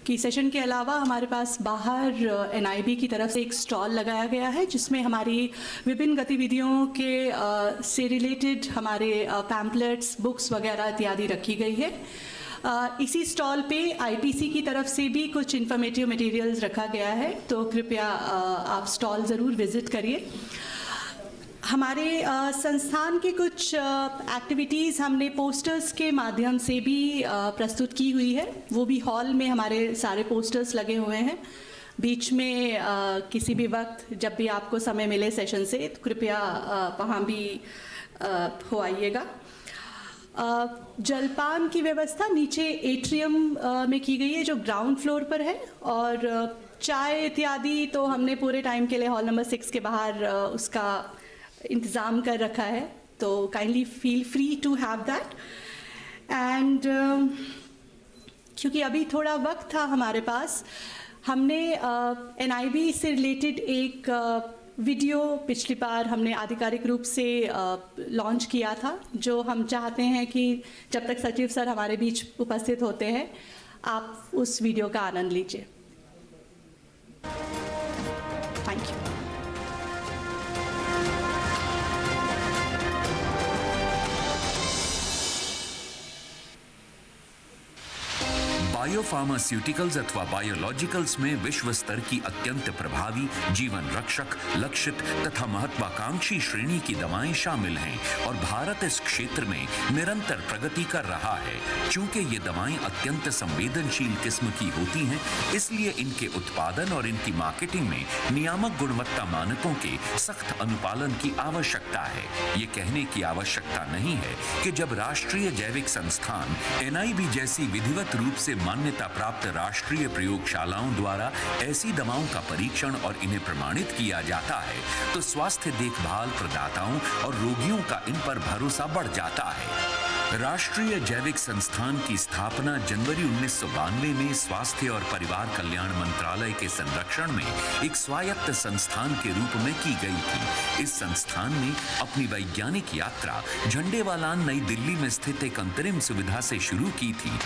कि सेशन के अलावा हमारे पास बाहर एनआईबी की तरफ से एक स्टॉल लगाया गया है जिसमें हमारी विभिन्न गतिविधियों के से रिलेटेड हमारे पैम्पलेट्स, बुक्स वगैरह इत्यादि रखी गई है। इसी स्टॉल पे आईपीसी की तरफ से भी कुछ इन्फॉर्मेटिव मटेरियल्स रखा गया है, तो कृपया आप स्टॉल ज़रूर विज़िट करिए। हमारे संस्थान की कुछ एक्टिविटीज़ हमने पोस्टर्स के माध्यम से भी प्रस्तुत की हुई है। वो भी हॉल में हमारे सारे पोस्टर्स लगे हुए हैं। बीच में किसी भी वक्त जब भी आपको समय मिले सेशन से, तो कृपया वहाँ भी हो आइएगा। जलपान की व्यवस्था नीचे एट्रियम में की गई है जो ग्राउंड फ्लोर पर है, और चाय इत्यादि तो हमने पूरे टाइम के लिए हॉल नंबर 6 के बाहर उसका इंतज़ाम कर रखा है, तो kindly feel free to have that. And क्योंकि अभी थोड़ा वक्त था हमारे पास, हमने एनआईबी से रिलेटेड एक वीडियो पिछली बार हमने आधिकारिक रूप से लॉन्च किया था, जो हम चाहते हैं कि जब तक सचिव सर हमारे बीच उपस्थित होते हैं आप उस वीडियो का आनंद लीजिए। Thank you. बायोफार्मास्यूटिकल्स अथवा बायोलॉजिकल्स में विश्व स्तर की अत्यंत प्रभावी, जीवन रक्षक, लक्षित तथा महत्वाकांक्षी श्रेणी की दवाएं शामिल हैं और भारत इस क्षेत्र में निरंतर प्रगति कर रहा है। चूंकि ये दवाएं अत्यंत संवेदनशील किस्म की होती हैं, इसलिए इनके उत्पादन और इनकी मार्केटिंग में नियामक गुणवत्ता मानकों के सख्त अनुपालन की आवश्यकता है। ये कहने की आवश्यकता नहीं है कि जब राष्ट्रीय जैविक संस्थान एनआईबी जैसी विधिवत रूप से मान्यता प्राप्त राष्ट्रीय प्रयोगशालाओं द्वारा ऐसी दवाओं का परीक्षण और इन्हें प्रमाणित किया जाता है, तो स्वास्थ्य देखभाल प्रदाताओं और रोगियों का इन पर भरोसा बढ़ जाता है। राष्ट्रीय जैविक संस्थान की स्थापना जनवरी 1992 में स्वास्थ्य और परिवार कल्याण मंत्रालय के संरक्षण में एक स्वायत्त संस्थान के रूप में की गई थी। इस संस्थान ने अपनी वैज्ञानिक यात्रा झंडेवालान नई दिल्ली में स्थित एक अंतरिम सुविधा से शुरू की थी,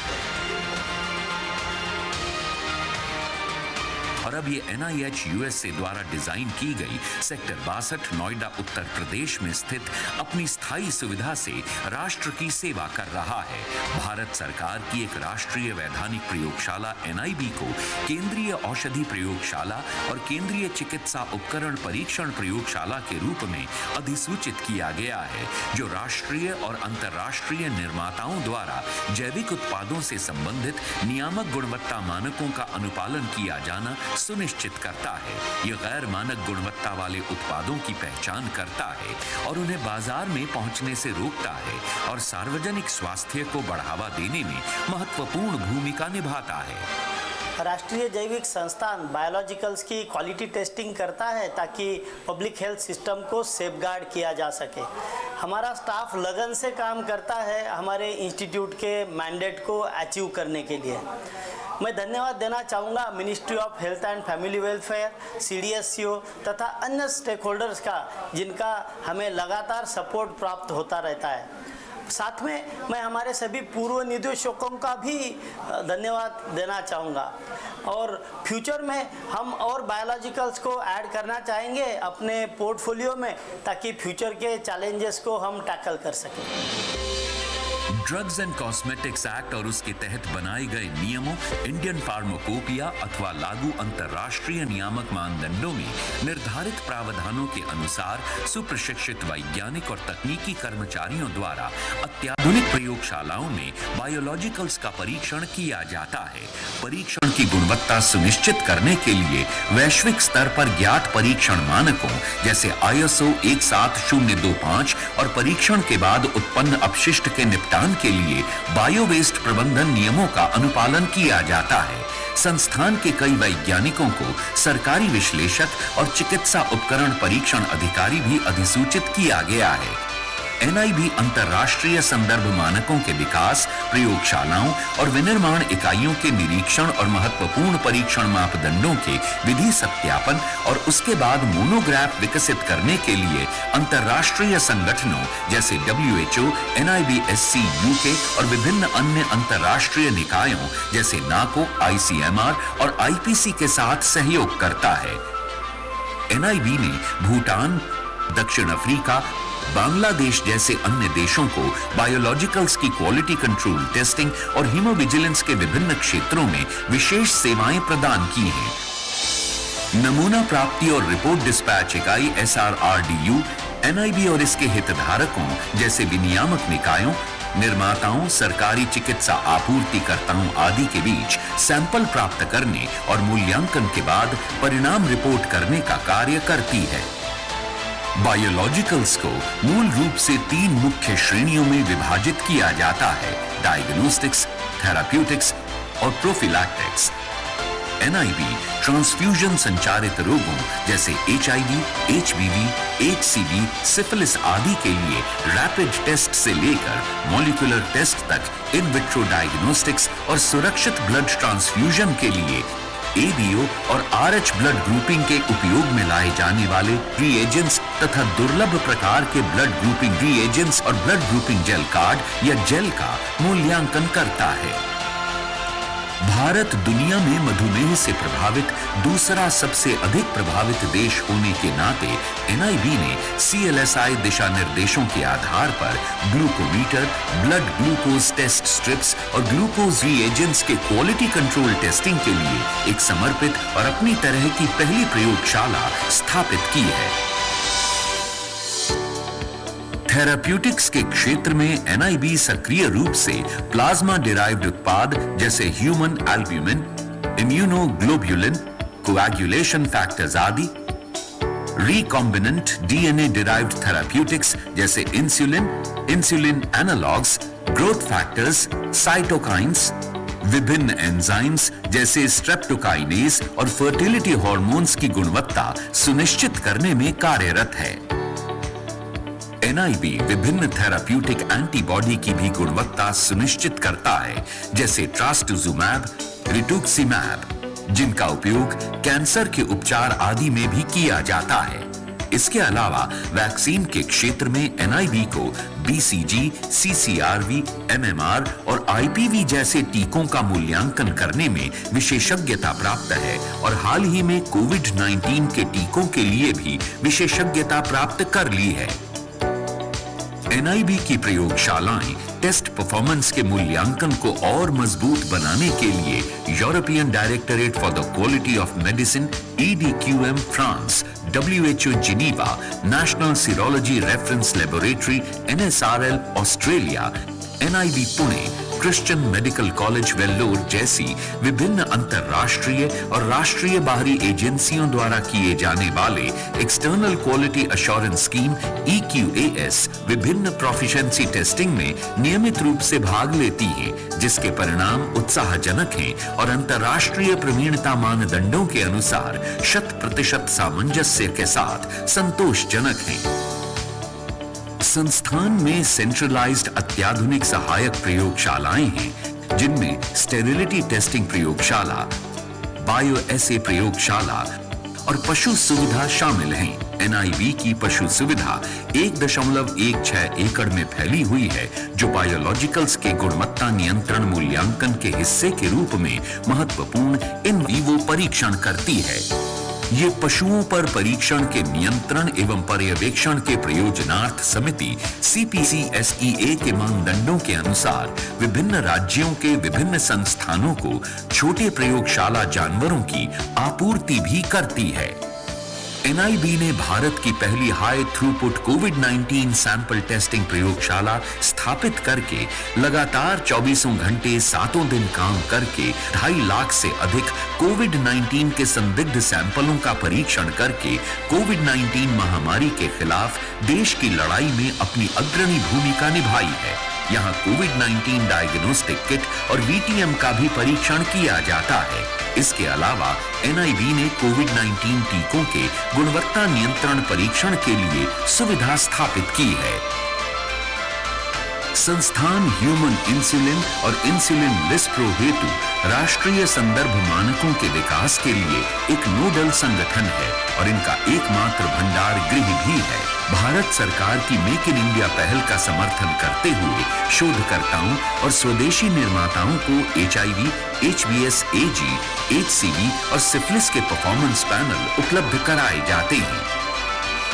और अब ये NIH USA द्वारा डिजाइन की गई सेक्टर 62 नोएडा उत्तर प्रदेश में स्थित अपनी स्थायी सुविधा से राष्ट्र की सेवा कर रहा है। भारत सरकार की एक राष्ट्रीय वैधानिक प्रयोगशाला NIB को केंद्रीय औषधि प्रयोगशाला और केंद्रीय चिकित्सा उपकरण परीक्षण प्रयोगशाला के रूप में अधिसूचित किया गया है, जो राष्ट्रीय और अंतर्राष्ट्रीय निर्माताओं द्वारा जैविक उत्पादों से संबंधित नियामक गुणवत्ता मानकों का अनुपालन किया जाना सुनिश्चित करता है। यह गैर मानक गुणवत्ता वाले उत्पादों की पहचान करता है और उन्हें बाजार में पहुंचने से रोकता है, और सार्वजनिक स्वास्थ्य को बढ़ावा देने में महत्वपूर्ण भूमिका निभाता है। राष्ट्रीय जैविक संस्थान बायोलॉजिकल्स की क्वालिटी टेस्टिंग करता है ताकि पब्लिक हेल्थ सिस्टम को सेफगार्ड किया जा सके। हमारा स्टाफ लगन से काम करता है हमारे इंस्टीट्यूट के मैंडेट को अचीव करने के लिए। मैं धन्यवाद देना चाहूँगा ministry of health and family welfare, CDSCO तथा अन्य स्टेक होल्डर्स का, जिनका हमें लगातार सपोर्ट प्राप्त होता रहता है। साथ में मैं हमारे सभी पूर्व निदेशकों का भी धन्यवाद देना चाहूँगा, और फ्यूचर में हम और बायोलॉजिकल्स को ऐड करना चाहेंगे अपने पोर्टफोलियो में, ताकि फ्यूचर के चैलेंजेस को हम टैकल कर सकें। ड्रग्स एंड कॉस्मेटिक्स एक्ट और उसके तहत बनाए गए नियमों, इंडियन फार्माकोपिया अथवा लागू अंतर्राष्ट्रीय नियामक मानदंडों में निर्धारित प्रावधानों के अनुसार सुप्रशिक्षित वैज्ञानिक और तकनीकी कर्मचारियों द्वारा अत्याधुनिक प्रयोगशालाओं में बायोलॉजिकल्स का परीक्षण किया जाता है। परीक्षण की गुणवत्ता सुनिश्चित करने के लिए वैश्विक स्तर पर ज्ञात परीक्षण मानकों जैसे ISO 17025 और परीक्षण के बाद उत्पन्न अपशिष्ट के निपटान के लिए बायो वेस्ट प्रबंधन नियमों का अनुपालन किया जाता है। संस्थान के कई वैज्ञानिकों को सरकारी विश्लेषक और चिकित्सा उपकरण परीक्षण अधिकारी भी अधिसूचित किया गया है। NIB अंतर्राष्ट्रीय संदर्भ मानकों के विकास, प्रयोगशालाओं और विनिर्माण इकाइयों के निरीक्षण और महत्वपूर्ण परीक्षण मापदंडों के विधि सत्यापन और उसके बाद मोनोग्राफ विकसित करने के लिए अंतर्राष्ट्रीय संगठनों जैसे WHO, NIBSC UK और विभिन्न अन्य अंतर्राष्ट्रीय निकायों जैसे NACO, ICMR और IPC के साथ सहयोग करता है। NIB ने भूटान, दक्षिण अफ्रीका, बांग्लादेश जैसे अन्य देशों को बायोलॉजिकल्स की क्वालिटी कंट्रोल टेस्टिंग और हीमोविजिलेंस के विभिन्न क्षेत्रों में विशेष सेवाएं प्रदान की हैं। नमूना प्राप्ति और रिपोर्ट डिस्पैच इकाई SRRDU, NIB और इसके हितधारकों जैसे विनियामक निकायों, निर्माताओं, सरकारी चिकित्सा आपूर्तिकर्ताओं आदि के बीच सैंपल प्राप्त करने और मूल्यांकन के बाद परिणाम रिपोर्ट करने का कार्य करती है। बायोलॉजिकल्स को मूल रूप से 3 मुख्य श्रेणियों में विभाजित किया जाता है: डायग्नोस्टिक्स, थेराप्यूटिक्स और प्रोफिलैक्टिक्स। NIB ट्रांसफ्यूजन संचारित रोगों जैसे HIV, HBV, HCV, सिफिलिस आदि के लिए रैपिड टेस्ट से लेकर मॉलिक्यूलर टेस्ट तक इन विट्रो डायग्नोस्टिक्स और सुरक्षित ब्लड ट्रांसफ्यूजन के लिए ABO और RH ब्लड ग्रुपिंग के उपयोग में लाए जाने वाले रिएजेंट्स तथा दुर्लभ प्रकार के ब्लड ग्रुपिंग रिएजेंट्स और ब्लड ग्रुपिंग जेल कार्ड या जेल का मूल्यांकन करता है। भारत दुनिया में मधुमेह से प्रभावित दूसरा सबसे अधिक प्रभावित देश होने के नाते NIB ने CLSI दिशा निर्देशों के आधार पर glucometer, blood glucose test strips और ग्लूकोज रिएजेंट्स के क्वालिटी कंट्रोल टेस्टिंग के लिए एक समर्पित और अपनी तरह की पहली प्रयोगशाला स्थापित की है। थेराप्यूटिक्स के क्षेत्र में NIB सक्रिय रूप से प्लाज्मा डिराइव्ड उत्पाद जैसे human albumin, immunoglobulin, coagulation factors आदि, रिकॉम्बिनेंट DNA डिराइव्ड थेराप्यूटिक्स जैसे insulin, insulin analogues, growth factors, cytokines, विभिन्न एंजाइम्स जैसे स्ट्रेप्टोकाइनेज और फर्टिलिटी हार्मोन्स की गुणवत्ता सुनिश्चित करने में कार्यरत है। NIB विभिन्न थेराप्यूटिक एंटीबॉडी की भी गुणवत्ता सुनिश्चित करता है जैसे ट्रास्टुजुमैब, रिटुक्सिमैब, जिनका उपयोग कैंसर के उपचार आदि में भी किया जाता है। इसके अलावा वैक्सीन के क्षेत्र में NIB को BCG, CCRV, MMR और IPV जैसे टीकों का मूल्यांकन करने में विशेषज्ञता प्राप्त है और हाल ही में कोविड-19 के टीकों के लिए भी विशेषज्ञता प्राप्त कर ली है। NIB की प्रयोगशालाएं टेस्ट परफॉर्मेंस के मूल्यांकन को और मजबूत बनाने के लिए European directorate for the quality of medicine EDQM France, WHO Geneva, national serology reference laboratory NSRL Australia, NIB Pune, Christian medical college Vellore जैसी विभिन्न अंतर्राष्ट्रीय और राष्ट्रीय बाहरी एजेंसियों द्वारा किए जाने वाले external quality assurance scheme EQAS विभिन्न प्रोफिशिएंसी टेस्टिंग में नियमित रूप से भाग लेती हैं, जिसके परिणाम उत्साहजनक हैं और अंतर्राष्ट्रीय प्रवीणता मानदंडों के अनुसार 100% सामंजस्य के साथ संतोषजनक हैं। संस्थान में सेंट्रलाइज्ड अत्याधुनिक सहायक प्रयोगशालाएं हैं, जिनमें स्टेरिलिटी टेस्टिंग प्रयोगशाला, बायोएसे प्रयोगशाला और पशु सुविधा शामिल हैं। NIB की पशु सुविधा 1.16 एकड़ में फैली हुई है, जो बायोलॉजिकल्स के गुणवत्ता नियंत्रण मूल्यांकन के हिस्से के रूप में महत्वपूर्ण इन वीवो परीक्षण करती है। ये पशुओं पर परीक्षण के नियंत्रण एवं पर्यवेक्षण के प्रयोजनार्थ समिति CPCSEA के मानदंडों के अनुसार विभिन्न राज्यों के विभिन्न संस्थानों को छोटे प्रयोगशाला जानवरों की आपूर्ति भी करती है। NIB ने भारत की पहली हाई थ्रूपुट कोविड-19 सैंपल टेस्टिंग प्रयोगशाला स्थापित करके लगातार 24 घंटे 7 दिन काम करके 2.5 लाख से अधिक कोविड-19 के संदिग्ध सैंपलों का परीक्षण करके कोविड-19 महामारी के खिलाफ देश की लड़ाई में अपनी अग्रणी भूमिका निभाई है। यहाँ कोविड-19 डायग्नोस्टिक किट और VTM का भी परीक्षण किया जाता है। इसके अलावा NIB ने कोविड-19 टीकों के गुणवत्ता नियंत्रण परीक्षण के लिए सुविधा स्थापित की है। संस्थान ह्यूमन इंसुलिन और इंसुलिन लिस्प्रो हेतु राष्ट्रीय संदर्भ मानकों के विकास के लिए एक नोडल संगठन है और इनका एकमात्र भंडार गृह भी है। भारत सरकार की मेक इन इंडिया पहल का समर्थन करते हुए शोधकर्ताओं और स्वदेशी निर्माताओं को HIV, HBS, AG, HCV और सिफिलिस के परफॉर्मेंस पैनल उपलब्ध कराए जाते हैं।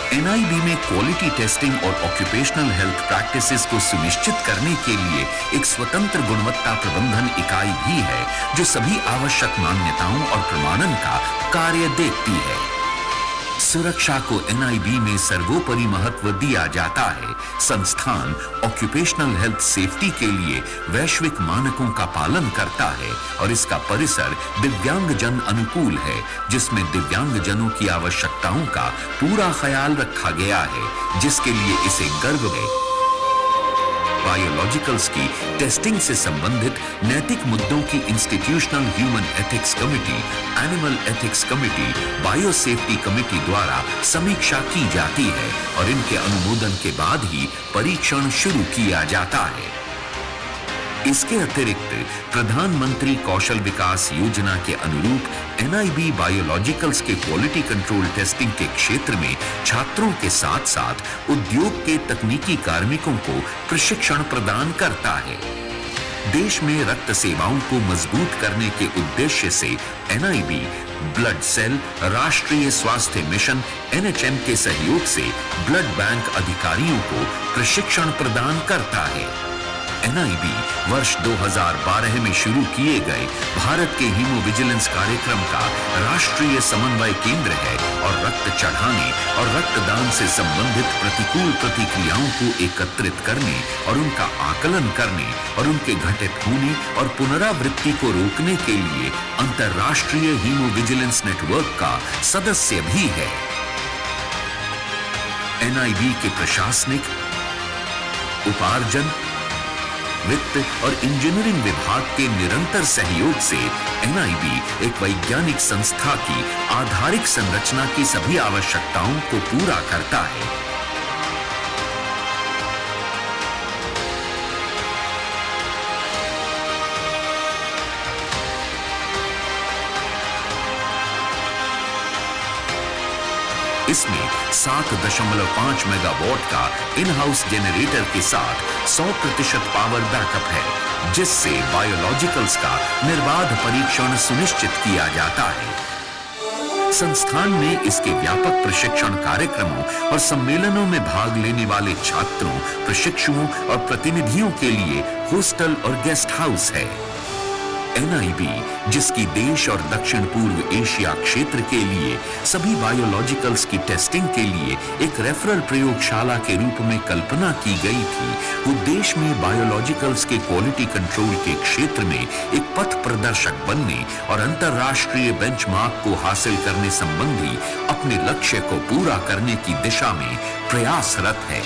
NIB में क्वालिटी टेस्टिंग और ऑक्यूपेशनल हेल्थ प्रैक्टिसेस को सुनिश्चित करने के लिए एक स्वतंत्र गुणवत्ता प्रबंधन इकाई भी है जो सभी आवश्यक मान्यताओं और प्रमाणन का कार्य देखती है। सुरक्षा को NIB में सर्वोपरि महत्व दिया जाता है। संस्थान ऑक्यूपेशनल हेल्थ सेफ्टी के लिए वैश्विक मानकों का पालन करता है और इसका परिसर दिव्यांगजन अनुकूल है, जिसमें दिव्यांगजनों की आवश्यकताओं का पूरा ख्याल रखा गया है, जिसके लिए इसे गर्व है। बायोलॉजिकल्स की टेस्टिंग से संबंधित नैतिक मुद्दों की institutional human ethics committee, animal ethics committee, bio safety committee द्वारा समीक्षा की जाती है और इनके अनुमोदन के बाद ही परीक्षण शुरू किया जाता है। इसके अतिरिक्त प्रधानमंत्री कौशल विकास योजना के अनुरूप NIB बायोलॉजिकल्स के क्वालिटी कंट्रोल टेस्टिंग के क्षेत्र में छात्रों के साथ साथ उद्योग के तकनीकी कार्मिकों को प्रशिक्षण प्रदान करता है। देश में रक्त सेवाओं को मजबूत करने के उद्देश्य से NIB ब्लड सेल, राष्ट्रीय स्वास्थ्य मिशन NHM के सहयोग से ब्लड बैंक अधिकारियों को प्रशिक्षण प्रदान करता है। NIB वर्ष 2012 में शुरू किए गए भारत के हीमोविजिलेंस कार्यक्रम का राष्ट्रीय समन्वय केंद्र है और रक्त चढ़ाने और रक्तदान से संबंधित प्रतिकूल प्रतिक्रियाओं को एकत्रित करने और उनका आकलन करने और उनके घटित होने और पुनरावृत्ति को रोकने के लिए अंतर्राष्ट्रीय हीमोविजिलेंस नेटवर्क का सदस्य भी है। NIB के प्रशासनिक, उपार्जन, वित्त और इंजीनियरिंग विभाग के निरंतर सहयोग से NIB एक वैज्ञानिक संस्था की आधारिक संरचना की सभी आवश्यकताओं को पूरा करता है। इसमें 7.5 मेगावाट का इन हाउस जेनरेटर के साथ 100% पावर बैकअप है, जिससे बायोलॉजिकल्स का निर्बाध परीक्षण सुनिश्चित किया जाता है। संस्थान में इसके व्यापक प्रशिक्षण कार्यक्रमों और सम्मेलनों में भाग लेने वाले छात्रों, प्रशिक्षुओं और प्रतिनिधियों के लिए हॉस्टल और गेस्ट हाउस है। NIB, जिसकी देश और दक्षिण पूर्व एशिया क्षेत्र के लिए सभी बायोलॉजिकल्स की टेस्टिंग के लिए एक रेफरल प्रयोगशाला के रूप में कल्पना की गई थी, वो देश में बायोलॉजिकल्स के क्वालिटी कंट्रोल के क्षेत्र में एक पथ प्रदर्शक बनने और अंतर्राष्ट्रीय बेंचमार्क को हासिल करने संबंधी अपने लक्ष्य को पूरा करने की दिशा में प्रयासरत है।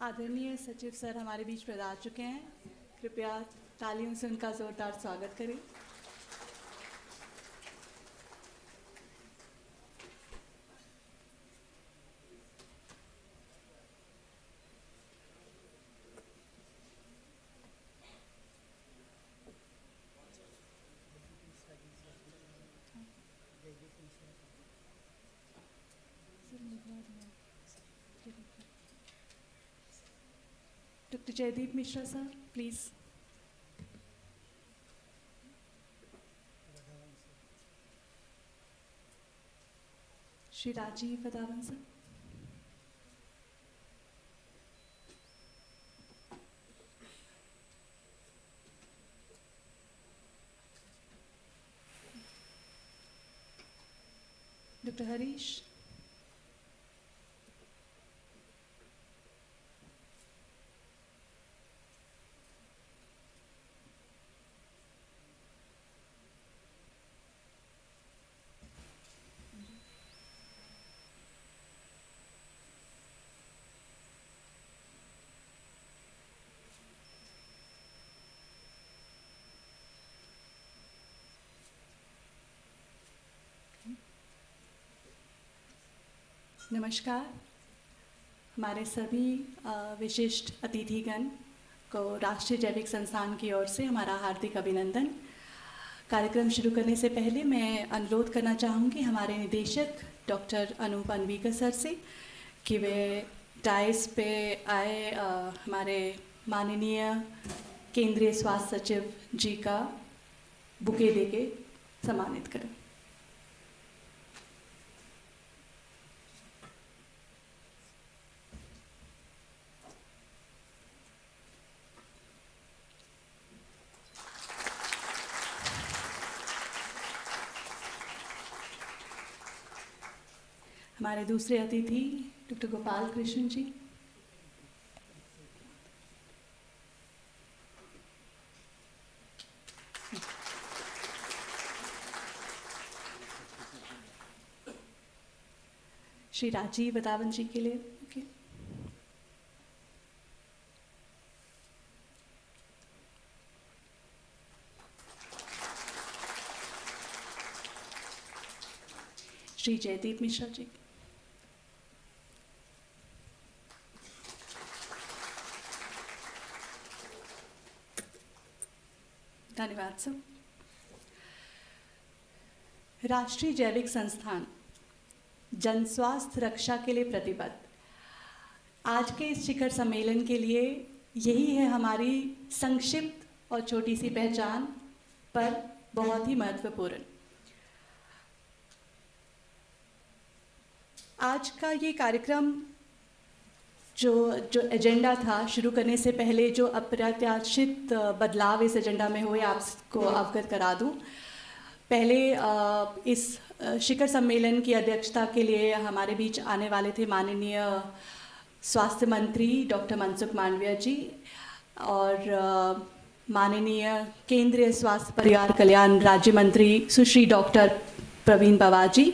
आदरणीय सचिव सर हमारे बीच पधार चुके हैं। कृपया तालियों से उनका जोरदार स्वागत करें। Dr. Jaydeep Mishra sir, please. Shri Rajiv Bhawan sir. Dr. Harish. नमस्कार। हमारे सभी विशिष्ट अतिथिगण को राष्ट्रीय जैविक संस्थान की ओर से हमारा हार्दिक अभिनंदन। कार्यक्रम शुरू करने से पहले मैं अनुरोध करना चाहूँगी हमारे निदेशक डॉक्टर अनूप अन्वीकर सर से कि वे डाइस पे आए हमारे माननीय केंद्रीय स्वास्थ्य सचिव जी का बुके देके सम्मानित करें। हमारे दूसरे अतिथि डॉक्टर गोपाल कृष्ण जी। श्री राजीव बदावन जी के लिए ओके। श्री जयदीप मिश्रा जी। धन्यवाद सर। राष्ट्रीय जैविक संस्थान जन स्वास्थ्य रक्षा के लिए प्रतिबद्ध। आज के इस शिखर सम्मेलन के लिए यही है हमारी संक्षिप्त और छोटी सी पहचान, पर बहुत ही महत्वपूर्ण। आज का ये कार्यक्रम जो एजेंडा था, शुरू करने से पहले जो अप्रत्याशित बदलाव इस एजेंडा में हुए आपको अवगत करा दूं। पहले इस शिखर सम्मेलन की अध्यक्षता के लिए हमारे बीच आने वाले थे माननीय स्वास्थ्य मंत्री डॉक्टर मनसुख मांडविया जी और माननीय केंद्रीय स्वास्थ्य परिवार कल्याण राज्य मंत्री सुश्री डॉक्टर प्रवीण पवार जी,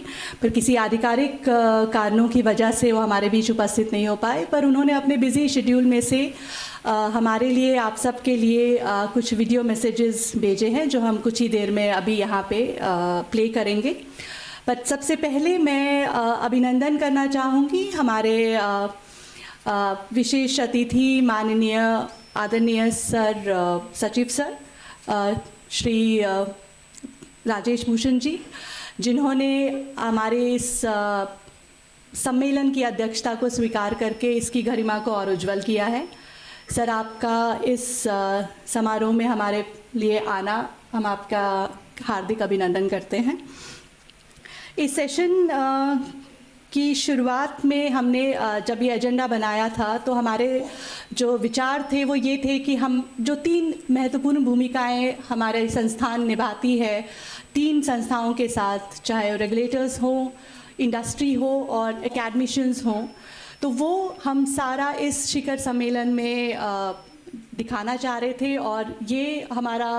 पर किसी आधिकारिक कारणों की वजह से वो हमारे बीच उपस्थित नहीं हो पाए, पर उन्होंने अपने बिजी शेड्यूल में से हमारे लिए, आप सब के लिए कुछ वीडियो मैसेजेस भेजे हैं जो हम कुछ ही देर में अभी यहाँ पे प्ले करेंगे। पर सबसे पहले मैं अभिनंदन करना चाहूँगी हमारे विशेष अतिथि माननीय आदरणीय सर सचिव सर श्री राजेश भूषण जी, जिन्होंने हमारे इस सम्मेलन की अध्यक्षता को स्वीकार करके इसकी गरिमा को और उज्जवल किया है। सर, आपका इस समारोह में हमारे लिए आना, हम आपका हार्दिक अभिनंदन करते हैं। इस सेशन की शुरुआत में हमने जब ये एजेंडा बनाया था तो हमारे जो विचार थे वो ये थे कि हम जो 3 महत्वपूर्ण भूमिकाएं हमारे संस्थान निभाती है, 3 संस्थाओं के साथ, चाहे रेगुलेटर्स हो, इंडस्ट्री हो और एकेडमिशियंस हो, तो वो हम सारा इस शिखर सम्मेलन में दिखाना चाह रहे थे। और ये हमारा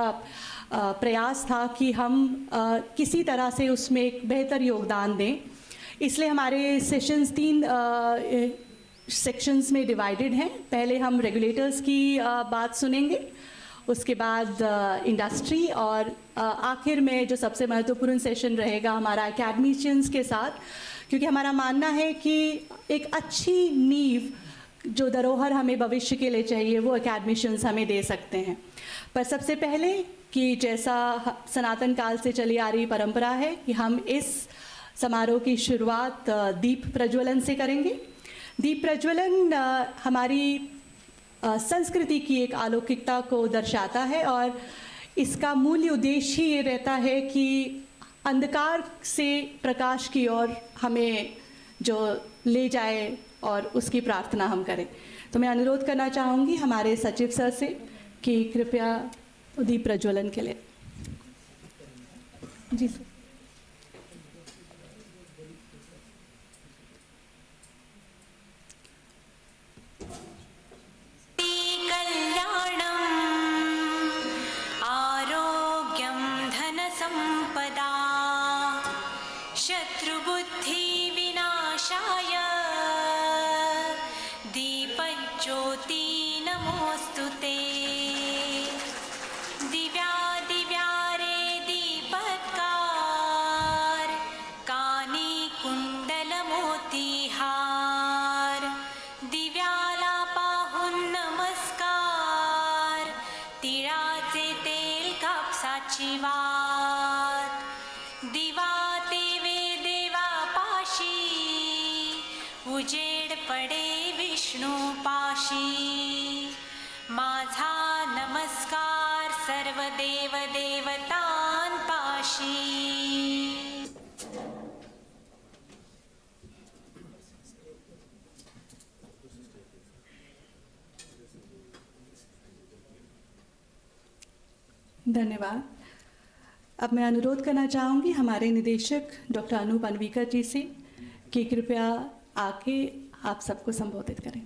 प्रयास था कि हम किसी तरह से उसमें एक बेहतर योगदान दें। इसलिए हमारे सेशंस 3 सेक्शंस में डिवाइडेड हैं। पहले हम रेगुलेटर्स की बात सुनेंगे, उसके बाद इंडस्ट्री, और आखिर में जो सबसे महत्वपूर्ण सेशन रहेगा हमारा एकेडमिशियंस के साथ, क्योंकि हमारा मानना है कि एक अच्छी नींव जो धरोहर हमें भविष्य के लिए चाहिए वो एकेडमिशियंस हमें दे सकते हैं। पर सबसे पहले कि जैसा सनातन काल से चली आ रही परंपरा है कि हम इस समारोह की शुरुआत दीप प्रज्वलन से करेंगे। दीप प्रज्वलन हमारी संस्कृति की एक अलौकिकता को दर्शाता है और इसका मूल उद्देश्य ये रहता है कि अंधकार से प्रकाश की ओर हमें जो ले जाए और उसकी प्रार्थना हम करें। तो मैं अनुरोध करना चाहूँगी हमारे सचिव सर से कि कृपया दीप प्रज्वलन के लिए। जी सर। उजेड पडे विष्णू पाशी, माझा नमस्कार सर्व देव देवतां पाशी। धन्यवाद। अब मैं अनुरोध करना चाहूँगी हमारे निदेशक डॉक्टर अनूप अनवीकर जी से कि कृपया आके आप सबको संबोधित करें।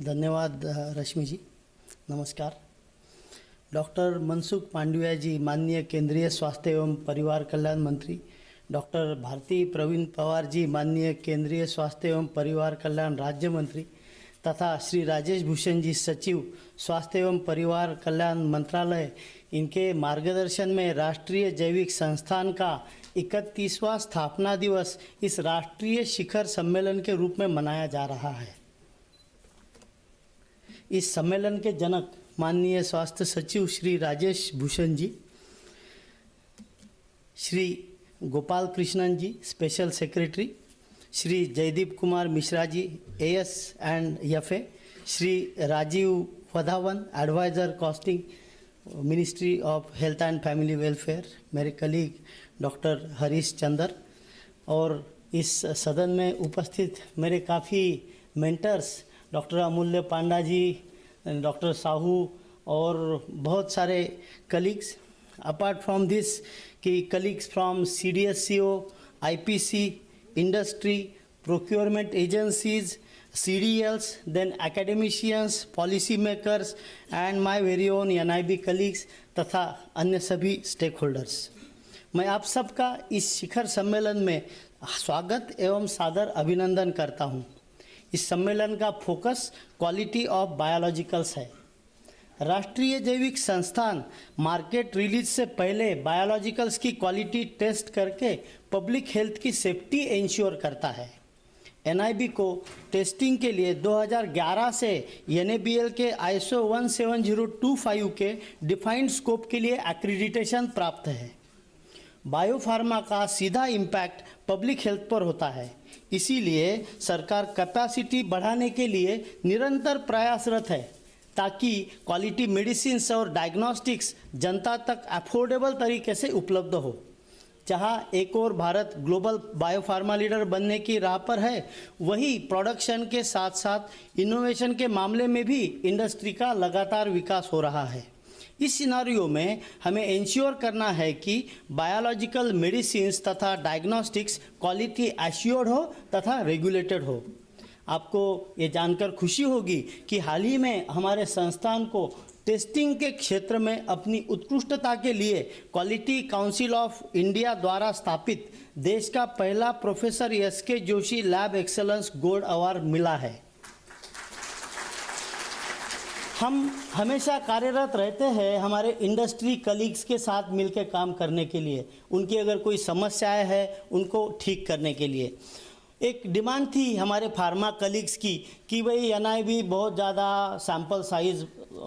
धन्यवाद रश्मि जी, नमस्कार। डॉक्टर मनसुख मांडविया जी, माननीय केंद्रीय स्वास्थ्य एवं परिवार कल्याण मंत्री, डॉक्टर भारती प्रवीण पवार जी, माननीय केंद्रीय स्वास्थ्य एवं परिवार कल्याण राज्य मंत्री, तथा श्री राजेश भूषण जी, सचिव स्वास्थ्य एवं परिवार कल्याण मंत्रालय, इनके मार्गदर्शन में राष्ट्रीय जैविक संस्थान का 31वां स्थापना दिवस इस राष्ट्रीय शिखर सम्मेलन के रूप में मनाया जा रहा है। इस सम्मेलन के जनक माननीय स्वास्थ्य सचिव Shri Rajesh Bhushan ji, Shri Gopal Krishnan ji, special secretary, Shri Jaideep Kumar Mishra ji, AS and FA, Shri Rajiv Wadhawan, adviser costing, ministry of health and family welfare, मेरे कलीग डॉक्टर हरीश चंदर, और इस सदन में उपस्थित मेरे काफ़ी मेंटर्स डॉक्टर अमूल्य पांडा जी, डॉक्टर साहू और बहुत सारे कलीग्स। अपार्ट फ्रॉम दिस कि colleagues from CDSCO, IPC, industry, procurement agencies, CDLs, then academicians, policy makers and my very own NIB colleagues तथा अन्य सभी स्टेक होल्डर्स, मैं आप सबका इस शिखर सम्मेलन में स्वागत एवं सादर अभिनंदन करता हूं। इस सम्मेलन का फोकस क्वालिटी ऑफ बायोलॉजिकल्स है। राष्ट्रीय जैविक संस्थान मार्केट रिलीज से पहले बायोलॉजिकल्स की क्वालिटी टेस्ट करके पब्लिक हेल्थ की सेफ्टी इंश्योर करता है। NIB को टेस्टिंग के लिए 2011 से NABL के ISO 17025 के डिफाइंड स्कोप के लिए एक्रीडिटेशन प्राप्त है। बायोफार्मा का सीधा इम्पैक्ट पब्लिक हेल्थ पर होता है, इसीलिए सरकार कैपेसिटी बढ़ाने के लिए निरंतर प्रयासरत है ताकि क्वालिटी मेडिसिन्स और डायग्नोस्टिक्स जनता तक अफोर्डेबल तरीके से उपलब्ध हो। जहां एक और भारत ग्लोबल बायोफार्मा लीडर बनने की राह पर है, वहीं प्रोडक्शन के साथ साथ इनोवेशन के मामले में भी इंडस्ट्री का लगातार विकास हो रहा है। इस सिनारियो में हमें इंश्योर करना है कि बायोलॉजिकल मेडिसिन्स तथा डायग्नोस्टिक्स क्वालिटी एश्योर्ड हो तथा रेगुलेटेड हो। आपको ये जानकर खुशी होगी कि हाल ही में हमारे संस्थान को टेस्टिंग के क्षेत्र में अपनी उत्कृष्टता के लिए क्वालिटी काउंसिल ऑफ इंडिया द्वारा स्थापित देश का पहला professor SK. Joshi lab excellence gold award मिला है। हम हमेशा कार्यरत रहते हैं हमारे इंडस्ट्री कलीग्स के साथ मिलकर काम करने के लिए, उनकी अगर कोई समस्याएं हैं उनको ठीक करने के लिए। एक डिमांड थी हमारे फार्मा कलीग्स की कि भाई एनआईबी बहुत ज़्यादा सैंपल साइज़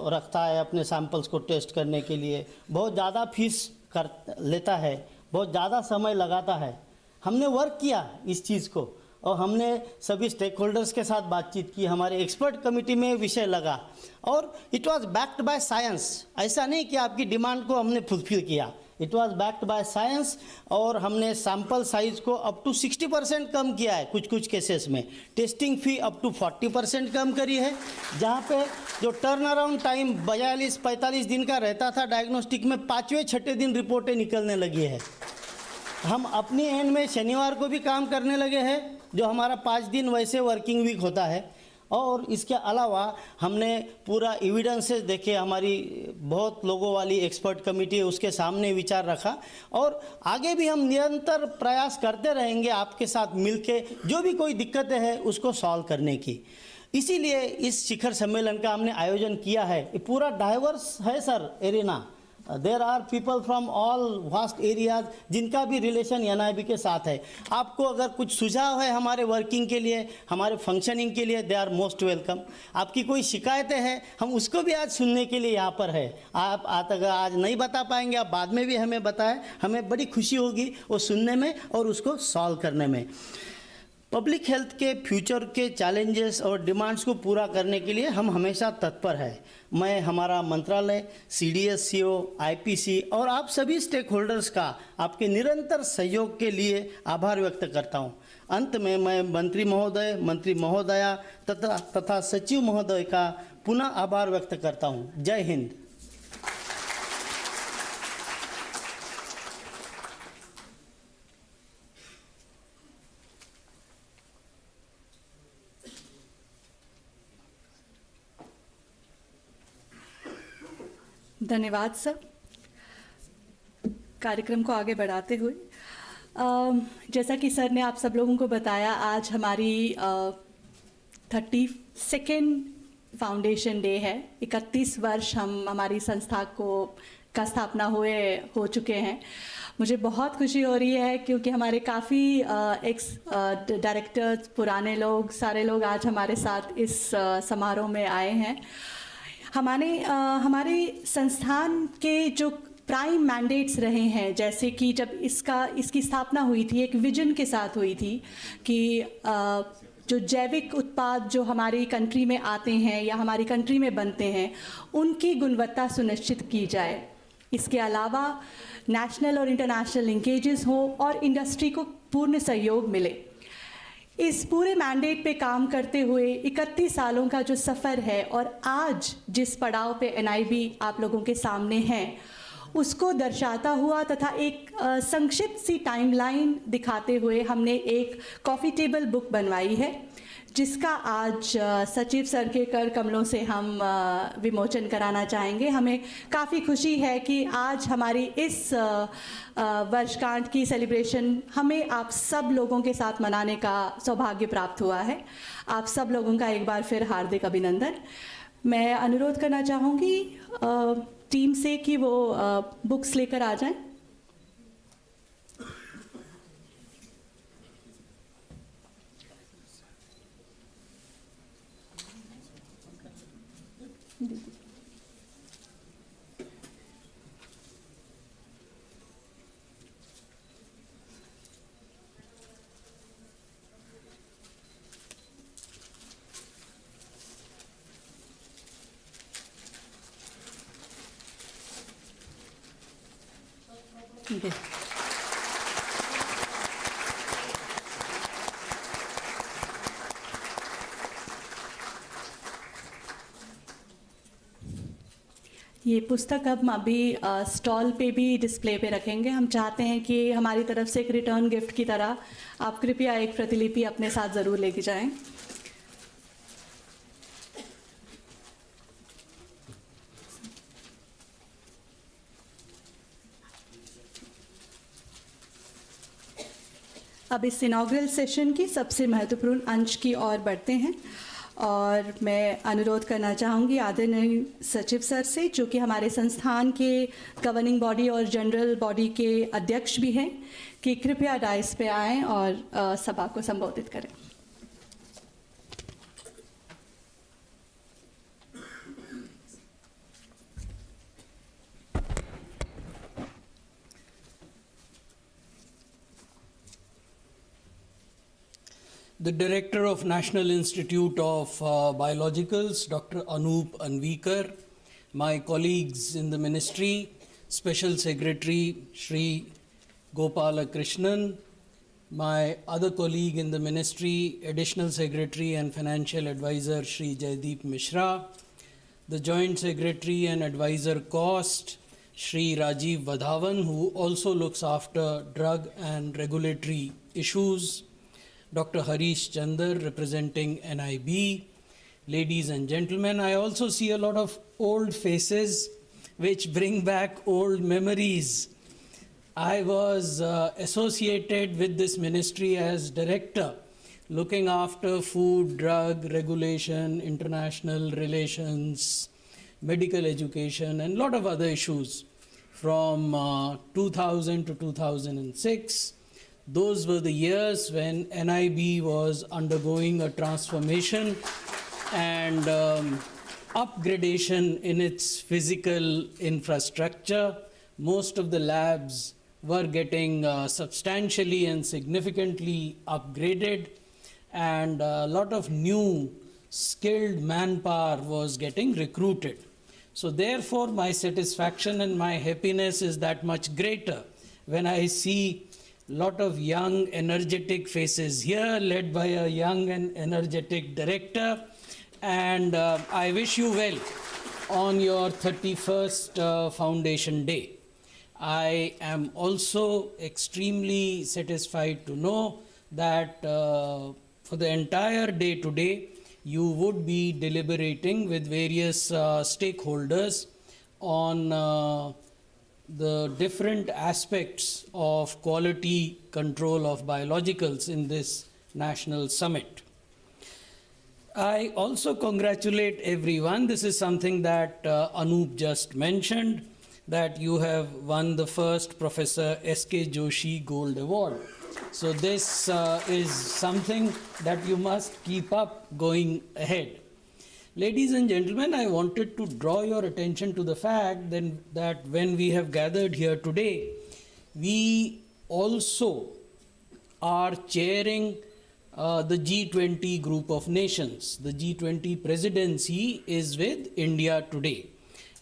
रखता है, अपने सैंपल्स को टेस्ट करने के लिए बहुत ज़्यादा फीस कर लेता है, बहुत ज़्यादा समय लगाता है। हमने वर्क किया इस चीज़ को और हमने सभी स्टेक होल्डर्स के साथ बातचीत की, हमारे एक्सपर्ट कमेटी में विषय लगा और it was backed by science. ऐसा नहीं कि आपकी डिमांड को हमने फुलफिल किया, it was backed by science और हमने सैंपल साइज को अप टू 60% कम किया है। कुछ केसेस में टेस्टिंग फ़ी अप टू 40% कम करी है, जहाँ पे जो टर्न अराउंड टाइम 42-45 दिन का रहता था डायग्नोस्टिक में 5वें-6ठे दिन रिपोर्टें निकलने लगी है। हम अपनी एंड में शनिवार को भी काम करने लगे हैं, जो हमारा 5 दिन वैसे वर्किंग वीक होता है। और इसके अलावा हमने पूरा एविडेंसेस देखे, हमारी बहुत लोगों वाली एक्सपर्ट कमेटी है उसके सामने विचार रखा और आगे भी हम निरंतर प्रयास करते रहेंगे आपके साथ मिलके जो भी कोई दिक्कतें हैं उसको सॉल्व करने की। इसीलिए इस शिखर सम्मेलन का हमने आयोजन किया है। ये पूरा डाइवर्स है sir arena, there are people from all vast areas जिनका भी रिलेशन एनआईबी के साथ है। आपको अगर कुछ सुझाव है हमारे वर्किंग के लिए, हमारे फंक्शनिंग के लिए, दे आर मोस्ट वेलकम। आपकी कोई शिकायतें हैं हम उसको भी आज सुनने के लिए यहाँ पर है। आप आज नहीं बता पाएंगे, आप बाद में भी हमें बताएं, हमें बड़ी खुशी होगी वो सुनने में और उसको सॉल्व करने में। पब्लिक हेल्थ के फ्यूचर के चैलेंजेस और डिमांड्स को पूरा करने के लिए हम हमेशा तत्पर हैं। मैं हमारा मंत्रालय, सीडीएस-सीओ, आईपीसी और आप सभी स्टेक होल्डर्स का आपके निरंतर सहयोग के लिए आभार व्यक्त करता हूं। अंत में मैं मंत्री महोदय, मंत्री महोदया तथा सचिव महोदय का पुनः आभार व्यक्त करता हूं। जय हिंद। धन्यवाद सर। कार्यक्रम को आगे बढ़ाते हुए जैसा कि सर ने आप सब लोगों को बताया, आज हमारी 32nd फाउंडेशन डे है। 31 वर्ष हमारी संस्था का स्थापना हो चुके हैं। मुझे बहुत खुशी हो रही है क्योंकि हमारे काफ़ी एक्स डायरेक्टर्स, पुराने लोग, सारे लोग आज हमारे साथ इस समारोह में आए हैं। हमारे संस्थान के जो प्राइम मैंडेट्स रहे हैं, जैसे कि जब इसकी स्थापना हुई थी एक विजन के साथ हुई थी कि जो जैविक उत्पाद जो हमारी कंट्री में आते हैं या हमारी कंट्री में बनते हैं उनकी गुणवत्ता सुनिश्चित की जाए। इसके अलावा नेशनल और इंटरनेशनल लिंकेजेस हो और इंडस्ट्री को पूर्ण सहयोग मिले। इस पूरे मैंडेट पे काम करते हुए 31 सालों का जो सफ़र है और आज जिस पड़ाव पे एनआईबी आप लोगों के सामने है उसको दर्शाता हुआ तथा एक संक्षिप्त सी टाइमलाइन दिखाते हुए हमने एक कॉफ़ी टेबल बुक बनवाई है, जिसका आज सचिव सर के कर कमलों से हम विमोचन कराना चाहेंगे। हमें काफ़ी खुशी है कि आज हमारी इस वर्षगांठ की सेलिब्रेशन हमें आप सब लोगों के साथ मनाने का सौभाग्य प्राप्त हुआ है। आप सब लोगों का एक बार फिर हार्दिक अभिनंदन। मैं अनुरोध करना चाहूँगी टीम से कि वो बुक्स लेकर आ जाएं। ठीक है। ये पुस्तक अब हम अभी स्टॉल पे भी डिस्प्ले पे रखेंगे। हम चाहते हैं कि हमारी तरफ से एक रिटर्न गिफ्ट की तरह आप कृपया एक प्रतिलिपि अपने साथ ज़रूर लेके जाएं। अब इस इनॉग्रल सेशन की सबसे महत्वपूर्ण अंश की ओर बढ़ते हैं और मैं अनुरोध करना चाहूँगी आदरणीय सचिव सर से, जो कि हमारे संस्थान के गवर्निंग बॉडी और जनरल बॉडी के अध्यक्ष भी हैं, कि कृपया डाइस पे आएँ और सभा को संबोधित करें। The Director of National Institute of Biologicals, Dr. Anup Anvikar, my colleagues in the Ministry, Special Secretary Shri Gopala Krishnan, my other colleague in the Ministry, Additional Secretary and Financial Advisor Shri Jaideep Mishra, the Joint Secretary and Advisor Cost, Shri Rajiv Vadhavan, who also looks after drug and regulatory issues, Dr. Harish Chandar representing NIB, ladies and gentlemen. I also see a lot of old faces which bring back old memories. I was associated with this ministry as director, looking after food, drug, regulation, international relations, medical education, and a lot of other issues from 2000 to 2006. Those were the years when NIB was undergoing a transformation and upgradation in its physical infrastructure. Most of the labs were getting substantially and significantly upgraded, and a lot of new skilled manpower was getting recruited. So therefore, my satisfaction and my happiness is that much greater when I see lot of young, energetic faces here, led by a young and energetic director. And I wish you well on your 31st Foundation Day. I am also extremely satisfied to know that for the entire day today, you would be deliberating with various stakeholders on the different aspects of quality control of biologicals in this national summit. I also congratulate everyone. This is something that Anup just mentioned, that you have won the first Professor S.K. Joshi Gold Award. So this is something that you must keep up going ahead. Ladies and gentlemen, I wanted to draw your attention to the fact that when we have gathered here today, we also are chairing the G20 group of nations. The G20 presidency is with India today,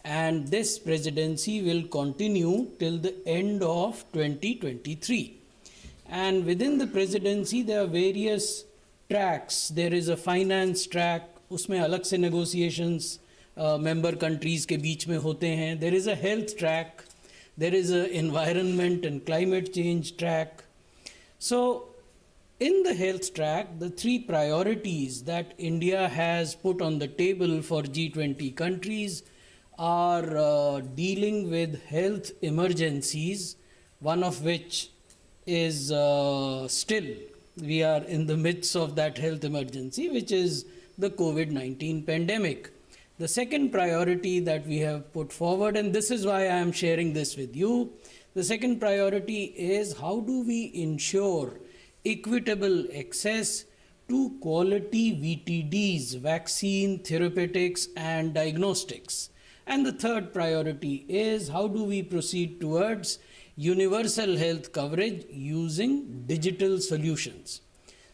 and this presidency will continue till the end of 2023. And within the presidency, there are various tracks. There is a finance track, उसमें अलग से negotiations member countries के बीच में होते हैं. There is a health track, there is a environment and climate change track. So in the health track, the three priorities that India has put on the table for G20 countries are dealing with health emergencies, one of which is still, we are in the midst of that health emergency, which is the COVID-19 pandemic. The second priority that we have put forward, and this is why I am sharing this with you, the second priority is how do we ensure equitable access to quality VTDs, vaccine, therapeutics, and diagnostics. And the third priority is how do we proceed towards universal health coverage using digital solutions.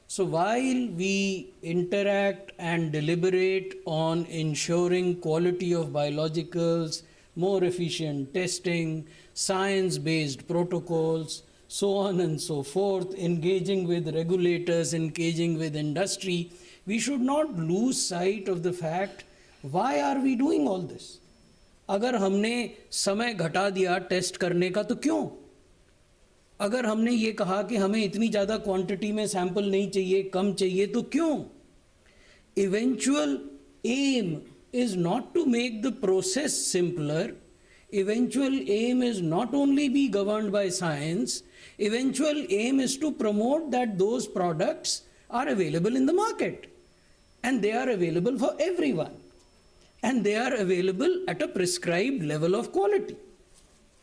So while we interact and deliberate on ensuring quality of biologicals, more efficient testing, science-based protocols, so on and so forth, engaging with regulators, engaging with industry, we should not lose sight of the fact, why are we doing all this? अगर हमने समय घटा दिया test करने का तो क्यों? अगर हमने ये कहा कि हमें इतनी ज़्यादा क्वांटिटी में सैंपल नहीं चाहिए, कम चाहिए, तो क्यों? Eventual aim is not to make the process simpler, eventual aim is not only be governed by science, eventual aim is to promote that those products are available in the market and they are available for everyone and they are available at a prescribed level of quality.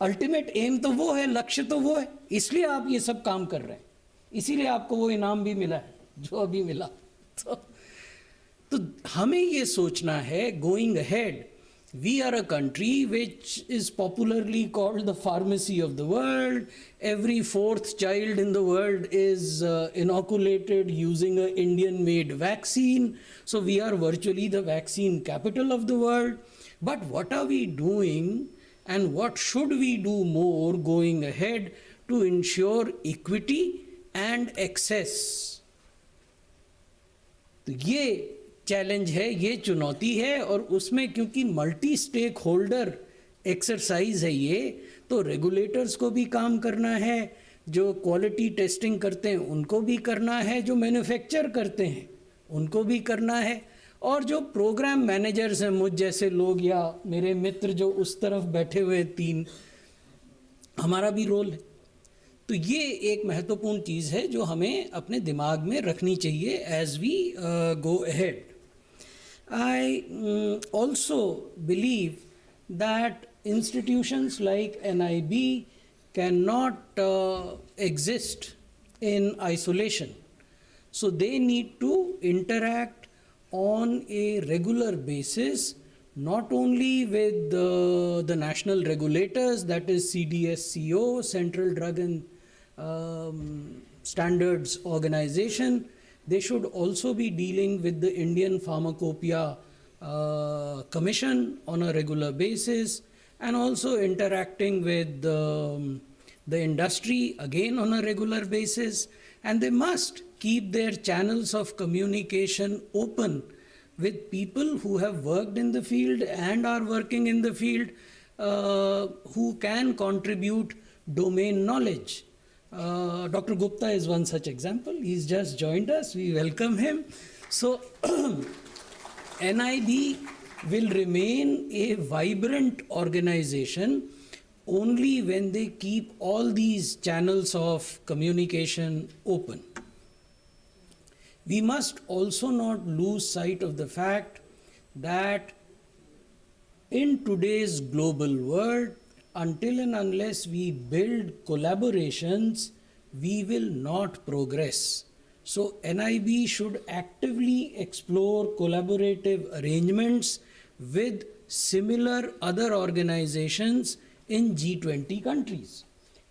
Ultimate aim तो वो है, लक्ष्य तो वो है, इसलिए आप ये सब काम कर रहे हैं, इसीलिए आपको वो इनाम भी मिला है जो अभी मिला. तो हमें ये सोचना है, going ahead, we are a country which is popularly called the pharmacy of the world. Every fourth child in the world is inoculated using an Indian made vaccine. So we are virtually the vaccine capital of the world. But what are we doing and what should we do more going ahead to ensure equity and access? तो ये challenge है, ये चुनौती है, और उसमें क्योंकि multi stake holder exercise है ये, तो रेगुलेटर्स को भी काम करना है, जो क्वालिटी टेस्टिंग करते हैं उनको भी करना है, जो मैन्युफैक्चर करते हैं उनको भी करना है, और जो प्रोग्राम मैनेजर्स हैं, मुझ जैसे लोग या मेरे मित्र जो उस तरफ बैठे हुए तीन, हमारा भी रोल है. तो ये एक महत्वपूर्ण चीज़ है जो हमें अपने दिमाग में रखनी चाहिए as we go ahead. I also believe that institutions like NIB cannot exist in isolation. So they need to interact on a regular basis, not only with the national regulators, that is CDSCO, Central Drug and Standards Organization. They should also be dealing with the Indian Pharmacopoeia Commission on a regular basis, and also interacting with the industry again on a regular basis. And they must keep their channels of communication open with people who have worked in the field and are working in the field, who can contribute domain knowledge. Dr. Gupta is one such example. He's just joined us. We welcome him. So NIB will remain a vibrant organization only when they keep all these channels of communication open. We must also not lose sight of the fact that in today's global world, until and unless we build collaborations, we will not progress. So NIB should actively explore collaborative arrangements with similar other organizations in G20 countries.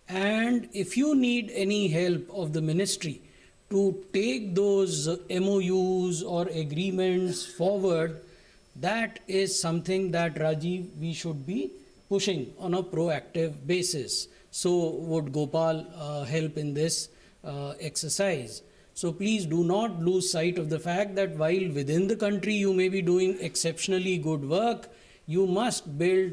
And if you need any help of the ministry to take those MOUs or agreements forward, that is something that, Rajiv, we should be pushing on a proactive basis. So would Gopal help in this exercise. So please do not lose sight of the fact that while within the country you may be doing exceptionally good work, you must build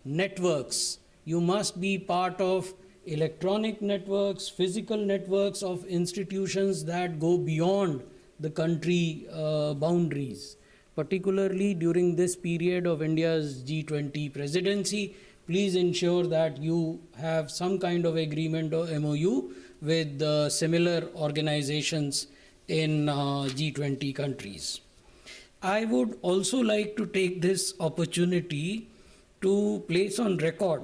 networks. You must be part of electronic networks, physical networks of institutions that go beyond the country boundaries. Particularly during this period of India's G20 presidency, please ensure that you have some kind of agreement or MOU with similar organizations in G20 countries. I would also like to take this opportunity to place on record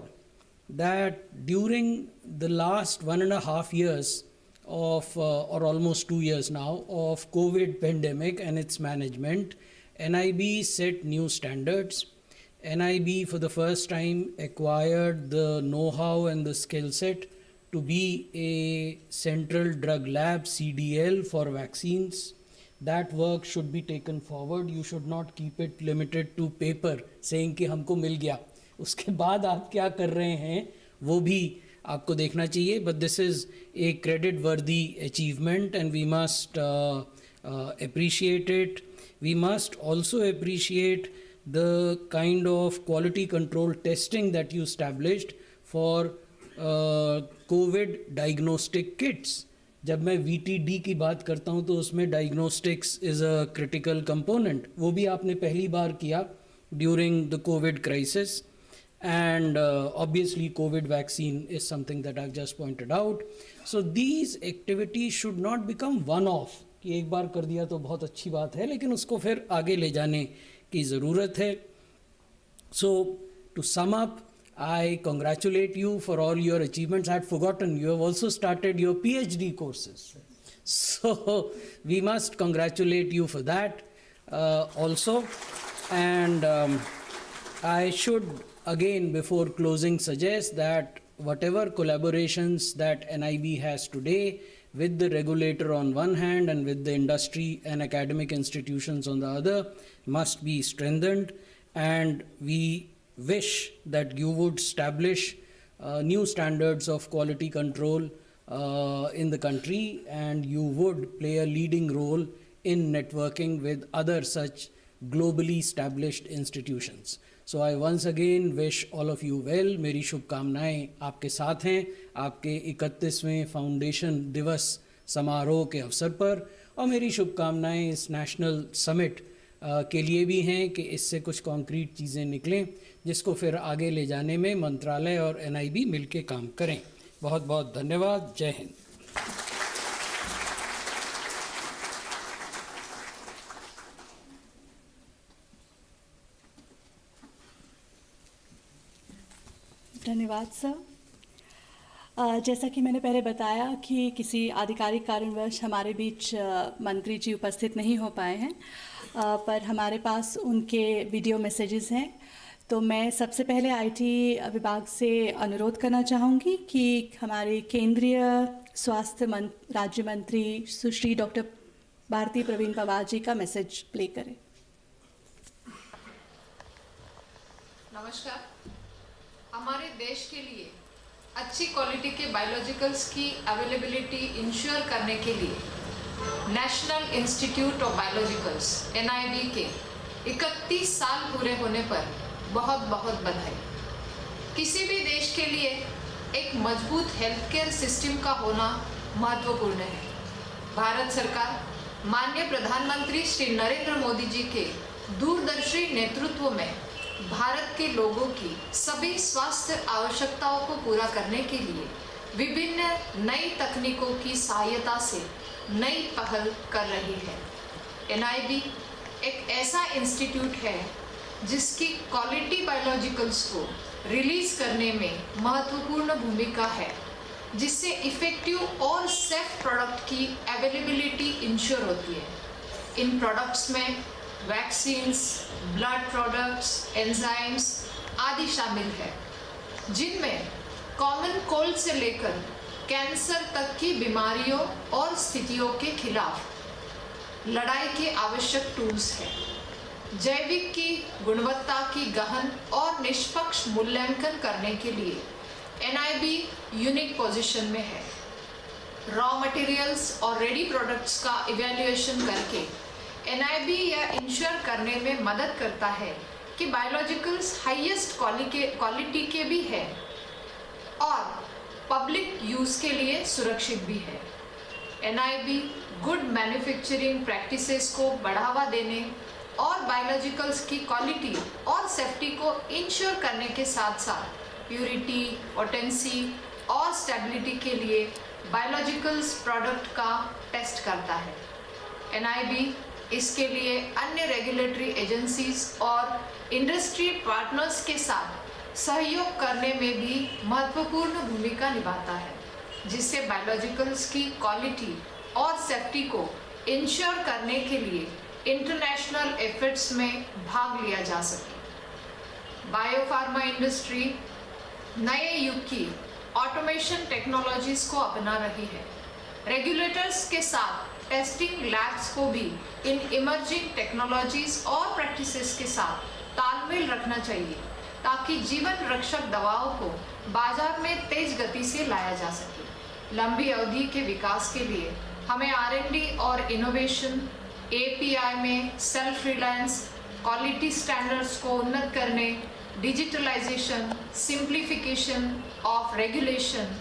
that during the last 1.5 years of, or almost 2 years now, of COVID pandemic and its management, NIB set new standards. NIB for the first time acquired the know-how and the skill set to be a central drug lab, CDL, for vaccines. That work should be taken forward. You should not keep it limited to paper saying कि हमको मिल गया, उसके बाद आप क्या कर रहे हैं वो भी आपको देखना चाहिए. But this is a credit-worthy achievement and we must appreciate it. We must also appreciate the kind of quality control testing that you established for COVID diagnostic kits. जब मैं VTD की बात करता हूँ तो उसमें diagnostics is a critical component. वो भी आपने पहली बार किया during the COVID crisis. and obviously COVID vaccine is something that I've just pointed out. So these activities should not become one-off कि एक बार कर दिया तो बहुत अच्छी बात है, लेकिन उसको फिर आगे ले जाने की ज़रूरत है. So to sum up, I congratulate you for all your achievements. I had forgotten, you have also started your PhD courses. So we must congratulate you for that also. And I should again, before closing, suggest that whatever collaborations that NIB has today with the regulator on one hand and with the industry and academic institutions on the other must be strengthened. And we wish that you would establish new standards of quality control in the country, and you would play a leading role in networking with other such globally established institutions. So I once again wish all of you well. मेरी शुभकामनाएं आपके साथ हैं आपके 31वें foundation दिवस समारोह के अवसर पर, और मेरी शुभकामनाएं इस नेशनल समिट के लिए भी हैं कि इससे कुछ कॉन्क्रीट चीज़ें निकलें जिसको फिर आगे ले जाने में मंत्रालय और NIB मिलके काम करें. बहुत बहुत धन्यवाद. जय हिंद. धन्यवाद सर. जैसा कि मैंने पहले बताया कि किसी आधिकारिक कारणवश हमारे बीच मंत्री जी उपस्थित नहीं हो पाए हैं, पर हमारे पास उनके वीडियो मैसेजेस हैं. तो मैं सबसे पहले IT विभाग से अनुरोध करना चाहूँगी कि हमारे केंद्रीय स्वास्थ्य राज्य मंत्री सुश्री डॉक्टर भारती प्रवीण पवार जी का मैसेज प्ले करें. नमस्कार. हमारे देश के लिए अच्छी क्वालिटी के बायोलॉजिकल्स की अवेलेबिलिटी इंश्योर करने के लिए national institute of biologicals NIB के 31 साल पूरे होने पर बहुत बहुत बधाई. किसी भी देश के लिए एक मजबूत हेल्थ केयर सिस्टम का होना महत्वपूर्ण है. भारत सरकार माननीय प्रधानमंत्री श्री नरेंद्र मोदी जी के दूरदर्शी नेतृत्व में भारत के लोगों की सभी स्वास्थ्य आवश्यकताओं को पूरा करने के लिए विभिन्न नई तकनीकों की सहायता से नई पहल कर रही है. NIB एक ऐसा इंस्टीट्यूट है जिसकी क्वालिटी बायोलॉजिकल्स को रिलीज करने में महत्वपूर्ण भूमिका है, जिससे इफेक्टिव और सेफ प्रोडक्ट की अवेलेबिलिटी इंश्योर होती है. इन प्रोडक्ट्स में वैक्सीन्स, ब्लड प्रोडक्ट्स, एंजाइम्स आदि शामिल है, जिनमें कॉमन कोल्ड से लेकर कैंसर तक की बीमारियों और स्थितियों के खिलाफ लड़ाई के आवश्यक टूल्स हैं. जैविक की गुणवत्ता की गहन और निष्पक्ष मूल्यांकन करने के लिए NIB यूनिक पोजीशन में है. रॉ मटेरियल्स और रेडी प्रोडक्ट्स का इवैल्यूएशन करके NIB यह इंश्योर करने में मदद करता है कि बायोलॉजिकल्स हाईएस्ट क्वालिटी के भी है और पब्लिक यूज़ के लिए सुरक्षित भी है. NIB गुड मैन्युफैक्चरिंग प्रैक्टिसेस को बढ़ावा देने और बायोलॉजिकल्स की क्वालिटी और सेफ्टी को इंश्योर करने के साथ साथ प्यूरिटी, पोटेंसी और स्टेबिलिटी के लिए बायोलॉजिकल्स प्रोडक्ट का टेस्ट करता है. NIB इसके लिए अन्य रेगुलेटरी एजेंसीज और इंडस्ट्री पार्टनर्स के साथ सहयोग करने में भी महत्वपूर्ण भूमिका निभाता है, जिससे बायोलॉजिकल्स की क्वालिटी और सेफ्टी को इंश्योर करने के लिए इंटरनेशनल एफर्ट्स में भाग लिया जा सके. बायोफार्मा इंडस्ट्री नए युग की ऑटोमेशन टेक्नोलॉजीज को अपना रही है. रेगुलेटर्स के साथ टेस्टिंग लैब्स को भी इन इमर्जिंग टेक्नोलॉजीज और प्रैक्टिसेस के साथ तालमेल रखना चाहिए ताकि जीवन रक्षक दवाओं को बाजार में तेज गति से लाया जा सके. लंबी अवधि के विकास के लिए हमें R&D और इनोवेशन, API में सेल्फ रिलायंस, क्वालिटी स्टैंडर्ड्स को उन्नत करने, डिजिटलाइजेशन, सिंप्लीफिकेशन ऑफ रेगुलेशन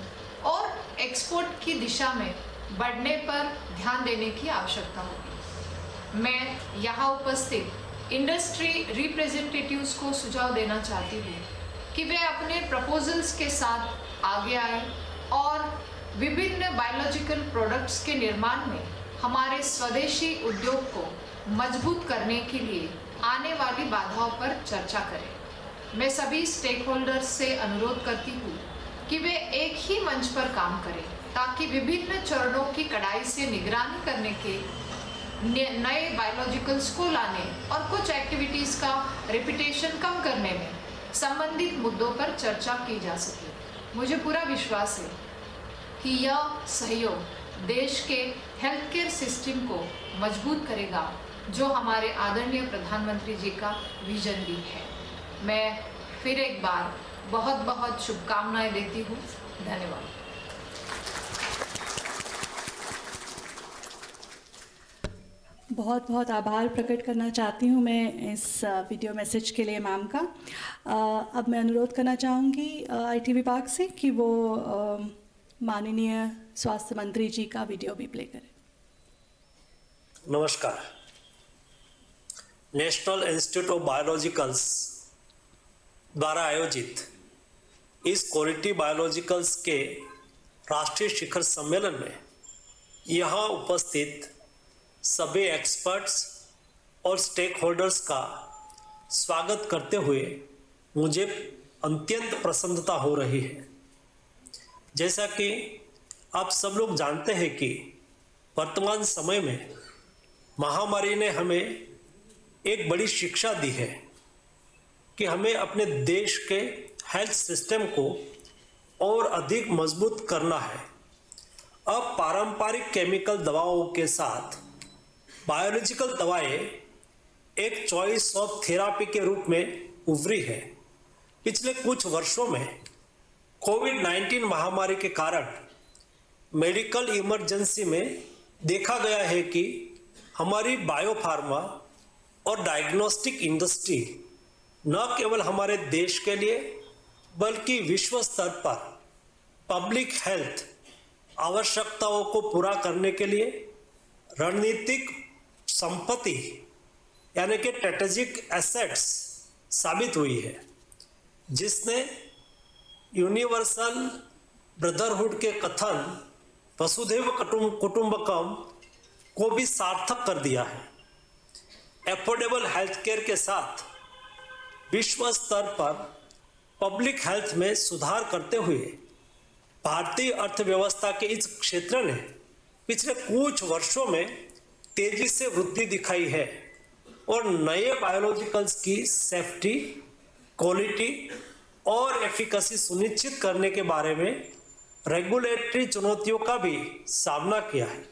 और एक्सपोर्ट की दिशा में बढ़ने पर ध्यान देने की आवश्यकता होगी. मैं यहाँ उपस्थित इंडस्ट्री रिप्रेजेंटेटिव्स को सुझाव देना चाहती हूँ कि वे अपने प्रपोजल्स के साथ आगे आए और विभिन्न बायोलॉजिकल प्रोडक्ट्स के निर्माण में हमारे स्वदेशी उद्योग को मजबूत करने के लिए आने वाली बाधाओं पर चर्चा करें। मैं सभी स्टेक होल्डर्स से अनुरोध करती हूँ कि वे एक ही मंच पर काम करें ताकि विभिन्न चरणों की कड़ाई से निगरानी करने के नए बायोलॉजिकल्स को लाने और कुछ एक्टिविटीज़ का रेपुटेशन कम करने में संबंधित मुद्दों पर चर्चा की जा सके। मुझे पूरा विश्वास है कि यह सहयोग देश के हेल्थ केयर सिस्टम को मजबूत करेगा, जो हमारे आदरणीय प्रधानमंत्री जी का विजन भी है। मैं फिर एक बार बहुत बहुत शुभकामनाएं देती हूँ। धन्यवाद। बहुत बहुत आभार प्रकट करना चाहती हूँ मैं इस वीडियो मैसेज के लिए मैम का। अब मैं अनुरोध करना चाहूँगी आईटी विभाग से कि वो माननीय स्वास्थ्य मंत्री जी का वीडियो भी प्ले करें। नमस्कार। नेशनल इंस्टीट्यूट ऑफ बायोलॉजिकल्स द्वारा आयोजित इस क्वालिटी बायोलॉजिकल्स के राष्ट्रीय शिखर सम्मेलन में यहाँ उपस्थित सभी एक्सपर्ट्स और स्टेक होल्डर्स का स्वागत करते हुए मुझे अत्यंत प्रसन्नता हो रही है। जैसा कि आप सब लोग जानते हैं कि वर्तमान समय में महामारी ने हमें एक बड़ी शिक्षा दी है कि हमें अपने देश के हेल्थ सिस्टम को और अधिक मजबूत करना है। अब पारंपरिक केमिकल दवाओं के साथ बायोलॉजिकल दवाएं एक चॉइस ऑफ थेरापी के रूप में उभरी है। पिछले कुछ वर्षों में कोविड-19 महामारी के कारण मेडिकल इमरजेंसी में देखा गया है कि हमारी बायोफार्मा और डायग्नोस्टिक इंडस्ट्री न केवल हमारे देश के लिए बल्कि विश्व स्तर पर पब्लिक हेल्थ आवश्यकताओं को पूरा करने के लिए रणनीतिक संपत्ति यानी कि स्ट्रेटेजिक एसेट्स साबित हुई है, जिसने यूनिवर्सल ब्रदरहुड के कथन वसुधैव कुटुंबकम को भी सार्थक कर दिया है। एफोर्डेबल हेल्थ केयर के साथ विश्व स्तर पर पब्लिक हेल्थ में सुधार करते हुए भारतीय अर्थव्यवस्था के इस क्षेत्र ने पिछले कुछ वर्षों में तेजी से वृद्धि दिखाई है और नए बायोलॉजिकल्स की सेफ्टी, क्वालिटी और एफिकेसी सुनिश्चित करने के बारे में रेगुलेटरी चुनौतियों का भी सामना किया है।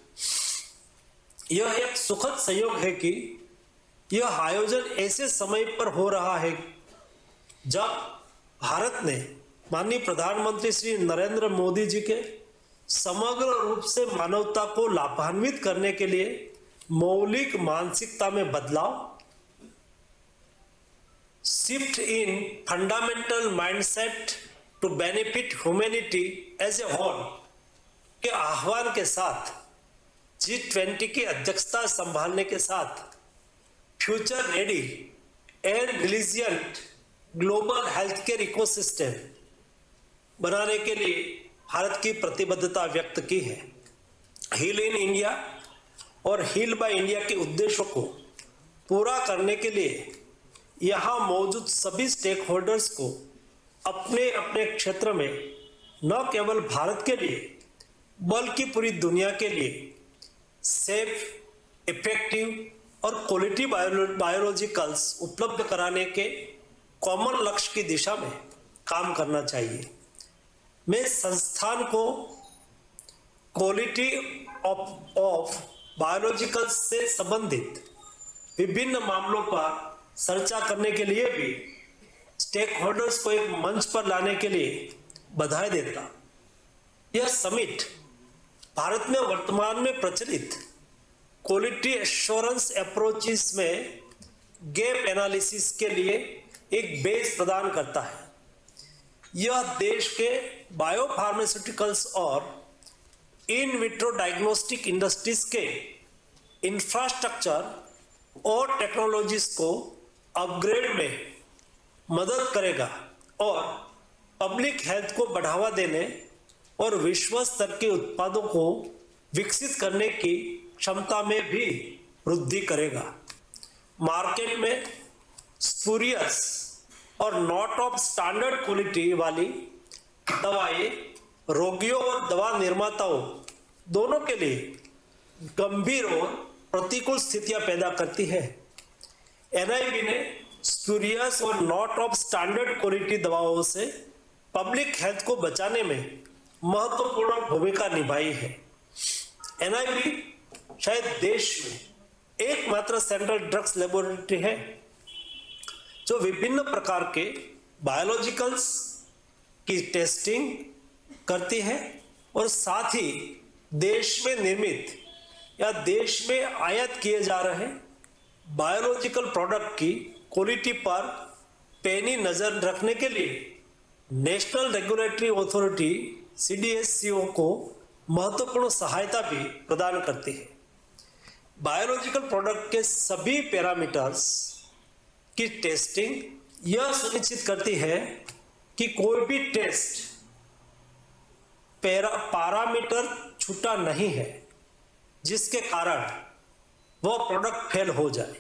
यह एक सुखद संयोग है कि यह आयोजन ऐसे समय पर हो रहा है जब भारत ने माननीय प्रधानमंत्री श्री नरेंद्र मोदी जी के समग्र रूप से मानवता को लाभान्वित करने के लिए मौलिक मानसिकता में बदलाव, shift in fundamental mindset to benefit humanity as a whole के आह्वान के साथ G20 की अध्यक्षता संभालने के साथ future ready and resilient global health care ecosystem बनाने के लिए भारत की प्रतिबद्धता व्यक्त की है। हील इन इंडिया और हील बाय इंडिया के उद्देश्यों को पूरा करने के लिए यहाँ मौजूद सभी स्टेक होल्डर्स को अपने अपने क्षेत्र में न केवल भारत के लिए बल्कि पूरी दुनिया के लिए सेफ, इफेक्टिव और क्वालिटी बायोलॉजिकल्स उपलब्ध कराने के कॉमन लक्ष्य की दिशा में काम करना चाहिए। मैं संस्थान को क्वालिटी ऑफ बायोलॉजिकल्स से संबंधित विभिन्न मामलों पर चर्चा करने के लिए भी स्टेक होल्डर्स को एक मंच पर लाने के लिए बधाई देता। यह समिट भारत में वर्तमान में प्रचलित क्वालिटी एश्योरेंस अप्रोचेस में गैप एनालिसिस के लिए एक बेस प्रदान करता है। यह देश के बायोफार्मास्यूटिकल्स और इन विट्रो डायग्नोस्टिक इंडस्ट्रीज के इंफ्रास्ट्रक्चर और टेक्नोलॉजीज को अपग्रेड में मदद करेगा और पब्लिक हेल्थ को बढ़ावा देने और विश्व स्तर के उत्पादों को विकसित करने की क्षमता में भी वृद्धि करेगा। मार्केट में स्पूरियस और नॉट ऑफ स्टैंडर्ड क्वालिटी वाली दवाएं रोगियों और दवा निर्माताओं दोनों के लिए गंभीर और प्रतिकूल स्थितियां पैदा करती है। एनआईबी ने स्पूरियस और नॉट ऑफ स्टैंडर्ड क्वालिटी दवाओं से पब्लिक हेल्थ को बचाने में महत्वपूर्ण भूमिका निभाई है। एनआईबी शायद देश में एकमात्र सेंट्रल ड्रग्स लेबोरेटरी है जो विभिन्न प्रकार के बायोलॉजिकल्स की टेस्टिंग करती है और साथ ही देश में निर्मित या देश में आयात किए जा रहे बायोलॉजिकल प्रोडक्ट की क्वालिटी पर पैनी नजर रखने के लिए नेशनल रेगुलेटरी अथॉरिटी सीडीएससीओ को महत्वपूर्ण सहायता भी प्रदान करती है। बायोलॉजिकल प्रोडक्ट के सभी पैरामीटर्स की टेस्टिंग यह सुनिश्चित करती है कि कोई भी टेस्ट पैरामीटर छूटा नहीं है जिसके कारण वह प्रोडक्ट फेल हो जाए।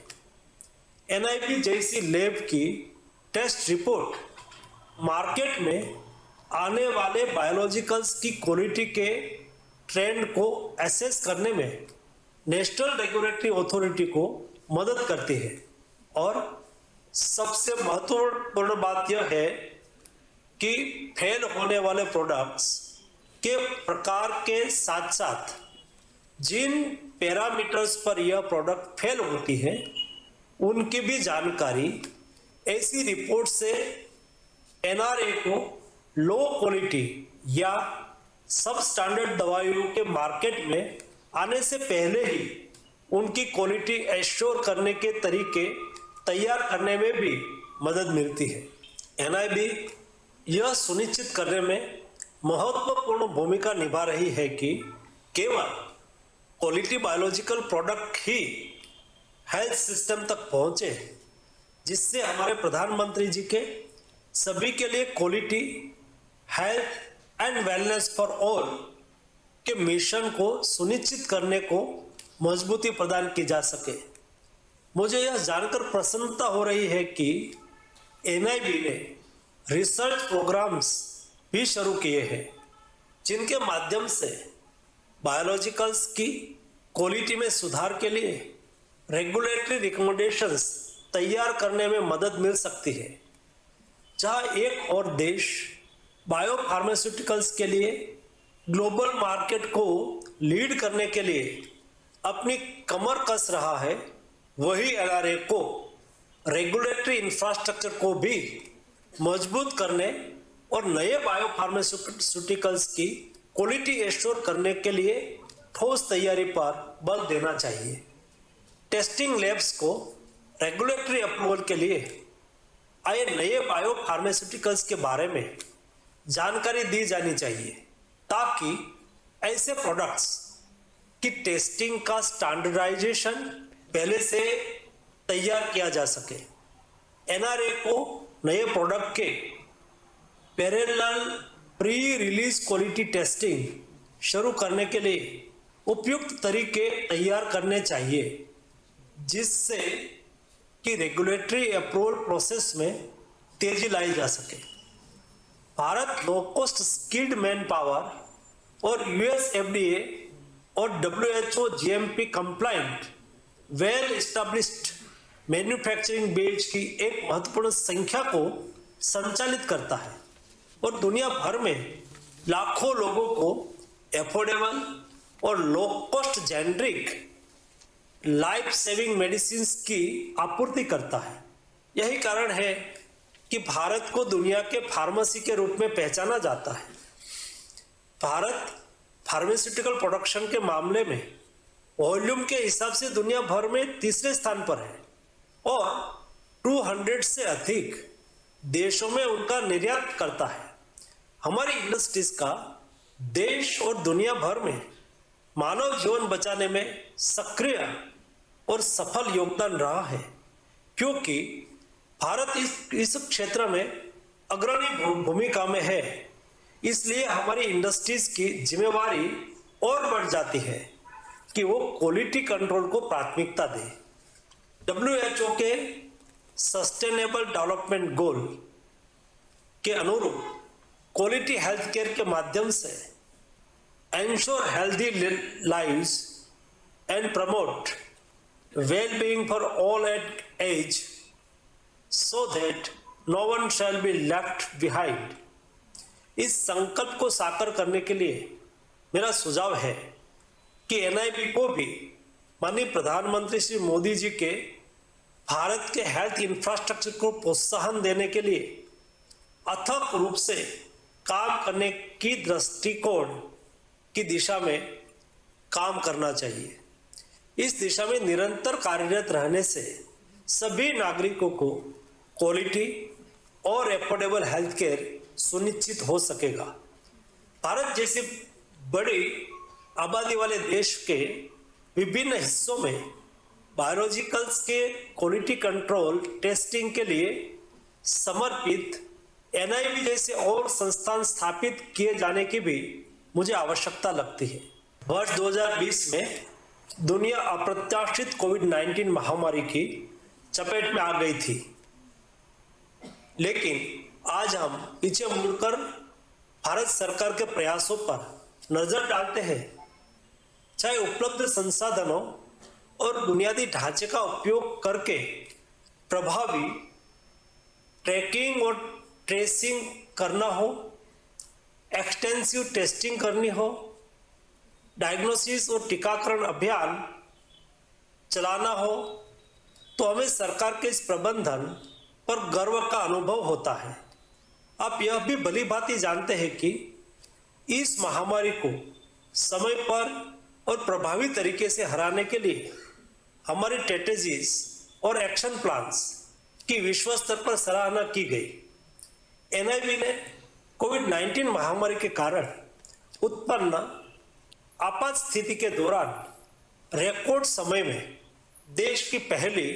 एनआईबी जैसी लैब की टेस्ट रिपोर्ट मार्केट में आने वाले बायोलॉजिकल्स की क्वालिटी के ट्रेंड को एसेस करने में नेशनल रेगुलेटरी अथॉरिटी को मदद करती है। और सबसे महत्वपूर्ण बात यह है कि फेल होने वाले प्रोडक्ट्स के प्रकार के साथ साथ जिन पैरामीटर्स पर यह प्रोडक्ट फेल होती है उनकी भी जानकारी ऐसी रिपोर्ट से एनआरए को लो क्वालिटी या सब स्टैंडर्ड दवाइयों के मार्केट में आने से पहले ही उनकी क्वालिटी एश्योर करने के तरीके तैयार करने में भी मदद मिलती है। एनआईबी यह सुनिश्चित करने में महत्वपूर्ण भूमिका निभा रही है कि केवल क्वालिटी बायोलॉजिकल प्रोडक्ट ही हेल्थ सिस्टम तक पहुंचे, जिससे हमारे प्रधानमंत्री जी के सभी के लिए quality health and wellness for all के मिशन को सुनिश्चित करने को मजबूती प्रदान की जा सके। मुझे यह जानकर प्रसन्नता हो रही है कि एनआईबी ने रिसर्च प्रोग्राम्स भी शुरू किए हैं जिनके माध्यम से बायोलॉजिकल्स की क्वालिटी में सुधार के लिए रेगुलेटरी रिकमेंडेशंस तैयार करने में मदद मिल सकती है। जहां एक और देश बायोफार्मास्यूटिकल्स के लिए ग्लोबल मार्केट को लीड करने के लिए अपनी कमर कस रहा है, वही एनआरए को रेगुलेटरी इंफ्रास्ट्रक्चर को भी मजबूत करने और नए बायोफार्मास्यूटिकल्स की क्वालिटी एश्योर करने के लिए ठोस तैयारी पर बल देना चाहिए। टेस्टिंग लैब्स को रेगुलेटरी अप्रूवल के लिए आए नए बायोफार्मास्यूटिकल्स के बारे में जानकारी दी जानी चाहिए ताकि ऐसे प्रोडक्ट्स की टेस्टिंग का स्टैंडर्डाइजेशन पहले से तैयार किया जा सके। एनआरए को नए प्रोडक्ट के parallel pre release quality testing शुरू करने के लिए उपयुक्त तरीके तैयार करने चाहिए, जिससे कि रेगुलेटरी अप्रूवल प्रोसेस में तेजी लाई जा सके। Bharat low cost skilled manpower और यूएस एफडीए और WHO GMP compliant well established manufacturing base की एक महत्वपूर्ण संख्या को संचालित करता है और दुनिया भर में लाखों लोगों को एफोर्डेबल और low cost generic life saving medicine की आपूर्ति करता है। यही कारण है कि भारत को दुनिया के फार्मेसी के रूप में पहचाना जाता है। भारत फार्मास्यूटिकल प्रोडक्शन के मामले में वॉल्यूम के हिसाब से दुनिया भर में तीसरे स्थान पर है और 200 से अधिक देशों में उनका निर्यात करता है। हमारी इंडस्ट्रीज का देश और दुनिया भर में मानव जीवन बचाने में सक्रिय और सफल योगदान रहा है, क्योंकि भारत इस क्षेत्र में अग्रणी भूमिका में है, इसलिए हमारी इंडस्ट्रीज की जिम्मेवारी और बढ़ जाती है कि वो क्वालिटी कंट्रोल को प्राथमिकता दे। WHO के सस्टेनेबल डेवलपमेंट गोल के अनुरूप क्वालिटी हेल्थ केयर के माध्यम से ensure healthy lives and promote well-being for all at age so that no one shall be left behind। इस संकल्प को साकार करने के लिए मेरा सुझाव है कि NIB को भी माननीय प्रधानमंत्री श्री मोदी जी के भारत के हेल्थ इंफ्रास्ट्रक्चर को प्रोत्साहन देने के लिए अथक रूप से काम करने की दृष्टिकोण की दिशा में काम करना चाहिए। इस दिशा में निरंतर कार्यरत रहने से सभी नागरिकों को क्वालिटी और एफोर्डेबल हेल्थ केयर सुनिश्चित हो सकेगा। भारत जैसे बड़ी आबादी वाले देश के विभिन्न हिस्सों में बायोलॉजिकल्स के क्वालिटी कंट्रोल टेस्टिंग के लिए समर्पित NIB जैसे और संस्थान स्थापित किए जाने की भी मुझे आवश्यकता लगती है। वर्ष 2020 में दुनिया अप्रत्याशित कोविड-19 महामारी की चपेट में आ गई थी, लेकिन आज हम पीछे मुड़कर भारत सरकार के प्रयासों पर नजर डालते हैं। चाहे उपलब्ध संसाधनों और बुनियादी ढांचे का उपयोग करके प्रभावी ट्रैकिंग और ट्रेसिंग करना हो, एक्सटेंसिव टेस्टिंग करनी हो, डायग्नोसिस और टीकाकरण अभियान चलाना हो, तो हमें सरकार के इस प्रबंधन पर गर्व का अनुभव होता है। आप यह भी भली भांति जानते हैं कि इस महामारी को समय पर और प्रभावी तरीके से हराने के लिए हमारी स्ट्रेटेजीज और एक्शन प्लान्स की विश्व स्तर पर सराहना की गई। NIB ने कोविड-19 महामारी के कारण उत्पन्न आपात स्थिति के दौरान रिकॉर्ड समय में देश की पहली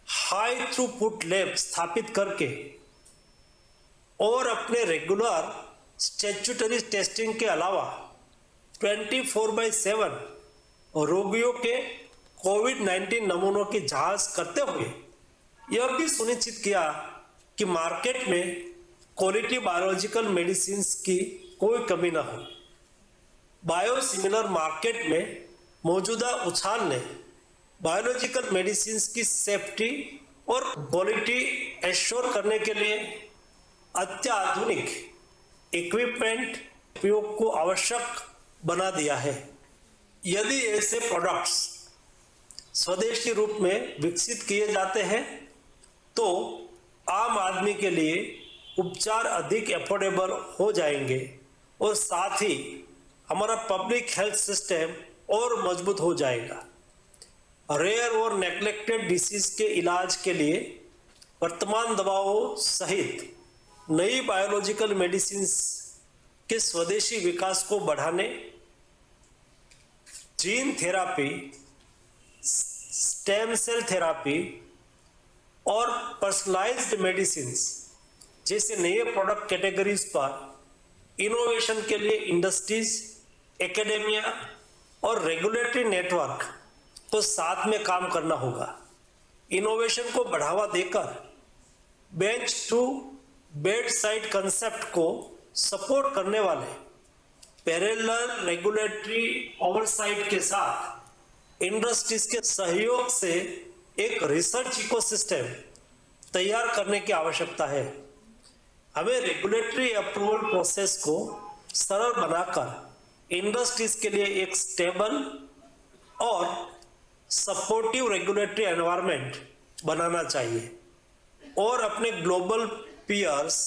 हाई थ्रूपुट लैब स्थापित करके और अपने रेगुलर स्टैट्यूटरी टेस्टिंग के अलावा 24/7 रोगियों के कोविड-19 नमूनों की जांच करते हुए यह भी सुनिश्चित किया कि मार्केट में क्वालिटी बायोलॉजिकल मेडिसिन की कोई कमी न हो। बायोसिमिलर मार्केट में मौजूदा उछाल ने बायोलॉजिकल मेडिसिन की सेफ्टी और क्वालिटी एश्योर करने के लिए अत्याधुनिक इक्विपमेंट उपयोग को आवश्यक बना दिया है। यदि ऐसे प्रोडक्ट्स स्वदेशी रूप में विकसित किए जाते हैं तो आम आदमी के लिए उपचार अधिक एफोर्डेबल हो जाएंगे और साथ ही हमारा पब्लिक हेल्थ सिस्टम और मजबूत हो जाएगा। रेयर और नेग्लेक्टेड डिसीज के इलाज के लिए वर्तमान दवाओं सहित नई बायोलॉजिकल मेडिसिन के स्वदेशी विकास को बढ़ाने, gene therapy, stem cell therapy और पर्सनलाइज्ड मेडिसिन जैसे नए प्रोडक्ट कैटेगरीज पर इनोवेशन के लिए इंडस्ट्रीज, एकेडेमिया और रेगुलेटरी नेटवर्क को साथ में काम करना होगा। इनोवेशन को बढ़ावा देकर bench to bedside concept को सपोर्ट करने वाले पैरेलल रेगुलेटरी ओवरसाइट के साथ इंडस्ट्रीज के सहयोग से एक रिसर्च इकोसिस्टम तैयार करने की आवश्यकता है। हमें रेगुलेटरी अप्रूवल प्रोसेस को सरल बनाकर इंडस्ट्रीज के लिए एक स्टेबल और सपोर्टिव रेगुलेटरी एनवायरनमेंट बनाना चाहिए और अपने ग्लोबल पीयर्स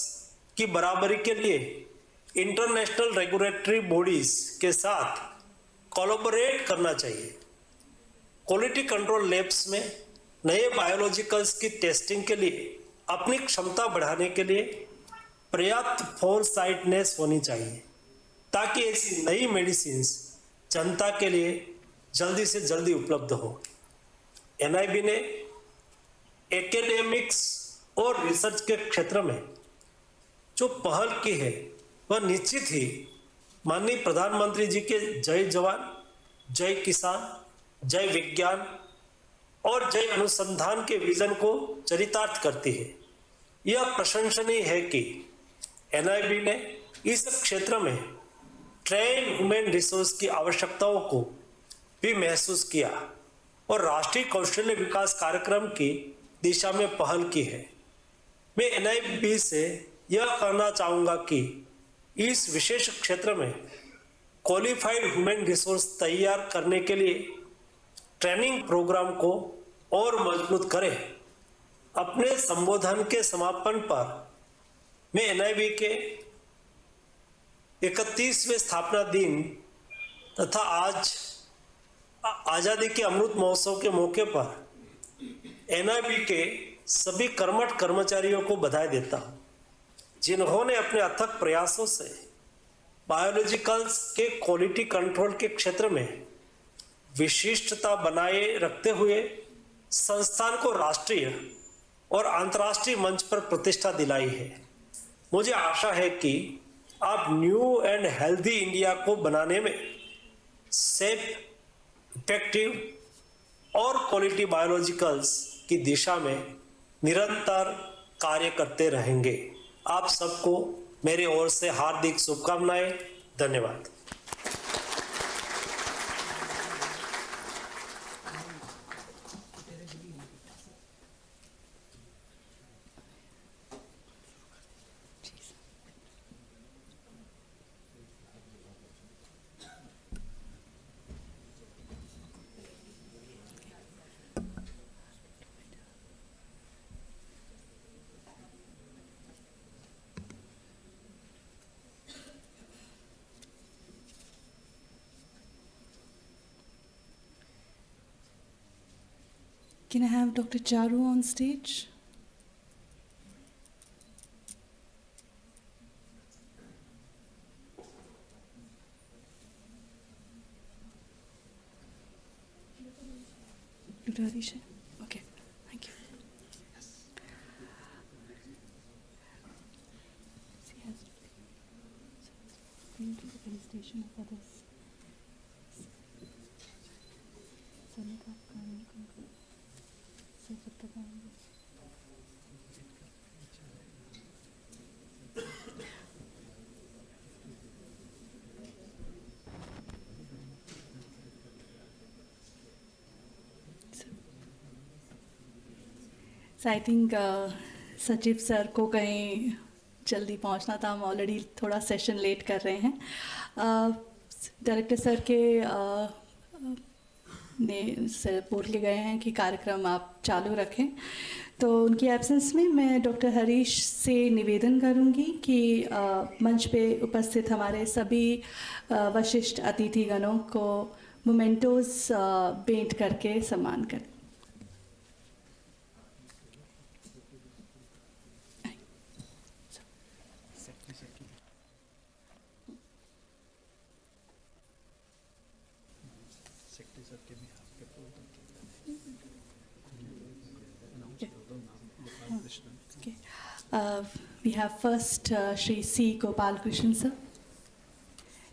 की बराबरी के लिए इंटरनेशनल रेगुलेटरी बॉडीज के साथ कोलैबोरेट करना चाहिए। क्वालिटी कंट्रोल लैब्स में नए बायोलॉजिकल्स की टेस्टिंग के लिए अपनी क्षमता बढ़ाने के लिए पर्याप्त फोरसाइटनेस होनी चाहिए ताकि ऐसी नई मेडिसिन जनता के लिए जल्दी से जल्दी उपलब्ध हो। NIB ने एकेडेमिक्स और रिसर्च के क्षेत्र में जो पहल की है वह निश्चित ही माननीय प्रधानमंत्री जी के जय जवान, जय किसान, जय विज्ञान और जय अनुसंधान के विजन को चरितार्थ करती है। यह प्रशंसनीय है कि एनआईबी ने इस क्षेत्र में ट्रेन ह्यूमन रिसोर्स की आवश्यकताओं को भी महसूस किया और राष्ट्रीय कौशल्य विकास कार्यक्रम की दिशा में पहल की है। मैं एनआईबी से यह कहना चाहूँगा कि इस विशेष क्षेत्र में क्वालिफाइड ह्यूमन रिसोर्स तैयार करने के लिए ट्रेनिंग प्रोग्राम को और मजबूत करें। अपने संबोधन के समापन पर मैं एनआईबी के 31वें स्थापना दिन तथा आज आज़ादी के अमृत महोत्सव के मौके पर एनआईबी के सभी कर्मठ कर्मचारियों को बधाई देता हूँ, जिन्होंने अपने अथक प्रयासों से बायोलॉजिकल्स के क्वालिटी कंट्रोल के क्षेत्र में विशिष्टता बनाए रखते हुए संस्थान को राष्ट्रीय और अंतर्राष्ट्रीय मंच पर प्रतिष्ठा दिलाई है। मुझे आशा है कि आप न्यू एंड हेल्दी इंडिया को बनाने में सेफ, इफेक्टिव और क्वालिटी बायोलॉजिकल्स की दिशा में निरंतर कार्य करते रहेंगे। आप सबको मेरी ओर से हार्दिक शुभकामनाएं। धन्यवाद। Can I have Dr. Charu on stage? Dr. Harish? Okay, thank you. Felicitation of others. So I think सचिव सर को कहीं जल्दी पहुंचना था, हम ऑलरेडी थोड़ा सेशन लेट कर रहे हैं। डायरेक्टर सर के ने सर बोल के गए हैं कि कार्यक्रम आप चालू रखें, तो उनकी एब्सेंस में मैं डॉक्टर हरीश से निवेदन करूंगी कि मंच पे उपस्थित हमारे सभी वशिष्ठ अतिथिगणों को मोमेंटोज भेंट करके सम्मान करें। We have first Shri C Gopal Krishna sir.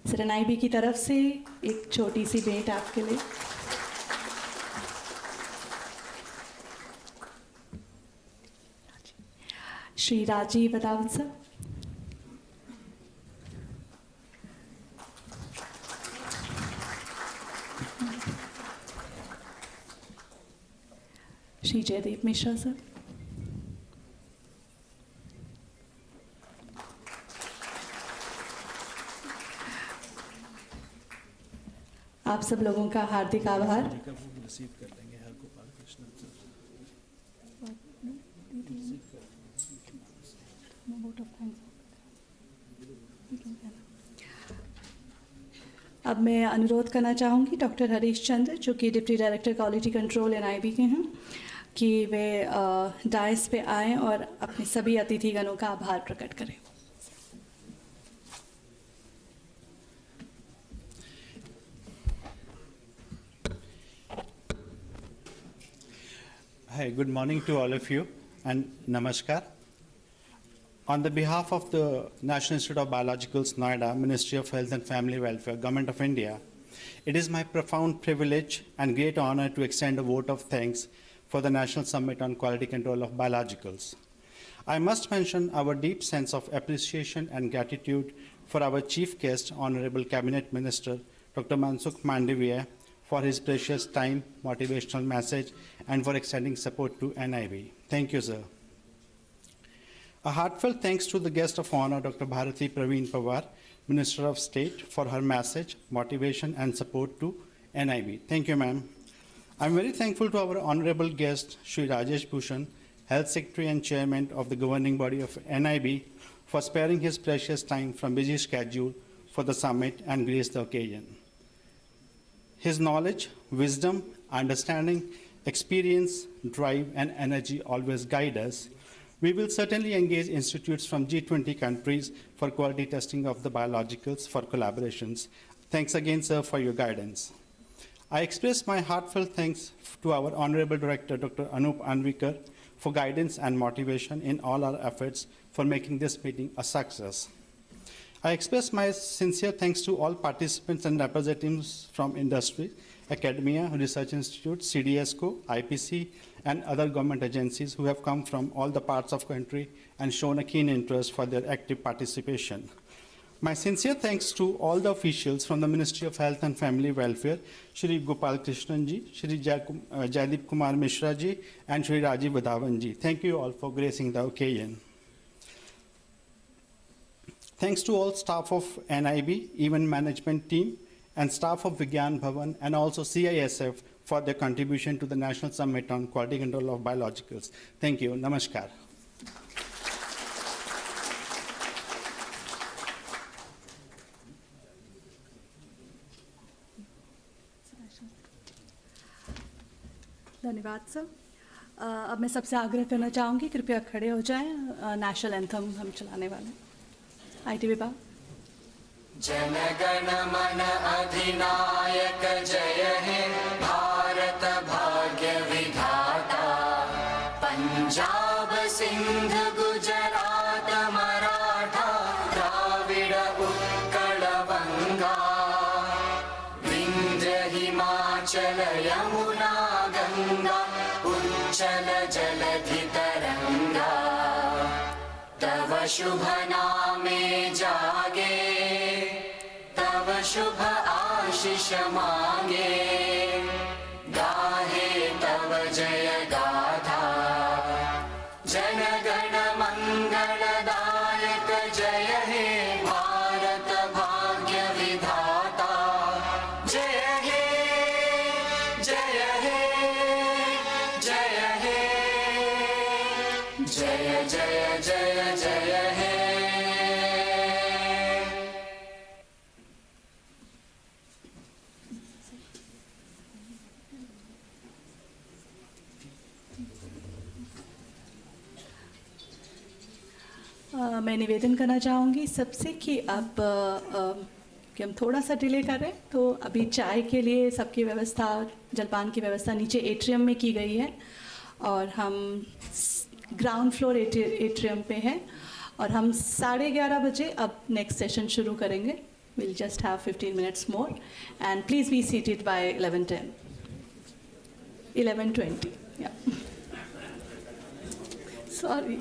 Sir NIB की तरफ से एक छोटी सी भेंट आपके लिए। श्री राजीव अदावत सर। श्री जयदीप मिश्रा सर। आप सब लोगों का हार्दिक आभार। अब मैं अनुरोध करना चाहूँगी डॉक्टर हरीश चंद्र, जो कि deputy director quality control NIB के हैं, कि वे डायस पे आएँ और अपने सभी अतिथिगणों का आभार प्रकट करें। Hi, good morning to all of you and namaskar. On the behalf of the National Institute of Biologicals, Noida, Ministry of Health and Family Welfare, Government of India, it is my profound privilege and great honor to extend a vote of thanks for the National Summit on Quality Control of Biologicals. I must mention our deep sense of appreciation and gratitude for our chief guest, Honorable Cabinet Minister, Dr. Mansukh Mandavia, for his precious time, motivational message, and for extending support to NIB. Thank you, sir. A heartfelt thanks to the guest of honor, Dr. Bharati Praveen Pawar, Minister of State, for her message, motivation, and support to NIB. Thank you, ma'am. I'm very thankful to our honorable guest, Shri Rajesh Bhushan, Health Secretary and Chairman of the governing body of NIB, for sparing his precious time from busy schedule for the summit and grace the occasion. His knowledge, wisdom, understanding, experience, drive, and energy always guide us. We will certainly engage institutes from G20 countries for quality testing of the biologicals for collaborations. Thanks again, sir, for your guidance. I express my heartfelt thanks to our Honorable Director, Dr. Anup Anvikar, for guidance and motivation in all our efforts for making this meeting a success. I express my sincere thanks to all participants and representatives from industry, academia, research institutes, CDSCO, IPC, and other government agencies who have come from all the parts of the country and shown a keen interest for their active participation. My sincere thanks to all the officials from the Ministry of Health and Family Welfare, Shri Gopal Krishnan ji, Shri Jaideep Kumar Mishra ji, and Shri Rajiv Vadhavan ji. Thank you all for gracing the occasion. Thanks to all staff of NIB, event management team, and staff of Vigyan, Bhawan, and also CISF for their contribution to the National Summit on Quality Control of Biologicals. Thank you. Namaskar. धन्यवाद sir. अब मैं सबसे आग्रह करना चाहूँगी, कृपया खड़े हो जाएं। नेशनल एंथम हम चलाने वाले हैं। आईटी विभाग। जनगण मन अधिनायक जय हे भारत भाग्य विधाता, पंजाब सिंध गुजरात मराठा द्राविड़ उत्कल बंगा, विंध्य हिमाचल यमुना गंगा उच्चल जलधि तरंगा, तव शुभ नामे जागे, तव शुभ आशीष मांगे, गाहे तव जय गाथा, जन गण मंगलदायक जय हे भारत भाग्य विधाता, जय हे जय हे जय हे जय जय जय जय हे। मैं निवेदन करना चाहूँगी सबसे कि अब कि हम थोड़ा सा डिले कर रहे हैं, तो अभी चाय के लिए सबकी व्यवस्था, जलपान की व्यवस्था नीचे एट्रियम में की गई है और हम ग्राउंड फ्लोर एट्रियम पे हैं और हम 11:30 बजे अब नेक्स्ट सेशन शुरू करेंगे। Will just have 15 minutes more and please be seated by 11:10, 11:20. Yeah. Sorry.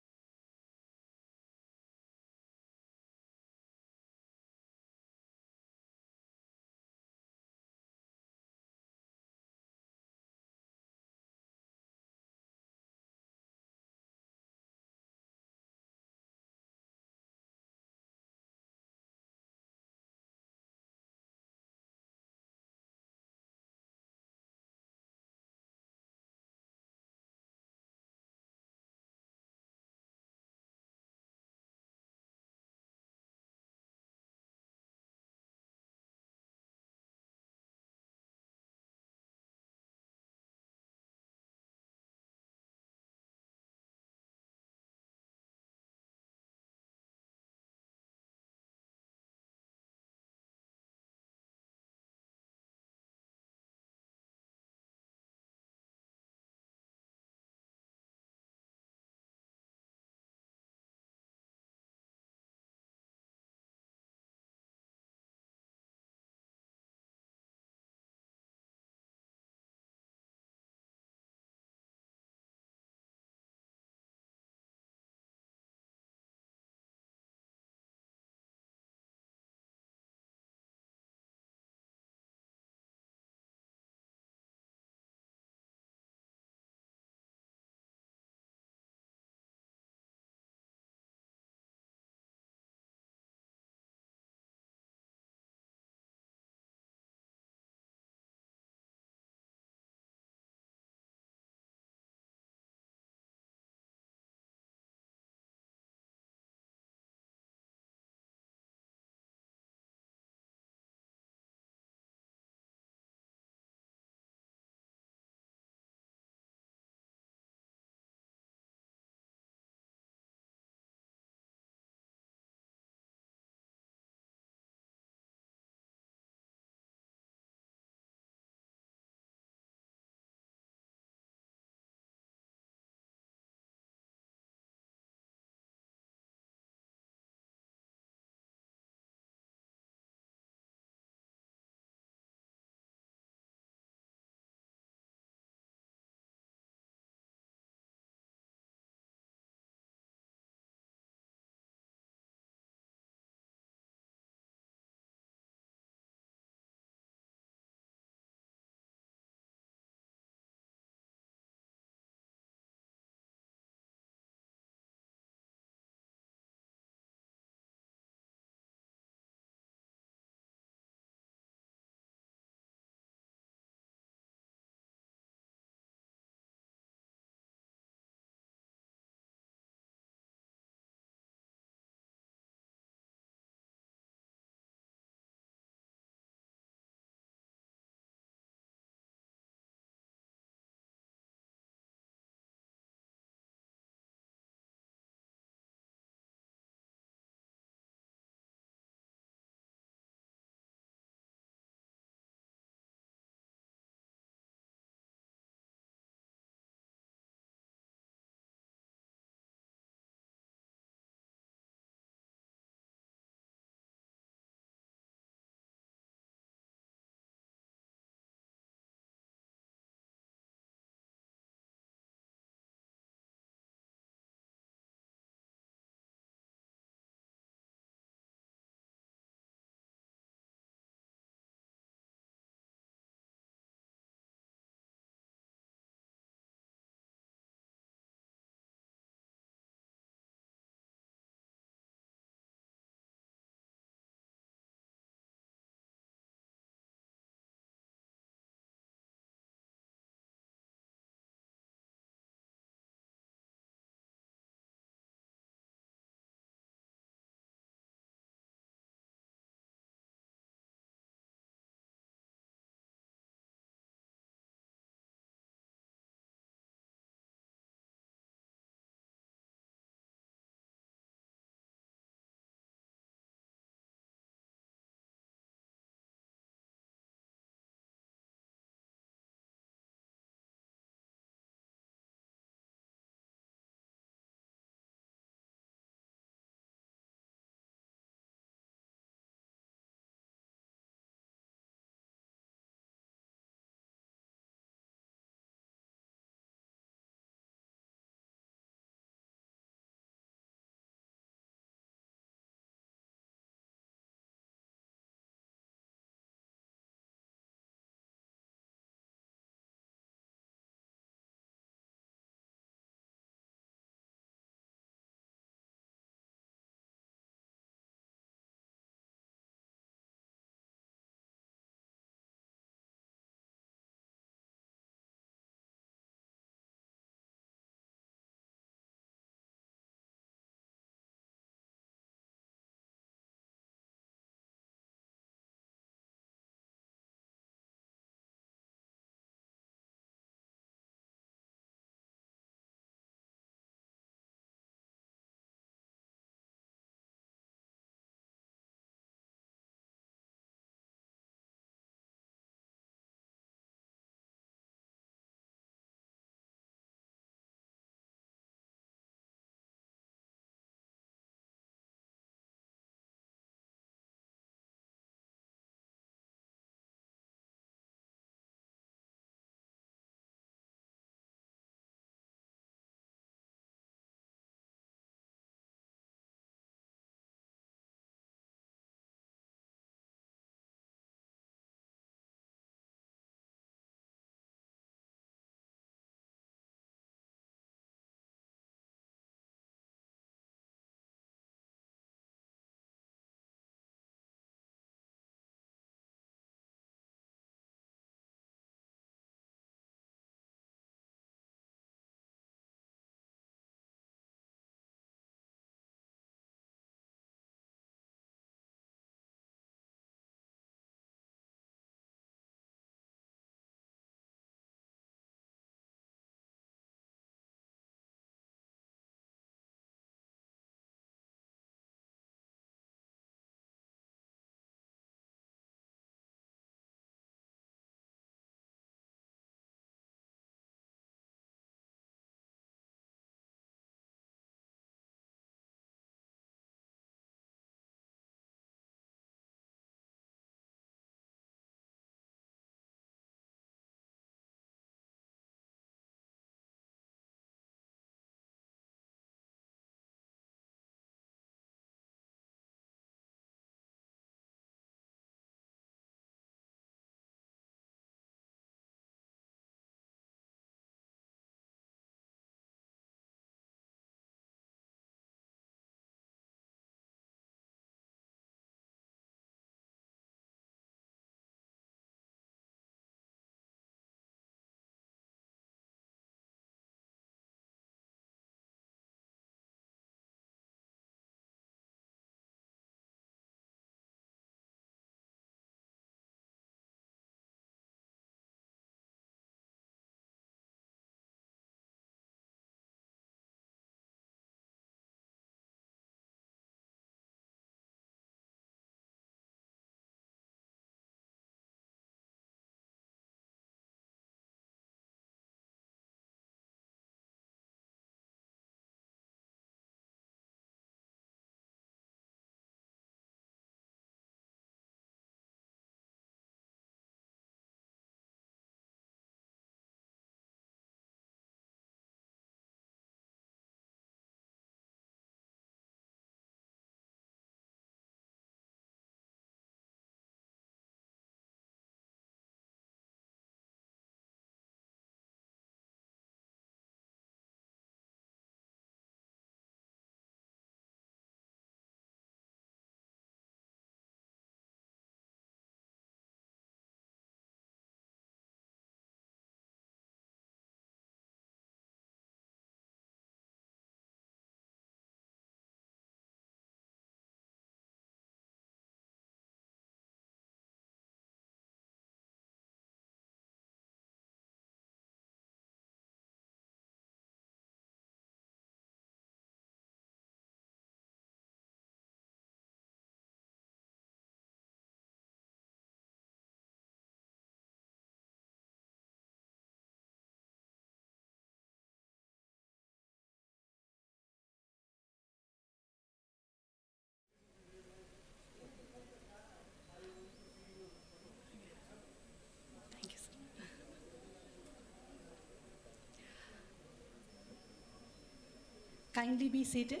Kindly be seated.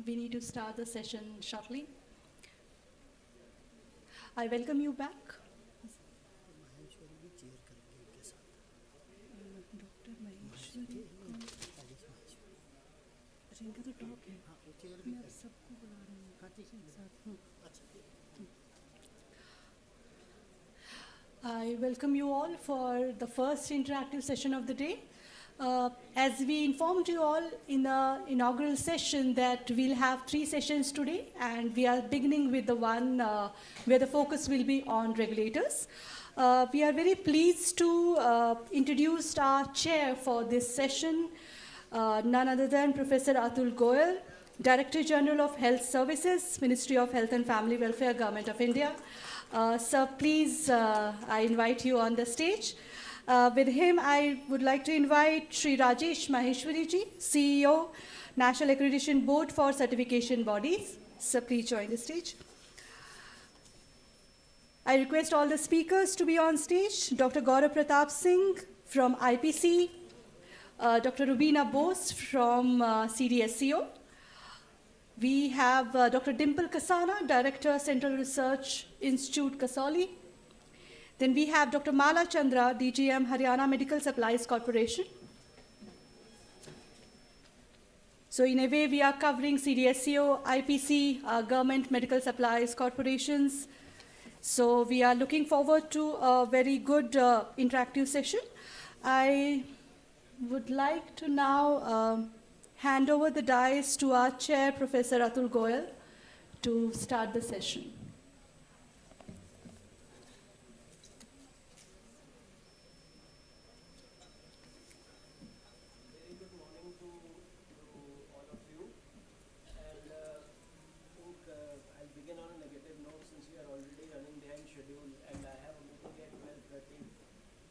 We need to start the session shortly. I welcome you back. I welcome you all for the first interactive session of the day. As we informed you all in the inaugural session that we'll have 3 sessions today, and we are beginning with the one where the focus will be on regulators. We are very pleased to introduce our chair for this session, none other than Professor Atul Goyal, Director General of Health Services, Ministry of Health and Family Welfare, Government of India. Sir, please, I invite you on the stage. With him, I would like to invite Sri Rajesh Maheshwari ji, CEO, National Accreditation Board for Certification Bodies. Sir, please join the stage. I request all the speakers to be on stage. Dr. Gaurav Pratap Singh from IPC, Dr. Rubina Bose from CDSCO. We have Dr. Dimple Kasana, Director, Central Research Institute, Kasauli. Then we have Dr. Mala Chandra, DGM, Haryana Medical Supplies Corporation. So in a way, we are covering CDSCO, IPC, Government Medical Supplies Corporations. So we are looking forward to a very good interactive session. I would like to now hand over the dais to our chair, Professor Atul Goyal, to start the session. Very good morning to all of you. And I'll begin on a negative note since we are already running behind schedule and I have a meeting at 12:30.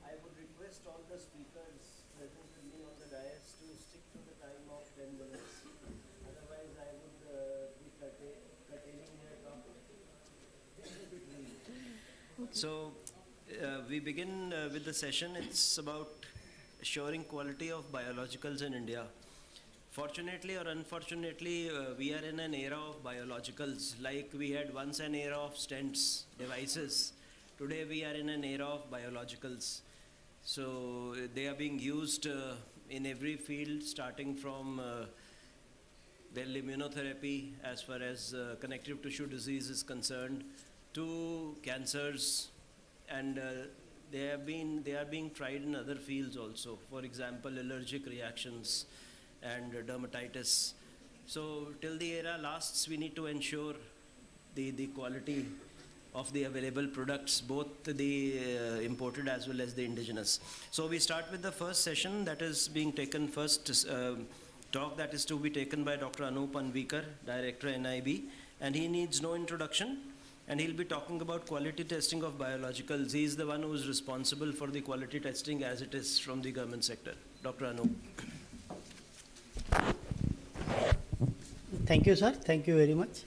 I would request all the speakers present with me on the dais to stick to the time of 10 minutes. Otherwise, I would be curtailing their talk. So, we begin with the session. It's about assuring quality of biologicals in India. Fortunately or unfortunately, we are in an era of biologicals. Like we had once an era of stents, devices. Today we are in an era of biologicals. So they are being used in every field, starting from immunotherapy as far as connective tissue disease is concerned, to cancers, and they are being tried in other fields also. For example, allergic reactions and dermatitis. So till the era lasts, we need to ensure the quality of the available products, both the imported as well as the indigenous. So we start with the first session that is being taken first, talk that is to be taken by Dr. Anup Anvikar, Director NIB, and he needs no introduction, and he'll be talking about quality testing of biologicals. He is the one who is responsible for the quality testing as it is from the government sector. Dr. Anup. Thank you, sir. Thank you very much.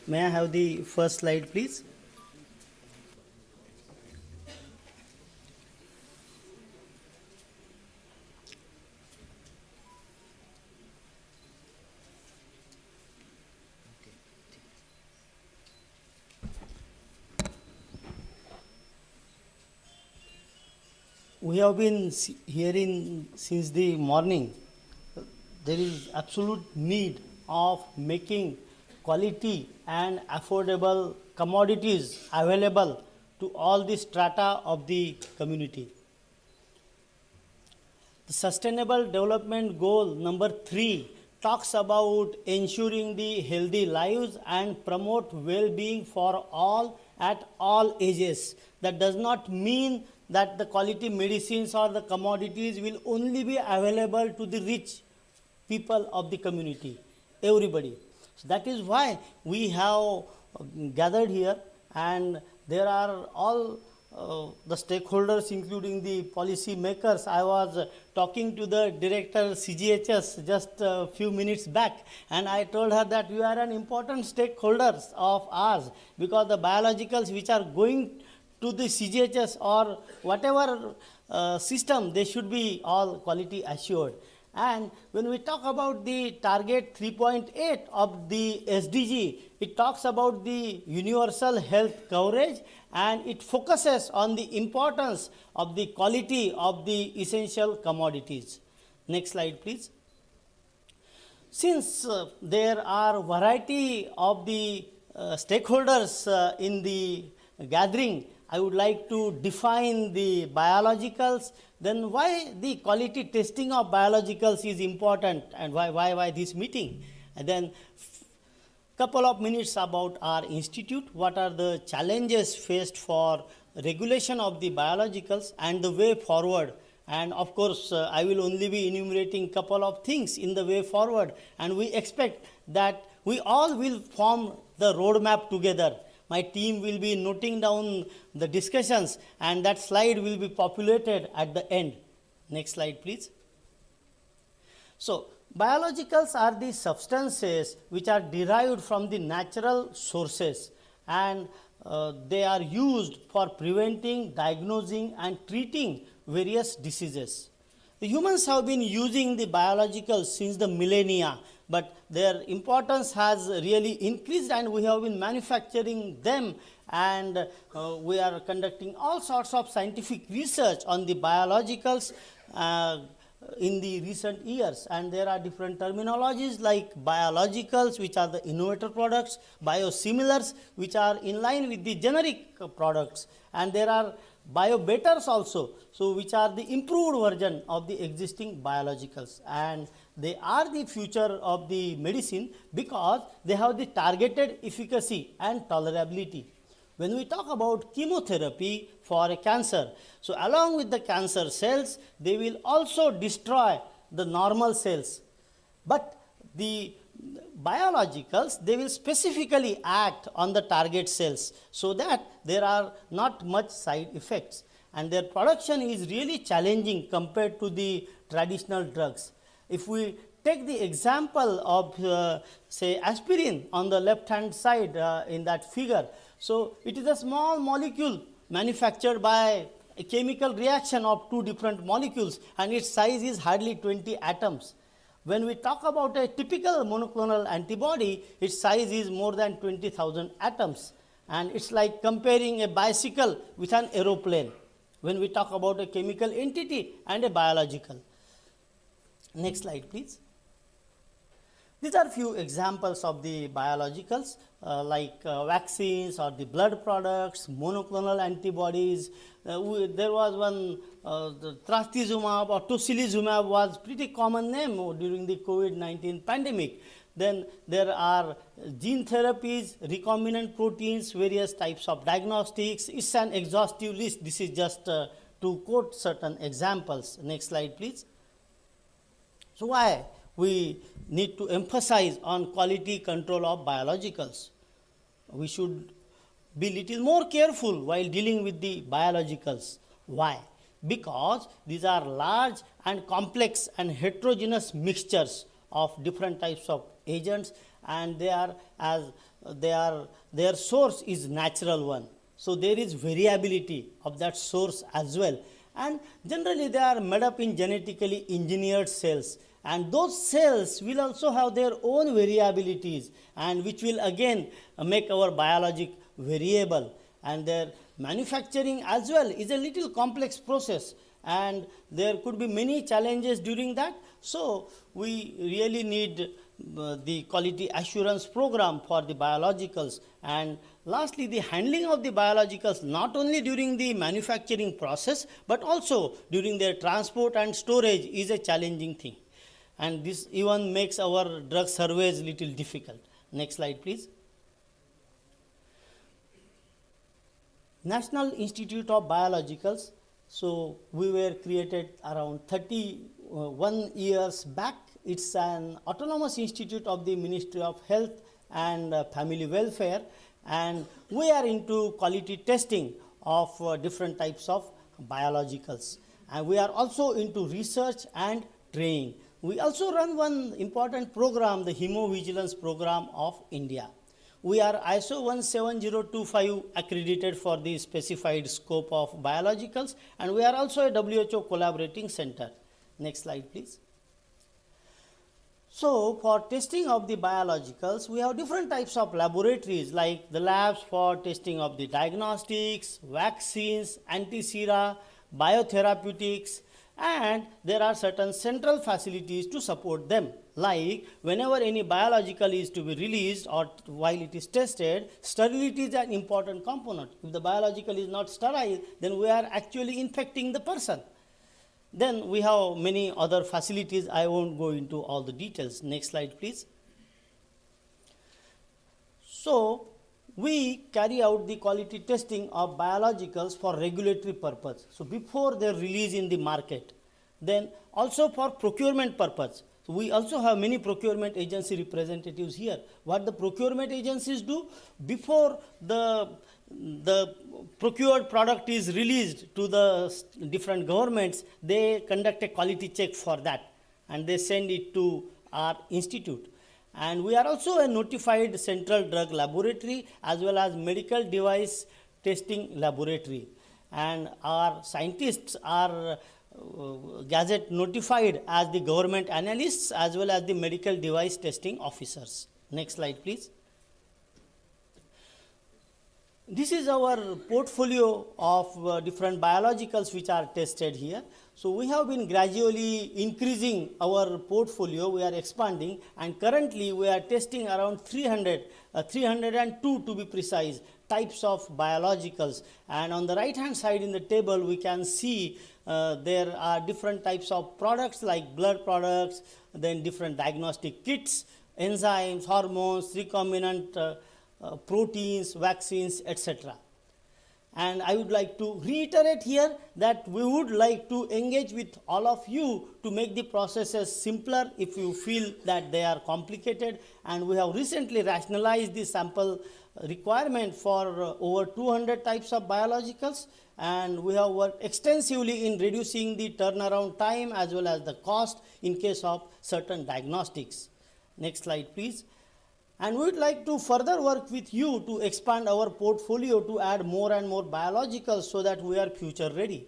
May I have the first slide, please? We have been hearing since the morning, there is absolute need of making quality and affordable commodities available to all the strata of the community. The Sustainable Development Goal number 3 talks about ensuring the healthy lives and promote well-being for all at all ages. That does not mean that the quality medicines or the commodities will only be available to the rich people of the community, everybody. So that is why we have gathered here, and there are all the stakeholders, including the policy makers. I was talking to the director CGHS just a few minutes back, and I told her that you are an important stakeholders of ours, because the biologicals which are going to the CGHS or whatever system, they should be all quality assured. And when we talk about the target 3.8 of the SDG, it talks about the universal health coverage, and it focuses on the importance of the quality of the essential commodities. Next slide, please. Since there are variety of the stakeholders in the gathering, I would like to define the biologicals, then why the quality testing of biologicals is important, and why this meeting, and then couple of minutes about our institute, what are the challenges faced for regulation of the biologicals and the way forward. And of course, I will only be enumerating couple of things in the way forward, and we expect that we all will form the roadmap together. My team will be noting down the discussions, and that slide will be populated at the end. Next slide, please. So, biologicals are the substances which are derived from the natural sources, and they are used for preventing, diagnosing, and treating various diseases. The humans have been using the biologicals since the millennia, but their importance has really increased, and we have been manufacturing them, and we are conducting all sorts of scientific research on the biologicals in the recent years. And there are different terminologies like biologicals, which are the innovator products, biosimilars, which are in line with the generic products, and there are biobetters also, so which are the improved version of the existing biologicals, and they are the future of the medicine because they have the targeted efficacy and tolerability. When we talk about chemotherapy for a cancer, so along with the cancer cells, they will also destroy the normal cells, but the biologicals, they will specifically act on the target cells so that there are not much side effects, and their production is really challenging compared to the traditional drugs. If we take the example of say aspirin on the left hand side in that figure, so it is a small molecule manufactured by a chemical reaction of two different molecules, and its size is hardly 20 atoms. When we talk about a typical monoclonal antibody, its size is more than 20,000 atoms, and it's like comparing a bicycle with an aeroplane when we talk about a chemical entity and a biological. Next slide, please. These are few examples of the biologicals like vaccines or the blood products, monoclonal antibodies. There was one, the trastuzumab or tocilizumab was pretty common name during the COVID-19 pandemic. Then there are gene therapies, recombinant proteins, various types of diagnostics. It's an exhaustive list. This is just to quote certain examples. Next slide, please. So why we need to emphasize on quality control of biologicals? We should be little more careful while dealing with the biologicals. Why? Because these are large and complex and heterogeneous mixtures of different types of agents, and their source is natural one. So there is variability of that source as well, and generally they are made up in genetically engineered cells, and those cells will also have their own variabilities, and which will again make our biologic variable, and their manufacturing as well is a little complex process, and there could be many challenges during that. So we really need the quality assurance program for the biologicals. And lastly, the handling of the biologicals not only during the manufacturing process but also during their transport and storage is a challenging thing, and this even makes our drug surveys little difficult. Next slide, please. National Institute of Biologicals, so we were created around 31 years back. It's an autonomous institute of the Ministry of Health and Family Welfare, and we are into quality testing of different types of biologicals, and we are also into research and training. We also run one important program, the Hemovigilance Program of India. We are ISO 17025 accredited for the specified scope of biologicals, and we are also a WHO collaborating center. Next slide, please. So, for testing of the biologicals, we have different types of laboratories like the labs for testing of the diagnostics, vaccines, anti-sera, biotherapeutics, and there are certain central facilities to support them. Like whenever any biological is to be released or while it is tested, sterility is an important component. If the biological is not sterile, then we are actually infecting the person. Then we have many other facilities. I won't go into all the details. Next slide, please. So, we carry out the quality testing of biologicals for regulatory purpose. So, before their release in the market, then also for procurement purpose. So, we also have many procurement agency representatives here. What the procurement agencies do, before the procured product is released to the different governments, they conduct a quality check for that and they send it to our institute. And we are also a notified central drug laboratory as well as medical device testing laboratory. And our scientists are gazette notified as the government analysts as well as the medical device testing officers. Next slide, please. This is our portfolio of different biologicals which are tested here. So, we have been gradually increasing our portfolio, we are expanding, and currently we are testing around 302 to be precise types of biologicals. And on the right hand side in the table we can see there are different types of products like blood products, then different diagnostic kits, enzymes, hormones, recombinant proteins, vaccines, etc. And I would like to reiterate here that we would like to engage with all of you to make the processes simpler if you feel that they are complicated. And we have recently rationalized the sample requirement for over 200 types of biologicals, and we have worked extensively in reducing the turnaround time as well as the cost in case of certain diagnostics. Next slide, please. And we would like to further work with you to expand our portfolio to add more and more biologicals so that we are future ready.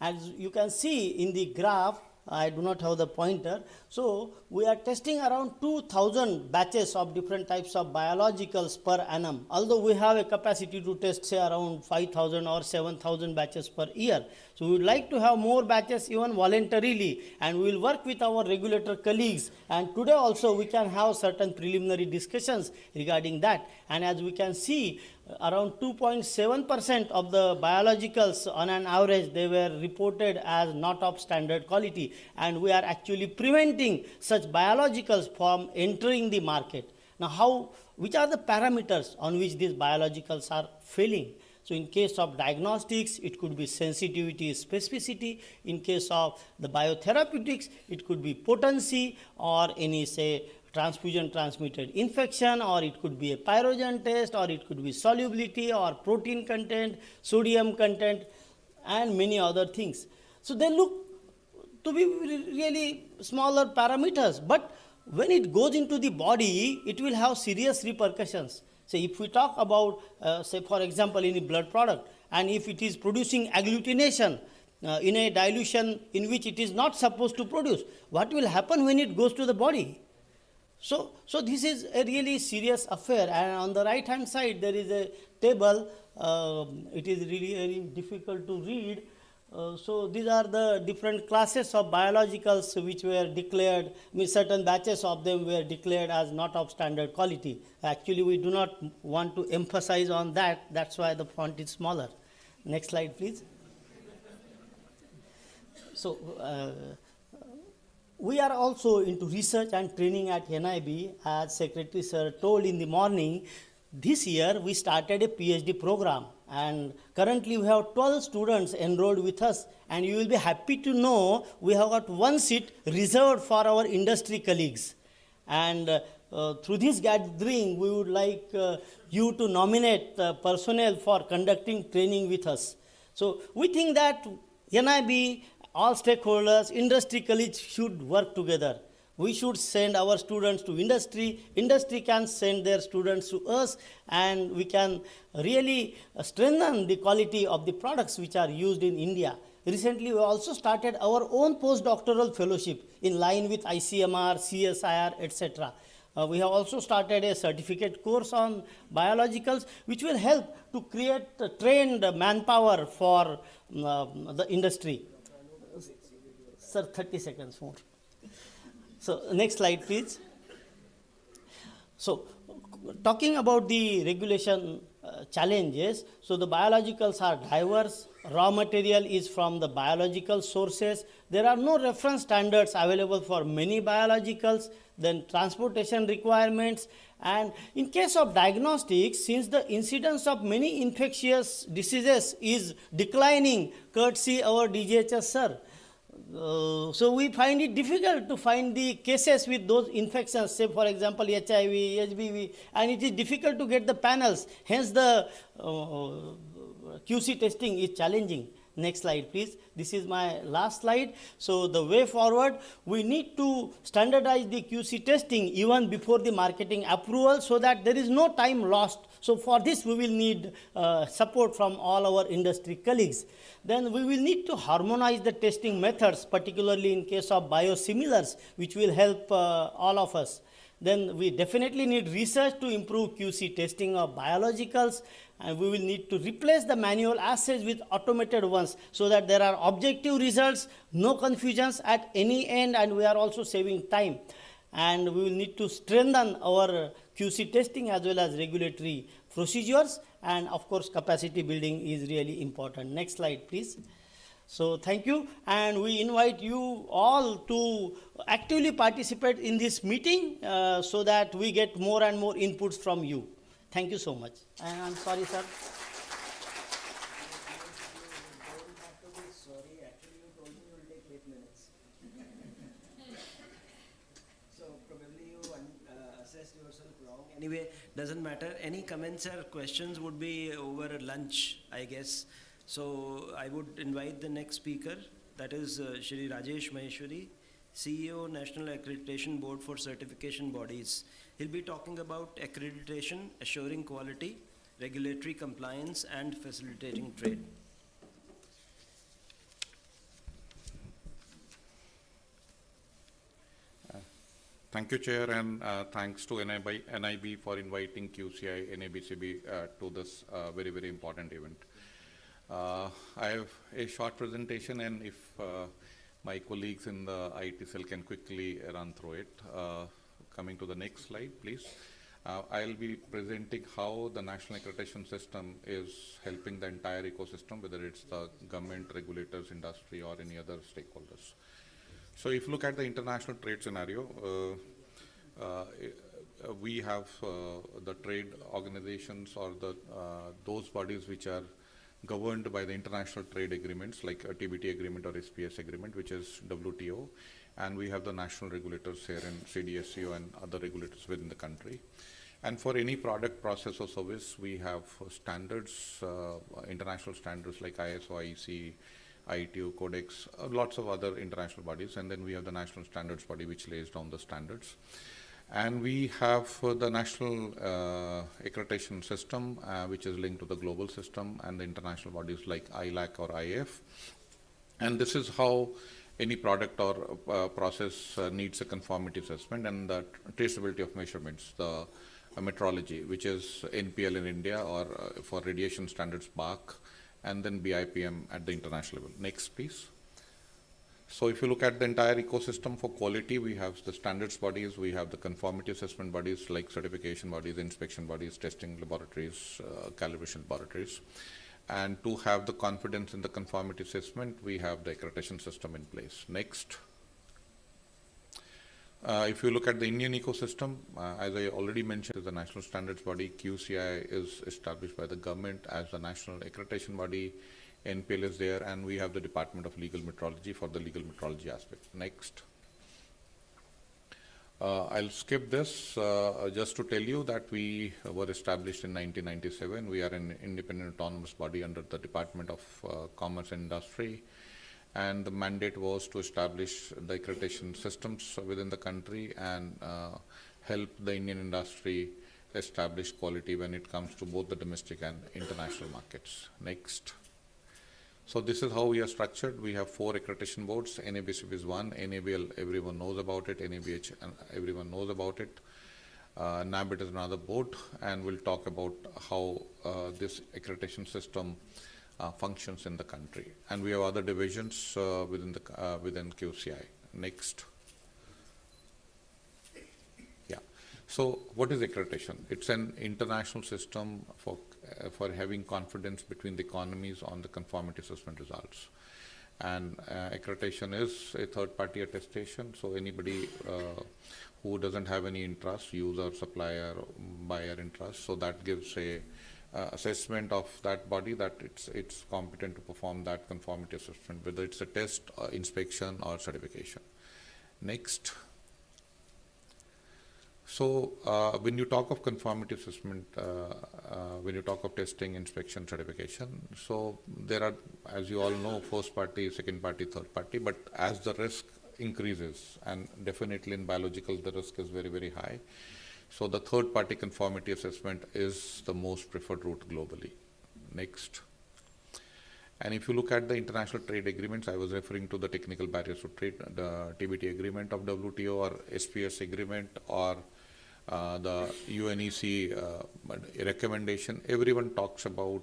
As you can see in the graph, I do not have the pointer. So, we are testing around 2000 batches of different types of biologicals per annum. Although we have a capacity to test say around 5000 or 7000 batches per year. So, we would like to have more batches even voluntarily, and we will work with our regulator colleagues, and today also we can have certain preliminary discussions regarding that. And as we can see, around 2.7% of the biologicals on an average they were reported as not of standard quality, and we are actually preventing such biologicals from entering the market. Now, which are the parameters on which these biologicals are failing? So, in case of diagnostics, it could be sensitivity, specificity. In case of the biotherapeutics, it could be potency or any say transfusion transmitted infection, or it could be a pyrogen test, or it could be solubility or protein content, sodium content, and many other things. So, they look to be really smaller parameters, but when it goes into the body, it will have serious repercussions. Say if we talk about say for example any blood product, and if it is producing agglutination in a dilution in which it is not supposed to produce, what will happen when it goes to the body? So this is a really serious affair. And on the right hand side there is a table, it is really very difficult to read. So these are the different classes of biologicals which were declared, certain batches of them were declared as not of standard quality. Actually we do not want to emphasize on that, that's why the font is smaller. Next slide please. So we are also into research and training at NIB. As Secretary Sir told in the morning, this year we started a PhD program, and currently we have 12 students enrolled with us, and you will be happy to know we have got one seat reserved for our industry colleagues. And through this gathering we would like you to nominate personnel for conducting training with us. So we think that NIB, all stakeholders, industry colleagues should work together. We should send our students to industry, industry can send their students to us, and we can really strengthen the quality of the products which are used in India. recently we also started our own postdoctoral fellowship in line with ICMR, CSIR, etc. We have also started a certificate course on biologicals, which will help to create trained manpower for the industry. Sir, 30 seconds more. So, next slide, please. So, talking about the regulation challenges, so the biologicals are diverse, raw material is from the biological sources, there are no reference standards available for many biologicals, then transportation requirements, and in case of diagnostics, since the incidence of many infectious diseases is declining, courtesy our DGHS sir, so we find it difficult to find the cases with those infections, say for example HIV, HBV, and it is difficult to get the panels. Hence the QC testing is challenging. Next slide, please. This is my last slide. So the way forward, we need to standardize the QC testing even before the marketing approval so that there is no time lost. So for this, we will need support from all our industry colleagues. Then we will need to harmonize the testing methods, particularly in case of biosimilars, which will help all of us. Then we definitely need research to improve QC testing of biologicals, and we will need to replace the manual assays with automated ones so that there are objective results, no confusions at any end, and we are also saving time. And we will need to strengthen our QC testing as well as regulatory procedures, and of course capacity building is really important. Next slide, please. So thank you, and we invite you all to actively participate in this meeting so that we get more and more inputs from you. Thank you so much. And I'm sorry, sir. Sorry, actually you told me you will take 8 minutes. So probably you assessed yourself wrong. Anyway, doesn't matter. Any comments or questions would be over lunch, I guess. So I would invite the next speaker, that is Shri Rajesh Maheshwari, CEO, National Accreditation Board for Certification Bodies. He'll be talking about accreditation, assuring quality, regulatory compliance, and facilitating trade. Thank you, Chair, and thanks to NIB for inviting QCI, NABCB to this very, very important event. I have a short presentation, and if my colleagues in the IT cell can quickly run through it. Coming to the next slide, please. I'll be presenting how the national accreditation system is helping the entire ecosystem, whether it's the government, regulators, industry, or any other stakeholders. So if you look at the international trade scenario, we have the trade organizations or the those bodies which are governed by the international trade agreements like a TBT agreement or SPS agreement, which is WTO, and we have the national regulators here in CDSCO and other regulators within the country. And for any product, process or service, we have standards, international standards like ISO, IEC, ITU, Codex, lots of other international bodies, and then we have the national standards body which lays down the standards. And we have the national accreditation system which is linked to the global system and the international bodies like ILAC or IF. And this is how any product or process needs a conformity assessment, and the traceability of measurements, the metrology, which is NPL in India, or for radiation standards BARC, and then BIPM at the international level. Next, please. So if you look at the entire ecosystem for quality, we have the standards bodies, we have the conformity assessment bodies like certification bodies, inspection bodies, testing laboratories, calibration laboratories. And to have the confidence in the conformity assessment, we have the accreditation system in place. Next. If you look at the Indian ecosystem, as I already mentioned, the national standards body, QCI is established by the government as the national accreditation body. NPL is there, and we have the Department of Legal Metrology for the legal metrology aspect. Next. I'll skip this just to tell you that we were established in 1997. We are an independent autonomous body under the Department of Commerce and Industry, and the mandate was to establish the accreditation systems within the country and help the Indian industry establish quality when it comes to both the domestic and international markets. Next. So this is how we are structured. We have 4 accreditation boards. NABCB is one. NABL, everyone knows about it. NABH, everyone knows about it. NABIT is another board, and we'll talk about how this accreditation system functions in the country. And we have other divisions within QCI. Next. Yeah. So what is accreditation? It's an international system for having confidence between the economies on the conformity assessment results. And accreditation is a third-party attestation, so anybody who doesn't have any interest, user, supplier, buyer interest, so that gives a assessment of that body that it's competent to perform that conformity assessment, whether it's a test, inspection, or certification. Next. So when you talk of conformity assessment, when you talk of testing, inspection, certification, so there are, as you all know, first party, second party, third party, but as the risk increases, and definitely in biological the risk is very, very high, so the third party conformity assessment is the most preferred route globally. Next. And if you look at the international trade agreements, I was referring to the technical barriers to trade, the TBT agreement of WTO, or SPS agreement, or the UNEC recommendation. Everyone talks about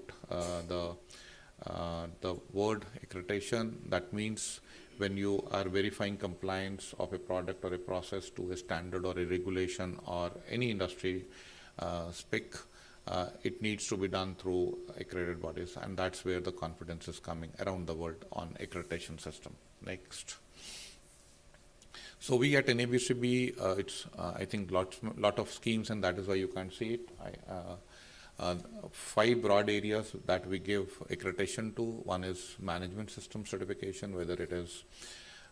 the word accreditation. That means when you are verifying compliance of a product or a process to a standard or a regulation or any industry spec, it needs to be done through accredited bodies, and that's where the confidence is coming around the world on accreditation system. Next. So we at NABCB, it's I think lot of schemes, and that is why you can't see it. 5 broad areas that we give accreditation to. One is management system certification, whether it is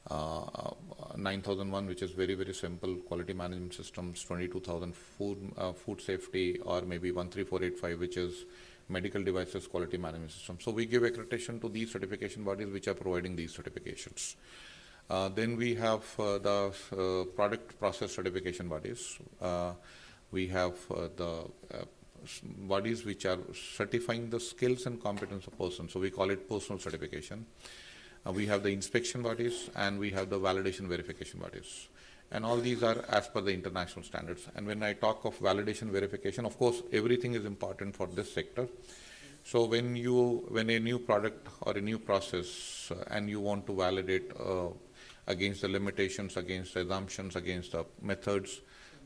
9001, which is very, very simple quality management systems, 22,000 food safety, or maybe 13485, which is medical devices quality management system. So we give accreditation to these certification bodies which are providing these certifications. Then we have the product process certification bodies. We have the bodies which are certifying the skills and competence of person. So we call it personal certification. We have the inspection bodies, and we have the validation verification bodies. And all these are as per the international standards. And when I talk of validation verification, of course, everything is important for this sector. So when a new product or a new process and you want to validate against the limitations, against the assumptions, against the methods,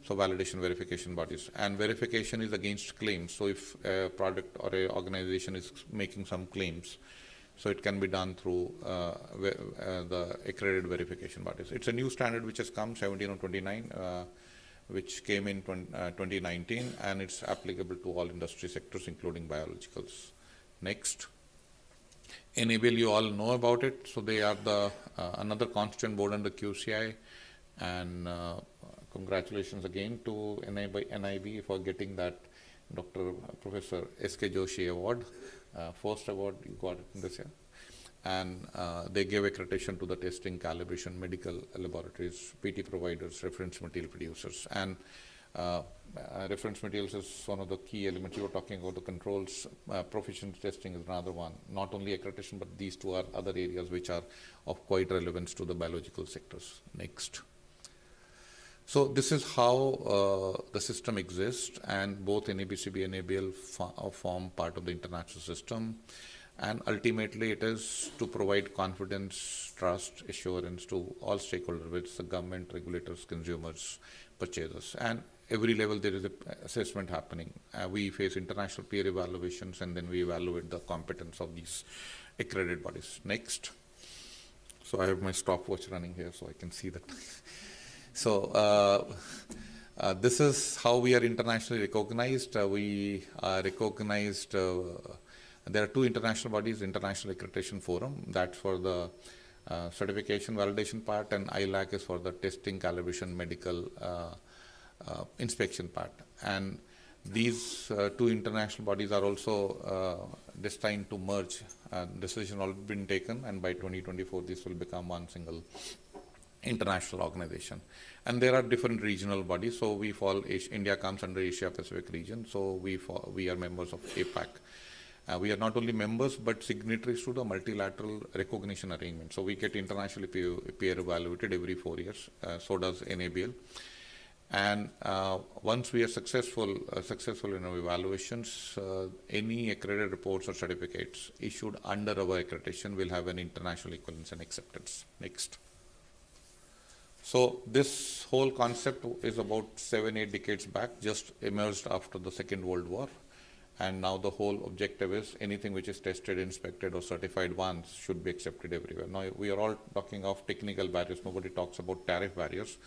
so validation verification bodies. And verification is against claims. So if a product or a organization is making some claims, so it can be done through the accredited verification bodies. It's a new standard which has come, 17/29, which came in 2019, and it's applicable to all industry sectors, including biologicals. Next. NABL, you all know about it. So they are the another constant board under QCI, and congratulations again to NIB for getting that Professor S.K. Joshi Award. First award you got it this year. And they gave accreditation to the testing, calibration, medical laboratories, PT providers, reference material producers. And reference materials is one of the key elements. You were talking about the controls. Proficiency testing is another one. Not only accreditation, but these two are other areas which are of quite relevance to the biological sectors. Next. So this is how the system exists, and both NABCB and NABL form part of the international system. And ultimately it is to provide confidence, trust, assurance to all stakeholders, which is the government, regulators, consumers, purchasers. And every level there is an assessment happening. We face international peer evaluations, and then we evaluate the competence of these accredited bodies. Next. So I have my stopwatch running here so I can see that. So this is how we are internationally recognized. We are recognized, there are 2 international bodies, International Accreditation Forum, that's for the certification validation part, and ILAC is for the testing, calibration, medical inspection part. And these 2 international bodies are also destined to merge. Decision already been taken, and by 2024 this will become one single international organization. And there are different regional bodies. So we fall, India comes under Asia Pacific region. So we are members of APAC. We are not only members but signatories to the multilateral recognition arrangement. So we get internationally peer evaluated every 4 years. So does NABL. And once we are successful in our evaluations, any accredited reports or certificates issued under our accreditation will have an international equivalence and acceptance. Next. So this whole concept is about 7-8 decades back, just emerged after the Second World War. And now the whole objective is anything which is tested, inspected or certified once should be accepted everywhere. Now we are all talking of technical barriers. Nobody talks about tariff barriers.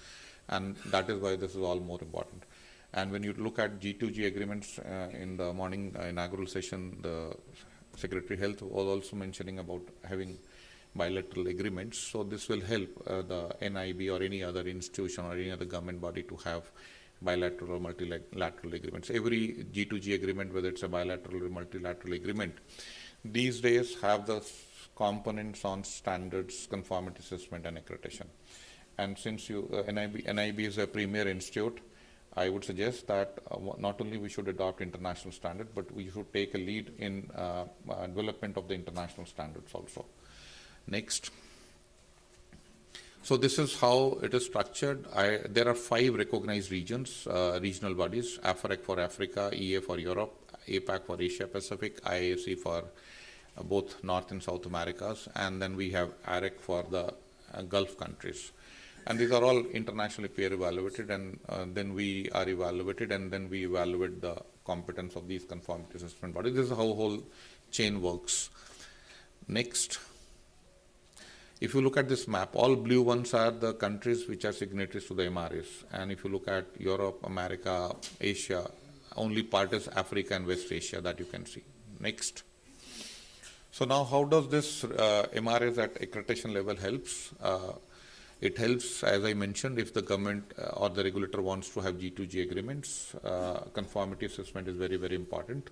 And that is why this is all more important. And when you look at G2G agreements in the morning inaugural session, the Secretary Health was also mentioning about having bilateral agreements. So this will help the NIB or any other institution or any other government body to have bilateral or multilateral agreements. Every G2G agreement, whether it's a bilateral or multilateral agreement, these days have the components on standards, conformity assessment and accreditation. And since NIB is a premier institute, I would suggest that not only we should adopt international standard, but we should take a lead in development of the international standards also. Next. So this is how it is structured. There are 5 recognized regions, regional bodies: AFREC for Africa, EA for Europe, APAC for Asia Pacific, IAC for both North and South Americas, and then we have AREC for the Gulf countries. And these are all internationally peer evaluated, and then we are evaluated, and then we evaluate the competence of these conformity assessment bodies. This is how whole chain works. Next. If you look at this map, all blue ones are the countries which are signatories to the MRS. And if you look at Europe, America, Asia, only part is Africa and West Asia that you can see. Next. So now how does this MRS at accreditation level helps? It helps, as I mentioned, if the government or the regulator wants to have G2G agreements, conformity assessment is very, very important.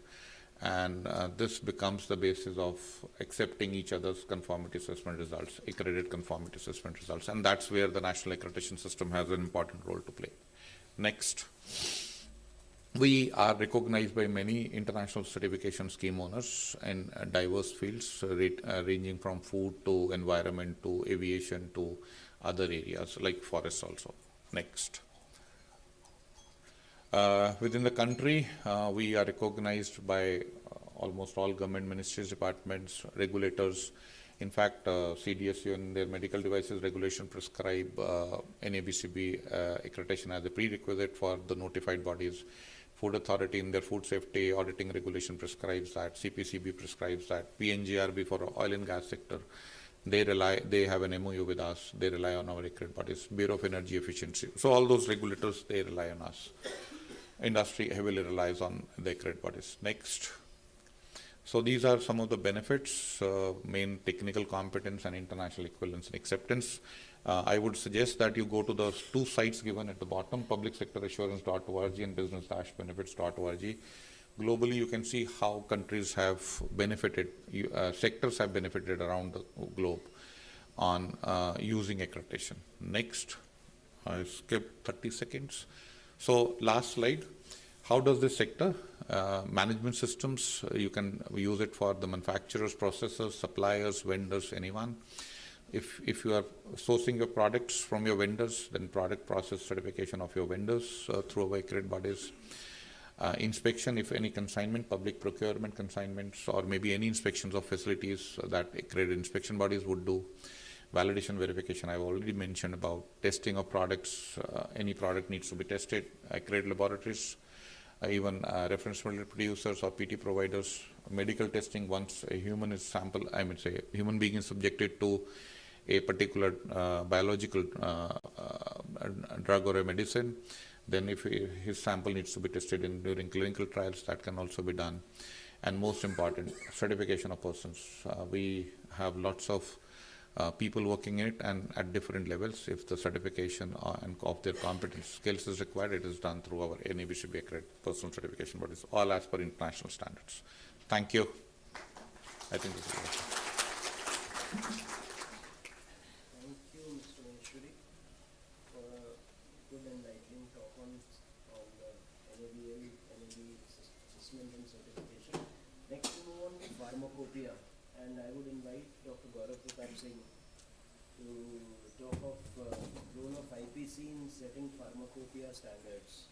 And this becomes the basis of accepting each other's conformity assessment results, accredited conformity assessment results. And that's where the national accreditation system has an important role to play. Next. We are recognized by many international certification scheme owners in diverse fields, ranging from food to environment to aviation to other areas like forests also. Next. Within the country, we are recognized by almost all government ministries, departments, regulators. In fact, CDSU and their medical devices regulation prescribe NABCB accreditation as a prerequisite for the notified bodies. Food Authority in their food safety auditing regulation prescribes that. CPCB prescribes that. PNGRB for oil and gas sector, they have an MOU with us. They rely on our accredited bodies. Bureau of Energy Efficiency. So all those regulators, they rely on us. Industry heavily relies on the accredited bodies. Next. So these are some of the benefits, main technical competence and international equivalence and acceptance. I would suggest that you go to the 2 sites given at the bottom, publicsectorassurance.org and business-benefits.org. Globally, you can see how countries have benefited, sectors have benefited around the globe on using accreditation. Next. I skipped 30 seconds. So last slide. How does this sector? Management systems, you can use it for the manufacturers, processors, suppliers, vendors, anyone. If you are sourcing your products from your vendors, then product process certification of your vendors through our accredited bodies. Inspection, if any consignment, public procurement consignments, or maybe any inspections of facilities that accredited inspection bodies would do. Validation verification, I've already mentioned about testing of products. Any product needs to be tested. Accredited laboratories, even reference producers or PT providers. Medical testing, once a human is sample, human being is subjected to a particular biological drug or a medicine, then if his sample needs to be tested during clinical trials, that can also be done. And most important, certification of persons. We have lots of people working in it and at different levels. If the certification and of their competence skills is required, it is done through our NABCB accredited personal certification bodies, all as per international standards. Thank you. I think this is it. Thank you, Mr. Maheshwari, for a good enlightening talk on the NABL, NAB assessment and certification. Next, we move on pharmacopoeia, and I would invite Dr. Gaurav Pratap Singh to talk of role of IPC in setting pharmacopoeia standards.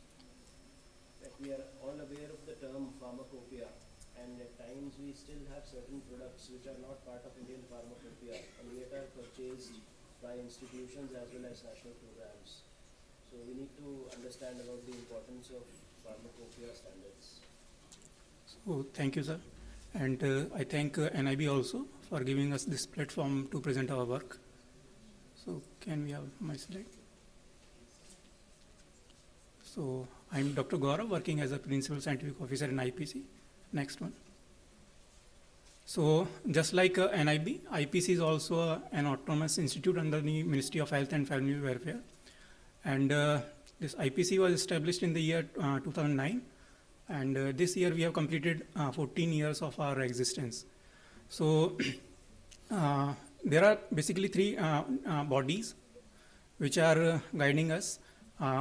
That we are all aware of the term pharmacopoeia, and at times we still have certain products which are not part of Indian pharmacopoeia and yet are purchased by institutions as well as national programs. So we need to understand about the importance of pharmacopoeia standards. So thank you, sir. And I thank NIB also for giving us this platform to present our work. So can we have my slide? So I'm Dr. Gaurav, working as a Principal Scientific Officer in IPC. Next one. So just like NIB, IPC is also an autonomous institute under the Ministry of Health and Family Welfare. And this IPC was established in the year 2009. And this year we have completed 14 years of our existence. So there are basically three bodies which are guiding us.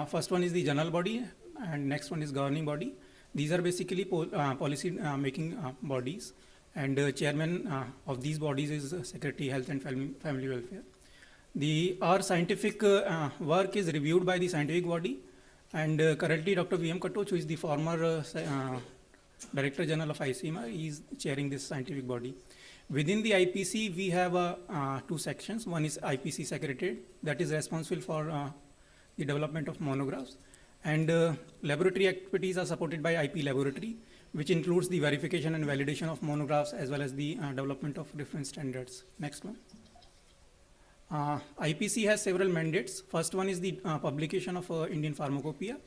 First one is the general body, and next one is governing body. These are basically policy making bodies, and chairman of these bodies is Secretary Health and Family Welfare. Our scientific work is reviewed by the scientific body, and currently Dr. V.M. Katoch, who is the former Director General of ICMR, is chairing this scientific body. Within the IPC, we have two sections. One is IPC Secretariat, that is responsible for the development of monographs, and laboratory activities are supported by IP Laboratory, which includes the verification and validation of monographs as well as the development of reference standards. Next one. IPC has several mandates. First one is the publication of Indian Pharmacopoeia,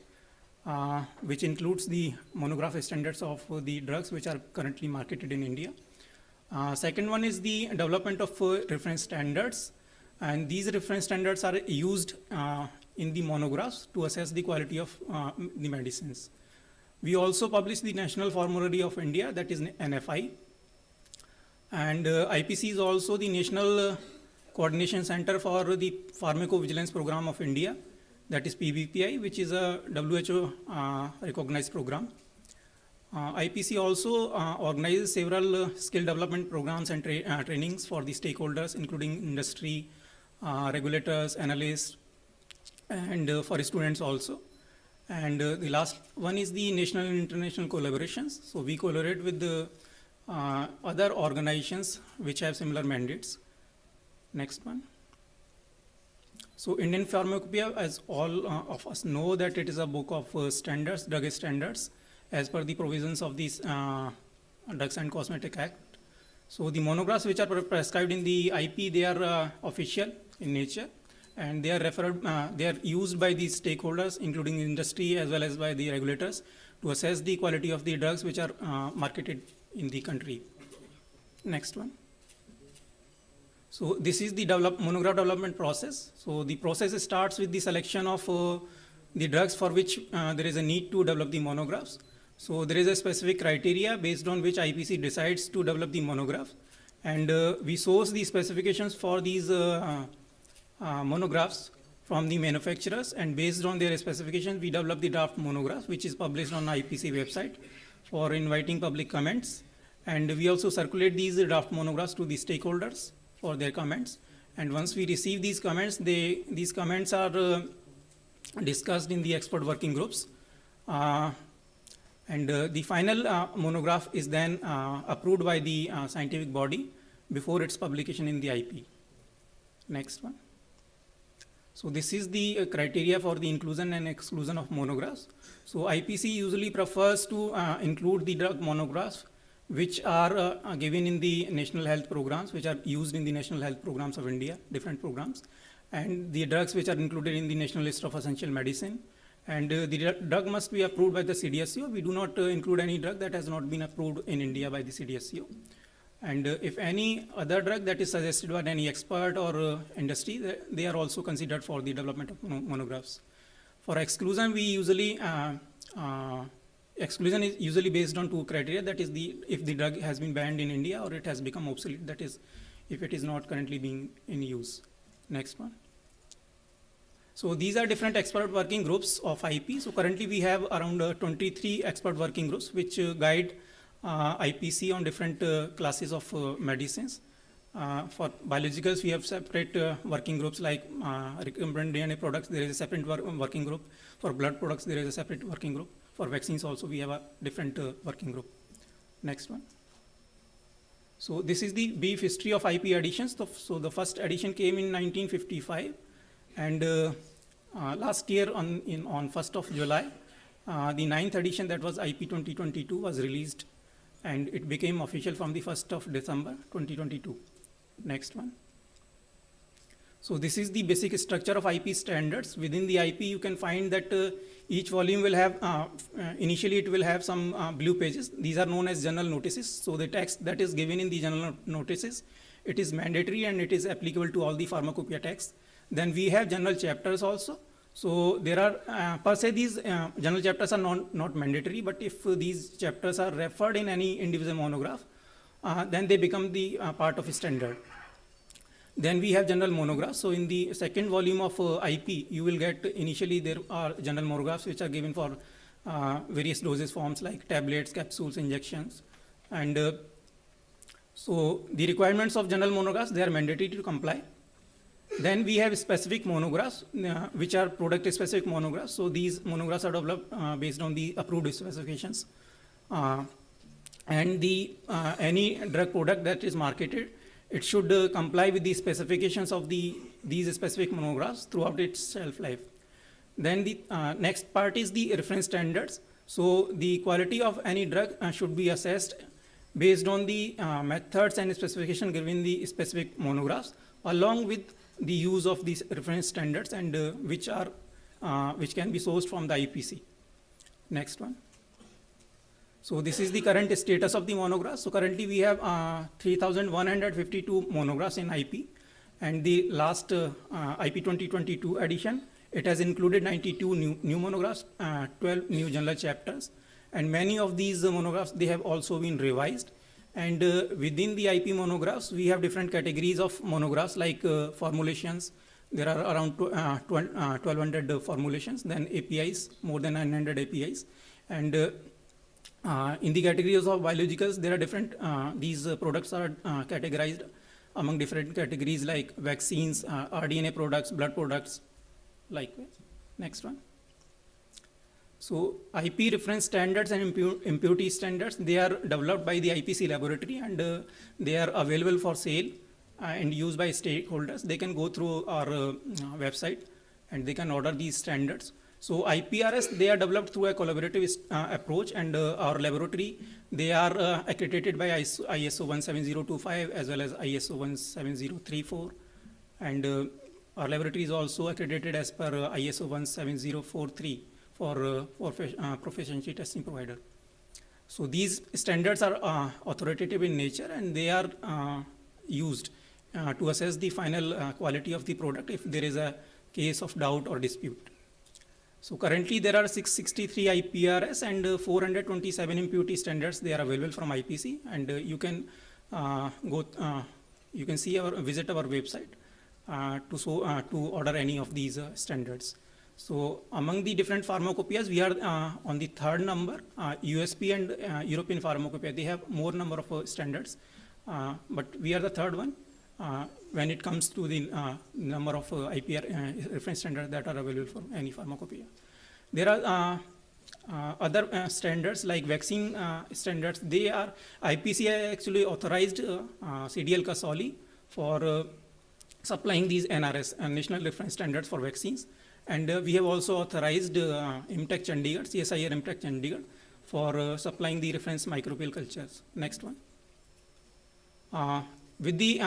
which includes the monograph standards of the drugs which are currently marketed in India. Second one is the development of reference standards, and these reference standards are used in the monographs to assess the quality of the medicines. We also publish the National Formulary of India, that is NFI, and IPC is also the National Coordination Center for the Pharmacovigilance Program of India, that is PBPI, which is a WHO recognized program. IPC also organizes several skill development programs and trainings for the stakeholders, including industry, regulators, analysts, and for students also. And the last one is the national and international collaborations. So we collaborate with the other organizations which have similar mandates. Next one. So Indian Pharmacopoeia, as all of us know, that it is a book of standards, drug standards, as per the provisions of this Drugs and Cosmetic Act. So the monographs which are prescribed in the IP, they are official in nature, and they are used by the stakeholders, including industry as well as by the regulators, to assess the quality of the drugs which are marketed in the country. Next one. So this is the monograph development process. So the process starts with the selection of the drugs for which there is a need to develop the monographs. So there is a specific criteria based on which IPC decides to develop the monograph, and we source the specifications for these monographs from the manufacturers, and based on their specifications we develop the draft monograph, which is published on IPC website for inviting public comments. And we also circulate these draft monographs to the stakeholders for their comments, and once we receive these comments, these comments are discussed in the expert working groups, and the final monograph is then approved by the scientific body before its publication in the IP. Next one. So this is the criteria for the inclusion and exclusion of monographs. So IPC usually prefers to include the drug monographs which are given in the national health programs, which are used in the national health programs of India, different programs, and the drugs which are included in the national list of essential medicine. And the drug must be approved by the CDSCO. We do not include any drug that has not been approved in India by the CDSCO. And if any other drug that is suggested by any expert or industry, they are also considered for the development of monographs. For exclusion, we usually exclusion is usually based on two criteria. That is, if the drug has been banned in India or it has become obsolete. That is, if it is not currently being in use. Next one. So these are different expert working groups of IP. So currently we have around 23 expert working groups which guide IPC on different classes of medicines. For biologicals, we have separate working groups like recombinant DNA products, there is a separate working group. For blood products, there is a separate working group. For vaccines also, we have a different working group. Next one. So this is the brief history of IP additions. So the first addition came in 1955, and last year on 1st of July, the 9th edition, that was IP 2022, was released, and it became official from the 1st of December 2022. Next one. So this is the basic structure of IP standards. Within the IP, you can find that each volume will have, initially it will have some blue pages. These are known as general notices. So the text that is given in the general notices, it is mandatory and it is applicable to all the pharmacopoeia texts. Then we have general chapters also. So there are, per se, these general chapters are not mandatory, but if these chapters are referred in any individual monograph, then they become the part of a standard. Then we have general monographs. So in the second volume of IP, you will get, initially there are general monographs which are given for various dosage forms like tablets, capsules, injections. And so the requirements of general monographs, they are mandatory to comply. Then we have specific monographs, which are product specific monographs. So these monographs are developed based on the approved specifications. And any drug product that is marketed, it should comply with the specifications of these specific monographs throughout its shelf life. Then the next part is the reference standards. So the quality of any drug should be assessed based on the methods and specification given in the specific monographs, along with the use of these reference standards, and which can be sourced from the IPC. Next one. So this is the current status of the monographs. So currently we have 3,152 monographs in IP, and the last IP 2022 edition, it has included 92 new monographs, 12 new general chapters, and many of these monographs, they have also been revised. And within the IP monographs, we have different categories of monographs like formulations. There are around 1,200 formulations, then APIs, more than 900 APIs. And in the categories of biologicals, there are different, these products are categorized among different categories like vaccines, RDNA products, blood products, likewise. Next one. So IP reference standards and impurity standards, they are developed by the IPC laboratory, and they are available for sale and used by stakeholders. They can go through our website and they can order these standards. So IPRS, they are developed through a collaborative approach, and our laboratory, they are accredited by ISO 17025 as well as ISO 17034, and our laboratory is also accredited as per ISO 17043 for proficiency testing provider. So these standards are authoritative in nature, and they are used to assess the final quality of the product if there is a case of doubt or dispute. So currently there are 663 IPRS and 427 impurity standards. They are available from IPC, and you can you can visit our website to order any of these standards. So among the different pharmacopoeias, we are on the third number. USP and European pharmacopoeia, they have more number of standards, but we are the third one when it comes to the number of IPR reference standards that are available for any pharmacopoeia. There are other standards like vaccine standards. They are IPC actually authorized CDL Kasoli for supplying these NRS, National Reference Standards for vaccines. And we have also authorized IMTech Chandigarh, CSIR IMTech Chandigarh, for supplying the reference microbial cultures. Next one. With the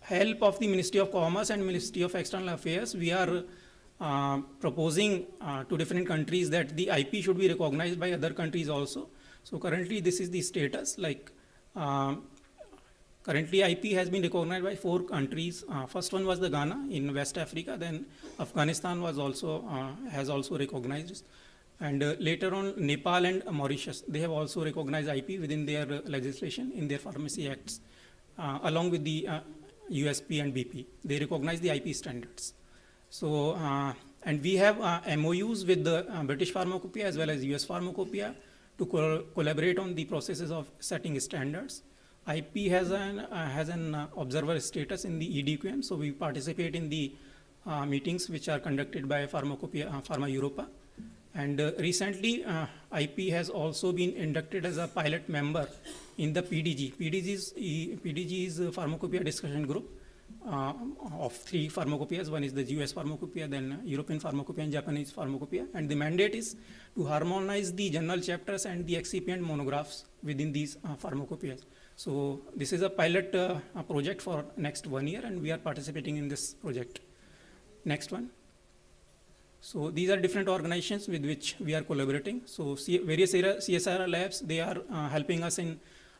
help of the Ministry of Commerce and Ministry of External Affairs, we are proposing to different countries that the IP should be recognized by other countries also. So currently this is the status. Like currently IP has been recognized by 4 countries. First one was the Ghana in West Africa. Then Afghanistan was also has also recognized, and later on Nepal and Mauritius, they have also recognized IP within their legislation in their pharmacy acts, along with the USP and BP. They recognize the IP standards. So and we have MOUs with the British Pharmacopoeia as well as US Pharmacopoeia to collaborate on the processes of setting standards. IP has an observer status in the EDQM, so we participate in the meetings which are conducted by Pharma Europa. And recently, IP has also been inducted as a pilot member in the PDG. PDG is a pharmacopoeia discussion group of 3 pharmacopoeias. One is the US pharmacopoeia, then European pharmacopoeia and Japanese pharmacopoeia. And the mandate is to harmonize the journal chapters and the excipient monographs within these pharmacopoeias. So this is a pilot project for next 1 year, and we are participating in this project. Next one. So these are different organizations with which we are collaborating. So various CSIR labs, they are helping us in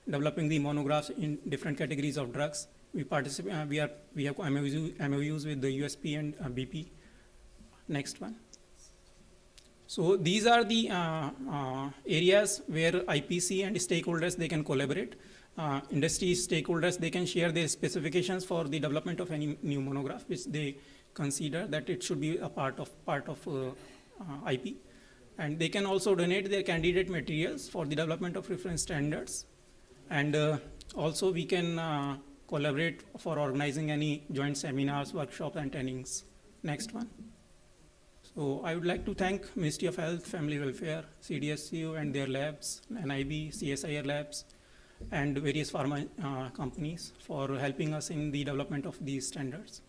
developing the monographs in different categories of drugs. We participate. We have MOUs with the USP and BP. Next one. So these are the areas where IPC and stakeholders, they can collaborate. Industry stakeholders, they can share their specifications for the development of any new monograph, which they consider that it should be a part of IP. And they can also donate their candidate materials for the development of reference standards. And also we can collaborate for organizing any joint seminars, workshops, and trainings. Next one. So I would like to thank Ministry of Health, Family Welfare, CDSCO and their labs, NIB, CSIR labs, and various pharma companies for helping us in the development of these standards.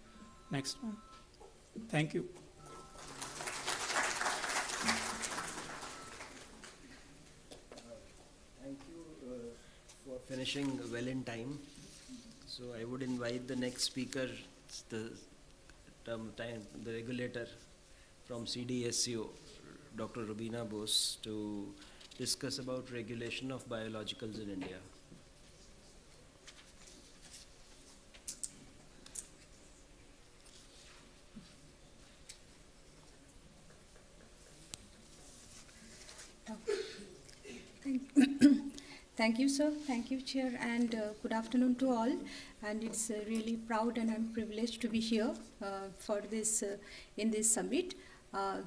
Next one. Thank you. Thank you for finishing well in time. So I would invite the next speaker, the regulator from CDSCO, Dr. Rubina Bose, to discuss about regulation of biologicals in India. Thank you, sir. Thank you, Chair, and good afternoon to all. And it's really proud and I'm privileged to be here for this in this summit.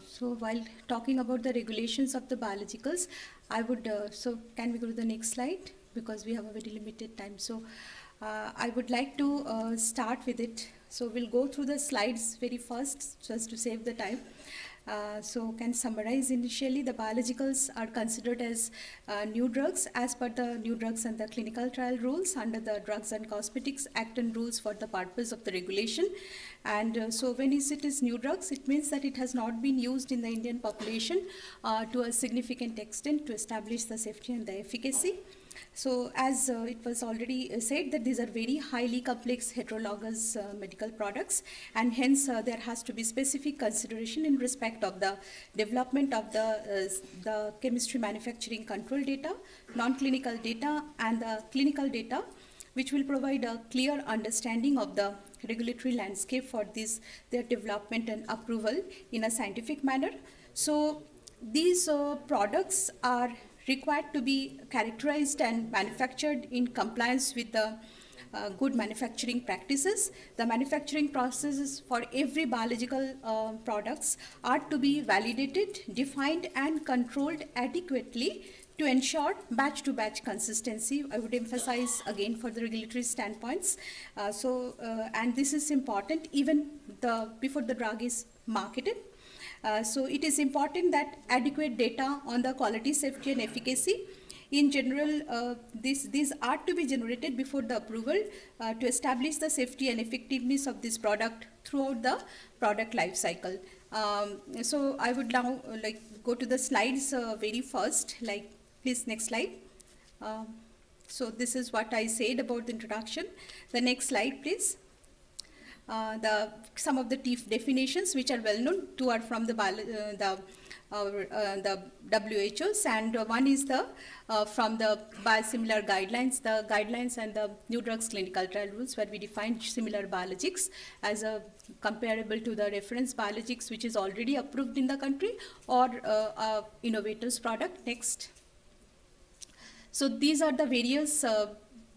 So while talking about the regulations of the biologicals, I would, so can we go to the next slide? Because we have a very limited time. So I would like to start with it. So we'll go through the slides very first, just to save the time. So can summarize initially, the biologicals are considered as new drugs as per the new drugs and the clinical trial rules under the Drugs and Cosmetics Act and rules for the purpose of the regulation. And so when it is new drugs, it means that it has not been used in the Indian population to a significant extent to establish the safety and the efficacy. So as it was already said that these are very highly complex heterologous medical products, and hence there has to be specific consideration in respect of the development of the chemistry manufacturing control data, non-clinical data and the clinical data, which will provide a clear understanding of the regulatory landscape for their development and approval in a scientific manner. So these products are required to be characterized and manufactured in compliance with the good manufacturing practices. The manufacturing processes for every biological products are to be validated, defined and controlled adequately to ensure batch-to-batch consistency. I would emphasize again for the regulatory standpoints. And this is important even before the drug is marketed. So it is important that adequate data on the quality, safety and efficacy. In general, these are to be generated before the approval to establish the safety and effectiveness of this product throughout the product life cycle. So I would now go to the slides very first. Please, next slide. So this is what I said about the introduction. The next slide, please. Some of the definitions which are well known, two are from the WHO's, and one is from the biosimilar guidelines, the guidelines and the new drugs clinical trial rules, where we define similar biologics as comparable to the reference biologics which is already approved in the country or innovator's product. Next. So these are the various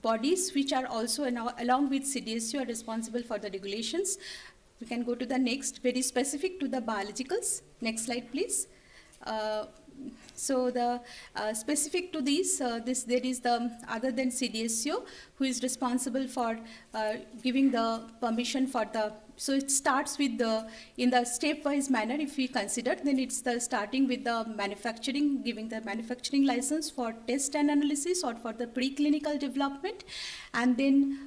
bodies which are also along with CDSCO are responsible for the regulations. We can go to the next, very specific to the biologicals. Next slide, please. so the specific to these, there is the other than CDSO who is responsible for giving the permission for the. So it starts with the in the stepwise manner. If we consider, then it's the starting with the manufacturing, giving the manufacturing license for test and analysis or for the preclinical development, and then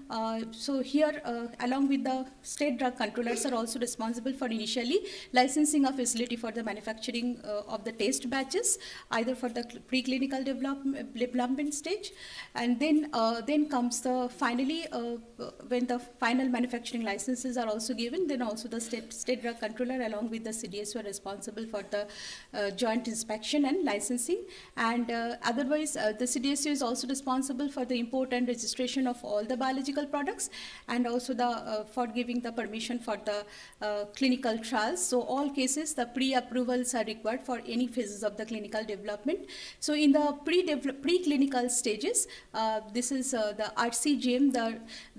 so here along with the state drug controllers are also responsible for initially licensing a facility for the manufacturing of the test batches, either for the preclinical development stage, and then comes the finally when the final manufacturing licenses are also given, then also the state drug controller along with the CDSO are responsible for the joint inspection and licensing, and otherwise the CDSO is also responsible for the import and registration of all the biological products, and also the for giving the permission for the clinical trials. So all cases the pre-approvals are required for any phases of the clinical development. So in the preclinical stages, this is the RCGM,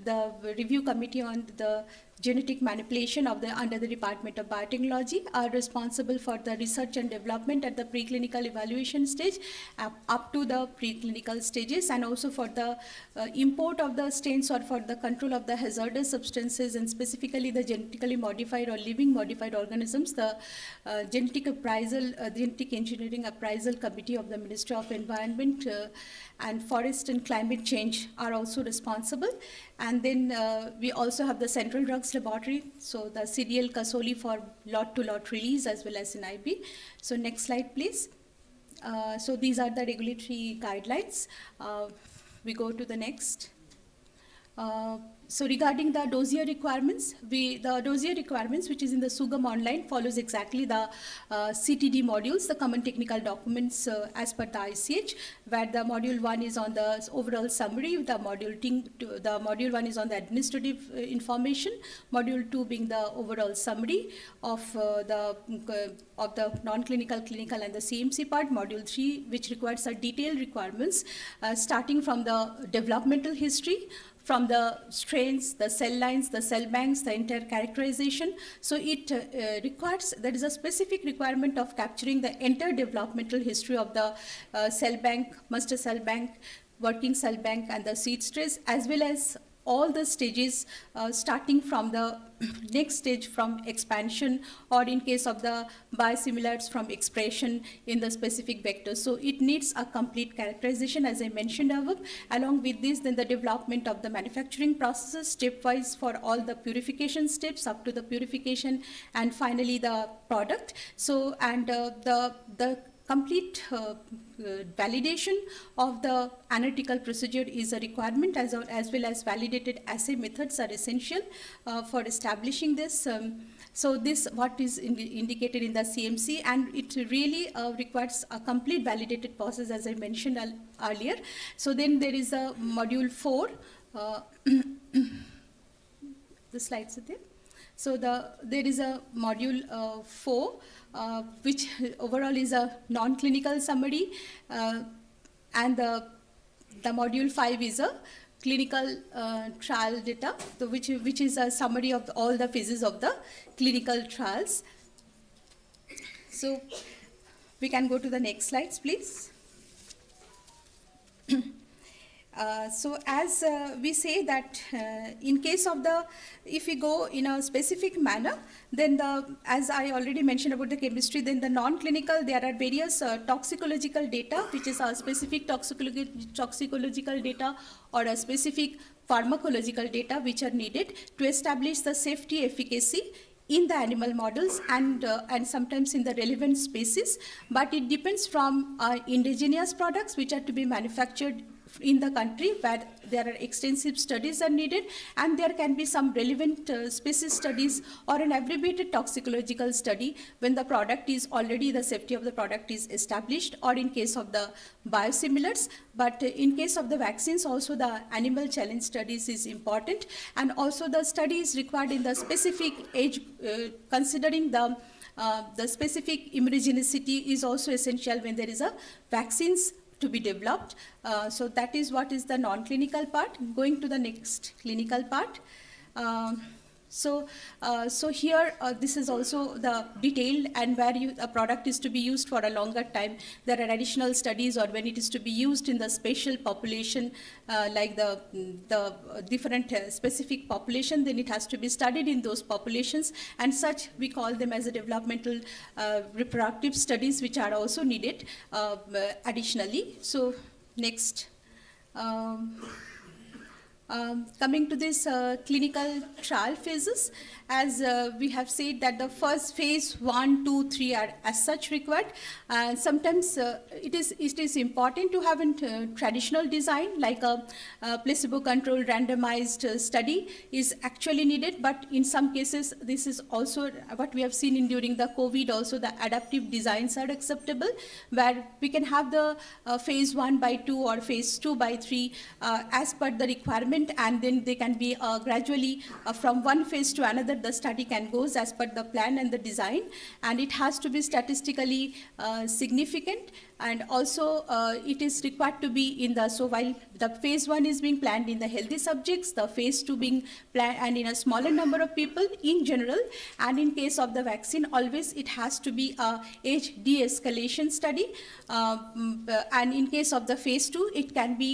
the review committee on the genetic manipulation of the under the Department of Biotechnology are responsible for the research and development at the preclinical evaluation stage up to the preclinical stages, and also for the import of the strains or for the control of the hazardous substances, and specifically the genetically modified or living modified organisms. The genetic engineering appraisal committee of the Ministry of Environment and Forest and Climate Change are also responsible. And then we also have the Central Drugs Laboratory, so the CDL Kasoli for lot-to-lot release as well as in IB. So next slide, please. So these are the regulatory guidelines. We go to the next. So regarding the dossier requirements, the dossier requirements which is in the SUGAM online follows exactly the CTD modules, the common technical documents as per the ICH, where the module 1 is on the overall summary, the module 1 is on the administrative information, module 2 being the overall summary of the non-clinical, clinical and the CMC part, module 3 which requires a detailed requirements starting from the developmental history, from the strains, the cell lines, the cell banks, the entire characterization. So it requires, there is a specific requirement of capturing the entire developmental history of the cell bank, master cell bank, working cell bank and the seed strains, as well as all the stages starting from the next stage from expansion, or in case of the biosimilars from expression in the specific vectors. So it needs a complete characterization as I mentioned above. Along with this, then the development of the manufacturing processes stepwise for all the purification steps up to the purification and finally the product. So and the complete validation of the analytical procedure is a requirement, as well as validated assay methods are essential for establishing this. So this what is indicated in the CMC, and it really requires a complete validated process as I mentioned earlier. So then there is a module 4. The slides are there. So there is a module 4, which overall is a non-clinical summary, and the module 5 is a clinical trial data, which is a summary of all the phases of the clinical trials. So we can go to the next slides, please. So as we say that in case of if we go in a specific manner, then as I already mentioned about the chemistry, then the non-clinical, there are various toxicological data, which is a specific toxicological data or a specific pharmacological data which are needed to establish the safety efficacy in the animal models and sometimes in the relevant species, but it depends from indigenous products which are to be manufactured in the country where there are extensive studies are needed, and there can be some relevant species studies or an abbreviated toxicological study when the product is already, the safety of the product is established, or in case of the biosimilars. But in case of the vaccines also the animal challenge studies is important, and also the studies required in the specific age considering the specific immunogenicity is also essential when there is a vaccines to be developed. So that is what is the non-clinical part. Going to the next clinical part. So here, this is also the detailed, and where a product is to be used for a longer time. There are additional studies, or when it is to be used in the special population, like the different specific population, then it has to be studied in those populations, and such we call them as a developmental reproductive studies, which are also needed additionally. So next. Coming to this clinical trial phases, as we have said that the first phase 1, 2, 3 are as such required. Sometimes it is important to have a traditional design, like a placebo-controlled randomized study is actually needed, but in some cases this is also what we have seen during the COVID. Also the adaptive designs are acceptable, where we can have the phase 1 by 2 or phase 2 by 3 as per the requirement, and then they can be gradually from one phase to another. The study can go as per the plan and the design, and it has to be statistically significant, and also it is required to be in the, so while the phase 1 is being planned in the healthy subjects, the phase 2 being planned and in a smaller number of people in general, and in case of the vaccine, always it has to be a age de-escalation study, and in case of the phase 2, it can be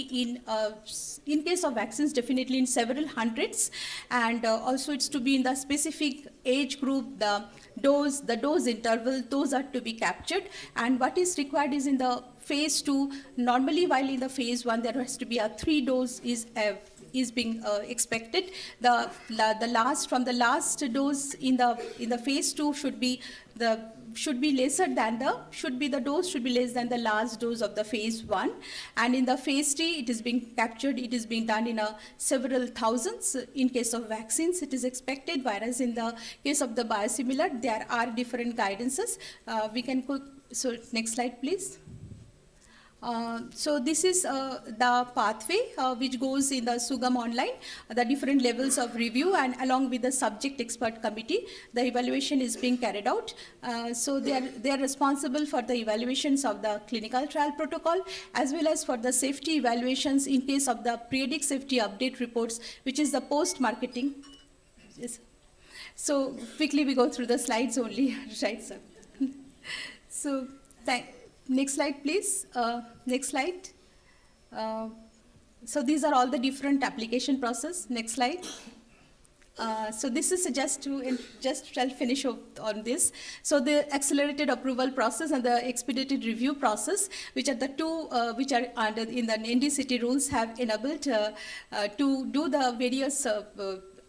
in case of vaccines, definitely in several hundreds, and also it's to be in the specific age group, the dose interval, those are to be captured. And what is required is in the phase 2, normally while in the phase 1 there has to be a 3 dose is being expected. The last dose in the phase 2 should be less than the last dose of the phase 1, and in the phase 3 it is being captured, it is being done in several thousands. In case of vaccines it is expected, whereas in the case of the biosimilar there are different guidances. We can go, so next slide please. So this is the pathway which goes in the Sugam online, the different levels of review, and along with the subject expert committee, the evaluation is being carried out. So they are responsible for the evaluations of the clinical trial protocol, as well as for the safety evaluations in case of the periodic safety update reports, which is the post-marketing. Yes. So quickly we go through the slides only, right, sir? So next slide, please. Next slide. So these are all the different application process. Next slide. So this is just I'll finish on this. So the accelerated approval process and the expedited review process, which are the two which are under in the NDCT rules, have enabled to do the various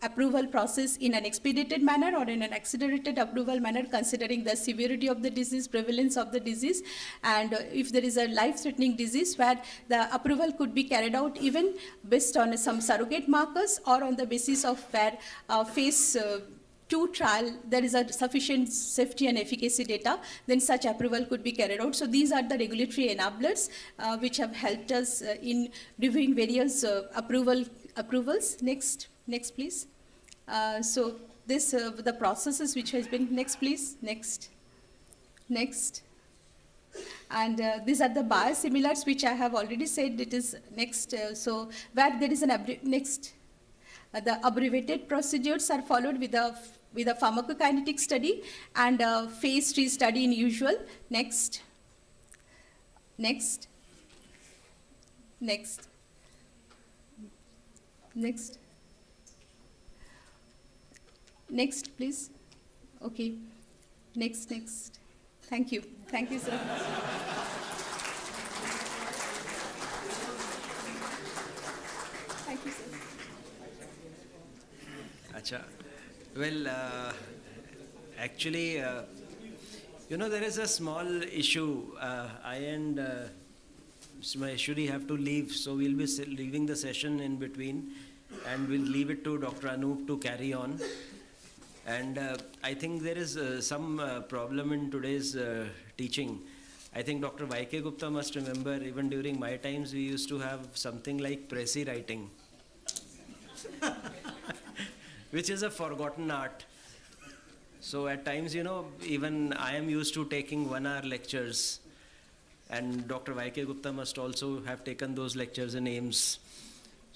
approval process in an expedited manner or in an accelerated approval manner, considering the severity of the disease, prevalence of the disease, and if there is a life-threatening disease, where the approval could be carried out even based on some surrogate markers, or on the basis of where phase 2 trial there is a sufficient safety and efficacy data, then such approval could be carried out. So these are the regulatory enablers which have helped us in reviewing various approvals. Next, please. So this the processes which has been, next, please. Next. And these are the biosimilars, which I have already said it is next. So where there is an the abbreviated procedures are followed with a pharmacokinetic study and a phase 3 study in usual. Next, please. Okay. Next. Thank you, sir. Thank you, sir. Acha. Well, actually, there is a small issue. I and Shuri have to leave, so we'll be leaving the session in between, and we'll leave it to Dr. Anup to carry on. And I think there is some problem in today's teaching. I think Dr. Y.K. Gupta must remember, even during my times, we used to have something like Pressy writing, which is a forgotten art. So at times, even I am used to taking 1-hour lectures, and Dr. Y.K. Gupta must also have taken those lectures in AIMS.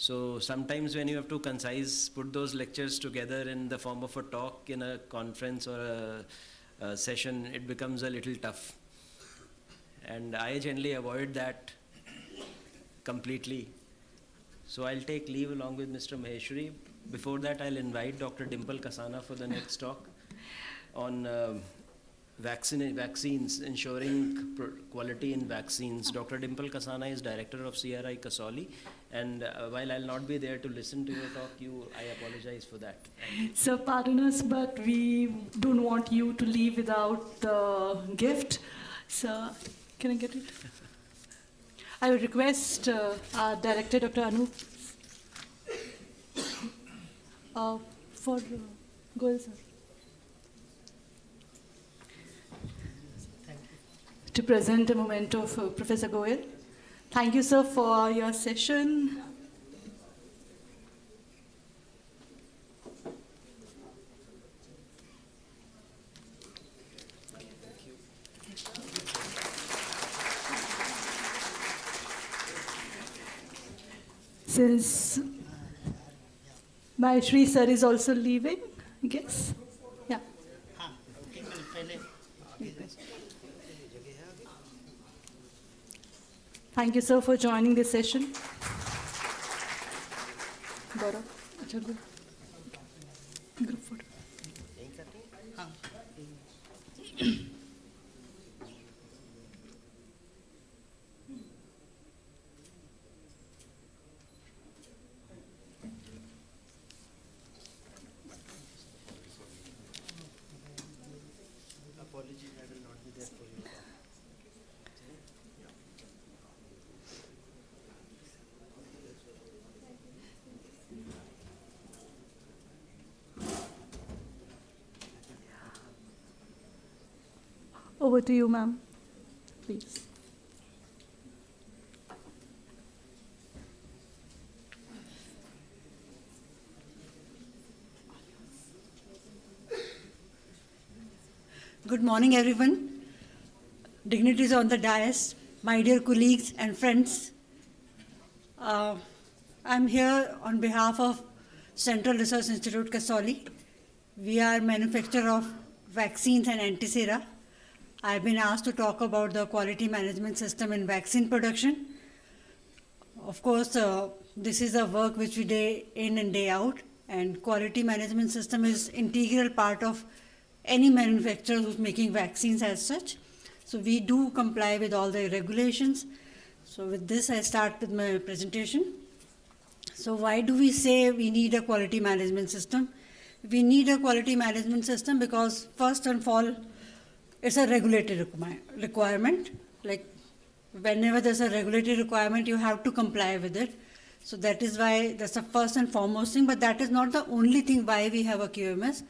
So sometimes when you have to put those lectures together in the form of a talk in a conference or a session, it becomes a little tough. And I generally avoid that completely. So I'll take leave along with Mr. Maheshwari. Before that, I'll invite Dr. Dimple Kasana for the next talk on vaccines, ensuring quality in vaccines. Dr. Dimple Kasana is director of CRI Kasoli, and while I'll not be there to listen to your talk, I apologize for that. So pardon us, but we don't want you to leave without the gift. So can I get it? I would request our director, Dr. Anup, for Goel sir, to present a memento for Professor Goel. Thank you, sir, for your session. Since Maheshwari sir is also leaving, I guess. Yeah. Thank you, sir, for joining this session. Gaurav, group photo. Apologies, I will not be there for you. Over to you, ma'am, please. Good morning, everyone. Dignitaries on the dais, my dear colleagues and friends. I'm here on behalf of Central Research Institute Kasoli. We are manufacturer of vaccines and antisera. I've been asked to talk about the quality management system in vaccine production. Of course, this is a work which we do in and day out, and quality management system is integral part of any manufacturer who's making vaccines as such. So we do comply with all the regulations. So with this, I start with my presentation. So why do we say we need a quality management system? We need a quality management system because first and all, it's a regulatory requirement. Like whenever there's a regulatory requirement, you have to comply with it. So that is why that's the first and foremost thing, but that is not the only thing why we have a QMS.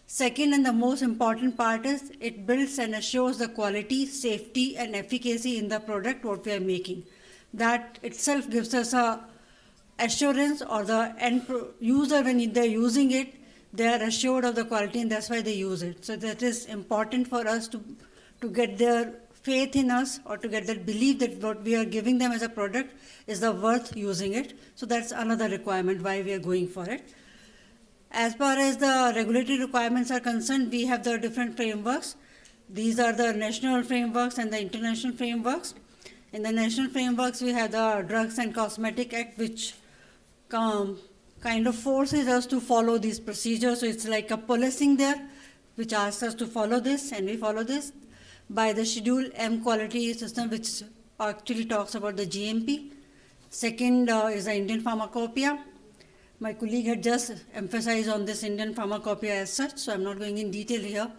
Second and the most important part is it builds and assures the quality, safety and efficacy in the product what we are making. That itself gives us a assurance, or the end user, when they're using it, they are assured of the quality and that's why they use it. So that is important for us to get their faith in us, or to get that belief that what we are giving them as a product is the worth using it. So that's another requirement why we are going for it. As far as the regulatory requirements are concerned, we have the different frameworks. These are the national frameworks and the international frameworks. In the national frameworks, we have the Drugs and Cosmetic Act, which kind of forces us to follow these procedures. So it's like a policing there, which asks us to follow this, and we follow this. By the Schedule M quality system, which actually talks about the GMP. Second is the Indian Pharmacopoeia. My colleague had just emphasized on this Indian Pharmacopoeia as such, so I'm not going in detail here.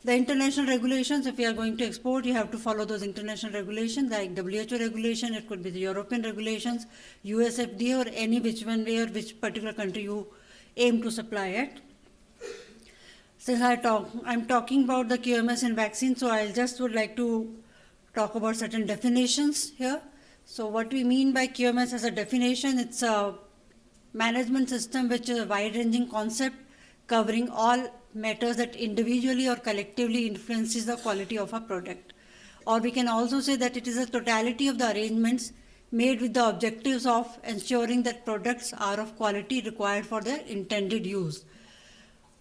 The international regulations, if you are going to export, you have to follow those international regulations, like WHO regulation, it could be the European regulations, USFDA, or any which one way or which particular country you aim to supply it. Since I'm talking about the QMS in vaccine, so I just would like to talk about certain definitions here. So what we mean by QMS as a definition, it's a management system which is a wide-ranging concept covering all matters that individually or collectively influences the quality of a product. Or we can also say that it is a totality of the arrangements made with the objectives of ensuring that products are of quality required for their intended use.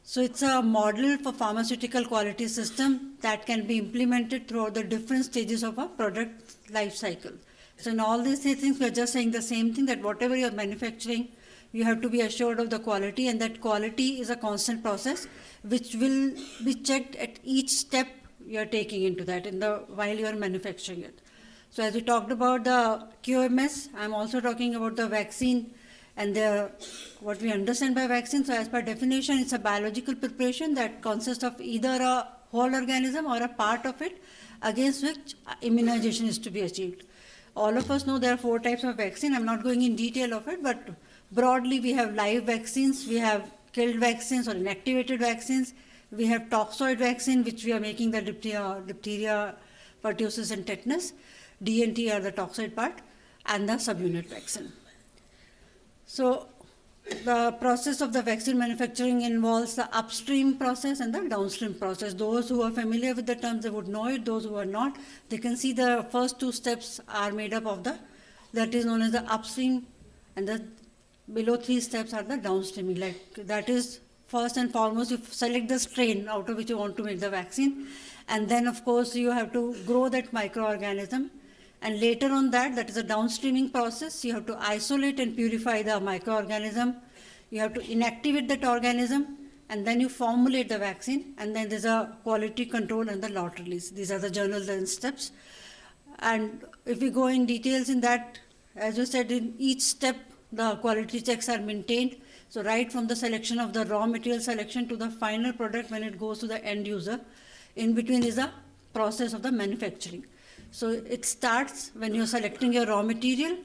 So it's a model for pharmaceutical quality system that can be implemented throughout the different stages of a product life cycle. So in all these three things, we are just saying the same thing, that whatever you are manufacturing, you have to be assured of the quality, and that quality is a constant process which will be checked at each step you are taking into that while you are manufacturing it. So as we talked about the QMS, I'm also talking about the vaccine and what we understand by vaccine. So as per definition, it's a biological preparation that consists of either a whole organism or a part of it against which immunization is to be achieved. All of us know there are 4 types of vaccine. I'm not going in detail of it, but broadly we have live vaccines, we have killed vaccines or inactivated vaccines, we have toxoid vaccine, which we are making the diphtheria, pertussis and tetanus. D and T are the toxoid part, and the subunit vaccine. So the process of the vaccine manufacturing involves the upstream process and the downstream process. Those who are familiar with the terms, they would know it. Those who are not, they can see the first 2 steps are made up of that is known as the upstream, and the below 3 steps are the downstream. Like that is, first and foremost, you select the strain out of which you want to make the vaccine, and then of course you have to grow that microorganism. And later on that is a downstreaming process. You have to isolate and purify the microorganism. You have to inactivate that organism, and then you formulate the vaccine. And then there's a quality control and the lot release. These are the journal and steps. And if we go in details in that, as you said, in each step, the quality checks are maintained. So right from the selection of the raw material selection to the final product when it goes to the end user, in between is the process of the manufacturing. So it starts when you're selecting your raw material,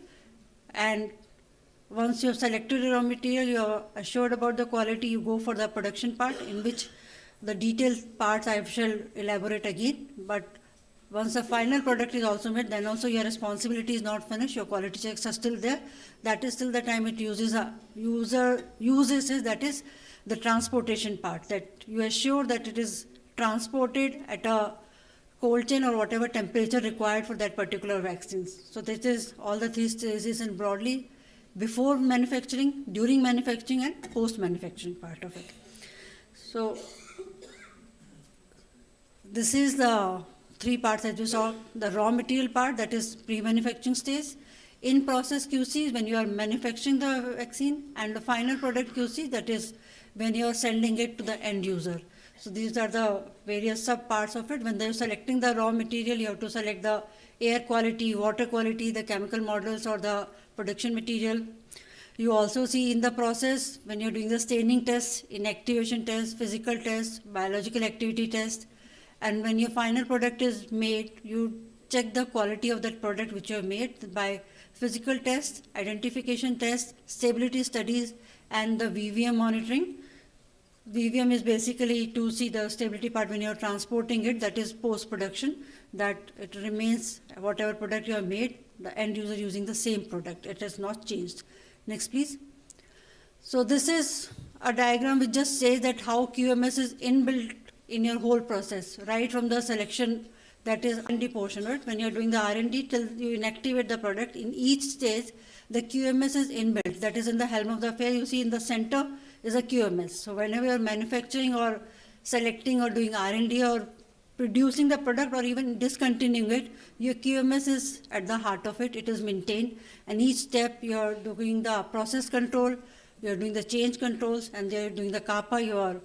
and once you've selected your raw material, you're assured about the quality, you go for the production part, in which the detailed parts I shall elaborate again. But once the final product is also made, then also your responsibility is not finished, your quality checks are still there. That is till the time it uses that is the transportation part, that you assure that it is transported at a cold chain or whatever temperature required for that particular vaccines. So this is all the 3 stages in broadly: before manufacturing, during manufacturing, and post-manufacturing part of it. So this is the 3 parts as you saw. The raw material part, that is pre-manufacturing stage. In process QC, when you are manufacturing the vaccine, and the final product QC, that is when you are sending it to the end user. So these are the various sub parts of it. When they're selecting the raw material, you have to select the air quality, water quality, the chemical models, or the production material. You also see in the process when you're doing the staining tests, inactivation tests, physical tests, biological activity tests, and when your final product is made, you check the quality of that product which you have made by physical tests, identification tests, stability studies, and the VVM monitoring. VVM is basically to see the stability part when you're transporting it, that is post-production, that it remains whatever product you have made, the end user using the same product. It has not changed. Next, please. So this is a diagram which just says that how QMS is inbuilt in your whole process, right from the selection, that is R&D portion, right? When you're doing the R&D till you inactivate the product, in each stage, the QMS is inbuilt. That is in the helm of the affair. You see in the center is a QMS. So whenever you're manufacturing or selecting or doing R&D or producing the product or even discontinuing it, your QMS is at the heart of it. It is maintained, and each step you're doing the process control, you're doing the change controls, and you're doing the CAPA.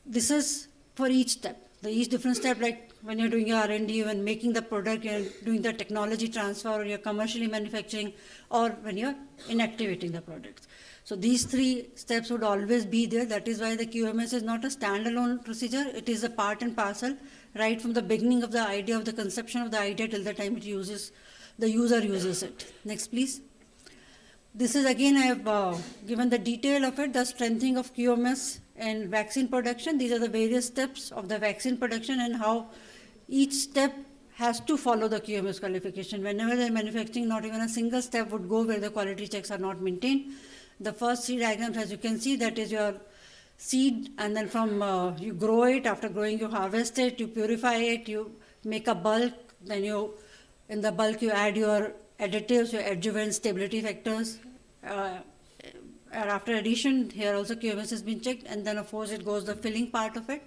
This is for each step. Each different step, like when you're doing your R&D, when making the product, you're doing the technology transfer, or you're commercially manufacturing, or when you're inactivating the products. So these 3 steps would always be there. That is why the QMS is not a standalone procedure. It is a part and parcel right from the beginning of the idea, of the conception of the idea, till the time the user uses it. Next, please. This is again, I have given the detail of it, the strengthening of QMS and vaccine production. These are the various steps of the vaccine production and how each step has to follow the QMS qualification. Whenever they're manufacturing, not even a single step would go where the quality checks are not maintained. The first 3 diagrams, as you can see, that is your seed, and then from you grow it. After growing, you harvest it, you purify it, you make a bulk, then in the bulk you add your additives, your adjuvants, stability factors. And after addition, here also QMS has been checked, and then of course it goes the filling part of it.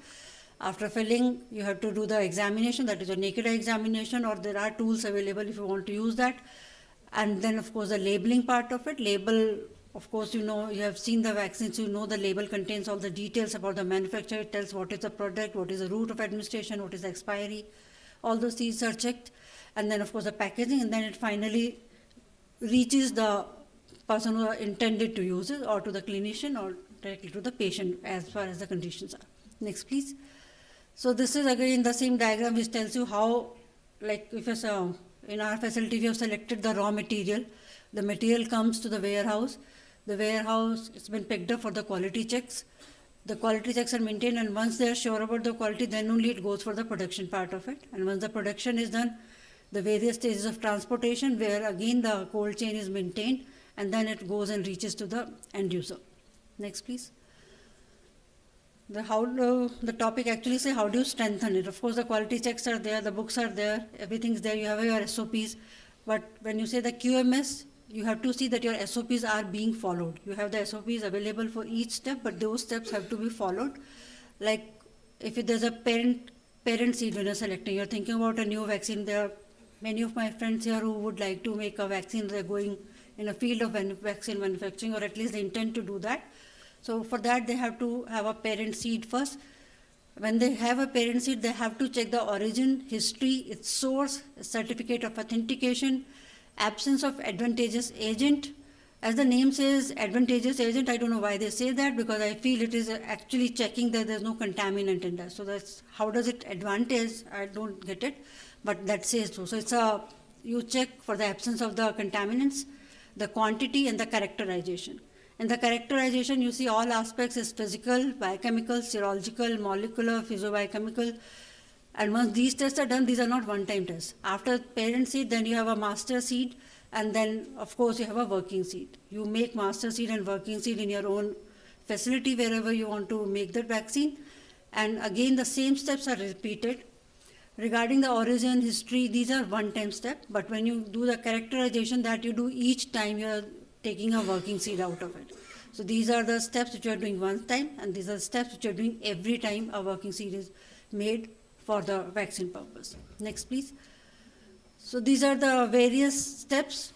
After filling, you have to do the examination, that is a naked eye examination, or there are tools available if you want to use that. And then of course the labeling part of it. Label, of course, you know, you have seen the vaccines, you know the label contains all the details about the manufacturer. It tells what is the product, what is the route of administration, what is the expiry. All those things are checked. And then of course the packaging, and then it finally reaches the person who are intended to use it, or to the clinician, or directly to the patient as far as the conditions are. Next please. So this is again the same diagram which tells you how, like if it's in our facility we have selected the raw material. The material comes to the warehouse. The warehouse, it's been picked up for the quality checks. The quality checks are maintained, and once they are sure about the quality, then only it goes for the production part of it. And once the production is done, the various stages of transportation, where again the cold chain is maintained, and then it goes and reaches to the end user. Next please. The topic actually say how do you strengthen it. Of course the quality checks are there, the books are there, everything is there, you have your SOPs. But when you say the QMS, you have to see that your SOPs are being followed. You have the SOPs available for each step, but those steps have to be followed. Like if there's a parent seed when you're selecting, you're thinking about a new vaccine. There are many of my friends here who would like to make a vaccine. They're going in a field of vaccine manufacturing, or at least they intend to do that. So for that they have to have a parent seed first. When they have a parent seed, they have to check the origin, history, its source, certificate of authentication, absence of advantageous agent. As the name says, advantageous agent, I don't know why they say that, because I feel it is actually checking that there's no contaminant in that. So that's, how does it advantage? I don't get it, but that says so. So it's you check for the absence of the contaminants, the quantity, and the characterization. In the characterization, you see all aspects is physical, biochemical, serological, molecular, physiobiochemical. And once these tests are done, these are not one-time tests. After parent seed, then you have a master seed, and then of course you have a working seed. You make master seed and working seed in your own facility wherever you want to make that vaccine. And again, the same steps are repeated. Regarding the origin, history, these are one-time steps. But when you do the characterization, that you do each time, you are taking a working seed out of it. So these are the steps which you are doing one time, and these are the steps which you are doing every time a working seed is made for the vaccine purpose. Next please. So these are the various steps.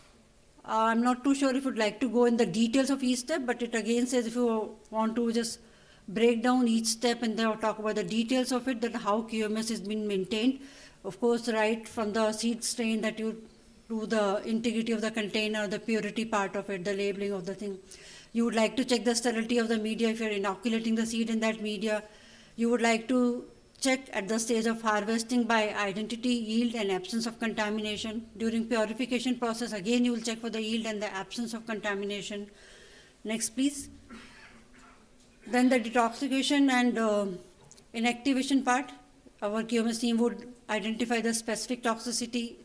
I'm not too sure if you'd like to go in the details of each step, but it again says if you want to just break down each step and then talk about the details of it, that how QMS is being maintained. Of course, right from the seed strain that you do the integrity of the container, the purity part of it, the labeling of the thing. You would like to check the sterility of the media if you're inoculating the seed in that media. You would like to check at the stage of harvesting by identity, yield, and absence of contamination. During purification process, again you will check for the yield and the absence of contamination. Next please. Then the detoxification and inactivation part. Our QMS team would identify the specific toxicity,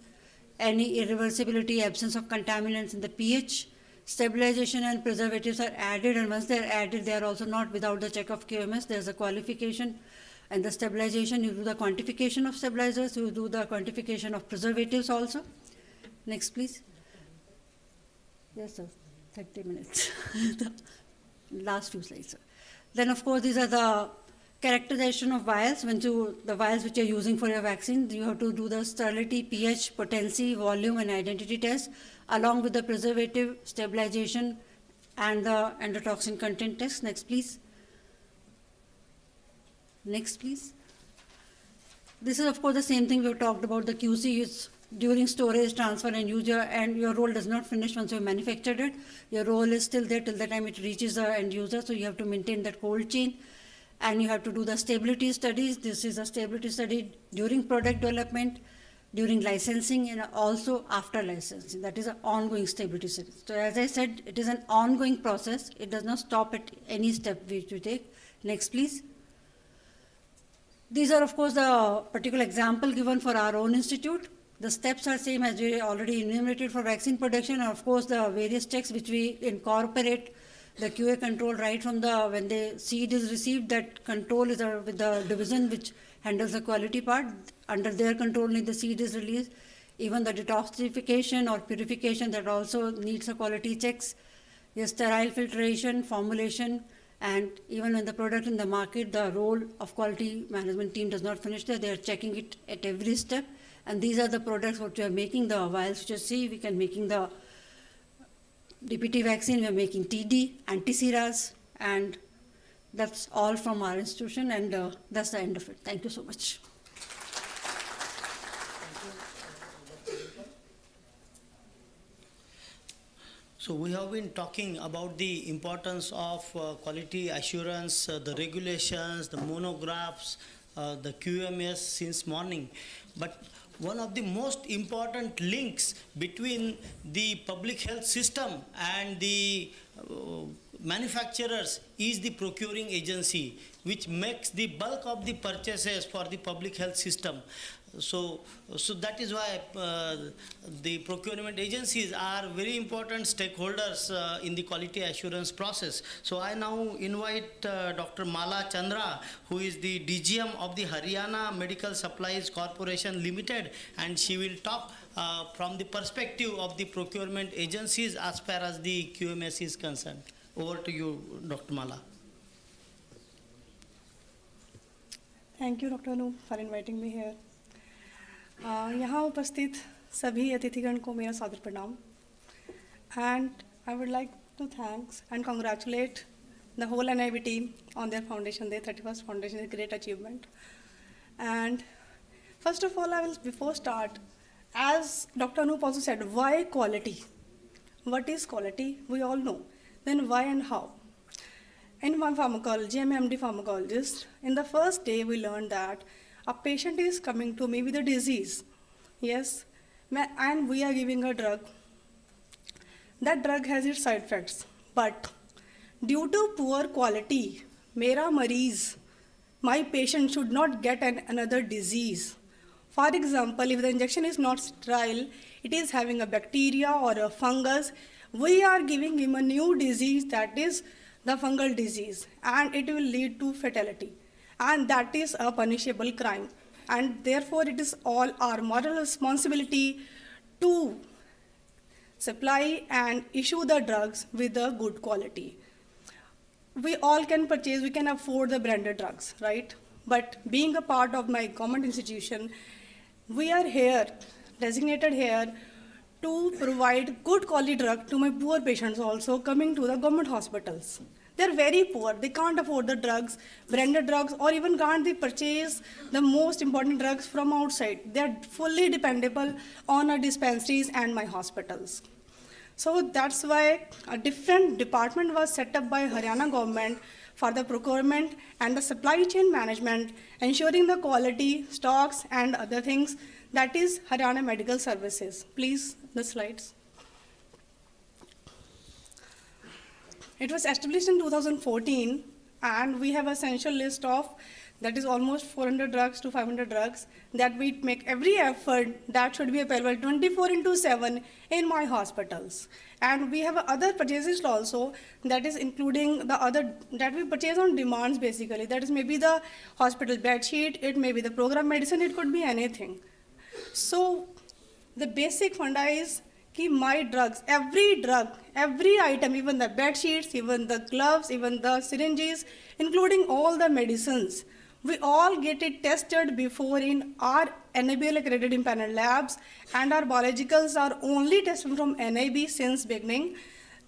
any irreversibility, absence of contaminants in the pH. Stabilization and preservatives are added, and once they are added, they are also not without the check of QMS. There is a qualification. And the stabilization, you do the quantification of stabilizers, you do the quantification of preservatives also. Next please. Yes sir, 30 minutes. The last few slides sir. Then of course these are the characterization of vials. The vials which you are using for your vaccine, you have to do the sterility, pH, potency, volume, and identity test, along with the preservative, stabilization, and the endotoxin content test. Next please. Next please. This is of course the same thing we have talked about. The QC is during storage, transfer, and use, and your role does not finish once you have manufactured it. Your role is still there till the time it reaches the end user. So you have to maintain that cold chain. And you have to do the stability studies. This is a stability study during product development, during licensing, and also after licensing. That is an ongoing stability study. So as I said, it is an ongoing process. It does not stop at any step which you take. Next please. These are of course the particular example given for our own institute. The steps are same as we already enumerated for vaccine production, and of course the various checks which we incorporate. The QA control right from when the seed is received, that control is with the division which handles the quality part. Under their control, the seed is released. even the detoxification or purification that also needs a quality checks. Your sterile filtration, formulation, and even when the product in the market, the role of quality management team does not finish there. They are checking it at every step. And these are the products what we are making, the vials which you see, we can making the DPT vaccine, we are making TD, anti-seras, and that's all from our institution, and that's the end of it. Thank you so much. So we have been talking about the importance of quality assurance, the regulations, the monographs, the QMS since morning. But one of the most important links between the public health system and the manufacturers is the procuring agency, which makes the bulk of the purchases for the public health system. So that is why the procurement agencies are very important stakeholders in the quality assurance process. So I now invite Dr. Mala Chandra, who is the DGM of the Haryana Medical Supplies Corporation Limited, and she will talk from the perspective of the procurement agencies as far as the QMS is concerned. Over to you, Dr. Mala. Thank you, Dr. Anu, for inviting me here. यहाँ उपस्थित सभी अतिथिगण को मेरा सादर प्रणाम. And I would like to thanks and congratulate the whole NIB team on their foundation day. 31st foundation is a great achievement. And first of all, I will before start, as Dr. Anup also said, why quality? What is quality? We all know. Then why and how? In my pharmacology, I'm an MD pharmacologist. In the first day, we learned that a patient is coming to me with a disease, yes, and we are giving a drug. That drug has its side effects, but due to poor quality, mera mareez, my patient should not get another disease. For example, if the injection is not sterile, it is having a bacteria or a fungus, we are giving him a new disease, that is the fungal disease, and it will lead to fatality. And that is a punishable crime. And therefore, it is all our moral responsibility to supply and issue the drugs with a good quality. We all can purchase, we can afford the branded drugs, right? But being a part of my government institution, we are here, designated here, to provide good quality drug to my poor patients also coming to the government hospitals. They're very poor. They can't afford the drugs, branded drugs, or even can't they purchase the most important drugs from outside. They're fully dependable on our dispensaries and my hospitals. So that's why a different department was set up by Haryana government for the procurement and the supply chain management, ensuring the quality, stocks, and other things. That is Haryana Medical Services. Please, the slides. It was established in 2014, and we have an essential list of, that is almost 400 drugs to 500 drugs, that we make every effort that should be available 24/7 in my hospitals. And we have other purchases also, that is including the other, that we purchase on demands basically. That is maybe the hospital bed sheet, it may be the program medicine, it could be anything. So the basic funda is कि my drugs, every item, even the bed sheets, even the gloves, even the syringes, including all the medicines, we all get it tested before in our NIBL accredited impaneled labs, and our biologicals are only tested from NIB since beginning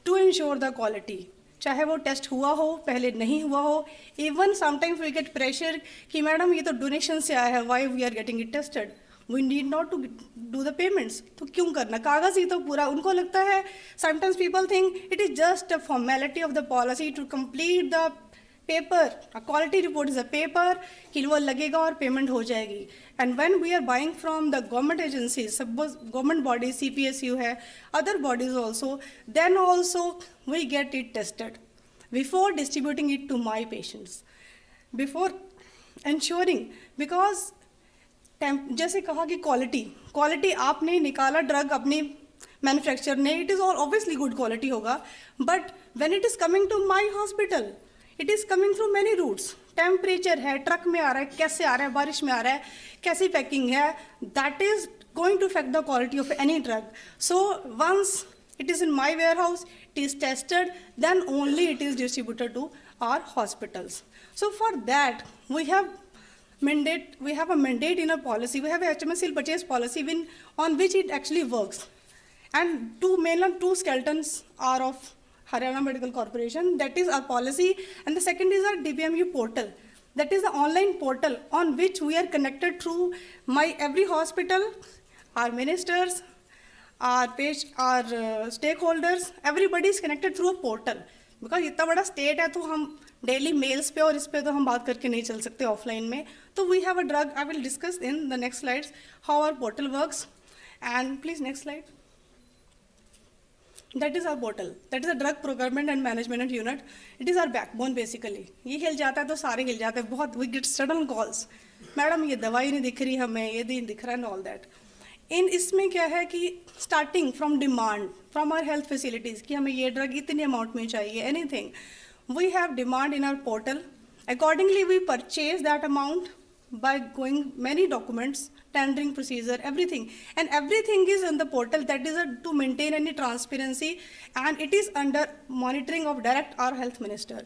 to ensure the quality. चाहे वो test हुआ हो, पहले नहीं हुआ हो, even sometimes we get pressure कि madam ये तो डोनेशन से आया है, why we are getting it tested? We need not to do the payments. तो क्यों करना? कागज ही तो पूरा उनको लगता है. Sometimes people think it is just a formality of the policy to complete the paper. A quality report is a paper कि वो लगेगा और payment हो जाएगी. And when we are buying from the government agencies, suppose government bodies, CPSU है, other bodies also, then also we get it tested before distributing it to my patients. Before ensuring, because जैसे कहा कि quality आपने निकाला drug अपनी manufacture ने, it is all obviously good quality होगा, but when it is coming to my hospital it is coming through many routes. Temperature है, truck में आ रहा है, कैसे आ रहा है, बारिश में आ रहा है, कैसी पैकिंग है, that is going to affect the quality of any drug. So once it is in my warehouse, it is tested, then only it is distributed to our hospitals. So for that, we have a mandate in our policy. We have a HMS purchase policy on which it actually works. And two skeletons are of Haryana Medical Corporation. That is our policy. And the second is our DBMU portal. That is the online portal on which we are connected through every hospital, our ministers, our stakeholders. Everybody is connected through a portal. Because इतना बड़ा state है तो हम daily mails पे और इस पे तो हम बात करके नहीं चल सकते offline में. तो we have a drug. I will discuss in the next slides how our portal works. And please next slide. That is our portal. That is a drug procurement and management unit. It is our backbone basically. ये हिल जाता है तो सारे हिल जाते हैं. बहुत we get sudden calls. Madam ये दवाई नहीं दिख रही हमें, ये नहीं दिख रहा है and all that. इसमें क्या है कि starting from demand from our health facilities कि हमें ये drug इतने amount में चाहिए, anything. We have demand in our portal. Accordingly, we purchase that amount by going many documents, tendering procedure, everything. And everything is on the portal. That is to maintain any transparency. And it is under monitoring of direct our health minister.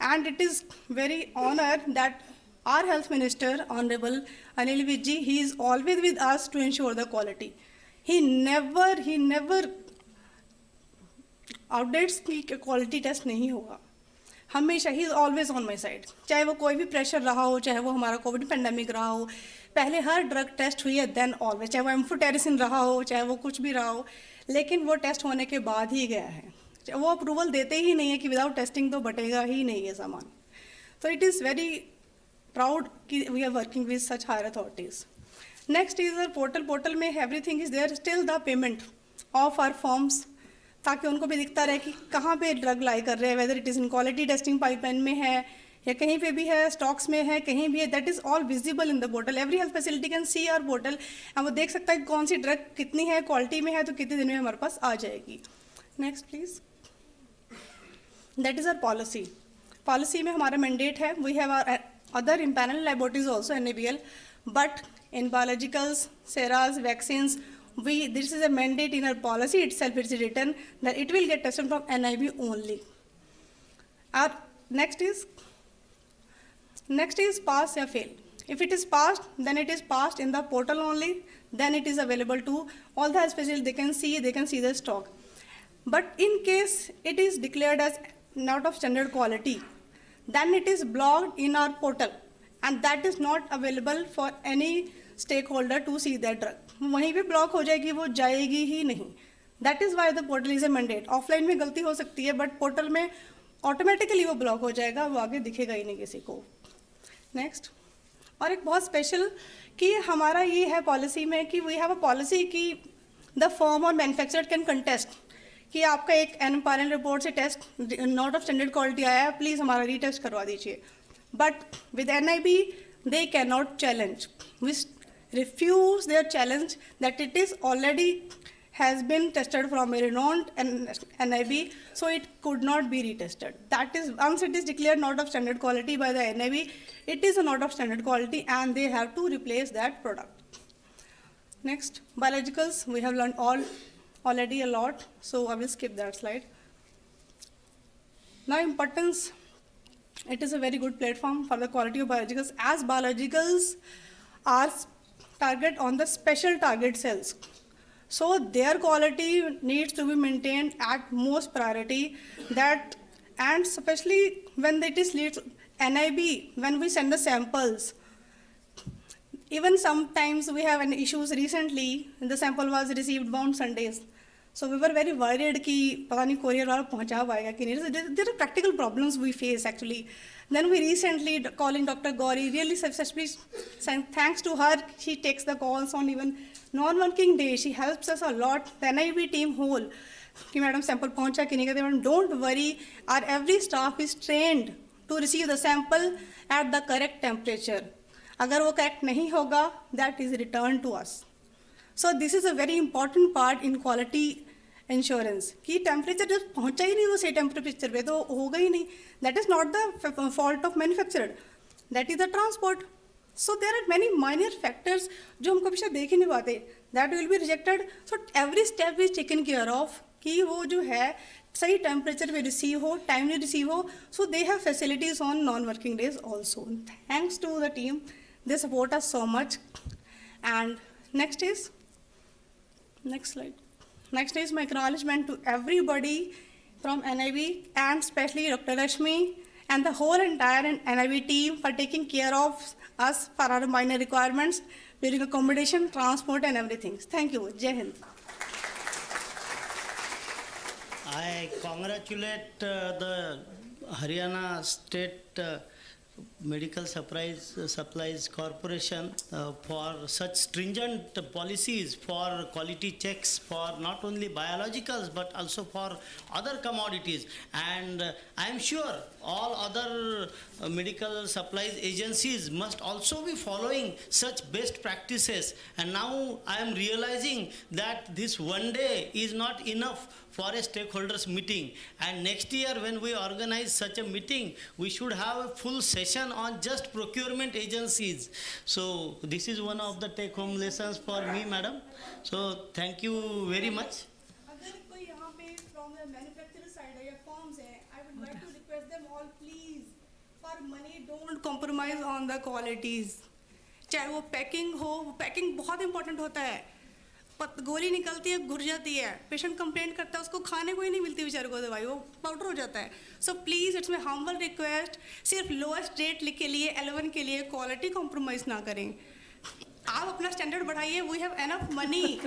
And it is very honored that our health minister, Honorable Anil Vijji, he is always with us to ensure the quality. He never outdates की quality test नहीं होगा. हमेशा he is always on my side. चाहे वो कोई भी pressure रहा हो, चाहे वो हमारा कोविड पेंडेमिक रहा हो, पहले हर ड्रग टेस्ट हुई है देन ऑलवेज. चाहे वो एम्फोटेरिसिन रहा हो, चाहे वो कुछ भी रहा हो, लेकिन वो टेस्ट होने के बाद ही गया है. वो अप्रूवल देते ही नहीं है कि विदाउट टेस्टिंग तो बटेगा ही नहीं है सामान. तो इट इज़ वेरी प्राउड कि we are working with such higher authorities. Next is uh portal. Portal में everything is there. Still the payment of our forms, ताकि उनको भी दिखता रहे कि कहाँ पे ड्रग लाई कर रहे हैं, whether it is in quality testing pipeline में है या कहीं पे भी है, स्टॉक्स में है, कहीं भी है. That is all visible in the portal. Every health facility can see our portal. और वो देख सकता है कौन सी ड्रग कितनी है, क्वालिटी में है तो कितने दिन में हमारे पास आ जाएगी. Next please. That is our policy. Policy में हमारा मैंडेट है. We have our other empanel laboratories also NABL, but in biologicals, sera, vaccines, this is a mandate in our policy itself. It's written that it will get tested from NIB only. Our next is pass or fail. If it is passed, then it is passed in the portal only. Then it is available to all the specialists. They can see the stock. But in case it is declared as not of standard quality, then it is blocked in our portal, and that is not available for any stakeholder to see that drug. वहीं पे block हो जाएगी, वो जाएगी ही नहीं. That is why the portal is a mandate. Offline में गलती हो सकती है, बट पोर्टल में ऑटोमेटिकली वो ब्लॉक हो जाएगा, वो आगे दिखेगा ही नहीं किसी को. नेक्स्ट. और एक बहुत स्पेशल कि हमारा ये है पॉलिसी में कि वी हैव अ पॉलिसी कि द फर्म और मैन्युफैक्चरर कैन कंटेस्ट कि आपका एक एनपायरल रिपोर्ट से test not of standard quality आया है, प्लीज़ हमारा रीटेस्ट करवा दीजिए. But with NIB they cannot challenge. We refuse their challenge that it is already has been tested from a renowned NIB, so it could not be retested. That is, once it is declared not of standard quality by the NIB, it is a not of standard quality and they have to replace that product. Next, biologicals. We have learned already a lot, so I will skip that slide. Now, importance. It is a very good platform for the quality of biologicals, as biologicals are target on the special target cells. So their quality needs to be maintained at most priority. That, and especially when it is leads NIB, when we send the samples, even sometimes we have an issues. Recently, the sample was received on Sundays. So we were very worried कि पता नहीं courier वाला पहुंचा पाएगा कि नहीं. There are practical problems we face actually. Then we recently calling Dr. Gauri, really successfully, thanks to her, she takes the calls on even non-working days. She helps us a lot. The NIB team whole कि madam sample पहुंचा कि नहीं. कहते madam don't worry, our every staff is trained to receive the sample at the correct temperature. अगर वो correct नहीं होगा, that is returned to us. So this is a very important part in quality insurance कि temperature जब पहुंचा ही नहीं वो सही टेम्परेचर पे तो होगा ही नहीं. That is not the fault of manufacturer, that is the transport. So there are many minor factors जो हम कभी शायद देख ही नहीं पाते. that will be rejected. So every step is taken care of कि वो जो है सही टेम्परेचर पे रिसीव हो, टाइमली रिसीव हो. So they have facilities on non working days also. Thanks to the team, they support us so much. And next slide. Next is my acknowledgement to everybody from NIB and especially Dr. Rashmi and the whole entire NIB team for taking care of us for our minor requirements during accommodation, transport and everything. Thank you. Jai Hind. I congratulate the Haryana State Medical Supplies Corporation for such stringent policies for quality checks for not only biologicals but also for other commodities. And I am sure all other medical supplies agencies must also be following such best practices. And now I am realizing that this one day is not enough for a stakeholders meeting, and next year when we organize such a meeting we should have a full session on just procurement agencies. So this is one of the take home lessons for me, madam. So thank you very much. अगर कोई यहाँ पे from the manufacturer side या firms है, I would like to request them all, please, for money don't compromise on the qualities. चाहे वो packing हो, packing बहुत इंपॉर्टेंट होता है. गोली निकलती है, घुर जाती है, पेशेंट कंप्लेंट करता है, उसको खाने को ही नहीं मिलती बेचारे को दवाई, वो पाउडर हो जाता है. So please it's my humble request, सिर्फ लोएस्ट रेट लिख के लिए L1 के लिए क्वालिटी कॉम्प्रोमाइज़ ना करें. आप अपना स्टैंडर्ड बढ़ाइए, वी हैव एनफ मनी,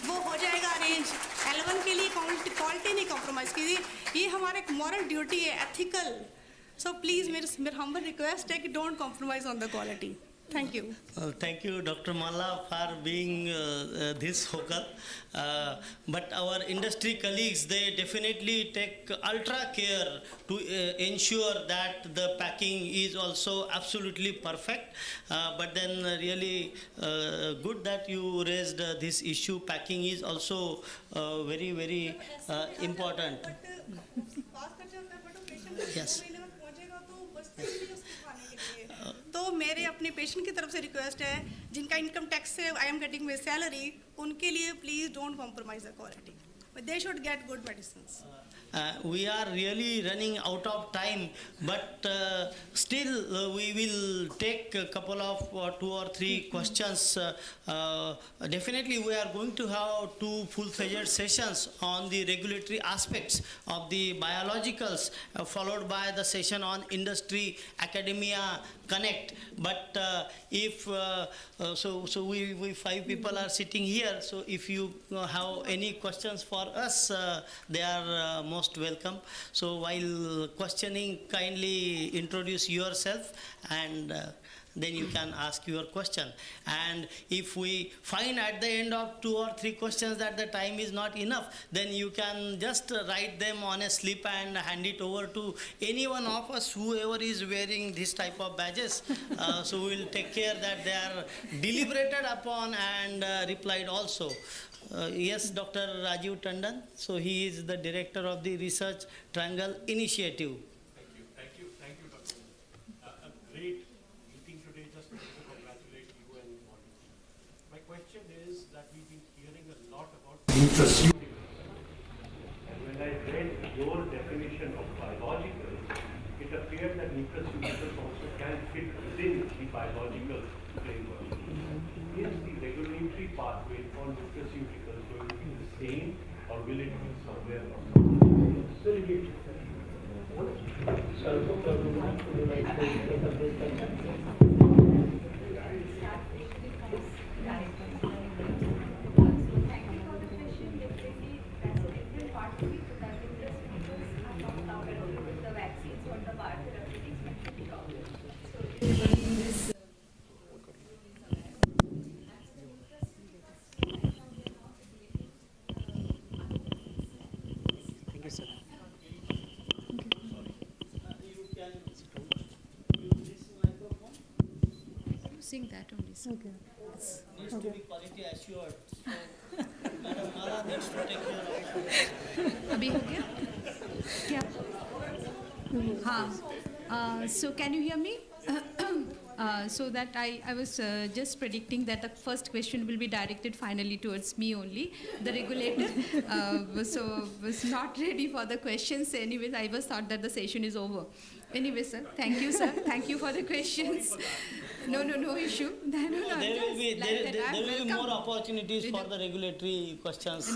वो हो जाएगा अरेंज. L1 के लिए क्वालिटी नहीं कॉम्प्रोमाइज़ कीजिए, ये हमारा एक मॉरल ड्यूटी है, एथिकल. सो प्लीज़ मेरा हम्बल रिक्वेस्ट है कि don't compromise on the quality. Thank you. Thank you, Dr. Malla, for being this vocal. But our industry colleagues, they definitely take ultra care to ensure that the packing is also absolutely perfect. But then really good that you raised this issue. Packing is also very, very important. Yes. तो मेरे अपने patient की तरफ से request है, जिनका income tax से I am getting my salary, उनके लिए please don't compromise the quality. They should get good medicines. We are really running out of time, but still we will take a couple of 2 or 3 questions. Definitely we are going to have 2 full-fledged sessions on the regulatory aspects of the biologicals, followed by the session on industry, academia, connect. But if so we 5 people are sitting here, so if you have any questions for us, they are most welcome. So while questioning, kindly introduce yourself and then you can ask your question. And if we find at the end of 2 or 3 questions that the time is not enough, then you can just write them on a slip and hand it over to any one of us, whoever is wearing this type of badges. So we will take care that they are deliberated upon and replied also. Yes, Dr. Rajiv Tandon. So he is the director of the Research Triangle Initiative. Thank you, Dr. A great meeting today. Just to congratulate you and all. My question is that we've been hearing a lot about nutraceuticals. And when I read your definition of biological, it appeared that nutraceuticals also can fit within the biological framework. Is the regulatory pathway for nutraceuticals going to be the same, or will it be somewhere or somewhere? Using that only. Okay. Needs to be quality assured. So, Madam Mala needs to take care of it. अभी हो गया? क्या? हाँ. So can you hear me? So that I was just predicting that the first question will be directed finally towards me only, the regulator. Was not ready for the questions. Anyways, I was thought that the session is over. Anyway, sir, thank you, sir. Thank you for the questions. No issue. There will be more opportunities for the regulatory questions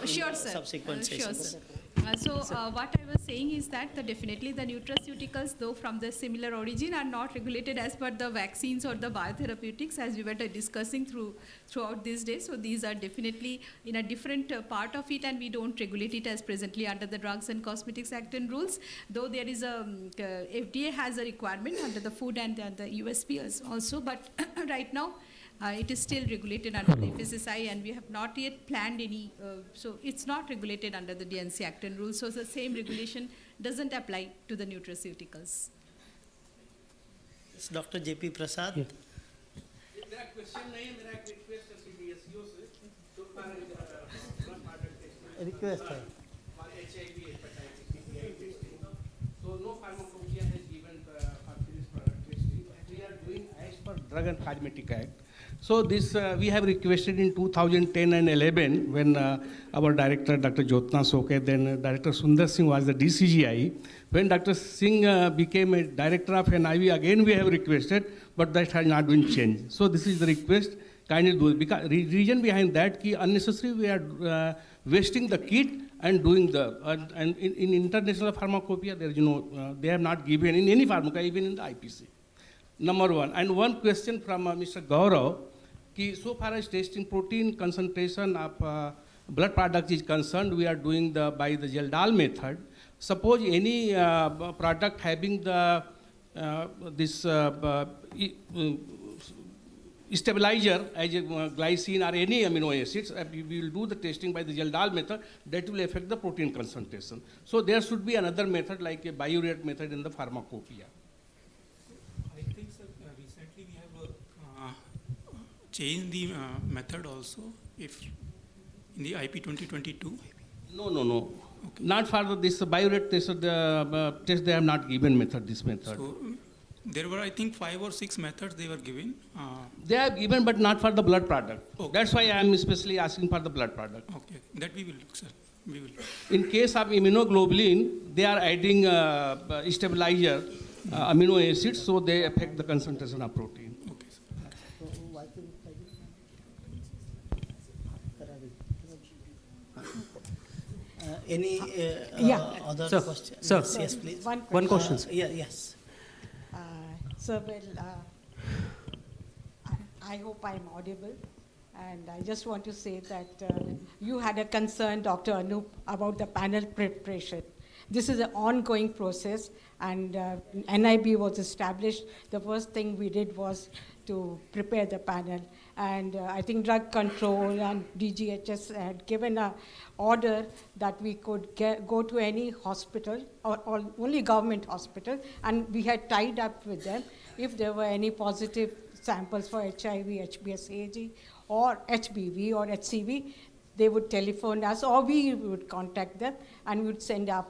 Sure, in sir. subsequent Sure, sessions. sir. What I was saying is that definitely the nutraceuticals, though from the similar origin, are not regulated as per the vaccines or the biotherapeutics, as we were discussing throughout these days. So these are definitely in a different part of it, and we don't regulate it as presently under the Drugs and Cosmetics Act and rules. Though there is a FDA has a requirement under the food and the USP also, but right now. It is still regulated under the FSSI, and we have not yet planned any, so it's not regulated under the DNC Act and rules, so the same regulation doesn't apply to the nutraceuticals. It's Dr. J.P. Prasad. मेरा question नहीं है, मेरा एक request है CDSEO से, तो request है HIV, hepatitis, TBI testing. So no pharmacopoeia has given for this product testing. We are doing as per Drug and Cosmetic Act. So this we have requested in 2010 and 11 when our director Dr. Jyotna Soke, then Director Sundar Singh was the DCGI. When Dr. Singh became a director of NIV, again we have requested, but that has not been changed. So this is the request. Kindly do it. Because reason behind that, ki unnecessary we are wasting the kit and doing the and in international pharmacopoeia there is no they have not given in any pharmacopoeia, even in the IPC. Number one. And one question from Mr. Gaurav. So far as testing protein concentration of blood products is concerned, we are doing by the Geldal method. Suppose any product having the stabilizer as a glycine or any amino acids, we will do the testing by the Geldal method. That will affect the protein concentration. So there should be another method like a biuret method in the pharmacopoeia. Change the method also if in the IP 2022? No. Okay. Not for this biuret test, test they have not given this method. So there were, I think, 5 or 6 methods they were given. They have given, but not for the blood product. Okay. That's why I am especially asking for the blood product. Okay, that we will look, sir. We will. In case of immunoglobulin, they are adding stabilizer amino acids, so they affect the concentration of protein. Any other question? Sir, yes, please. One question. Yes. Sir, I hope I'm audible. And I just want to say that you had a concern, Dr. Anup, about the panel preparation. This is an ongoing process, and NIB was established. The first thing we did was to prepare the panel. And I think drug control and DGHS had given an order that we could go to any hospital or only government hospital, and we had tied up with them. If there were any positive samples for HIV, HBsAg, or HBV or HCV, they would telephone us, or we would contact them, and we would send our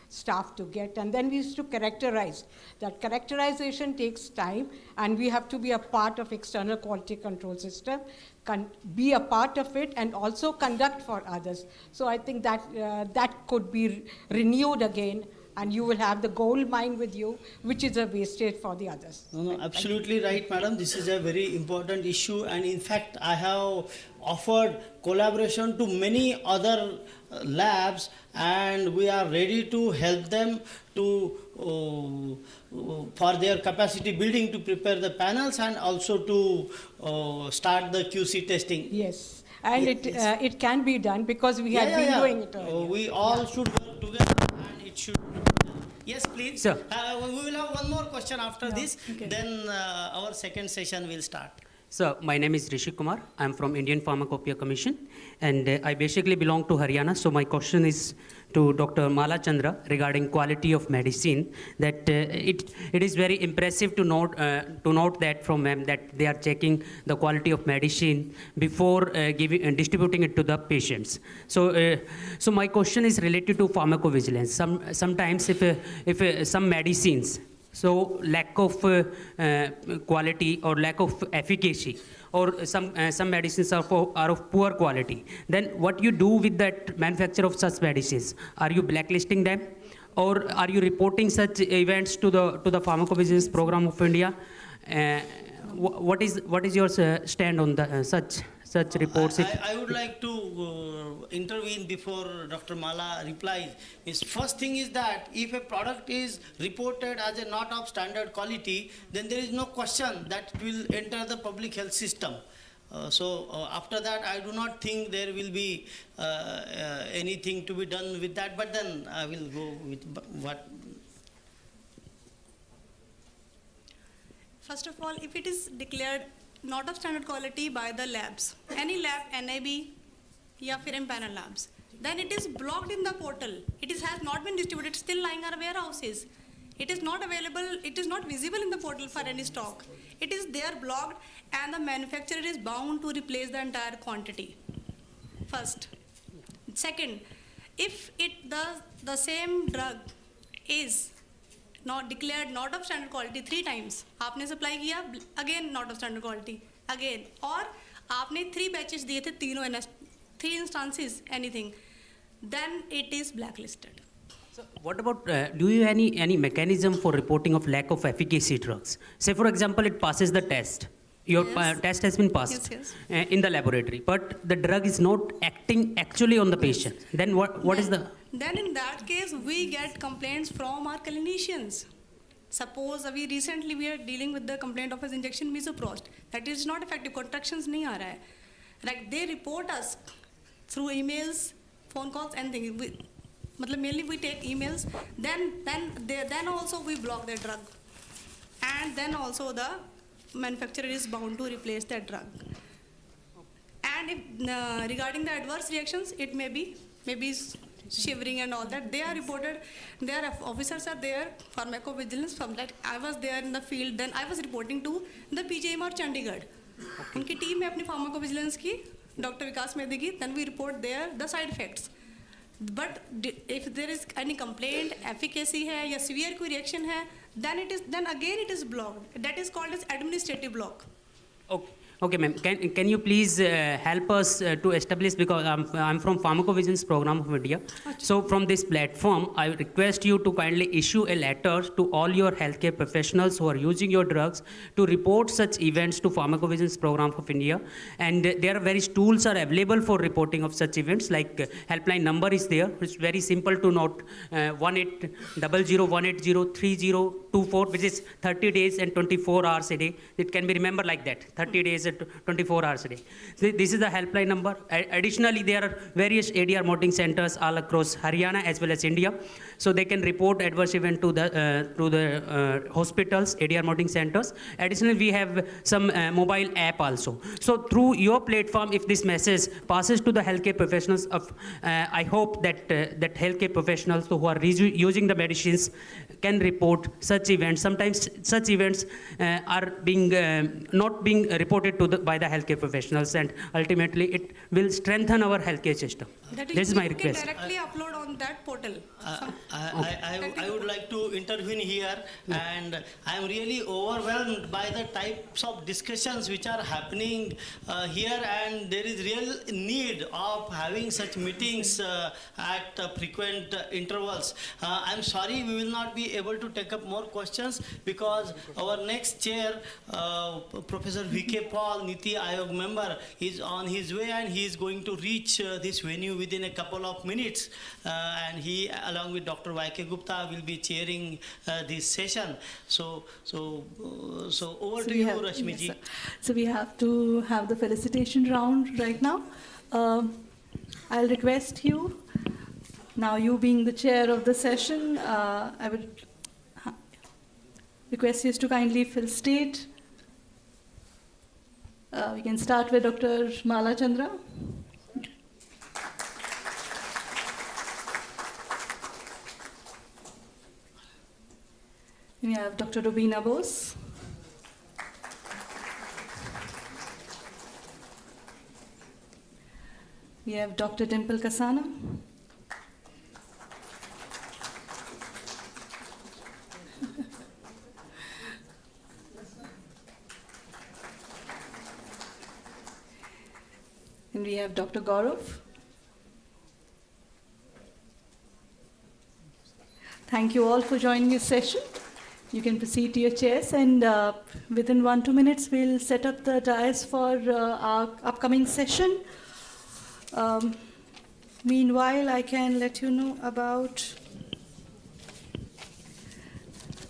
staff to get. And then we used to characterize. That characterization takes time, and we have to be a part of external quality control system, be a part of it, and also conduct for others. So I think that that could be renewed again, and you will have the gold mine with you, which is a wastage for the others. No, absolutely right, madam. This is a very important issue, and in fact, I have offered collaboration to many other labs, and we are ready to help them to for their capacity building to prepare the panels and also to start the QC testing. Yes, and it can be done because we have been doing it earlier. We all should work together, and it should. Yes, please. Sir. We will have one more question after this. Okay. Then our second session will start. Sir, my name is Rishi Kumar. I'm from Indian Pharmacopoeia Commission, and I basically belong to Haryana. So my question is to Dr. Mala Chandra regarding quality of medicine. That it is very impressive to note that from them that they are checking the quality of medicine before distributing it to the patients. So so my question is related to pharmacovigilance. Sometimes if some medicines, So lack of quality or lack of efficacy, or some medicines are of poor quality. Then what you do with that manufacture of such medicines? Are you blacklisting them, or are you reporting such events to the Pharmacovigilance Program of India? What is your stand on the such reports? I would like to intervene before Dr. Mala replies. First thing is that if a product is reported as a not of standard quality, then there is no question that it will enter the public health system. After that, I do not think there will be anything to be done with that, but then I will go with what. First of all, if it is declared not of standard quality by the labs, any lab, NIB, या फिर panel labs, then it is blocked in the portal. It has not been distributed, still lying in our warehouses. It is not available, it is not visible in the portal for any stock. It is there blocked, and the manufacturer is bound to replace the entire quantity. First. Second, if the same drug is not declared not of standard quality 3 times, आपने supply किया, again not of standard quality, again, और आपने 3 batches दिए थे तीनों 3 instances, anything, then it is blacklisted. So what about, do you have any mechanism for reporting of lack of efficacy drugs? Say for example, it passes the test. Your test has been passed in the laboratory, but the drug is not acting actually on the patient. Then what is the? Then in that case, we get complaints from our clinicians. Suppose recently we are dealing with the complaint of his injection misoprost. That is not effective. Contractions नहीं आ रहा है. Like they report us through emails, phone calls, and things. Mainly we take emails. Then also we block the drug, and then also the manufacturer is bound to replace that drug. And if, regarding the adverse reactions, it may be shivering and all that. They are reported. Their officers are there, pharmacovigilance. From that, I was there in the field. Then I was reporting to the PJMR Chandigarh. उनकी team है अपनी pharmacovigilance की, Dr. Vikas Medhi की. Then we report there the side effects. But if there is any complaint, efficacy है या severe कोई reaction है, then again it is blocked. That is called as administrative block. Okay, ma'am. Can you please help us to establish, because I'm from Pharmacovigilance Program of India. So from this platform, I request you to kindly issue a letter to all your healthcare professionals who are using your drugs to report such events to Pharmacovigilance Program of India. And there are various tools are available for reporting of such events. Like helpline number is there. It's very simple to note: 1800-180-3024, which is 30 days and 24 hours a day. It can be remembered like that: 30 days. 24 hours a day. So this is the helpline number. Additionally, there are various ADR monitoring centers all across Haryana as well as India. So they can report adverse event to the hospitals, ADR monitoring centers. Additionally, we have some mobile app also. So through your platform, if this message passes to the healthcare professionals, I hope that that healthcare professionals who are using the medicines can report such events. Sometimes such events are not being reported by the healthcare professionals, and ultimately it will strengthen our healthcare system. This is my request. You can directly upload on that portal. I would like to intervene here, and I am really overwhelmed by the types of discussions which are happening here, and there is real need of having such meetings at frequent intervals. I am sorry we will not be able to take up more questions because our next chair, Professor V.K. Paul, Niti Ayog member, is on his way, and he is going to reach this venue within a couple of minutes, and he, along with Dr. Y.K. Gupta, will be chairing this session. So over to you, Rashmi ji. Yes, so we have to have the felicitation round right now. I'll request you, now you being the chair of the session, I would request you to kindly felicitate. We can start with Dr. Mala Chandra. We have Dr. Rubina Bose. We have Dr. Dimple Kasana. have Dr. Gaurav. Thank you all for joining this session. You can proceed to your chairs, and within 1-2 minutes, we'll set up the dais for our upcoming session. Meanwhile, I can let you know about,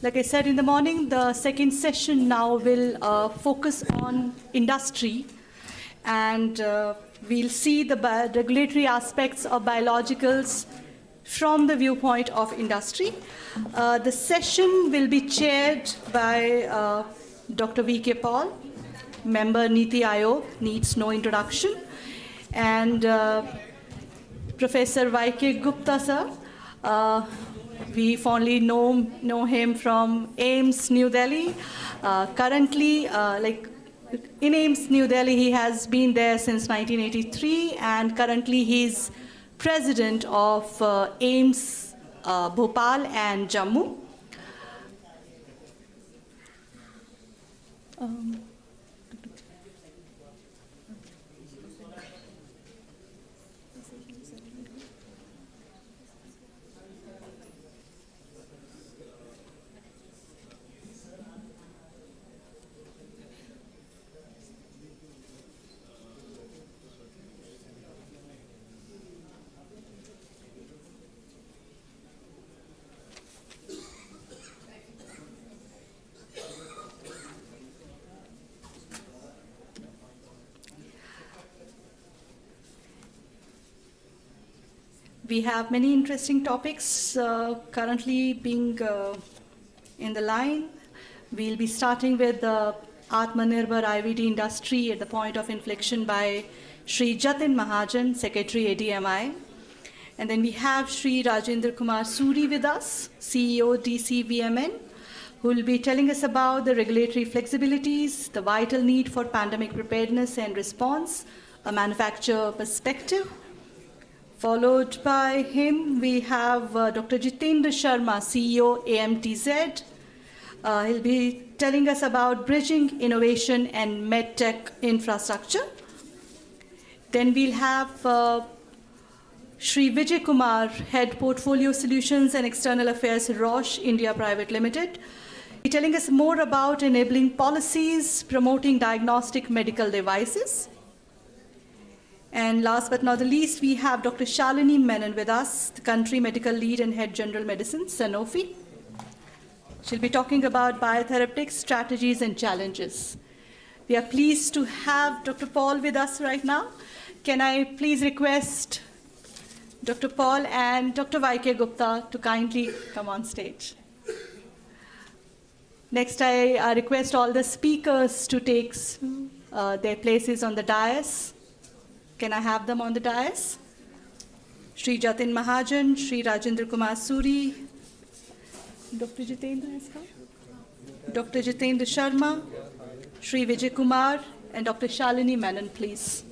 like I said in the morning, the second session now will focus on industry, and we'll see the regulatory aspects of biologicals from the viewpoint of industry. The session will be chaired by Dr. V.K. Paul, member Niti Aayog, needs no introduction, and Professor Y.K. Gupta sir. We fondly know him from AIMS New Delhi. Currently, in AIMS New Delhi, he has been there since 1983, and currently he's president of AIMS Bhopal and Jammu. We have many interesting topics currently being in the line. We'll be starting with the Atmanirbhar IVD industry at the point of inflection by Shri Jatin Mahajan, Secretary ADMI. And then we have Shri Rajendra Kumar Suri with us, CEO DCVMN, who will be telling us about the regulatory flexibilities, the vital need for pandemic preparedness and response, a manufacturer perspective. Followed by him, we have Dr. Jitendra Sharma, CEO AMTZ. He'll be telling us about bridging innovation and medtech infrastructure. Then we'll have Shri Vijay Kumar, Head Portfolio Solutions and External Affairs, Roche India Private Limited. He'll be telling us more about enabling policies, promoting diagnostic medical devices. And last but not the least, we have Dr. Shalini Menon with us, the country medical lead and head general medicine, Sanofi. She'll be talking about biotherapeutics, strategies, and challenges. We are pleased to have Dr. Paul with us right now. Can I please request Dr. Paul and Dr. Y.K. Gupta to kindly come on stage. Next, I request all the speakers to take their places on the dais. Can I have them on the dais? Shri Jatin Mahajan, Shri Rajendra Kumar Suri, Dr. Jitendra has come, Dr. Jitendra Sharma, Shri Vijay Kumar, and Dr. Shalini Menon, please.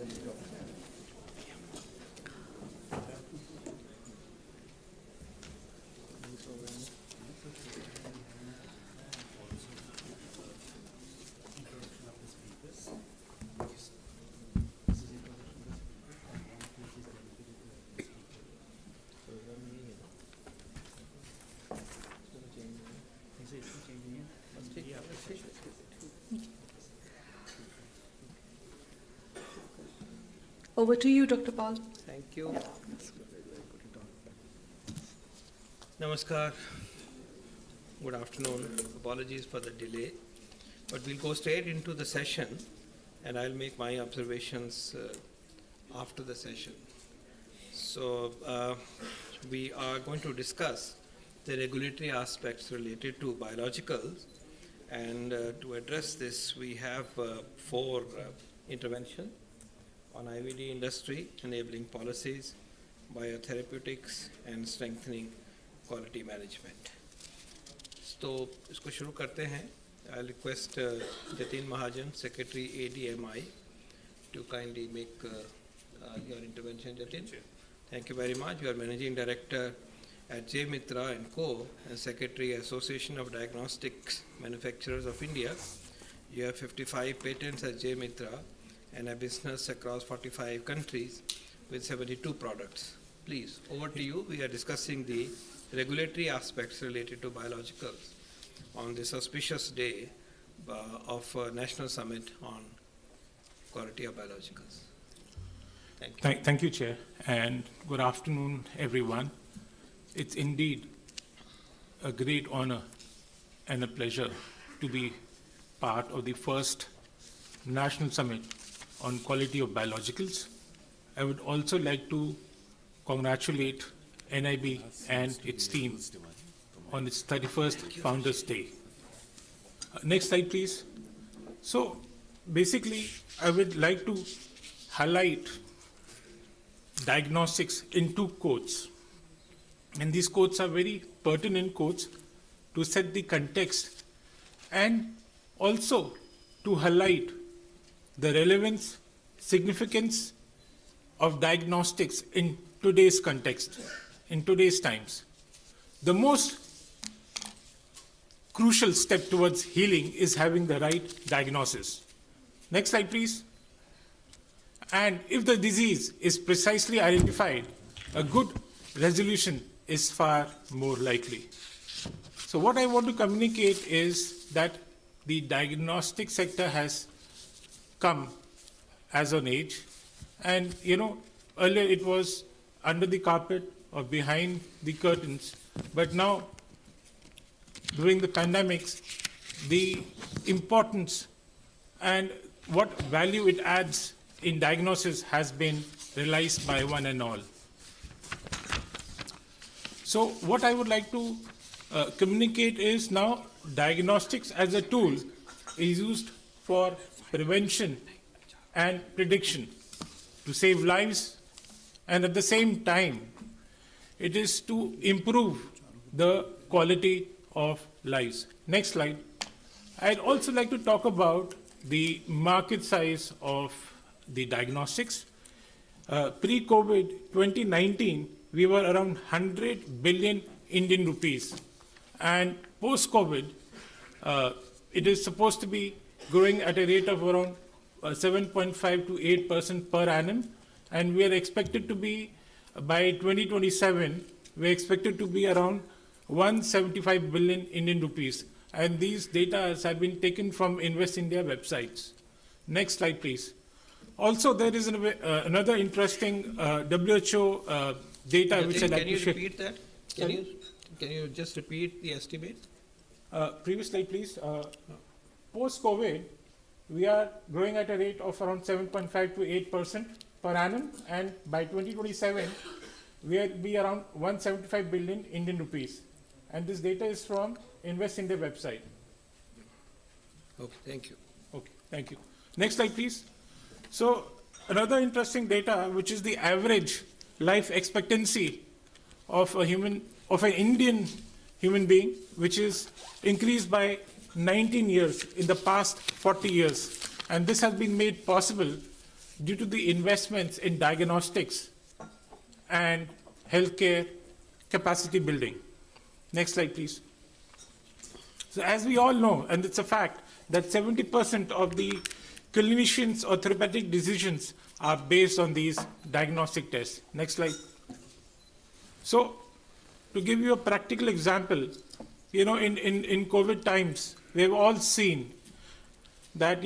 Over to you, Dr. Paul. Thank you. Namaskar. Good afternoon. Apologies for the delay, but we'll go straight into the session, and I'll make my observations after the session. So we are going to discuss the regulatory aspects related to biologicals, and to address this, we have 4 interventions on IVD industry, enabling policies, biotherapeutics, and strengthening quality management. So, इसको शुरू करते हैं. I'll request Jatin Mahajan, Secretary ADMI, to kindly make your intervention, Jatin. Thank you very much. You are Managing Director at J. Mitra & Co. and Secretary Association of Diagnostics Manufacturers of India. You have 55 patents at J. Mitra and a business across 45 countries with 72 products. Please, over to you. We are discussing the regulatory aspects related to biologicals on this auspicious day of National Summit on Quality of Biologicals. Thank you. Thank you, Chair, and good afternoon, everyone. It's indeed a great honor and a pleasure to be part of the first National Summit on Quality of Biologicals. I would also like to congratulate NIB and its team on its 31st Founders Day. Next slide, please. So, basically, I would like to highlight diagnostics in 2 quotes. And these quotes are very pertinent quotes to set the context and also to highlight the relevance, significance of diagnostics in today's context, in today's times. The most crucial step towards healing is having the right diagnosis. Next slide, please. And if the disease is precisely identified, a good resolution is far more likely. So what I want to communicate is that the diagnostic sector has come as an age, and earlier it was under the carpet or behind the curtains, but now during the pandemics, the importance and what value it adds in diagnosis has been realized by one and all. So what I would like to communicate is now diagnostics as a tool is used for prevention and prediction to save lives, and at the same time it is to improve the quality of lives. Next slide. I'd also like to talk about the market size of the diagnostics. Pre-COVID 2019, we were around 100 billion Indian rupees. And post-COVID, it is supposed to be growing at a rate of around 7.5 to 8% per annum. And we are expected to be, by 2027, we're expected to be around 175 billion Indian rupees. And these data have been taken from Invest India websites. Next slide, please. Also, there is another interesting WHO data which I'd like to share. Can you repeat that? Can you just repeat the estimate? Previous slide, please. Post-COVID, we are growing at a rate of around 7.5 to 8% per annum, and by 2027, we will be around 175 billion Indian rupees. And this data is from Invest India website. Okay, thank you. Okay, thank you. Next slide, please. So another interesting data, which is the average life expectancy of an Indian human being, which is increased by 19 years in the past 40 years. And this has been made possible due to the investments in diagnostics and healthcare capacity building. Next slide, please. So as we all know, and it's a fact, that 70% of the clinicians or therapeutic decisions are based on these diagnostic tests. Next slide. So to give you a practical example, in COVID times, we've all seen that,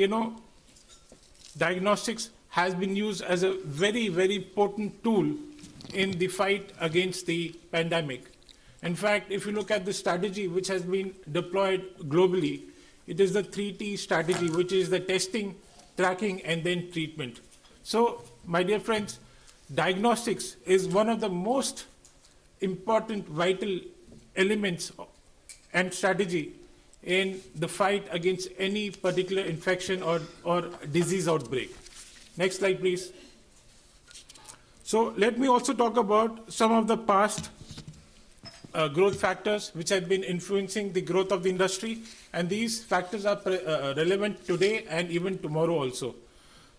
diagnostics has been used as a very, very potent tool in the fight against the pandemic. In fact, if you look at the strategy which has been deployed globally, it is the 3T strategy, which is the testing, tracking, and then treatment. So, my dear friends, diagnostics is one of the most important, vital elements and strategy in the fight against any particular infection or disease outbreak. Next slide, please. So let me also talk about some of the past growth factors which have been influencing the growth of the industry, and these factors are relevant today and even tomorrow also.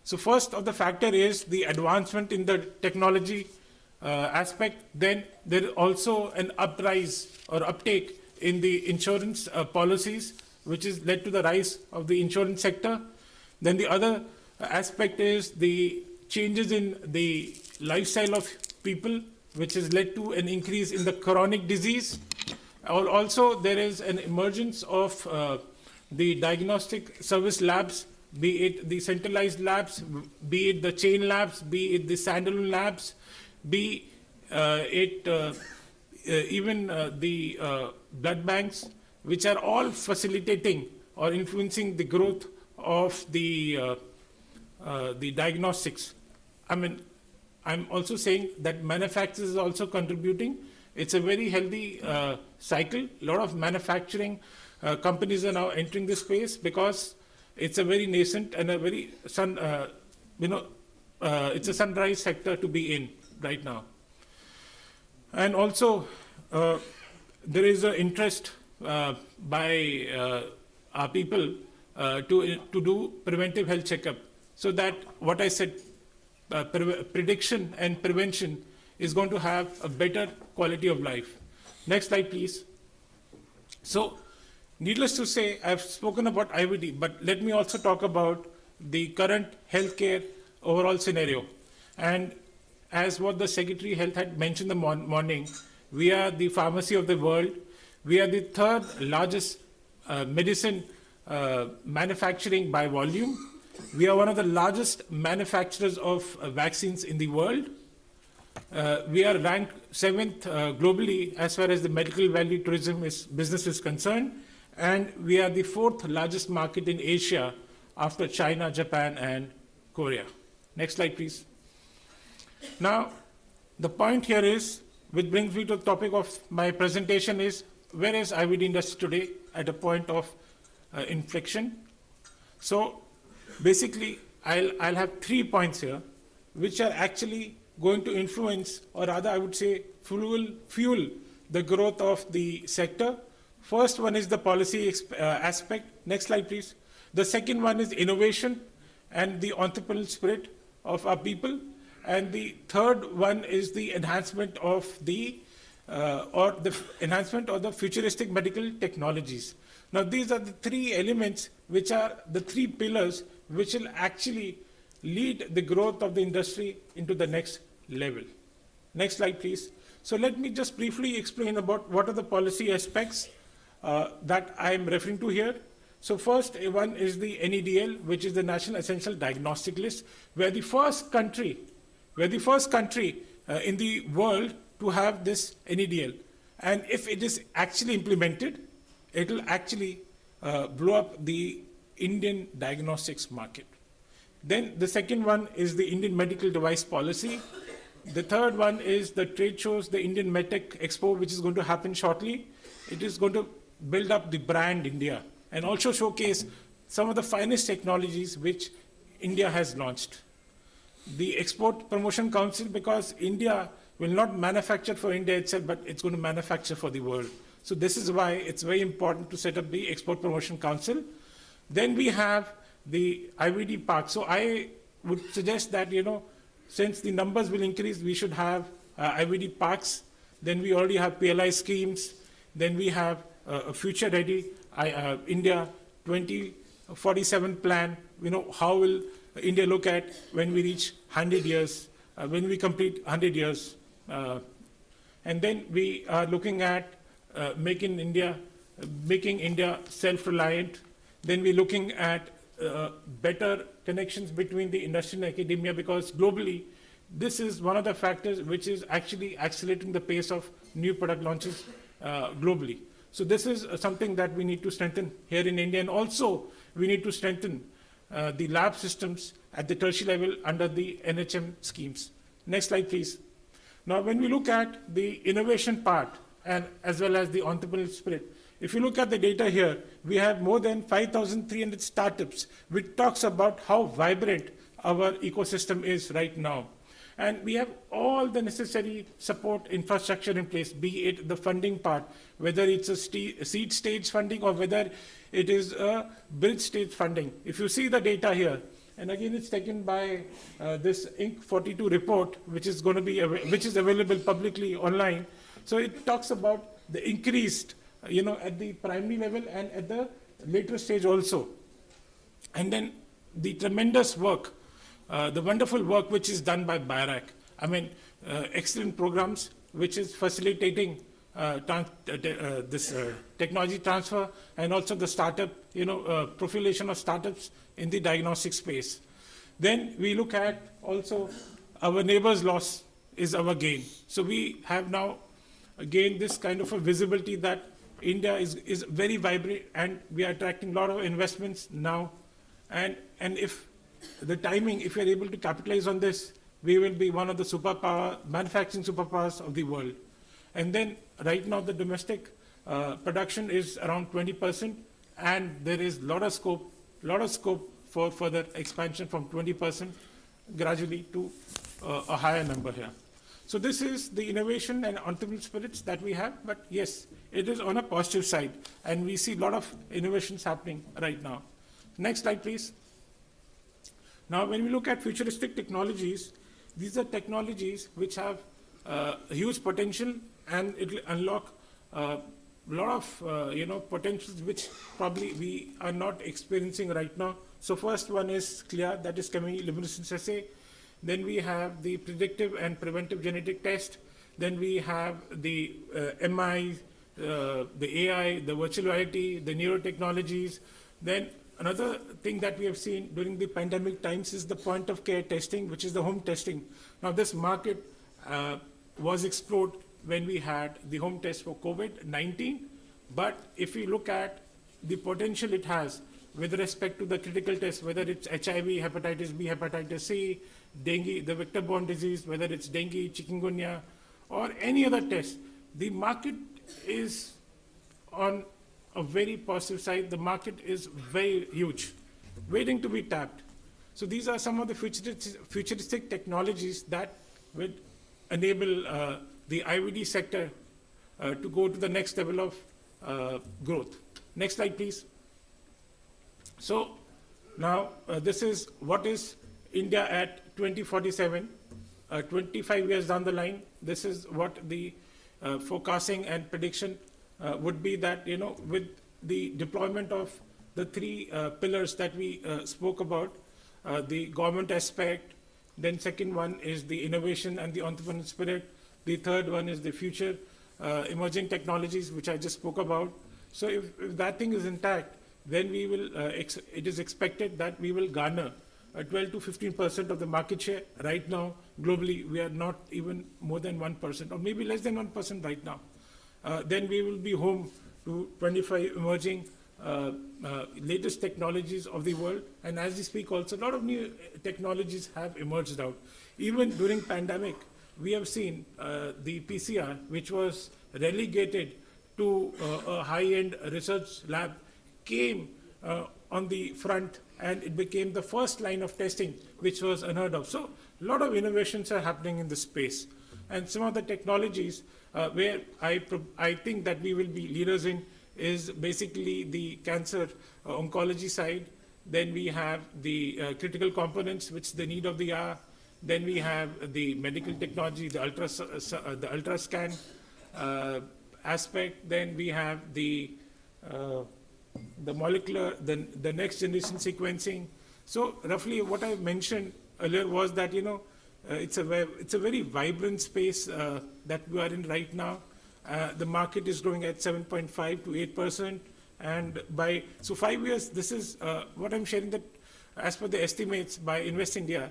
So first of the factor is the advancement in the technology aspect. Then there is also an uprise or uptake in the insurance policies, which has led to the rise of the insurance sector. Then the other aspect is the changes in the lifestyle of people, which has led to an increase in the chronic disease. Also, there is an emergence of the diagnostic service labs, be it the centralized labs, be it the chain labs, be it the standalone labs, be it even the blood banks, which are all facilitating or influencing the growth of the diagnostics. I mean, I'm also saying that manufacturers is also contributing. It's a very healthy cycle. A lot of manufacturing companies are now entering this space because it's a very nascent and a very it's a sunrise sector to be in right now. And also, there is an interest by our people to do preventive health checkup, so that what I said, prediction and prevention is going to have a better quality of life. Next slide, please. So, needless to say, I've spoken about IVD, but let me also talk about the current healthcare overall scenario. And as what the Secretary of Health had mentioned in the morning, we are the pharmacy of the world. We are the third largest medicine manufacturing by volume. We are one of the largest manufacturers of vaccines in the world. We are ranked 7th globally as far as the medical value tourism business is concerned. And we are the 4th largest market in Asia after China, Japan, and Korea. Next slide, please. Now, the point here is, which brings me to the topic of my presentation, is where is IVD industry today at a point of inflection? So, basically, I'll have 3 points here, which are actually going to influence, or rather I would say fuel the growth of the sector. First one is the policy aspect. Next slide, please. The second one is innovation and the entrepreneurial spirit of our people. And the third one is the enhancement of the enhancement of the futuristic medical technologies. Now, these are the 3 elements which are the 3 pillars which will actually lead the growth of the industry into the next level. Next slide, please. So let me just briefly explain about what are the policy aspects that I am referring to here. So first one is the NEDL, which is the National Essential Diagnostic List, where the first country in the world to have this NEDL. And if it is actually implemented, it will actually blow up the Indian diagnostics market. Then the second one is the Indian Medical Device Policy. The third one is the trade shows, the Indian MedTech Expo, which is going to happen shortly. It is going to build up the brand India and also showcase some of the finest technologies which India has launched. The Export Promotion Council, because India will not manufacture for India itself, but it's going to manufacture for the world. So this is why it's very important to set up the Export Promotion Council. Then we have the IVD park. So I would suggest that, since the numbers will increase, we should have IVD parks. Then we already have PLI schemes. Then we have a future-ready India 2047 plan. How will India look at when we reach 100 years, when we complete 100 years. And then we are looking at making India self-reliant. Then we're looking at better connections between the industry and academia, because globally, this is one of the factors which is actually accelerating the pace of new product launches globally. So this is something that we need to strengthen here in India, and also we need to strengthen the lab systems at the tertiary level under the NHM schemes. Next slide, please. Now, when we look at the innovation part and as well as the entrepreneurial spirit, if you look at the data here, we have more than 5,300 startups, which talks about how vibrant our ecosystem is right now. And we have all the necessary support infrastructure in place, be it the funding part, whether it's a seed stage funding or whether it is a bridge stage funding. If you see the data here, and again it's taken by this Inc. 42 report, which is going to be which is available publicly online. So it talks about the increased, at the primary level and at the later stage also. And then the tremendous work, the wonderful work which is done by BIRAC. I mean, excellent programs which is facilitating this technology transfer and also the startup, proliferation of startups in the diagnostic space. Then we look at also our neighbor's loss is our gain. So we have now gained this kind of a visibility that India is very vibrant and we are attracting a lot of investments now. And if the timing, if we are able to capitalize on this, we will be one of the manufacturing superpowers of the world. And then right now the domestic production is around 20%, and there is a lot of scope for further expansion from 20% gradually to a higher number here. So this is the innovation and entrepreneurial spirits that we have, but yes, it is on a positive side, and we see a lot of innovations happening right now. Next slide, please. Now, when we look at futuristic technologies, these are technologies which have huge potential, and it will unlock a lot of potentials which probably we are not experiencing right now. So first one is clear, that is chemiluminescence assay. Then we have the predictive and preventive genetic test. Then we have the MI, the AI, the virtual reality, the neurotechnologies. Then another thing that we have seen during the pandemic times is the point of care testing, which is the home testing. Now this market was explored when we had the home test for COVID-19. But if we look at the potential it has with respect to the critical tests, whether it's HIV, hepatitis B, hepatitis C, dengue, the vector-borne disease, whether it's dengue, chikungunya, or any other test, the market is on a very positive side. The market is very huge, waiting to be tapped. So these are some of the futuristic technologies that would enable the IVD sector to go to the next level of growth. Next slide, please. So now this is what is India at 2047, 25 years down the line. This is what the forecasting and prediction would be, that with the deployment of the three pillars that we spoke about, the government aspect, then second one is the innovation and the entrepreneurial spirit, the third one is the future emerging technologies, which I just spoke about. So if that thing is intact, then we will, it is expected that we will garner 12 to 15% of the market share. Right now, globally, we are not even more than 1%, or maybe less than 1% right now. Then we will be home to 25 emerging latest technologies of the world. And as we speak also, a lot of new technologies have emerged out. Even during pandemic, we have seen the PCR, which was relegated to a high-end research lab, came on the front, and it became the first line of testing, which was unheard of. So a lot of innovations are happening in this space. And some of the technologies where I think that we will be leaders in is basically the cancer oncology side. Then we have the critical components, which is the need of the hour. Then we have the medical technology, the ultrascan aspect. Then we have the molecular, the next generation sequencing. So roughly what I mentioned earlier was that, it's a very vibrant space that we are in right now. The market is growing at 7.5 to 8%. And so 5 years, this is what I'm sharing, that as per the estimates by Invest India,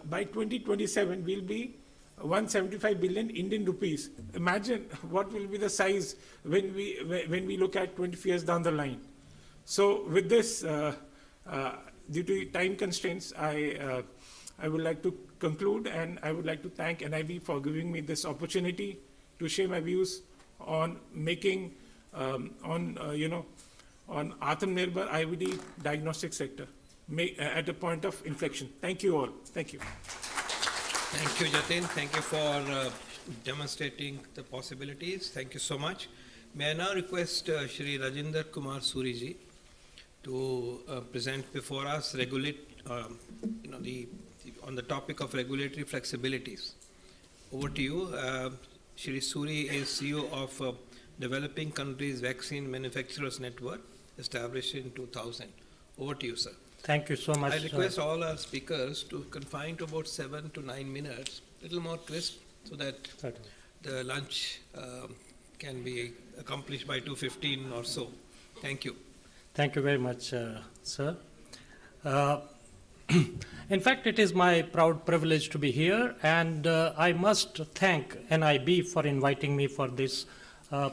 by 2027, we'll be 175 billion Indian rupees. Imagine what will be the size when we look at 20 years down the line. So with this, due to time constraints, I would like to conclude, and I would like to thank NIB for giving me this opportunity to share my views on making, on Atmanirbhar IVD diagnostic sector at a point of inflection. Thank you all. Thank you. Thank you, Jatin. Thank you for demonstrating the possibilities. Thank you so much. May I now request Shri Rajinder Kumar Suriji to present before us on the topic of regulatory flexibilities. Over to you. Shri Suri is CEO of Developing Countries Vaccine Manufacturers Network, established in 2000. Over to you, sir. Thank you so much. I request all our speakers to confine to about 7 to 9 minutes, little more twist, so that the lunch can be accomplished by 2:15 or so. Thank you. Thank you very much, sir. In fact, it is my proud privilege to be here, and I must thank NIB for inviting me for this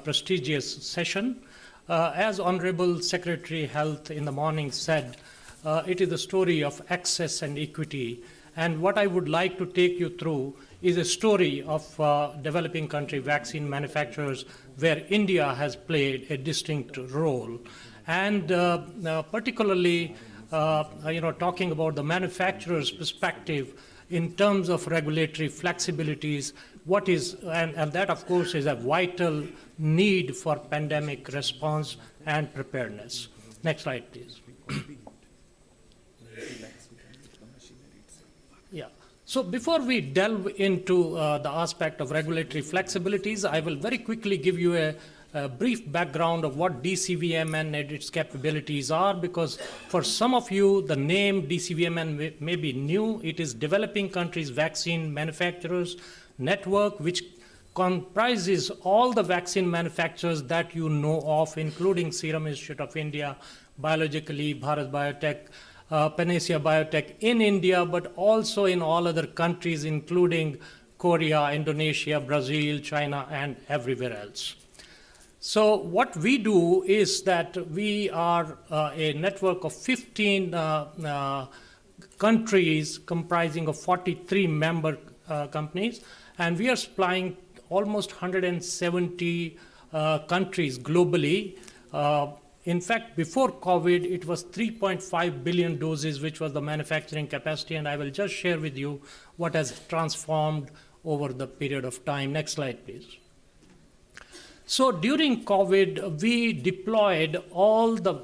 prestigious session. As Honorable Secretary Health in the morning said, it is a story of access and equity, and what I would like to take you through is a story of developing country vaccine manufacturers where India has played a distinct role, and particularly talking about the manufacturer's perspective in terms of regulatory flexibilities, what is, and that of course is a vital need for pandemic response and preparedness. Next slide, please. Yeah. So before we delve into the aspect of regulatory flexibilities, I will very quickly give you a brief background of what DCVMN and its capabilities are, because for some of you, the name DCVMN may be new. It is Developing Countries Vaccine Manufacturers Network, which comprises all the vaccine manufacturers that you know of, including Serum Institute of India, Biologically, Bharat Biotech, Panacea Biotech in India, but also in all other countries, including Korea, Indonesia, Brazil, China, and everywhere else. So what we do is that we are a network of 15 countries comprising of 43 member companies, and we are supplying almost 170 countries globally. In fact, before COVID, it was 3.5 billion doses, which was the manufacturing capacity, and I will just share with you what has transformed over the period of time. Next slide, please. So during COVID, we deployed all the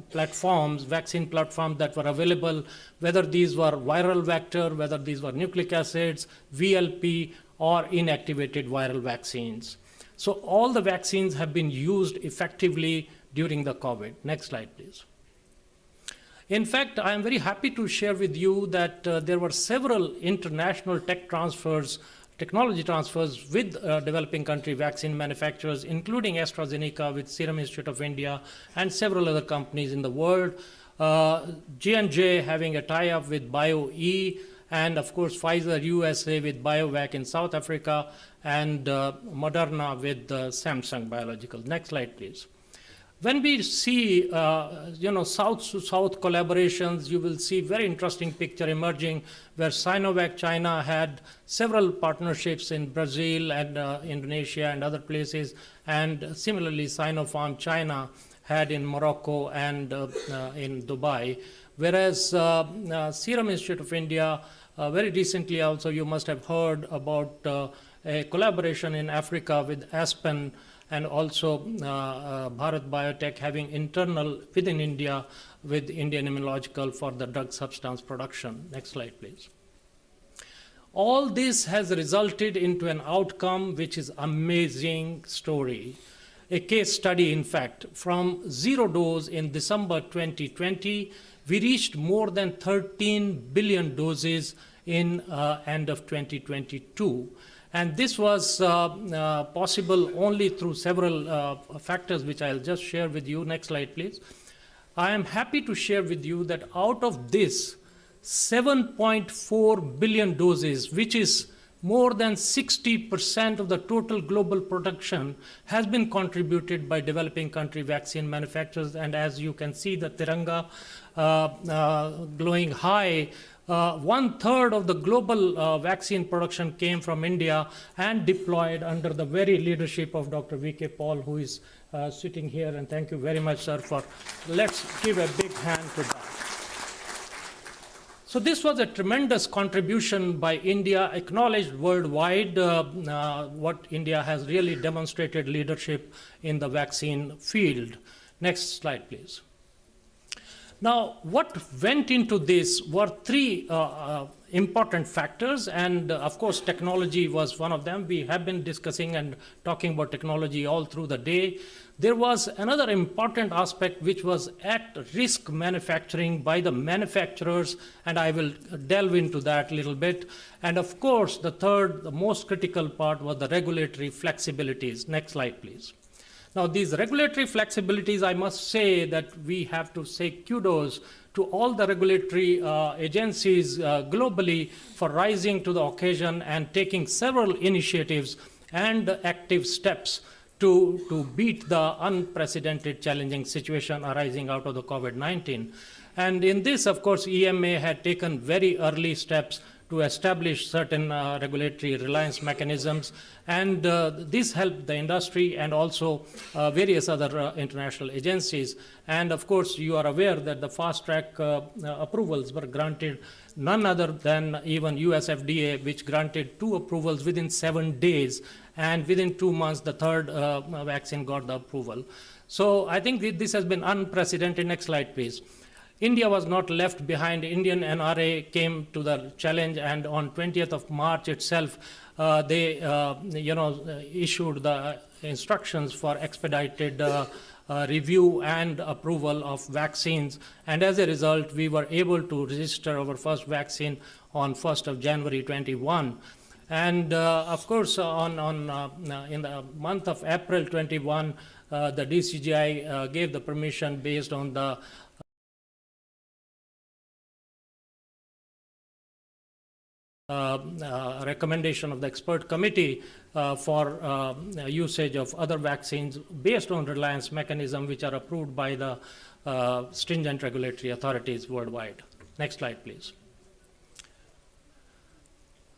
platforms, vaccine platforms that were available, whether these were viral vector, whether these were nucleic acids, VLP, or inactivated viral vaccines. So all the vaccines have been used effectively during the COVID. Next slide, please. In fact, I am very happy to share with you that there were several international technology transfers with developing country vaccine manufacturers, including AstraZeneca with Serum Institute of India and several other companies in the world. J&J having a tie-up with BioE, and of course Pfizer USA with BioVac in South Africa, and Moderna with Samsung Biologicals. Next slide, please. When we see, south-to-south collaborations, you will see very interesting picture emerging where Sinovac China had several partnerships in Brazil and Indonesia and other places, and similarly Sinopharm China had in Morocco and in Dubai. Whereas Serum Institute of India, very recently also you must have heard about a collaboration in Africa with Aspen, and also Bharat Biotech having internal within India with Indian Immunological for the drug substance production. Next slide, please. All this has resulted into an outcome which is amazing story. A case study, in fact, from 0 dose in December 2020, we reached more than 13 billion doses in end of 2022. And this was possible only through several factors, which I'll just share with you. Next slide, please. I am happy to share with you that out of this, 7.4 billion doses, which is more than 60% of the total global production, has been contributed by developing country vaccine manufacturers. And as you can see, the Tiranga glowing high, 1/3 of the global vaccine production came from India and deployed under the very leadership of Dr. V.K. Paul, who is sitting here. And thank you very much, sir, let's give a big hand to that. So this was a tremendous contribution by India, acknowledged worldwide, what India has really demonstrated leadership in the vaccine field. Next slide, please. Now, what went into this were three important factors, and of course, technology was one of them. We have been discussing and talking about technology all through the day. There was another important aspect which was at-risk manufacturing by the manufacturers, and I will delve into that a little bit. And of course, the third, the most critical part was the regulatory flexibilities. Next slide, please. Now, these regulatory flexibilities, I must say that we have to say kudos to all the regulatory agencies globally for rising to the occasion and taking several initiatives and active steps to beat the unprecedented challenging situation arising out of the COVID-19. And in this, of course, EMA had taken very early steps to establish certain regulatory reliance mechanisms, and this helped the industry and also various other international agencies. And of course, you are aware that the fast-track approvals were granted none other than even US FDA, which granted 2 approvals within 7 days, and within 2 months, the third vaccine got the approval. So I think this has been unprecedented. Next slide, please. India was not left behind. Indian NRA came to the challenge, and on 20th of March itself, they issued the instructions for expedited review and approval of vaccines. And as a result, we were able to register our first vaccine on 1st of January 21. And of course, in the month of April 21, the DCGI gave the permission based on the recommendation of the expert committee for usage of other vaccines based on reliance mechanism, which are approved by the stringent regulatory authorities worldwide. Next slide, please.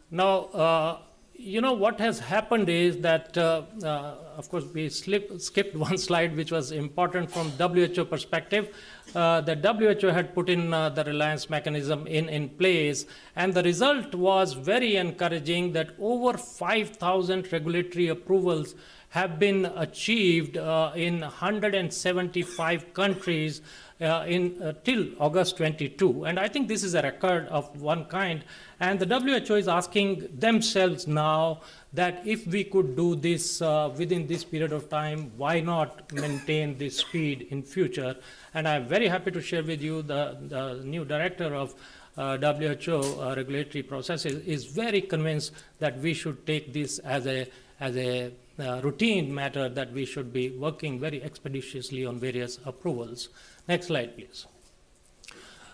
Now, what has happened is that, of course, we skipped one slide, which was important from WHO perspective. The WHO had put in the reliance mechanism in place, and the result was very encouraging that over 5,000 regulatory approvals have been achieved in 175 countries till August 22. And I think this is a record of one kind. And the WHO is asking themselves now that if we could do this within this period of time, why not maintain this speed in future? And I'm very happy to share with you the new director of WHO regulatory processes is very convinced that we should take this as a routine matter, that we should be working very expeditiously on various approvals. Next slide, please.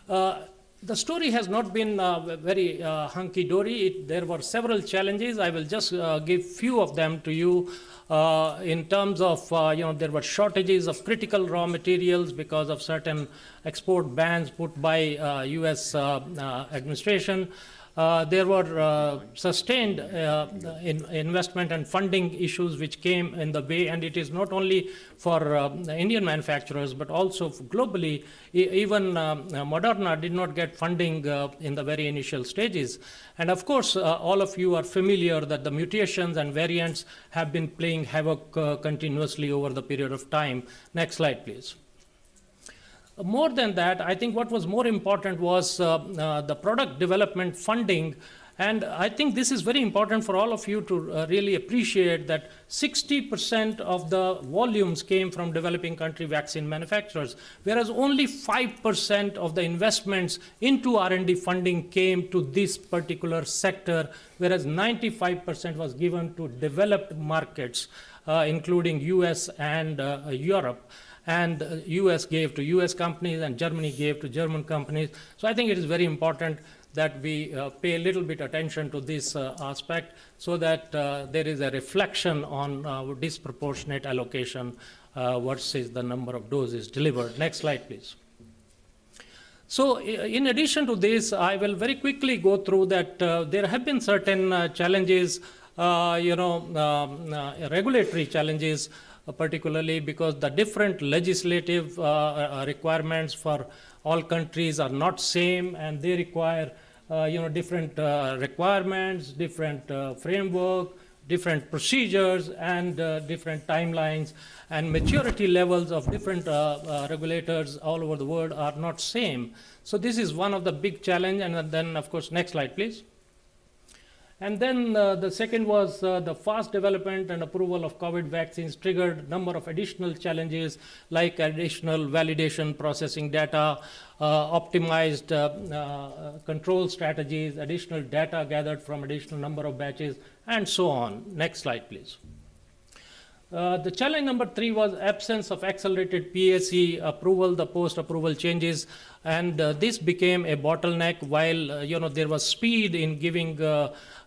The story has not been very hunky-dory. There were several challenges. I will just give few of them to you. In terms of, there were shortages of critical raw materials because of certain export bans put by US administration. There were sustained investment and funding issues which came in the way, and it is not only for Indian manufacturers but also globally. Even Moderna did not get funding in the very initial stages. And of course, all of you are familiar that the mutations and variants have been playing havoc continuously over the period of time. Next slide, please. More than that, I think what was more important was the product development funding. And I think this is very important for all of you to really appreciate that 60% of the volumes came from developing country vaccine manufacturers, whereas only 5% of the investments into R&D funding came to this particular sector, whereas 95% was given to developed markets, including US and Europe. And US gave to US companies and Germany gave to German companies. So I think it is very important that we pay a little bit attention to this aspect so that there is a reflection on disproportionate allocation versus the number of doses delivered. Next slide, please. So in addition to this, I will very quickly go through that there have been certain challenges, regulatory challenges, particularly because the different legislative requirements for all countries are not same, and they require different requirements, different framework, different procedures and different timelines and maturity levels of different regulators all over the world are not same. So this is one of the big challenge. And then, of course, next slide, please. And then the second was the fast development and approval of COVID vaccines triggered a number of additional challenges like additional validation processing data, optimized control strategies, additional data gathered from additional number of batches, and so on. Next slide, please. The challenge number 3 was absence of accelerated PAC approval, the post-approval changes, and this became a bottleneck while there was speed in giving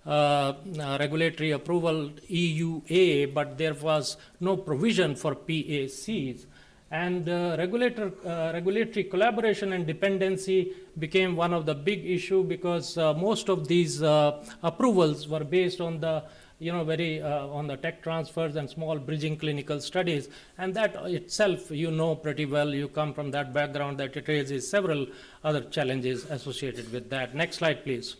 regulatory approval EUA, but there was no provision for PACs. And regulatory collaboration and dependency became one of the big issue because most of these approvals were based on the on the tech transfers and small bridging clinical studies, and that itself pretty well, you come from that background, that it raises several other challenges associated with that. Next slide, please.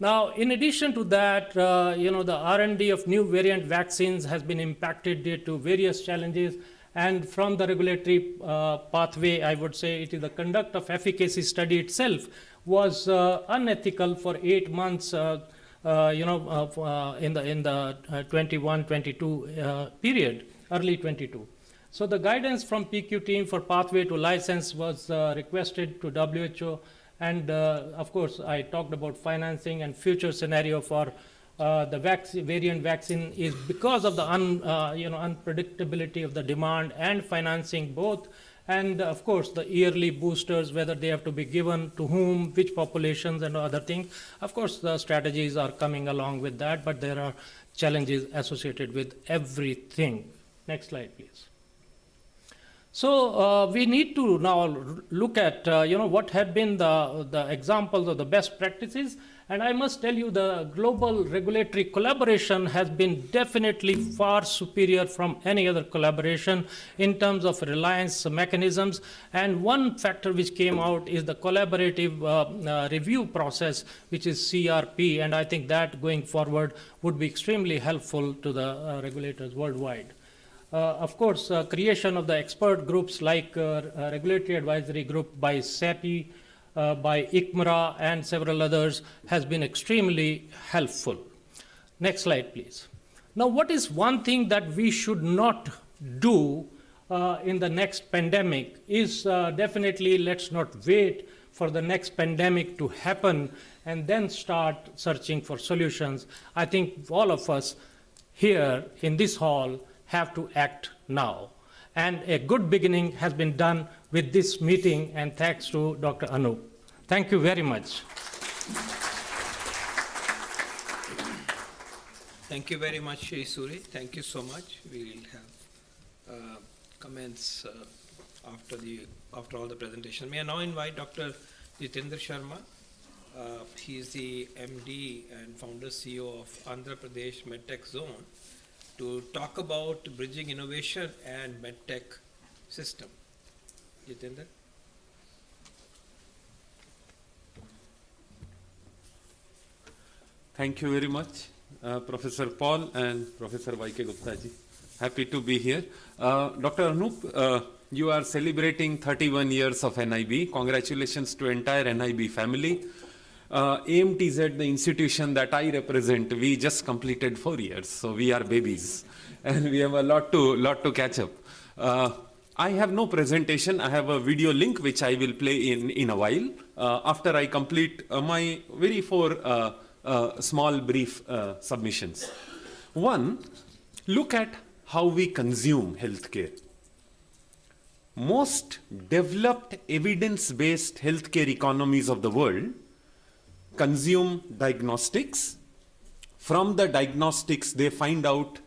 Now, in addition to that, the R&D of new variant vaccines has been impacted due to various challenges, and from the regulatory pathway, I would say it is the conduct of efficacy study itself was unethical for 8 months in the 21-22 period, early 22. So the guidance from PQ team for pathway to license was requested to WHO, and of course I talked about financing and future scenario for the variant vaccine is because of the unpredictability of the demand and financing both. And of course, the yearly boosters, whether they have to be given to whom, which populations, and other things. Of course, the strategies are coming along with that, but there are challenges associated with everything. Next slide, please. So we need to now look at what have been the examples of the best practices. And I must tell you, the global regulatory collaboration has been definitely far superior from any other collaboration in terms of reliance mechanisms. And one factor which came out is the collaborative review process, which is CRP. And I think that going forward would be extremely helpful to the regulators worldwide. Of course, creation of the expert groups like Regulatory Advisory Group by SEPI, by ICMRA and several others has been extremely helpful. Next slide, please. Now, what is one thing that we should not do in the next pandemic is definitely let's not wait for the next pandemic to happen and then start searching for solutions. I think all of us here in this hall have to act now. And a good beginning has been done with this meeting, and thanks to Dr. Anup. Thank you very much. Thank you very much, Shri Suri. Thank you so much. We will have comments after all the presentation. May I now invite Dr. Jitendra Sharma. He is the MD and founder CEO of Andhra Pradesh MedTech Zone, to talk about bridging innovation and medtech system. Jitendra? Thank you very much, Professor Paul and Professor Y.K. Gupta ji. Happy to be here. Dr. Anup, you are celebrating 31 years of NIB. Congratulations to entire NIB family. AMTZ, the institution that I represent, we just completed 4 years, so we are babies, and we have a lot to catch up. I have no presentation. I have a video link which I will play in a while after I complete my very 4 small brief submissions. One, look at how we consume healthcare. Most developed evidence-based healthcare economies of the world consume diagnostics. From the diagnostics, they find out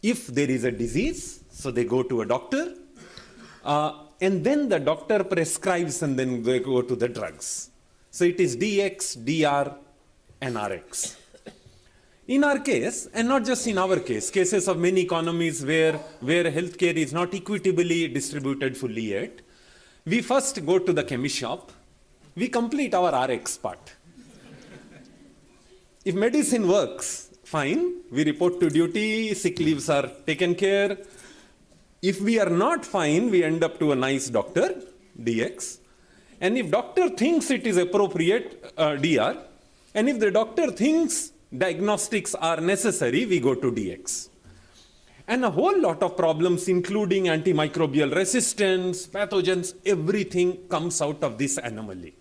if there is a disease, so they go to a doctor, and then the doctor prescribes and then they go to the drugs. So it is DX, DR, and RX. In our case, and not just in our case, cases of many economies where healthcare is not equitably distributed fully yet, we first go to the chemist shop, we complete our RX part. If medicine works, fine, we report to duty, sick leaves are taken care. If we are not fine, we end up to a nice doctor, DX. And if doctor thinks it is appropriate, DR. And if the doctor thinks diagnostics are necessary, we go to DX. And a whole lot of problems, including antimicrobial resistance, pathogens, everything comes out of this anomaly.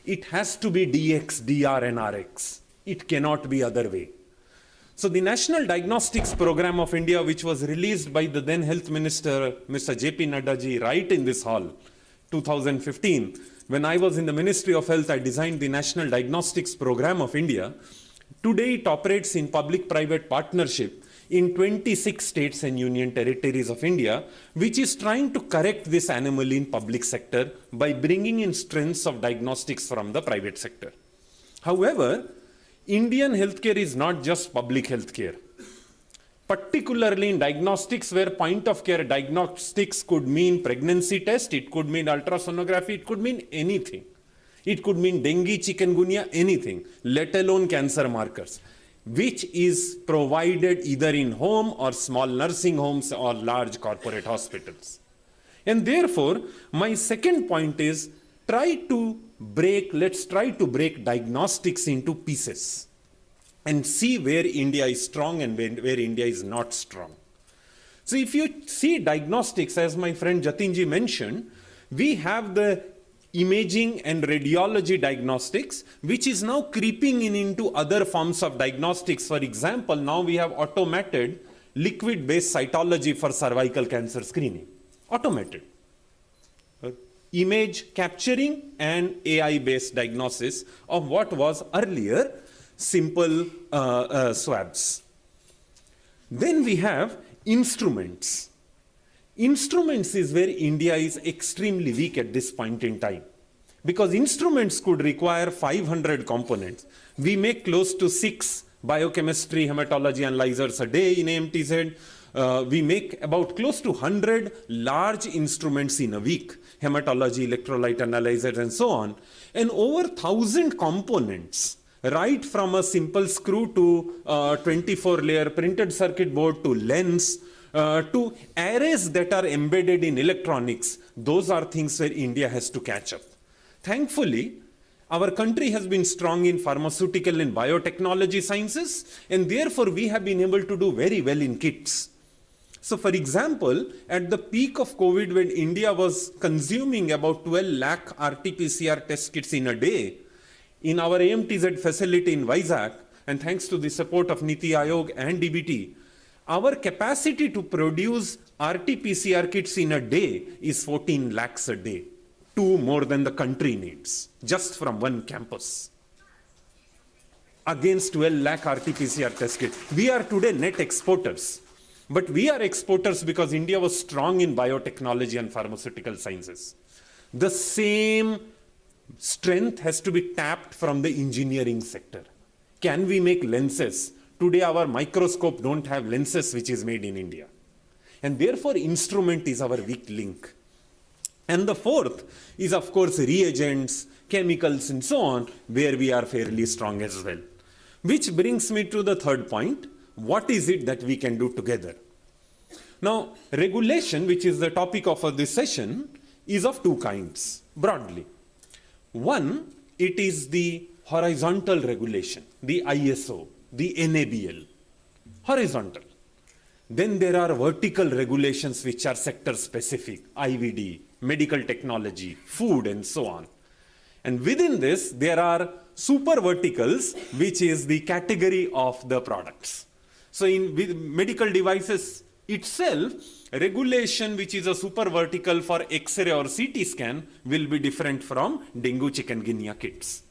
It has to be DX, DR, and RX. It cannot be other way. So the National Diagnostics Program of India, which was released by the then Health Minister, Mr. J.P. Nadda ji, right in this hall, 2015, when I was in the Ministry of Health, I designed the National Diagnostics Program of India. Today it operates in public-private partnership in 26 states and union territories of India, which is trying to correct this anomaly in public sector by bringing in strengths of diagnostics from the private sector. However, Indian healthcare is not just public healthcare. Particularly in diagnostics, where point of care diagnostics could mean pregnancy test, it could mean ultrasonography, it could mean anything. It could mean dengue, chikungunya, anything, let alone cancer markers, which is provided either in home or small nursing homes or large corporate hospitals. And therefore, my second point is let's try to break diagnostics into pieces and see where India is strong and where India is not strong. So if you see diagnostics, as my friend Jatinji mentioned, we have the imaging and radiology diagnostics, which is now creeping into other forms of diagnostics. For example, now we have automated liquid-based cytology for cervical cancer screening. Automated. Image capturing and AI-based diagnosis of what was earlier simple swabs. Then we have instruments. Instruments is where India is extremely weak at this point in time, because instruments could require 500 components. We make close to 6 biochemistry, hematology analyzers a day in AMTZ. We make about close to 100 large instruments in a week, hematology, electrolyte analyzers, and so on, and over 1,000 components, right from a simple screw to 24-layer printed circuit board to lens, to arrays that are embedded in electronics. Those are things where India has to catch up. Thankfully, our country has been strong in pharmaceutical and biotechnology sciences, and therefore we have been able to do very well in kits. So for example, at the peak of COVID, when India was consuming about 12 lakh RT-PCR test kits in a day, in our AMTZ facility in Vizag, and thanks to the support of Niti Aayog and DBT, our capacity to produce RT-PCR kits in a day is 14 lakhs a day, 2 more than the country needs, just from one campus. Against 12 lakh RT-PCR test kits. We are today net exporters. But we are exporters because India was strong in biotechnology and pharmaceutical sciences. The same strength has to be tapped from the engineering sector. Can we make lenses? Today our microscope don't have lenses which is made in India. And therefore instrument is our weak link. And the fourth is of course reagents, chemicals and so on, where we are fairly strong as well. Which brings me to the third point. What is it that we can do together? Now, regulation, which is the topic of this session, is of two kinds, broadly. One, it is the horizontal regulation, the ISO, the NABL, horizontal. Then there are vertical regulations which are sector specific, IVD, medical technology, food and so on. And within this, there are super verticals, which is the category of the products. So with medical devices itself, regulation which is a super vertical for X-ray or CT scan will be different from dengue chikungunya kits.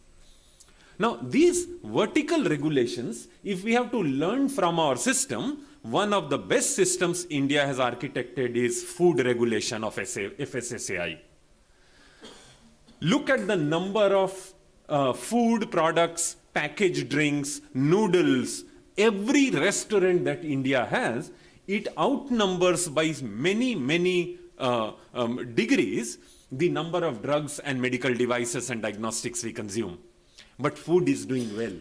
Now these vertical regulations, if we have to learn from our system, one of the best systems India has architected is food regulation of FSSAI. Look at the number of food products, packaged drinks, noodles, every restaurant that India has, it outnumbers by many, many degrees the number of drugs and medical devices and diagnostics we consume. But food is doing well.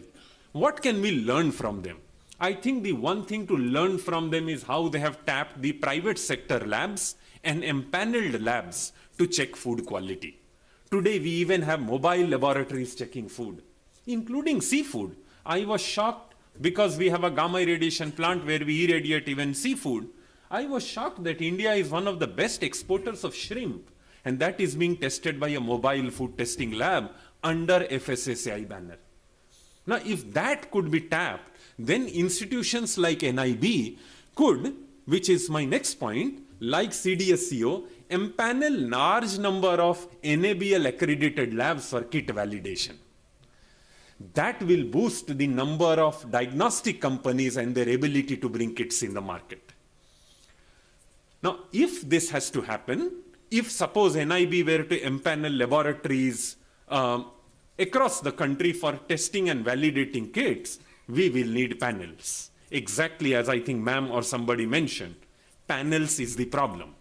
What can we learn from them? I think the one thing to learn from them is how they have tapped the private sector labs and empaneled labs to check food quality. Today, we even have mobile laboratories checking food, including seafood. I was shocked because we have a gamma irradiation plant where we irradiate even seafood. I was shocked that India is one of the best exporters of shrimp, and that is being tested by a mobile food testing lab under FSSAI banner. Now, if that could be tapped, then institutions like NIB could, which is my next point, like CDSCO, empanel large number of NABL accredited labs for kit validation. That will boost the number of diagnostic companies and their ability to bring kits in the market. Now, if this has to happen, if suppose NIB were to empanel laboratories across the country for testing and validating kits, we will need panels. Exactly as I think ma'am or somebody mentioned, panels is the problem.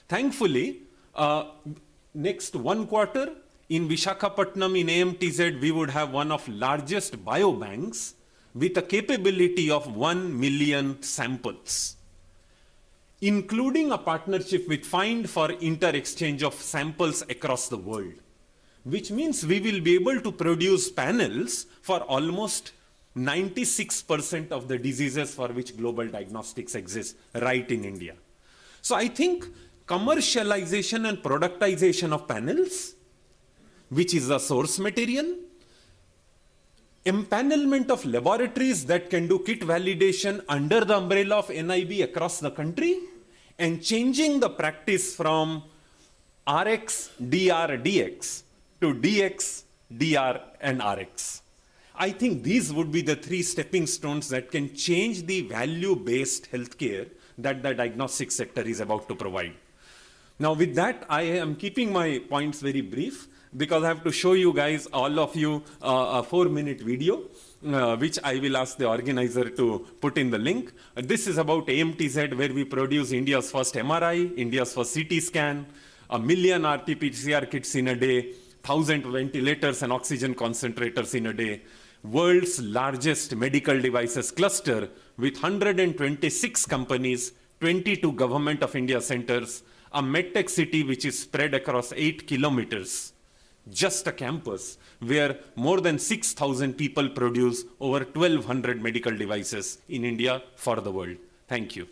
Thankfully, next 1 quarter in Visakhapatnam in AMTZ, we would have one of largest biobanks with a capability of 1 million samples, including a partnership with FIND for inter-exchange of samples across the world, which means we will be able to produce panels for almost 96% of the diseases for which global diagnostics exists right in India. So I think commercialization and productization of panels, which is the source material, empanelment of laboratories that can do kit validation under the umbrella of NIB across the country, and changing the practice from RX, DR, DX to DX, DR, and RX. I think these would be the 3 stepping stones that can change the value-based healthcare that the diagnostic sector is about to provide. Now, with that, I am keeping my points very brief because I have to show you guys, all of you, a 4-minute video, which I will ask the organizer to put in the link. This is about AMTZ, where we produce India's first MRI, India's first CT scan, 1 million RT-PCR kits in a day, 1,000 ventilators and oxygen concentrators in a day, world's largest medical devices cluster with 126 companies, 22 Government of India centers, a medtech city which is spread across 8 kilometers, just a campus where more than 6,000 people produce over 1,200 medical devices in India for the world. Thank you.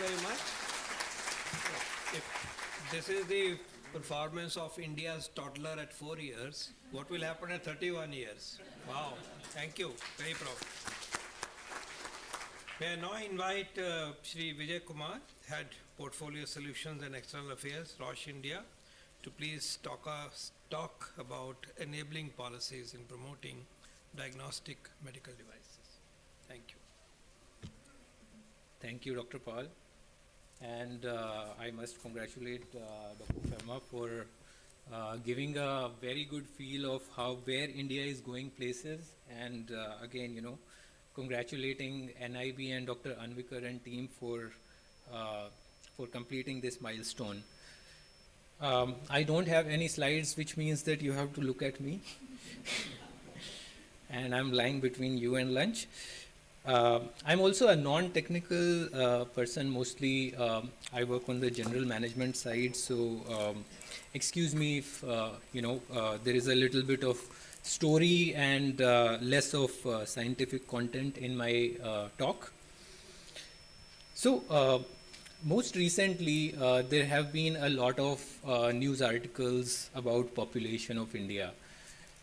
very much. If this is the performance of India's toddler at 4 years, what will happen at 31 years? Wow, thank you, very proud. May I now invite Shri Vijay Kumar, Head Portfolio Solutions and External Affairs, Roche India, to please talk about enabling policies in promoting diagnostic medical devices. Thank you. Thank you, Dr. Paul. And I must congratulate Dr. Sharma for giving a very good feel of where India is going places. And again, congratulating NIB and Dr. Anvikar and team for completing this milestone. I don't have any slides, which means that you have to look at me. And I'm lying between you and lunch. I'm also a non-technical person. Mostly I work on the general management side. So excuse me if, there is a little bit of story and less of scientific content in my talk. So most recently, there have been a lot of news articles about population of India.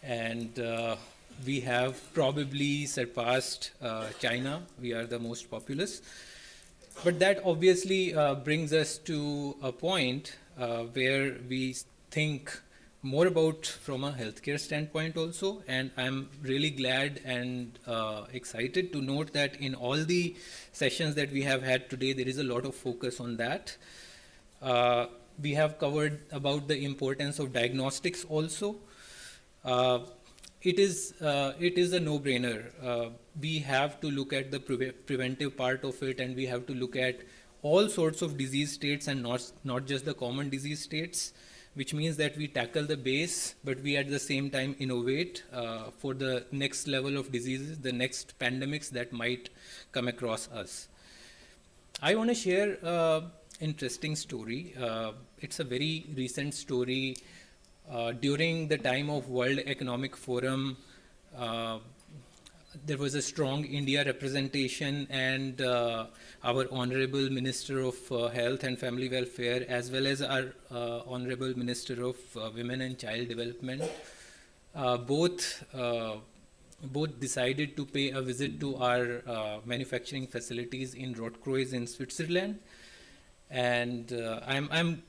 And we have probably surpassed China. We are the most populous. But that obviously brings us to a point where we think more about from a healthcare standpoint also. And I'm really glad and excited to note that in all the sessions that we have had today, there is a lot of focus on that. We have covered about the importance of diagnostics also. It is a no-brainer. We have to look at the preventive part of it, and we have to look at all sorts of disease states and not just the common disease states, which means that we tackle the base, but we at the same time innovate for the next level of diseases, the next pandemics that might come across us. I want to share an interesting story. It's a very recent story. During the time of World Economic Forum, there was a strong India representation, and our Honorable Minister of Health and Family Welfare, as well as our Honorable Minister of Women and Child Development, both decided to pay a visit to our manufacturing facilities in Rotkreuz in Switzerland. And I'm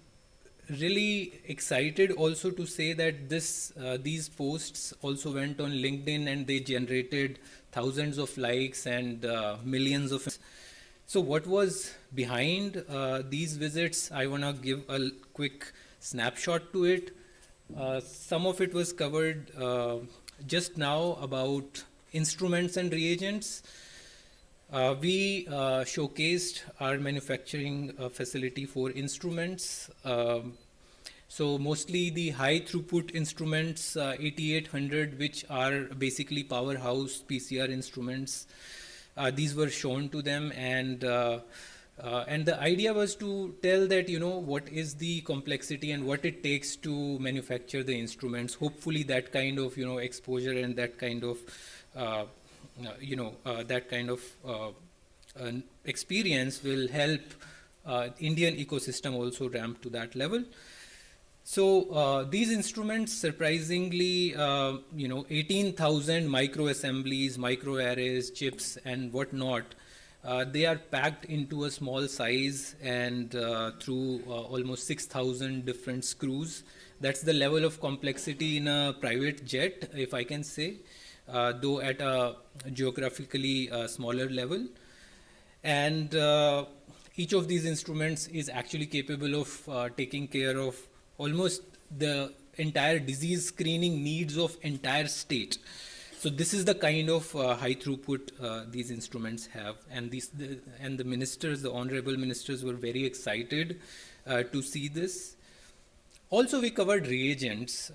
really excited also to say that these posts also went on LinkedIn, and they generated thousands of likes and millions of. So what was behind these visits? I want to give a quick snapshot to it. Some of it was covered just now about instruments and reagents. We showcased our manufacturing facility for instruments. So mostly the high throughput instruments, 8800, which are basically powerhouse PCR instruments. These were shown to them, and the idea was to tell that, what is the complexity and what it takes to manufacture the instruments. Hopefully that kind of, exposure and that kind of experience will help Indian ecosystem also ramp to that level. So these instruments, surprisingly, 18,000 micro assemblies, micro arrays, chips, and whatnot. They are packed into a small size and through almost 6,000 different screws. That's the level of complexity in a private jet, if I can say. Though at a geographically smaller level. And each of these instruments is actually capable of taking care of almost the entire disease screening needs of entire state. So this is the kind of high throughput these instruments have. And the ministers, the honorable ministers, were very excited to see this. Also, we covered reagents.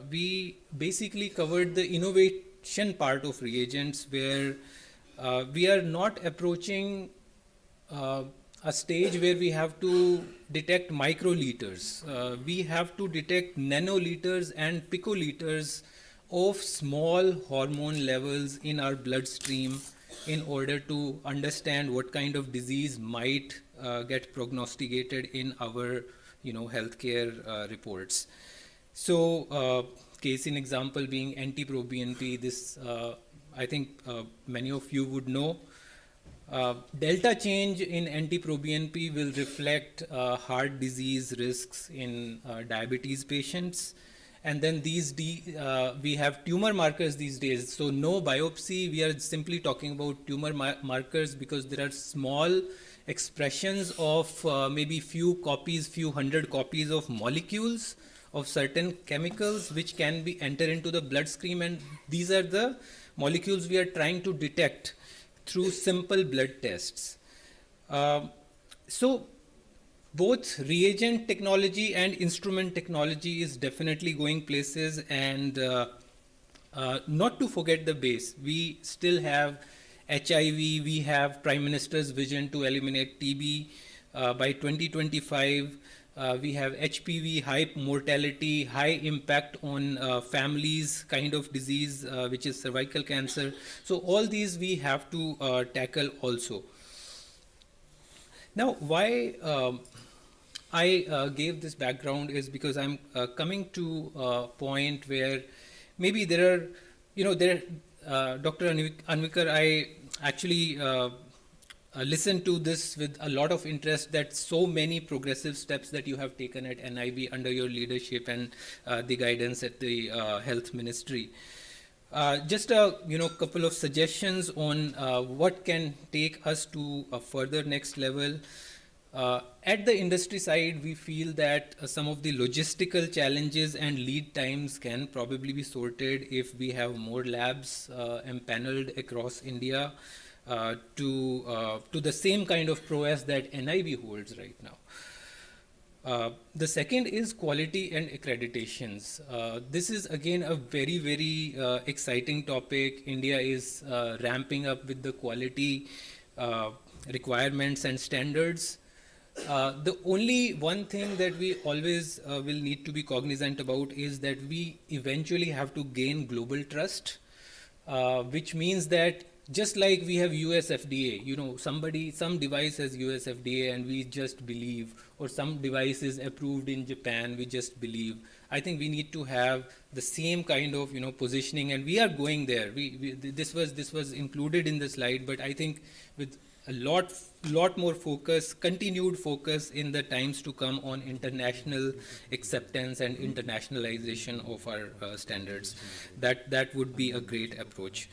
We basically covered the innovation part of reagents, where we are not approaching a stage where we have to detect microliters. We have to detect nanoliters and picoliters of small hormone levels in our bloodstream in order to understand what kind of disease might get prognosticated in our, healthcare reports. So, case in example being NT-proBNP, this I think many of you would know. Delta change in NT-proBNP will reflect heart disease risks in diabetes patients. And then we have tumor markers these days. So no biopsy, we are simply talking about tumor markers because there are small expressions of maybe few hundred copies of molecules of certain chemicals which can be enter into the bloodstream, and these are the molecules we are trying to detect through simple blood tests. So both reagent technology and instrument technology is definitely going places, and not to forget the base. We still have HIV, we have Prime Minister's vision to eliminate TB by 2025. We have HPV, high mortality, high impact on families kind of disease, which is cervical cancer. So all these we have to tackle also. Now, why I gave this background is because I'm coming to a point where maybe there are, Dr. Anvikar, I actually listened to this with a lot of interest, that so many progressive steps that you have taken at NIB under your leadership and the guidance at the Health Ministry. Just a couple of suggestions on what can take us to a further next level. At the industry side, we feel that some of the logistical challenges and lead times can probably be sorted if we have more labs empaneled across India to the same kind of prowess that NIB holds right now. The second is quality and accreditations. This is again a very, very exciting topic. India is ramping up with the quality requirements and standards. The only one thing that we always will need to be cognizant about is that we eventually have to gain global trust, which means that just like we have US FDA, some device has US FDA and we just believe, or some device is approved in Japan, we just believe. I think we need to have the same kind of positioning, and we are going there. This was included in the slide, but I think with a lot more focus, continued focus in the times to come on international acceptance and internationalization of our standards. That would be a great approach.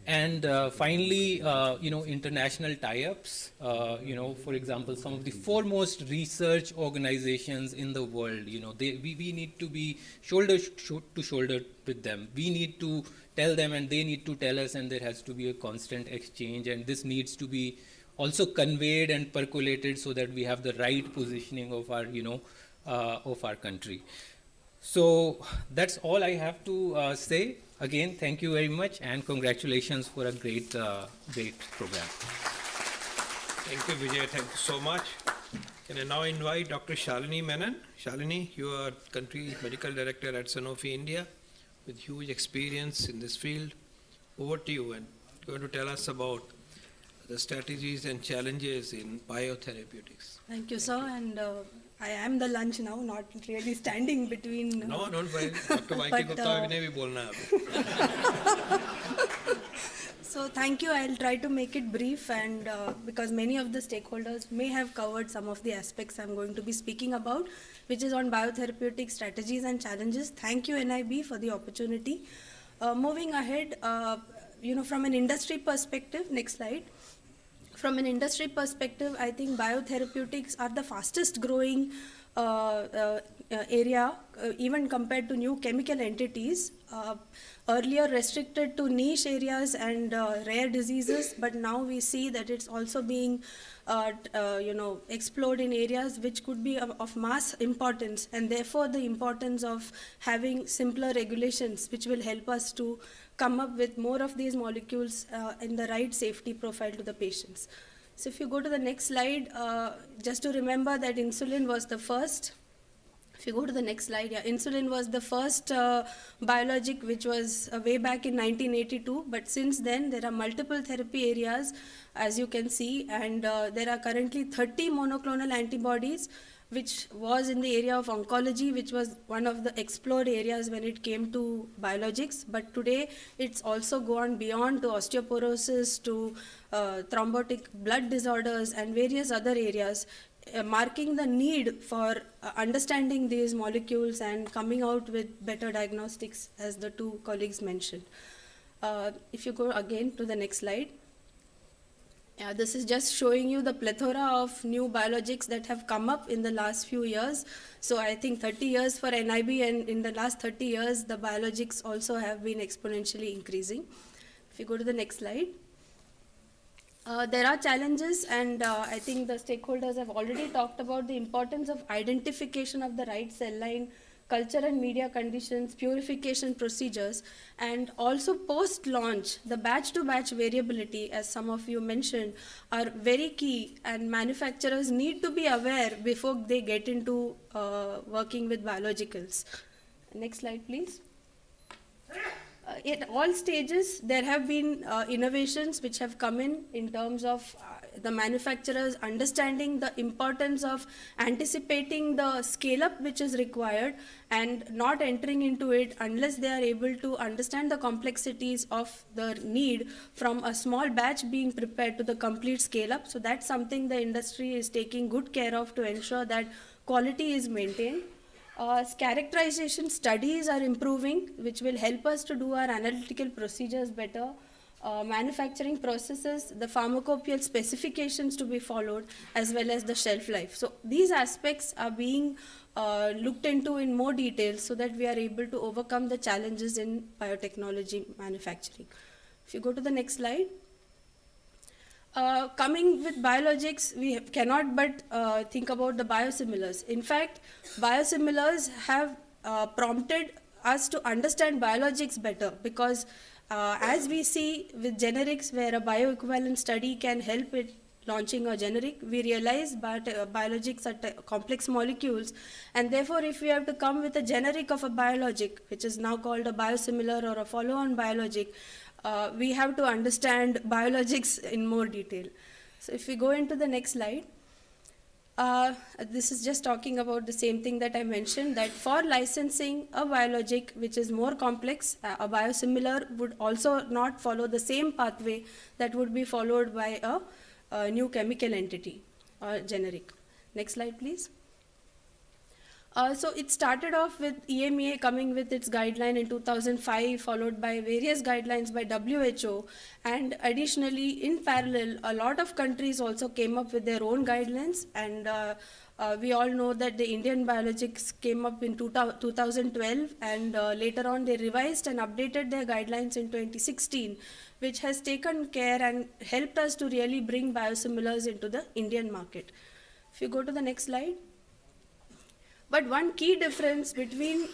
And finally, international tie-ups. For example, some of the foremost research organizations in the world. We need to be shoulder to shoulder with them. We need to tell them, and they need to tell us, and there has to be a constant exchange. And this needs to be also conveyed and percolated so that we have the right positioning of our country. So that's all I have to say. Again, thank you very much, and congratulations for a great program. Thank you, Vijay. Thank you so much. Can I now invite Dr. Shalini Menon? Shalini, you are Country Medical Director at Sanofi India with huge experience in this field. Over to you, and going to tell us about the strategies and challenges in biotherapeutics. Thank you, sir. And I am the lunch now, not really standing between. No, don't worry. Dr. Vaike Gupta ne bhi bolna hai. So thank you. I'll try to make it brief, and because many of the stakeholders may have covered some of the aspects I'm going to be speaking about, which is on biotherapeutic strategies and challenges. Thank you, NIB, for the opportunity. Moving ahead, from an industry perspective, next slide. From an industry perspective, I think biotherapeutics are the fastest growing area, even compared to new chemical entities. Earlier restricted to niche areas and rare diseases, but now we see that it's also being explored in areas which could be of mass importance, and therefore the importance of having simpler regulations which will help us to come up with more of these molecules in the right safety profile to the patients. So if you go to the next slide, just to remember that insulin was the first If you go to the next slide, yeah, insulin was the first biologic which was way back in 1982, but since then there are multiple therapy areas, as you can see, and there are currently 30 monoclonal antibodies, which was in the area of oncology, which was one of the explored areas when it came to biologics. But today it's also gone beyond to osteoporosis, to thrombotic blood disorders and various other areas, marking the need for understanding these molecules and coming out with better diagnostics, as the two colleagues mentioned. If you go again to the next slide. Yeah, this is just showing you the plethora of new biologics that have come up in the last few years. So I think 30 years for NIB, and in the last 30 years, the biologics also have been exponentially increasing. If you go to the next slide. There are challenges, and I think the stakeholders have already talked about the importance of identification of the right cell line, culture and media conditions, purification procedures, and also post-launch, the batch-to-batch variability, as some of you mentioned, are very key, and manufacturers need to be aware before they get into working with biologicals. Next slide, please. At all stages, there have been innovations which have come in terms of the manufacturers understanding the importance of anticipating the scale-up which is required and not entering into it unless they are able to understand the complexities of the need from a small batch being prepared to the complete scale-up. So that's something the industry is taking good care of to ensure that quality is maintained. Characterization studies are improving, which will help us to do our analytical procedures better. Manufacturing processes, the pharmacopoeial specifications to be followed, as well as the shelf life. So these aspects are being looked into in more detail so that we are able to overcome the challenges in biotechnology manufacturing. If you go to the next slide. Coming with biologics, we cannot but think about the biosimilars. In fact, biosimilars have prompted us to understand biologics better, because as we see with generics, where a bioequivalent study can help it launching a generic, we realize biologics are complex molecules, and therefore if we have to come with a generic of a biologic, which is now called a biosimilar or a follow-on biologic, we have to understand biologics in more detail. So if we go into the next slide, this is just talking about the same thing that I mentioned, that for licensing a biologic which is more complex, a biosimilar would also not follow the same pathway that would be followed by a new chemical entity or generic. Next slide, please. So it started off with EMA coming with its guideline in 2005, followed by various guidelines by WHO, and additionally, in parallel, a lot of countries also came up with their own guidelines, and we all know that the Indian biologics came up in 2012, and later on they revised and updated their guidelines in 2016, which has taken care and helped us to really bring biosimilars into the Indian market. If you go to the next slide. But one key difference between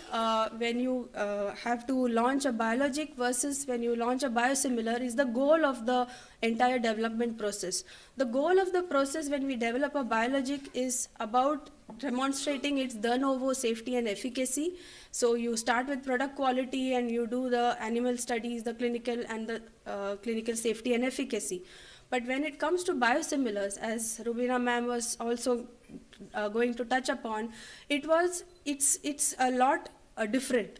when you have to launch a biologic versus when you launch a biosimilar is the goal of the entire development process. The goal of the process when we develop a biologic is about demonstrating its de novo safety and efficacy. So you start with product quality and you do the animal studies, the clinical and the clinical safety and efficacy. But when it comes to biosimilars, as Rubina ma'am was also going to touch upon, it's a lot different.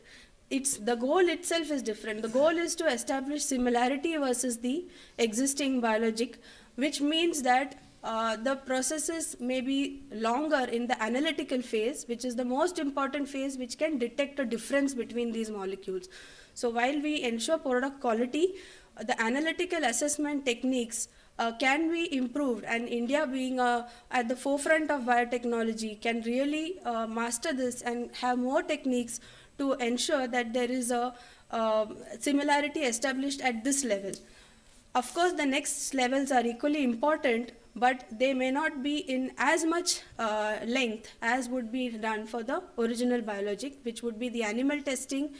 The goal itself is different. The goal is to establish similarity versus the existing biologic, which means that the processes may be longer in the analytical phase, which is the most important phase, which can detect a difference between these molecules. So while we ensure product quality, the analytical assessment techniques can be improved, and India being at the forefront of biotechnology can really master this and have more techniques to ensure that there is a similarity established at this level. Of course, the next levels are equally important, but they may not be in as much length as would be done for the original biologic, which would be the animal testing.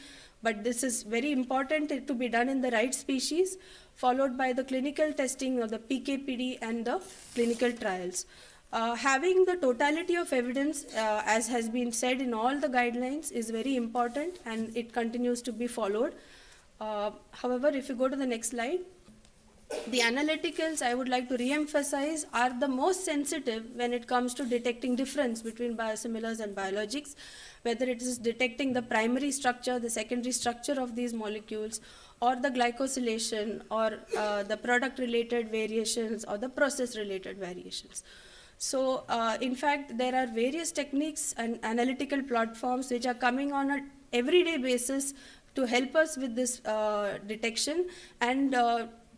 But this is very important to be done in the right species, followed by the clinical testing of the PK/PD and the clinical trials. Having the totality of evidence, as has been said in all the guidelines, is very important and it continues to be followed. However, if you go to the next slide, the analyticals, I would like to re-emphasize, are the most sensitive when it comes to detecting difference between biosimilars and biologics, whether it is detecting the primary structure, the secondary structure of these molecules, or the glycosylation, or the product-related variations, or the process-related variations. So, in fact, there are various techniques and analytical platforms which are coming on an everyday basis to help us with this detection, and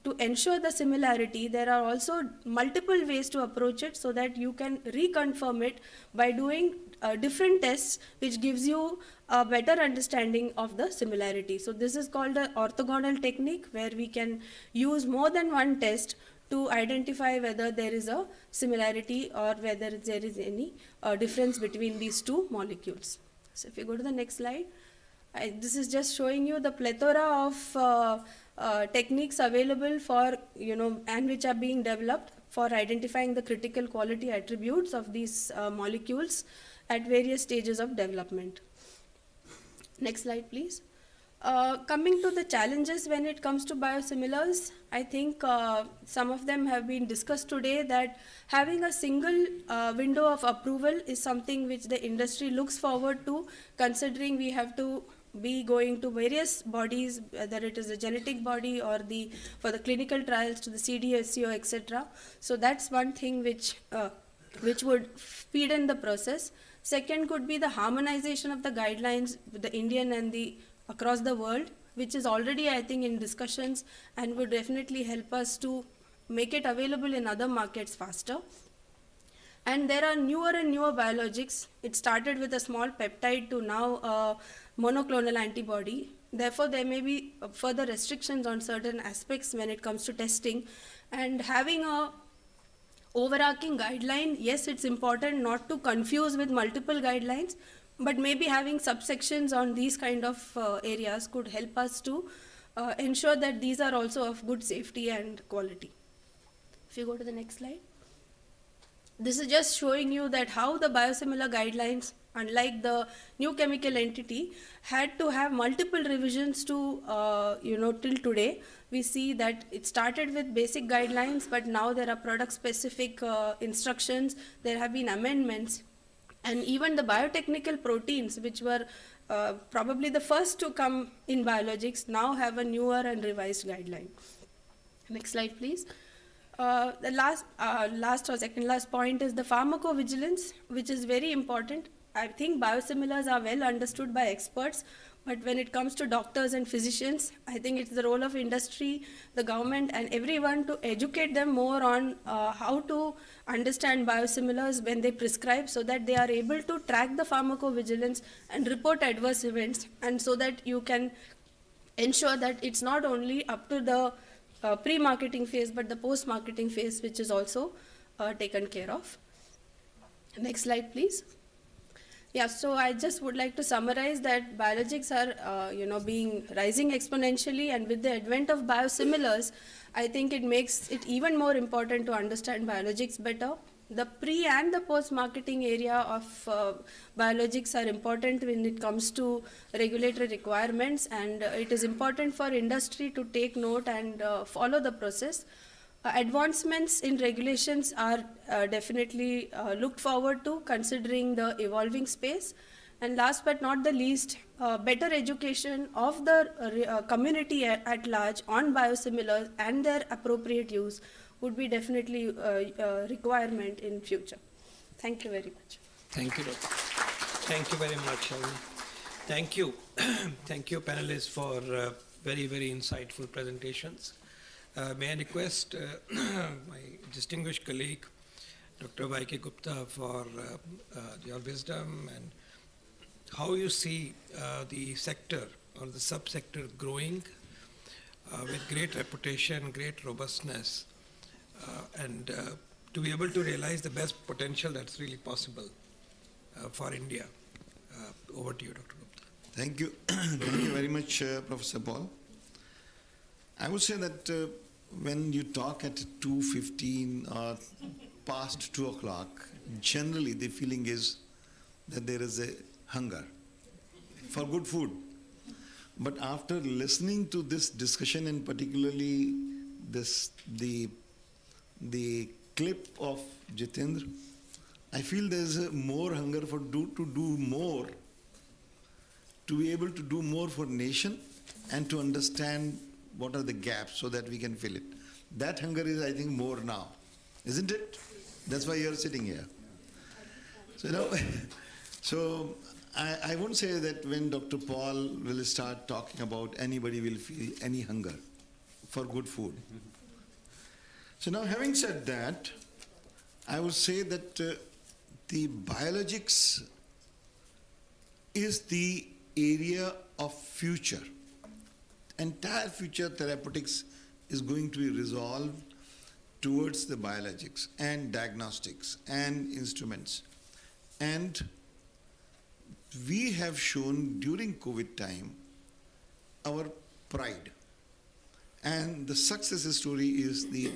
to ensure the similarity, there are also multiple ways to approach it so that you can reconfirm it by doing different tests, which gives you a better understanding of the similarity. So this is called an orthogonal technique, where we can use more than one test to identify whether there is a similarity or whether there is any difference between these two molecules. So if you go to the next slide, this is just showing you the plethora of techniques available for, and which are being developed for identifying the critical quality attributes of these molecules at various stages of development. Next slide, please. Coming to the challenges when it comes to biosimilars, I think some of them have been discussed today, that having a single window of approval is something which the industry looks forward to, considering we have to be going to various bodies, whether it is a genetic body or for the clinical trials to the CDSCO, etc. So that's one thing which would speed in the process. Second could be the harmonization of the guidelines with the Indian and across the world, which is already, I think, in discussions and would definitely help us to make it available in other markets faster. And there are newer and newer biologics. It started with a small peptide to now a monoclonal antibody. Therefore, there may be further restrictions on certain aspects when it comes to testing. And having a overarching guideline, yes, it's important not to confuse with multiple guidelines, but maybe having subsections on these kind of areas could help us to ensure that these are also of good safety and quality. If you go to the next slide. This is just showing you that how the biosimilar guidelines, unlike the new chemical entity, had to have multiple revisions to, till today. We see that it started with basic guidelines, but now there are product-specific instructions, there have been amendments, and even the biotechnical proteins, which were probably the first to come in biologics, now have a newer and revised guideline. Next slide, please. The last or second last point is the pharmacovigilance, which is very important. I think biosimilars are well understood by experts, but when it comes to doctors and physicians, I think it's the role of industry, the government, and everyone to educate them more on how to understand biosimilars when they prescribe, so that they are able to track the pharmacovigilance and report adverse events, and so that you can ensure that it's not only up to the pre-marketing phase, but the post-marketing phase, which is also taken care of. Next slide, please. Yeah, so I just would like to summarize that biologics are, being rising exponentially, and with the advent of biosimilars, I think it makes it even more important to understand biologics better. The pre and the post-marketing area of biologics are important when it comes to regulatory requirements, and it is important for industry to take note and follow the process. Advancements in regulations are definitely looked forward to, considering the evolving space. And last but not the least, better education of the community at large on biosimilars and their appropriate use would be definitely a requirement in future. Thank you very much. Thank you, Doctor. Thank you very much, Shalini. Thank you. Thank you, panelists, for very, very insightful presentations. May I request my distinguished colleague, Dr. Y.K. Gupta, for your wisdom and how you see the sector or the subsector growing with great reputation, great robustness, and to be able to realize the best potential that's really possible for India. Over to you, Dr. Gupta. Thank you. Thank you very much, Professor Paul. I would say that when you talk at 2:15 or past 2 o'clock, generally the feeling is that there is a hunger for good food. But after listening to this discussion, and particularly the clip of Jitendra, I feel there is a more hunger to do more, to be able to do more for nation and to understand what are the gaps so that we can fill it. That hunger is, I think, more now, isn't it? That's why you're sitting here. So, I won't say that when Dr. Paul will start talking about anybody will feel any hunger for good food. So now, having said that, I would say that the biologics is the area of future. Entire future therapeutics is going to be resolved towards the biologics and diagnostics and instruments. And we have shown during COVID time our pride. And the success story is the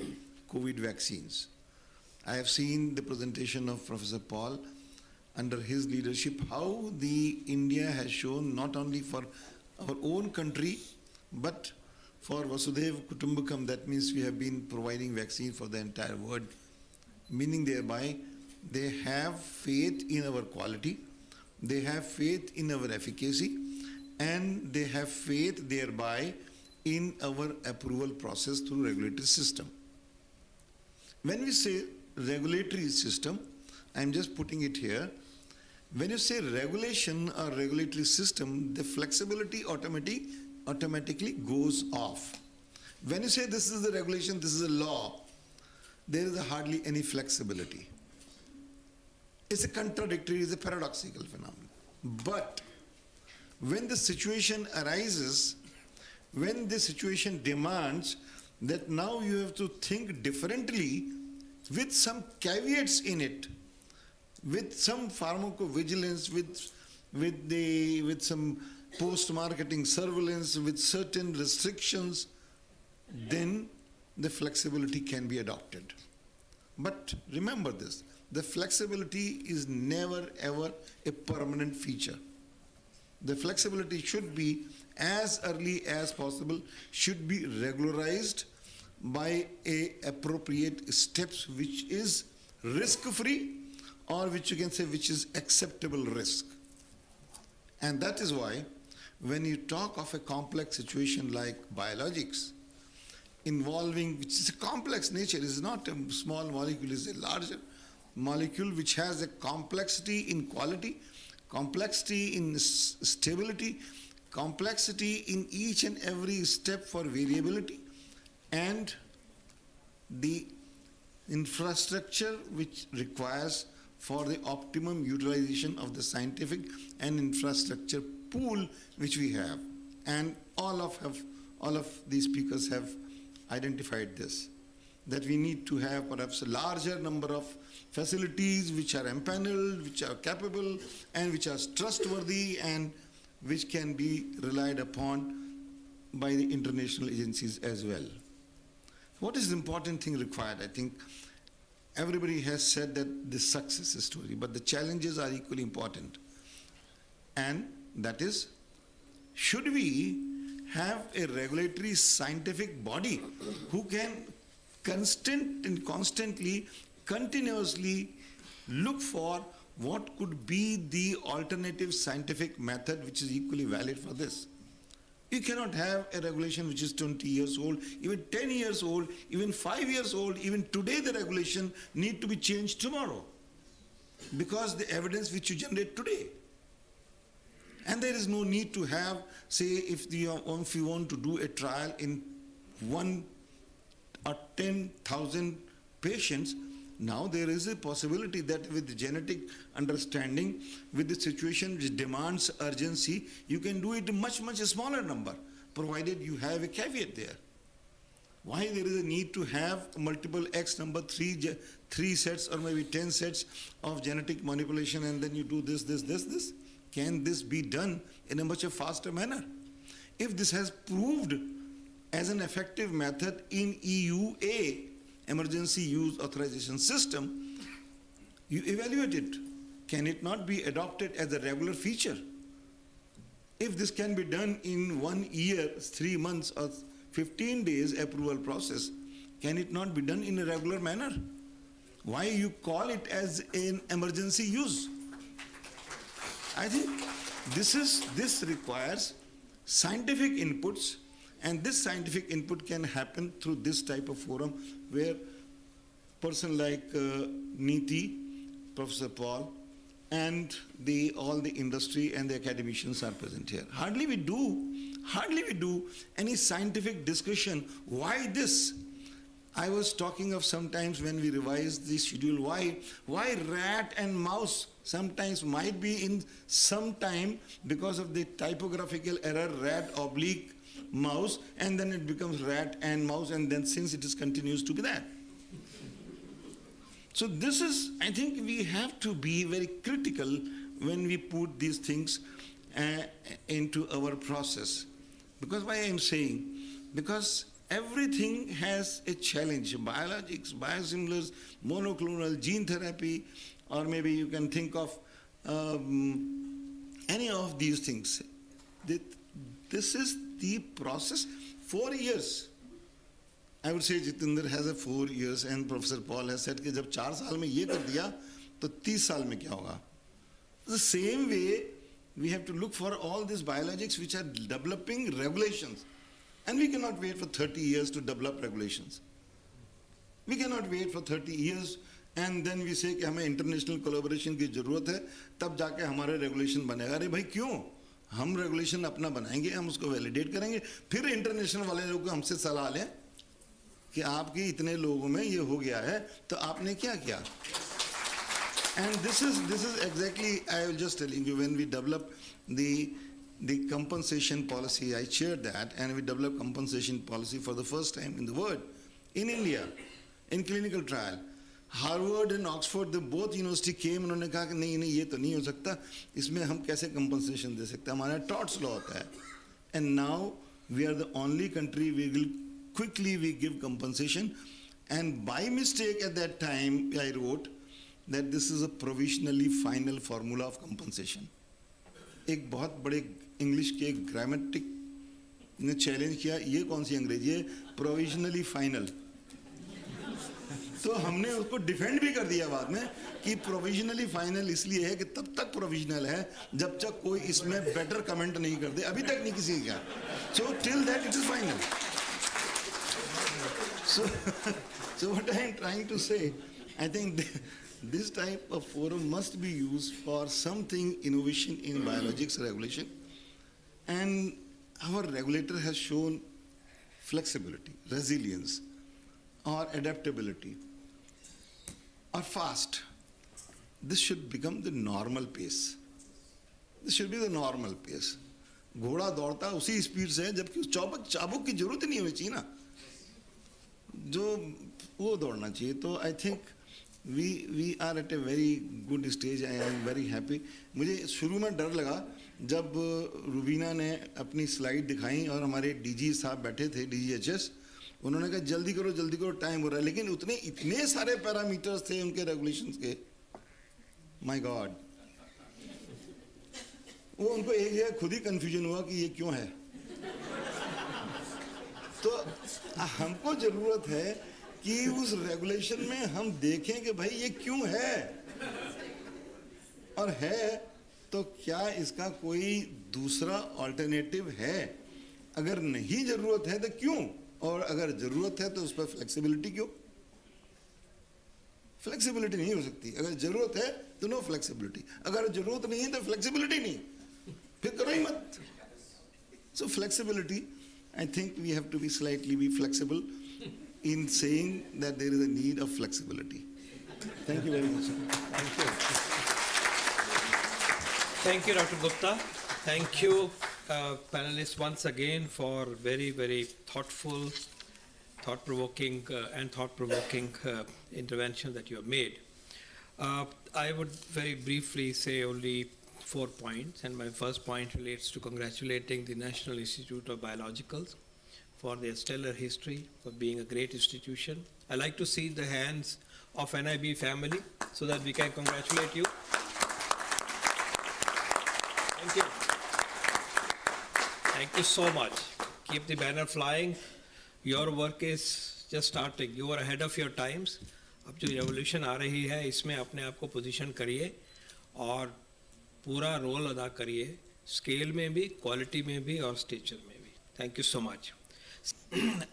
COVID vaccines. I have seen the presentation of Professor Paul under his leadership, how the India has shown not only for our own country, but for Vasudhaiva Kutumbakam, that means we have been providing vaccine for the entire world, meaning thereby they have faith in our quality, they have faith in our efficacy, and they have faith thereby in our approval process through regulatory system. When we say regulatory system, I'm just putting it here. When you say regulation or regulatory system, the flexibility automatically goes off. When you say this is the regulation, this is a law, there is hardly any flexibility. It's a contradictory, it's a paradoxical phenomenon. But when the situation arises, when the situation demands that now you have to think differently with some caveats in it, with some pharmacovigilance, with some post-marketing surveillance, with certain restrictions, then the flexibility can be adopted. But remember this, the flexibility is never ever a permanent feature. The flexibility should be as early as possible, should be regularized by appropriate steps which is risk-free, or which you can say which is acceptable risk. And that is why when you talk of a complex situation like biologics, involving, which is a complex nature, is not a small molecule, is a larger molecule which has a complexity in quality, complexity in stability, complexity in each and every step for variability, and the infrastructure which requires for the optimum utilization of the scientific and infrastructure pool which we have. And all of these speakers have identified this, that we need to have perhaps a larger number of facilities which are empaneled, which are capable, and which are trustworthy, and which can be relied upon by the international agencies as well. What is the important thing required? I think everybody has said that the success story, but the challenges are equally important. And that is, should we have a regulatory scientific body who can constantly, continuously look for what could be the alternative scientific method which is equally valid for this? You cannot have a regulation which is 20 years old, even 10 years old, even 5 years old. Even today the regulation need to be changed tomorrow because the evidence which you generate today. And there is no need to have, say, if you want to do a trial in 1 or 10,000 patients, now there is a possibility that with the genetic understanding, with the situation which demands urgency, you can do it in much smaller number, provided you have a caveat there. Why there is a need to have multiple X number, three sets or maybe 10 sets of genetic manipulation, and then you do this? Can this be done in a much faster manner? If this has proved as an effective method in EUA, emergency use authorization system, you evaluate it. Can it not be adopted as a regular feature? If this can be done in 1 year, 3 months or 15 days approval process, can it not be done in a regular manner? Why you call it as an emergency use? I think this requires scientific inputs, and this scientific input can happen through this type of forum where person like Neeti, Professor Paul, and all the industry and the academicians are present here. Hardly we do any scientific discussion. Why this? I was talking of sometimes when we revised the schedule, why rat and mouse sometimes might be in some time because of the typographical error, rat/mouse, and then it becomes rat and mouse, and then since it continues to be that. So this is, I think we have to be very critical when we put these things into our process. Because why I am saying? Because everything has a challenge. Biologics, biosimilars, monoclonal, gene therapy, or maybe you can think of any of these things. This is the process. 4 years. I would say Jitendra has a 4 years, and Professor Paul has said कि जब 4 साल में ये कर दिया तो 30 साल में क्या होगा? The same way we have to look for all these biologics which are developing regulations, and we cannot wait for 30 years to develop regulations. We cannot wait for 30 years and then we say कि हमें international collaboration की ज़रूरत है, तब जाके हमारे regulation बनेगा. अरे भाई क्यों? हम regulation अपना बनाएंगे, हम उसको validate करेंगे, फिर international वाले लोग हमसे सलाह लें कि आपके इतने लोगों में ये हो गया है, तो आपने क्या किया? And this is exactly, I was just telling you, when we develop the compensation policy, I chaired that, and we developed compensation policy for the first time in the world, in India, in clinical trial. Harvard and Oxford, the both university came, उन्होंने कहा कि नहीं ये तो नहीं हो सकता, इसमें हम कैसे compensation दे सकते हैं, हमारा TOTS law होता है. And now we are the only country we give compensation, and by mistake at that time I wrote that this is a provisionally final formula of compensation. एक बहुत बड़े इंग्लिश के grammatic ने challenge किया, ये कौन सी अंग्रेजी है, provisionally final. तो हमने उसको डिफेंड भी कर दिया बाद में कि प्रोविजनली फाइनल इसलिए है कि तब तक प्रोविजनल है जब तक कोई इसमें बेटर कमेंट नहीं कर दे, अभी तक नहीं किसी का. So till that it is final. So what I am trying to say, I think this type of forum must be used for something innovation in biologics regulation, and our regulator has shown flexibility, resilience, or adaptability, or fast. This should become the normal pace. This should be the normal pace. घोड़ा दौड़ता उसी speed से है, जबकि चाबुक की जरूरत नहीं होनी चाहिए ना, जो वो दौड़ना चाहिए. तो I think we are at a very good stage. I am very happy. मुझे शुरू में डर लगा जब रुबीना ने अपनी स्लाइड दिखाई और हमारे डीजी साहब बैठे थे, DGHS, उन्होंने कहा जल्दी करो टाइम हो रहा है, लेकिन इतने सारे पैरामीटर्स थे उनके रेगुलेशंस के, माय गॉड. वो उनको एक जगह खुद ही कंफ्यूजन हुआ कि ये क्यों है. तो हमको जरूरत है कि उस रेगुलेशन में हम देखें कि भाई ये क्यों है, और है तो क्या इसका कोई दूसरा अल्टरनेटिव है. अगर नहीं जरूरत है तो क्यों, और अगर जरूरत है तो उस पर फ्लेक्सिबिलिटी क्यों. फ्लेक्सिबिलिटी नहीं हो सकती. अगर जरूरत है तो नो फ्लेक्सिबिलिटी, अगर जरूरत नहीं है तो फ्लेक्सिबिलिटी नहीं, फिर करो ही मत. So flexibility, I think we have to be slightly flexible in saying that there is a need of flexibility. Thank you very much. Thank you. Thank you, Dr. Gupta. Thank you, panelists, once again for very, very thoughtful, thought-provoking intervention that you have made. I would very briefly say only 4 points, and my first point relates to congratulating the National Institute of Biologicals for their stellar history, for being a great institution. I like to see the hands of NIB family so that we can congratulate you. Thank you. Thank you so much. Keep the banner flying. Your work is just starting. You are ahead of your times. अब जो revolution आ रही है इसमें अपने आप को position करिए और पूरा role अदा करिए, scale में भी, quality में भी और stature में भी. Thank you so much.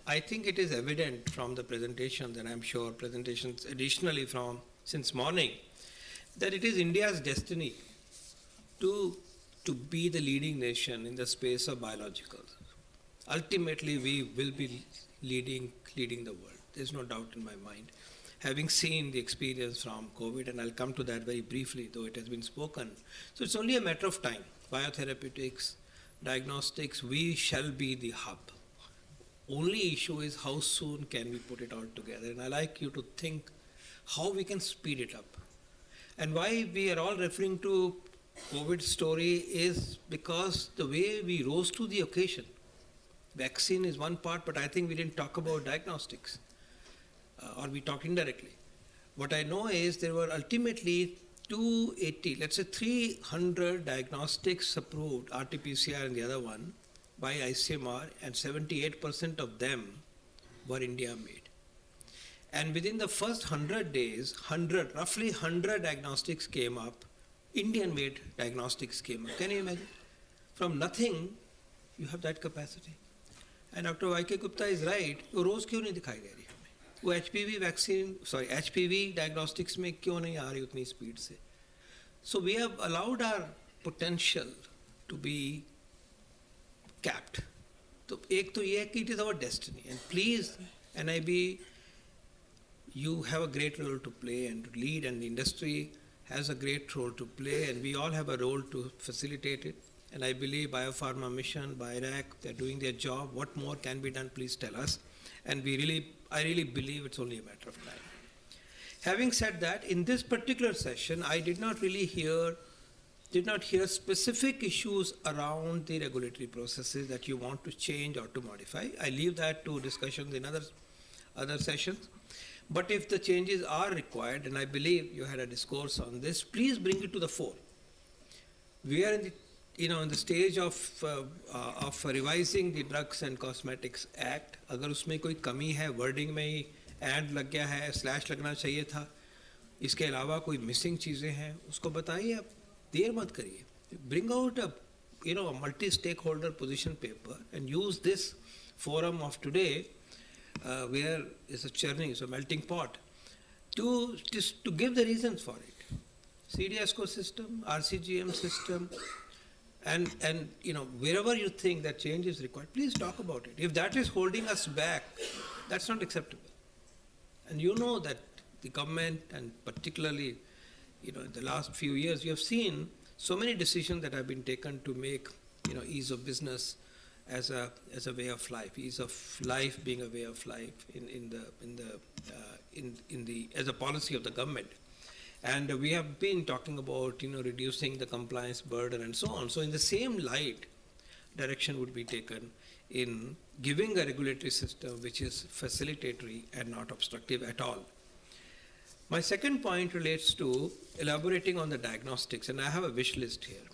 I think it is evident from the presentations, and I'm sure presentations additionally from since morning, that it is India's destiny to be the leading nation in the space of biologicals. Ultimately, we will be leading the world. There's no doubt in my mind. Having seen the experience from COVID, and I'll come to that very briefly, though it has been spoken. So it's only a matter of time. Biotherapeutics, diagnostics, we shall be the hub. Only issue is how soon can we put it all together. And I like you to think how we can speed it up. And why we are all referring to COVID story is because the way we rose to the occasion. Vaccine is one part, but I think we didn't talk about diagnostics, or we talked indirectly. What I know is there were ultimately 280, let's say 300 diagnostics approved, RT-PCR and the other one, by ICMR, and 78% of them were India made. And within the first 100 days, roughly 100 diagnostics came up, Indian made diagnostics came up. Can you imagine? From nothing, you have that capacity. And Dr. YK Gupta is right, वो रोज क्यों नहीं दिखाई दे रही हमें? वो HPV diagnostics में क्यों नहीं आ रही उतनी speed से? So we have allowed our potential to be capped. तो एक तो ये है कि it is our destiny. And please, NIB, you have a great role to play and to lead, and the industry has a great role to play, and we all have a role to facilitate it. And I believe Biopharma Mission, BIRAC, they're doing their job. What more can be done, please tell us. And I really believe it's only a matter of time. Having said that, in this particular session, I did not hear specific issues around the regulatory processes that you want to change or to modify. I leave that to discussions in other sessions. But if the changes are required, and I believe you had a discourse on this, please bring it to the fore. We are in the stage of revising the Drugs and Cosmetics Act. अगर उसमें कोई कमी है, wording में ही and लग गया है, slash लगना चाहिए था, इसके अलावा कोई missing चीज़ें हैं, उसको बताइए आप, देर मत करिए. Bring out a multi-stakeholder position paper and use this forum of today, where it's a churning, it's a melting pot, to give the reasons for it. CDSCO system, RCGM system, and wherever you think that change is required, please talk about it. If that is holding us back, that's not acceptable. And you know that the government, and particularly in the last few years, you have seen so many decisions that have been taken to make ease of business as a way of life, ease of life being a way of life as a policy of the government. And we have been talking about reducing the compliance burden and so on. So in the same light, direction would be taken in giving a regulatory system which is facilitatory and not obstructive at all. My second point relates to elaborating on the diagnostics, and I have a wish list here.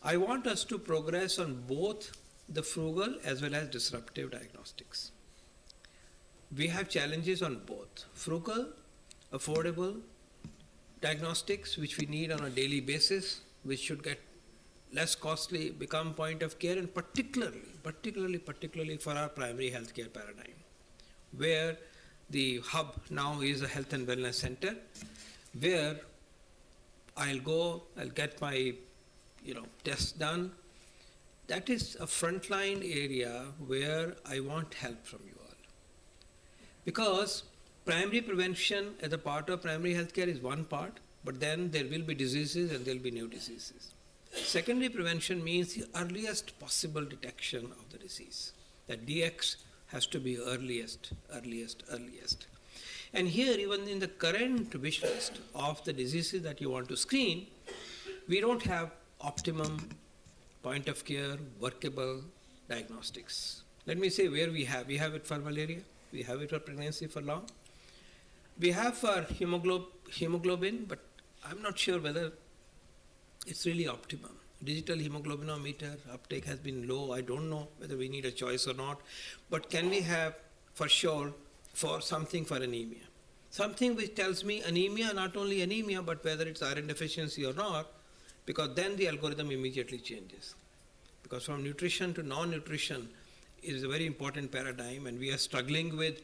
I want us to progress on both the frugal as well as disruptive diagnostics. We have challenges on both. Frugal, affordable diagnostics, which we need on a daily basis, which should get less costly, become point of care, and particularly for our primary healthcare paradigm, where the hub now is a health and wellness center, where I'll get my tests done. That is a frontline area where I want help from you all. Because primary prevention as a part of primary healthcare is one part, but then there will be diseases and there will be new diseases. Secondary prevention means the earliest possible detection of the disease. That DX has to be earliest. And here, even in the current wish list of the diseases that you want to screen, we don't have optimum point of care, workable diagnostics. Let me say where we have. We have it for malaria. We have it for pregnancy for long. We have for hemoglobin, but I'm not sure whether it's really optimum. Digital hemoglobinometer uptake has been low. I don't know whether we need a choice or not. But can we have, for sure, for something for anemia? Something which tells me anemia, not only anemia, but whether it's iron deficiency or not, because then the algorithm immediately changes. Because from nutrition to non-nutrition is a very important paradigm, and we are struggling with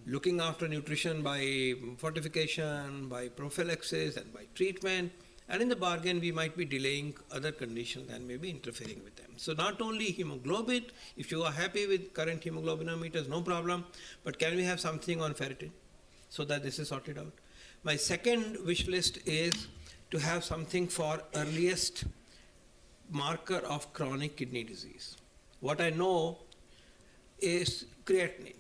looking after nutrition by fortification, by prophylaxis, and by treatment. And in the bargain, we might be delaying other conditions and maybe interfering with them. So not only hemoglobin, if you are happy with current hemoglobinometers, no problem, but can we have something on ferritin so that this is sorted out? My second wish list is to have something for earliest marker of chronic kidney disease. What I know is creatinine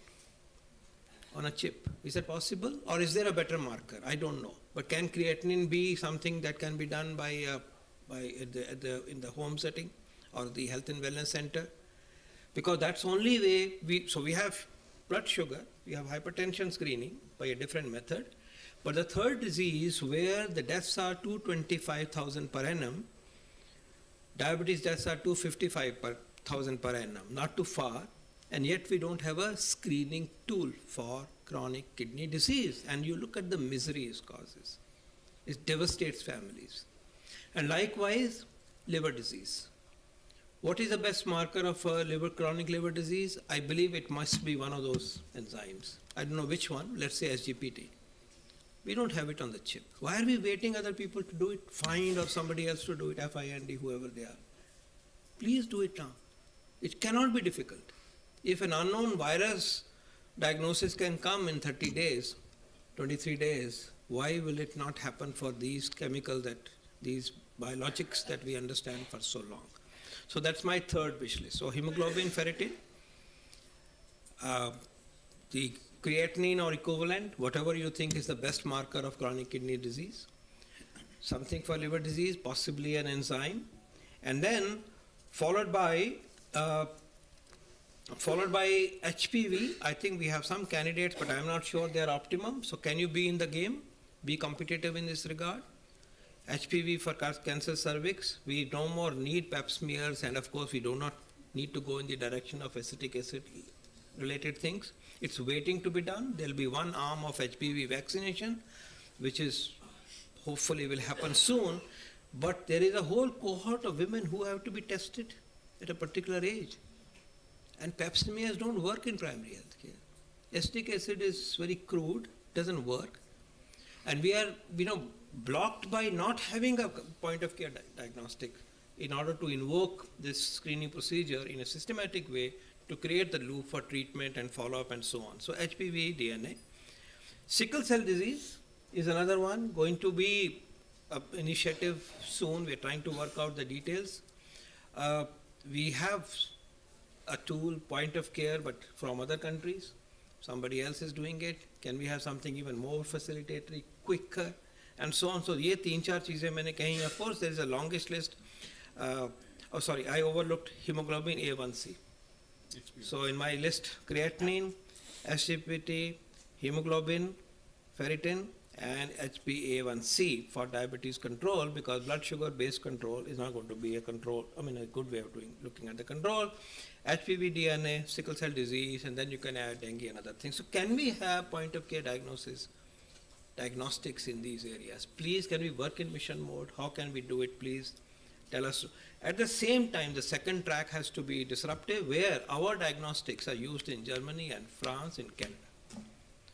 on a chip. Is that possible? Or is there a better marker? I don't know. But can creatinine be something that can be done by in the home setting or the health and wellness center? Because that's only way we have blood sugar, we have hypertension screening by a different method. But the third disease where the deaths are 225,000 per annum, diabetes deaths are 255,000 per annum, not too far, and yet we don't have a screening tool for chronic kidney disease. And you look at the misery it causes. It devastates families. And likewise, liver disease. What is the best marker of chronic liver disease? I believe it must be one of those enzymes. I don't know which one, let's say SGPT. We don't have it on the chip. Why are we waiting other people to do it? Find or somebody else to do it, FIND, whoever they are. Please do it now. It cannot be difficult. If an unknown virus diagnosis can come in 30 days, 23 days, why will it not happen for these chemicals, these biologics that we understand for so long? So that's my third wish list. So hemoglobin, ferritin, the creatinine or equivalent, whatever you think is the best marker of chronic kidney disease, something for liver disease, possibly an enzyme, and then followed by HPV. I think we have some candidates, but I'm not sure they're optimum. So can you be in the game, be competitive in this regard? HPV for cancer cervix, we no more need pap smears, and of course we do not need to go in the direction of acetic acid related things. It's waiting to be done. There'll be one arm of HPV vaccination, which is hopefully will happen soon. But there is a whole cohort of women who have to be tested at a particular age. And pap smears don't work in primary health care. Acetic acid is very crude, doesn't work. And we are, blocked by not having a point of care diagnostic in order to invoke this screening procedure in a systematic way to create the loop for treatment and follow-up and so on. So HPV DNA. Sickle cell disease is another one, going to be an initiative soon. We're trying to work out the details. We have a tool, point of care, but from other countries. Somebody else is doing it. Can we have something even more facilitatory, quicker, and so on? So ये 3-4 चीजें मैंने कही. Of course, there is a longest list. I overlooked hemoglobin A1C. So in my list, creatinine, SGPT, hemoglobin, ferritin, and HbA1c for diabetes control, because blood sugar based control is not going to be a control, a good way of looking at the control. HPV DNA, sickle cell disease, and then you can add dengue and other things. So can we have point of care diagnostics in these areas? Please, can we work in mission mode? How can we do it? Please tell us. At the same time, the second track has to be disruptive, where our diagnostics are used in Germany and France and Canada.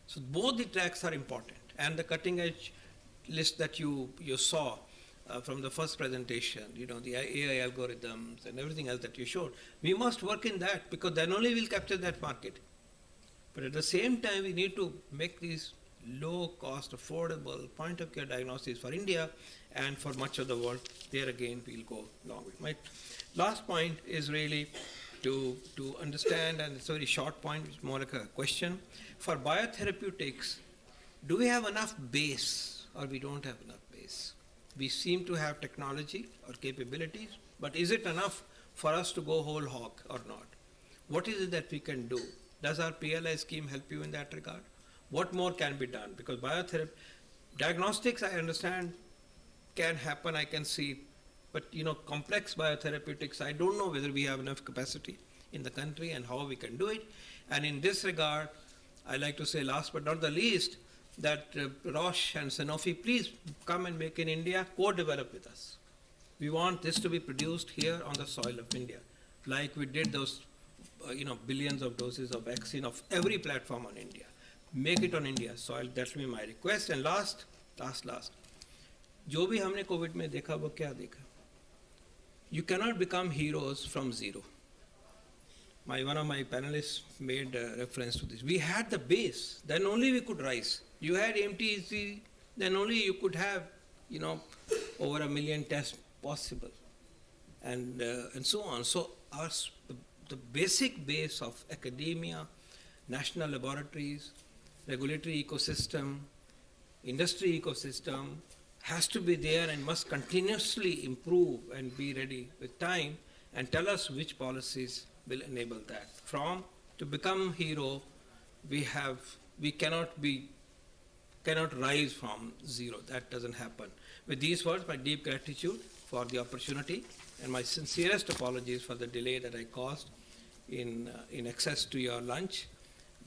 So both the tracks are important. And the cutting edge list that you saw from the first presentation, the AI algorithms and everything else that you showed, we must work in that, because then only we'll capture that market. But at the same time, we need to make these low cost, affordable point of care diagnostics for India and for much of the world. There again, we'll go long way. My last point is really to understand, and it's a very short point, it's more like a question. For biotherapeutics, do we have enough base or we don't have enough base? We seem to have technology or capabilities, but is it enough for us to go whole hog or not? What is it that we can do? Does our PLI scheme help you in that regard? What more can be done? Because biotherapy, diagnostics, I understand, can happen, I can see, but complex biotherapeutics, I don't know whether we have enough capacity in the country and how we can do it. And in this regard, I like to say, last but not the least, that Roche and Sanofi, please come and make in India, co-develop with us. We want this to be produced here on the soil of India, like we did those, billions of doses of vaccine of every platform on India. Make it on India soil. That will be my request. And last, जो भी हमने Covid में देखा वो क्या देखा? You cannot become heroes from zero. One of my panelists made reference to this. We had the base, then only we could rise. You had MTEC, then only you could have, over 1 million tests possible, and so on. So the basic base of academia, national laboratories, regulatory ecosystem, industry ecosystem has to be there and must continuously improve and be ready with time, and tell us which policies will enable that. To become hero, we cannot rise from zero. That doesn't happen. With these words, my deep gratitude for the opportunity and my sincerest apologies for the delay that I caused in access to your lunch.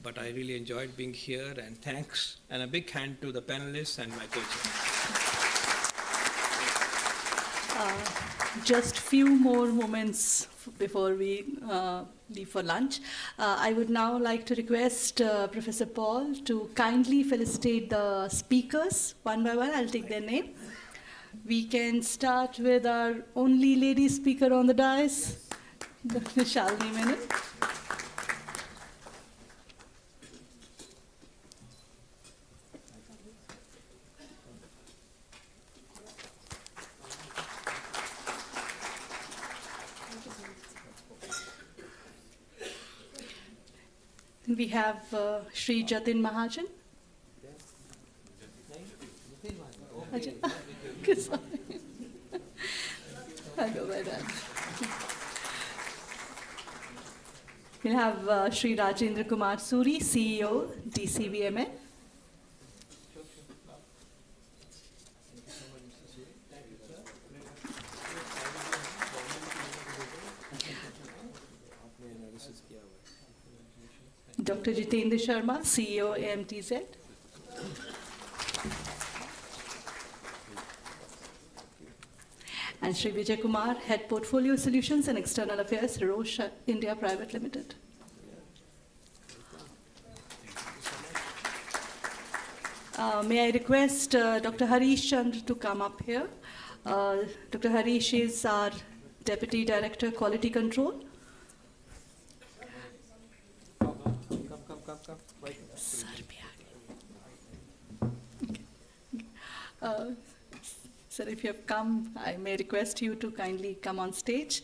But I really enjoyed being here, and thanks, and a big hand to the panelists and my co-chair. Just few more moments before we leave for lunch. I would now like to request Professor Paul to kindly felicitate the speakers one by one. I'll take their name. We can start with our only lady speaker on the dais, Dr. Shalini Menon. We have Shri Jatin Mahajan. I'll go by that. We'll have Shri Rajendra Kumar Suri, CEO, DCVMN. Dr. Jitendra Sharma, CEO, AMTZ. And Shri Vijay Kumar, Head Portfolio Solutions and External Affairs, Roche India Private Limited. May I request Dr. Harish Chandra to come up here. Dr. Harish is our Deputy Director, Quality Control. Sir, if you have come, I may request you to kindly come on stage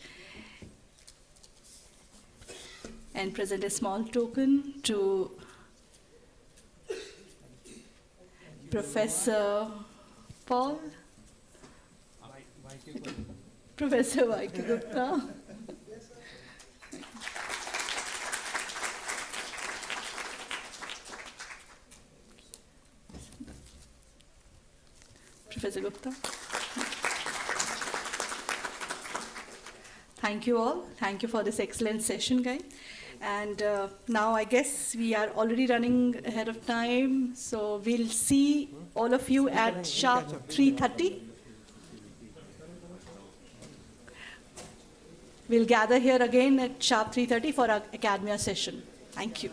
and present a small token to Professor Paul, Professor Vaike Gupta. Professor Gupta. Thank you all. Thank you for this excellent session, guys. And now I guess we are already running ahead of time. So we'll see all of you at sharp 3:30. We'll gather here again at sharp 3:30 for our academia session. Thank you.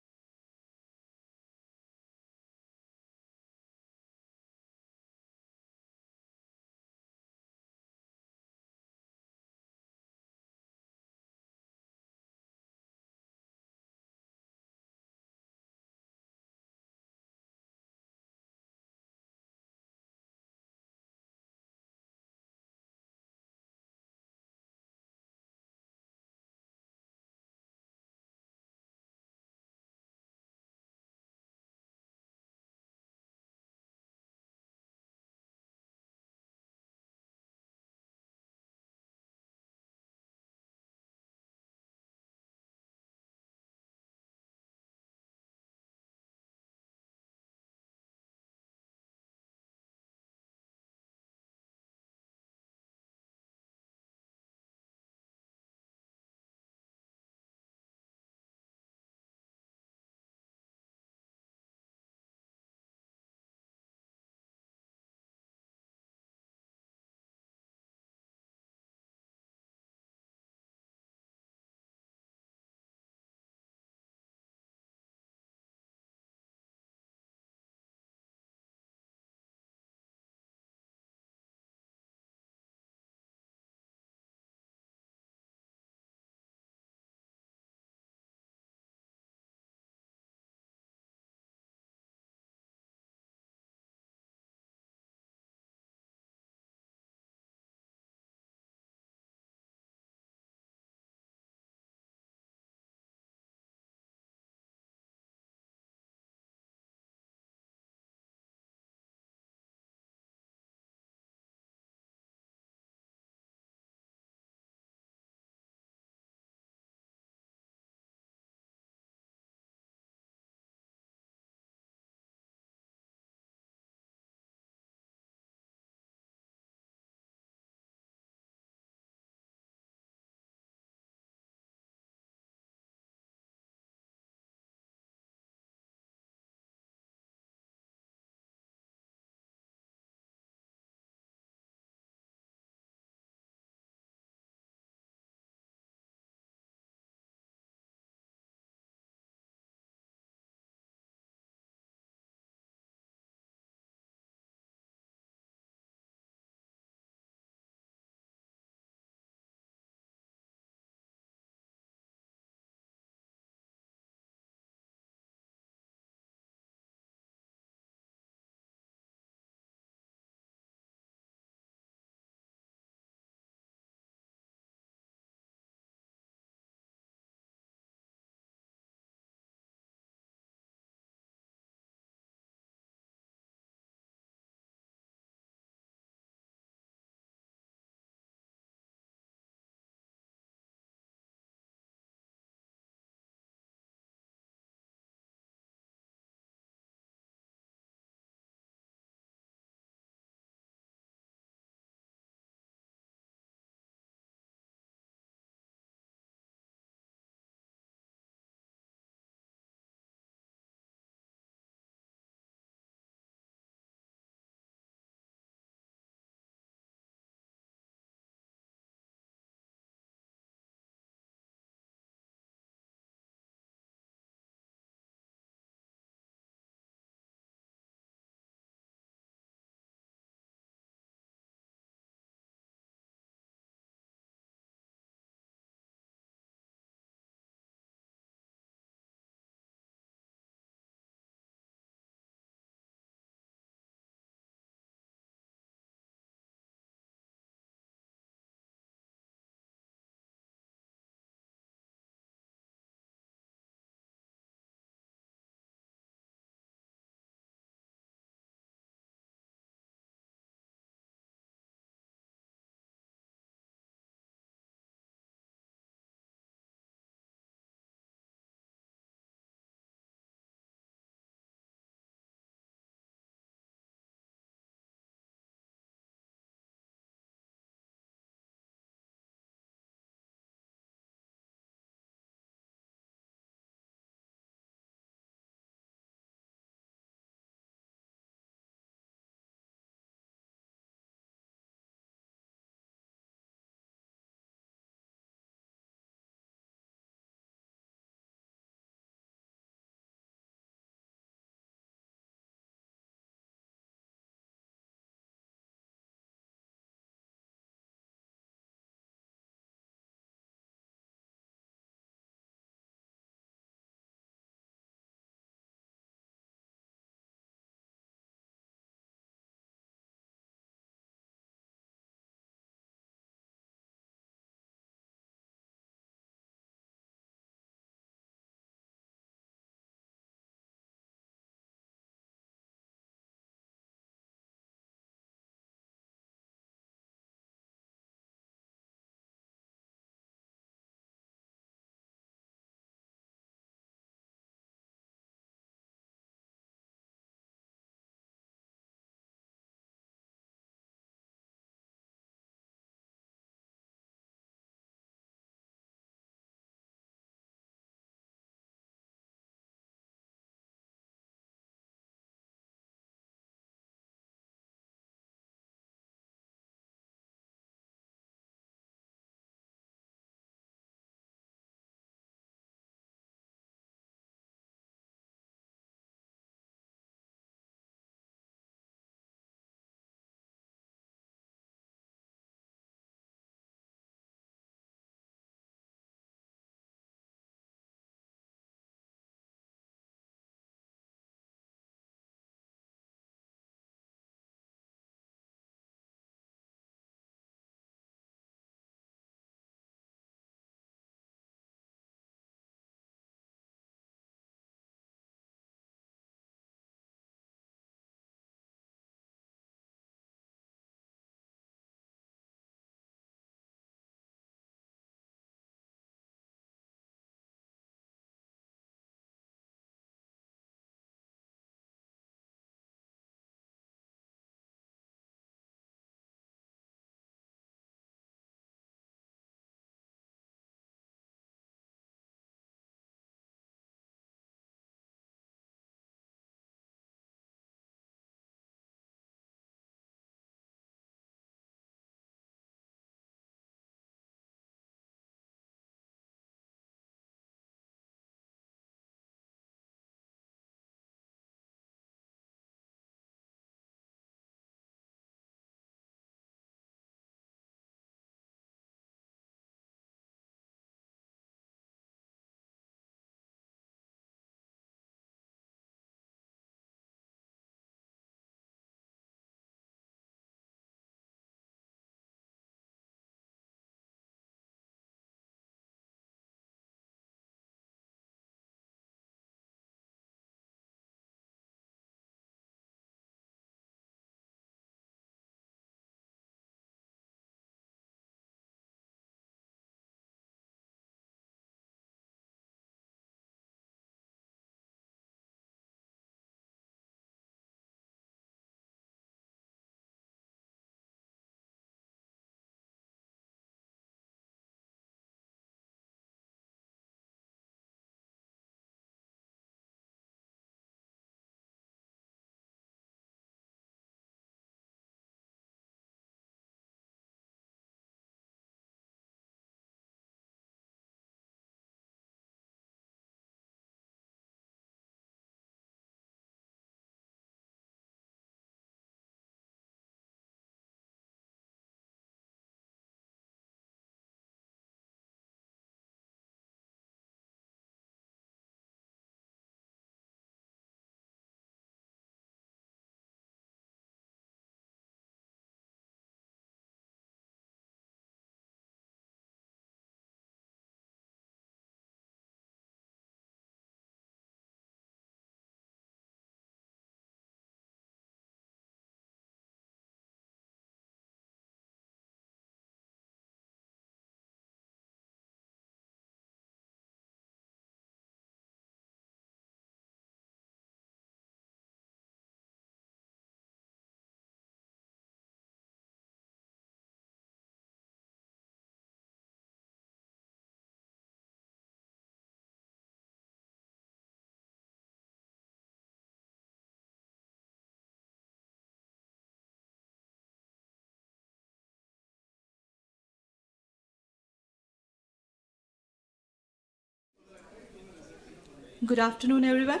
Good afternoon, everyone.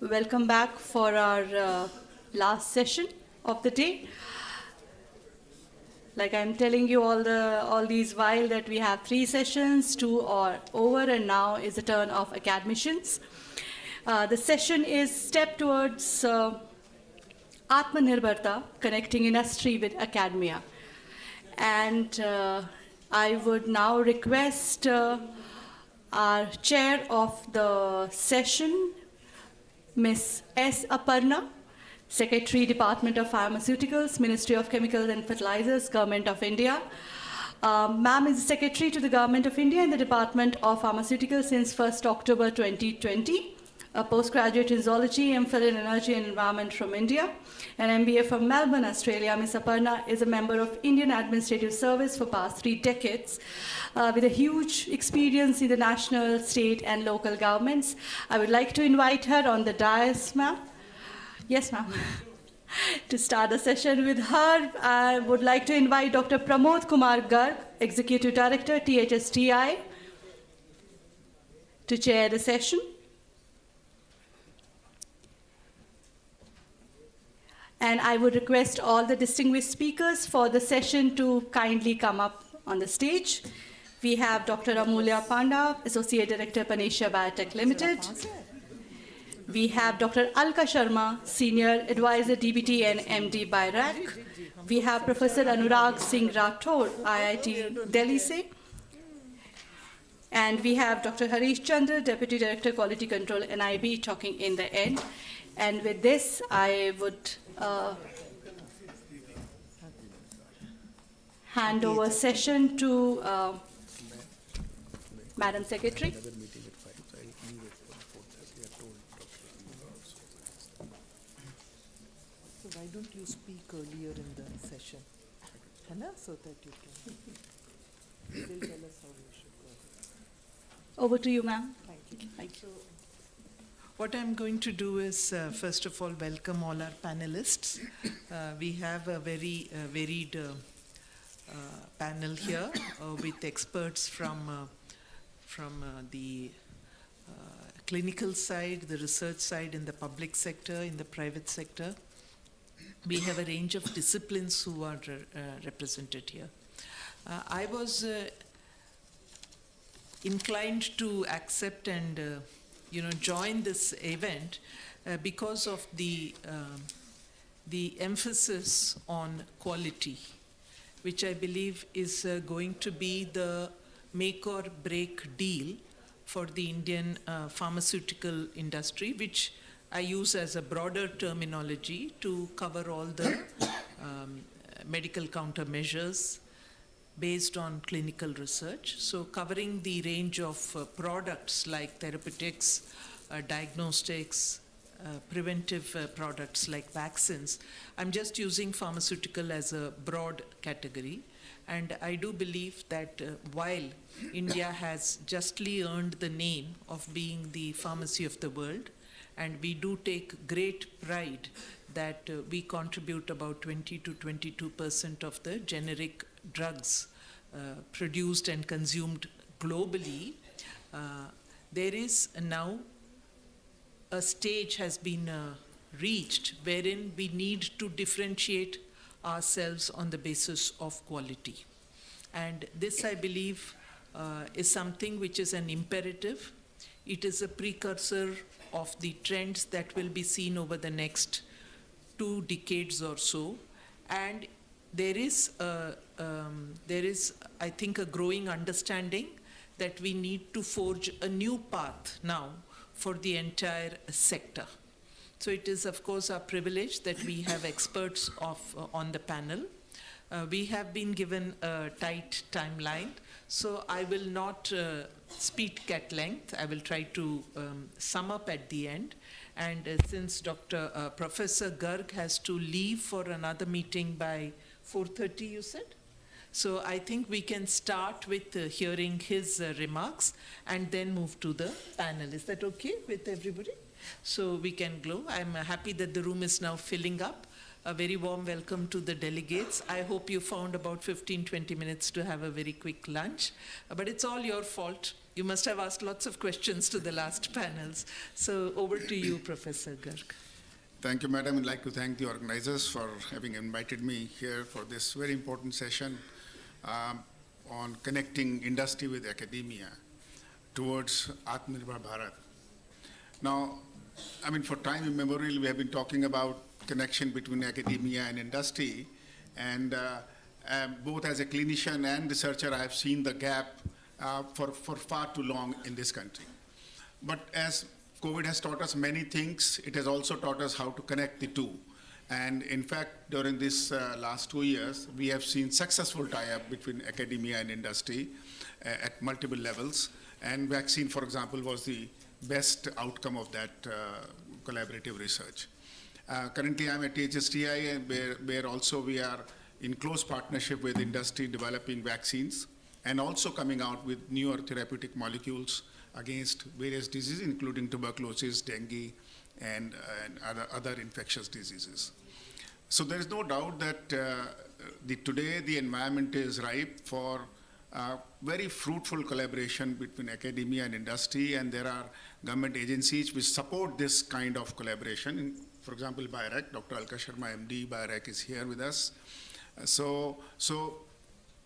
Welcome back for our last session of the day. Like I'm telling you all these while that we have 3 sessions, 2 are over, and now is the turn of academicians. The session is Step Towards Atmanirbharta, Connecting Industry with Academia. And I would now request our chair of the session, Ms. S. Aparna, Secretary, Department of Pharmaceuticals, Ministry of Chemicals and Fertilizers, Government of India. Ma'am is Secretary to the Government of India in the Department of Pharmaceuticals since 1st October 2020. A postgraduate in zoology, MPhil in Energy and Environment from India, an MBA from Melbourne, Australia. Ms. Aparna is a member of Indian Administrative Service for past 3 decades with a huge experience in the national, state and local governments. I would like to invite her on the dais, ma'am. Yes, ma'am. To start the session with her, I would like to invite Dr. Pramod Kumar Garg, Executive Director, THSTI, to chair the session. And I would request all the distinguished speakers for the session to kindly come up on the stage. We have Dr. Amulya Panda, Associate Director, Panesha Biotech Limited. We have Dr. Alka Sharma, Senior Advisor, DBT and MD by RAC. We have Professor Anurag Singh Rathore, IIT Delhi se. And we have Dr. Harish Chandra, Deputy Director, Quality Control, NIB, talking in the end. And with this, I would hand over session to Madam Secretary. So why don't you speak earlier in the session, Hannah, so that you can they'll tell us how we should go. Over to you, ma'am. Thank you. Thank you. What I'm going to do is, first of all, welcome all our panelists. We have a very varied panel here with experts from the clinical side, the research side, in the public sector, in the private sector. We have a range of disciplines who are represented here. I was inclined to accept and join this event because of the emphasis on quality, which I believe is going to be the make or break deal for the Indian pharmaceutical industry, which I use as a broader terminology to cover all the medical countermeasures based on clinical research. So covering the range of products like therapeutics, diagnostics, preventive products like vaccines. I'm just using pharmaceutical as a broad category. And I do believe that while India has justly earned the name of being the pharmacy of the world, and we do take great pride that we contribute about 20 to 22% of the generic drugs produced and consumed globally, there is now a stage has been reached wherein we need to differentiate ourselves on the basis of quality. And this, I believe, is something which is an imperative. It is a precursor of the trends that will be seen over the next 2 decades or so. And there is, I think, a growing understanding that we need to forge a new path now for the entire sector. So it is, of course, our privilege that we have experts on the panel. We have been given a tight timeline, so I will not speak at length. I will try to sum up at the end. And since Professor Garg has to leave for another meeting by 4:30, you said? So I think we can start with hearing his remarks and then move to the panel. Is that okay with everybody? So we can go. I'm happy that the room is now filling up. A very warm welcome to the delegates. I hope you found about 15-20 minutes to have a very quick lunch. But it's all your fault. You must have asked lots of questions to the last panels. So over to you, Professor Garg. Thank you, Madam. I'd like to thank the organizers for having invited me here for this very important session on connecting industry with academia towards Atmanirbhar Bharat. Now, I mean, for time immemorial, we have been talking about connection between academia and industry, and both as a clinician and researcher, I have seen the gap for far too long in this country. But as COVID has taught us many things, it has also taught us how to connect the two. And in fact, during this last 2 years, we have seen successful tie-up between academia and industry at multiple levels. And vaccine, for example, was the best outcome of that collaborative research. Currently, I'm at HSTI, where also we are in close partnership with industry developing vaccines and also coming out with newer therapeutic molecules against various diseases, including tuberculosis, dengue, and other infectious diseases. So there is no doubt that today the environment is ripe for very fruitful collaboration between academia and industry, and there are government agencies which support this kind of collaboration. For example, BIRAC, Dr. Alka Sharma, MD, BIRAC is here with us. So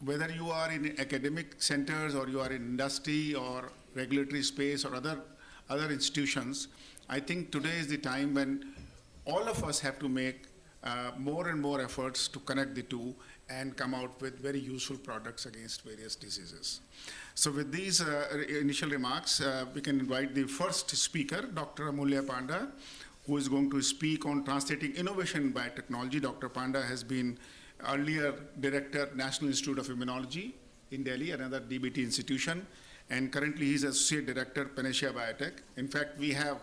whether you are in academic centers or you are in industry or regulatory space or other institutions, I think today is the time when all of us have to make more and more efforts to connect the two and come out with very useful products against various diseases. So with these initial remarks, we can invite the first speaker, Dr. Amulya Panda, who is going to speak on translating innovation in biotechnology. Dr. Panda has been earlier Director, National Institute of Immunology in Delhi, another DBT institution, and currently he's Associate Director, Panacea Biotech. In fact, we have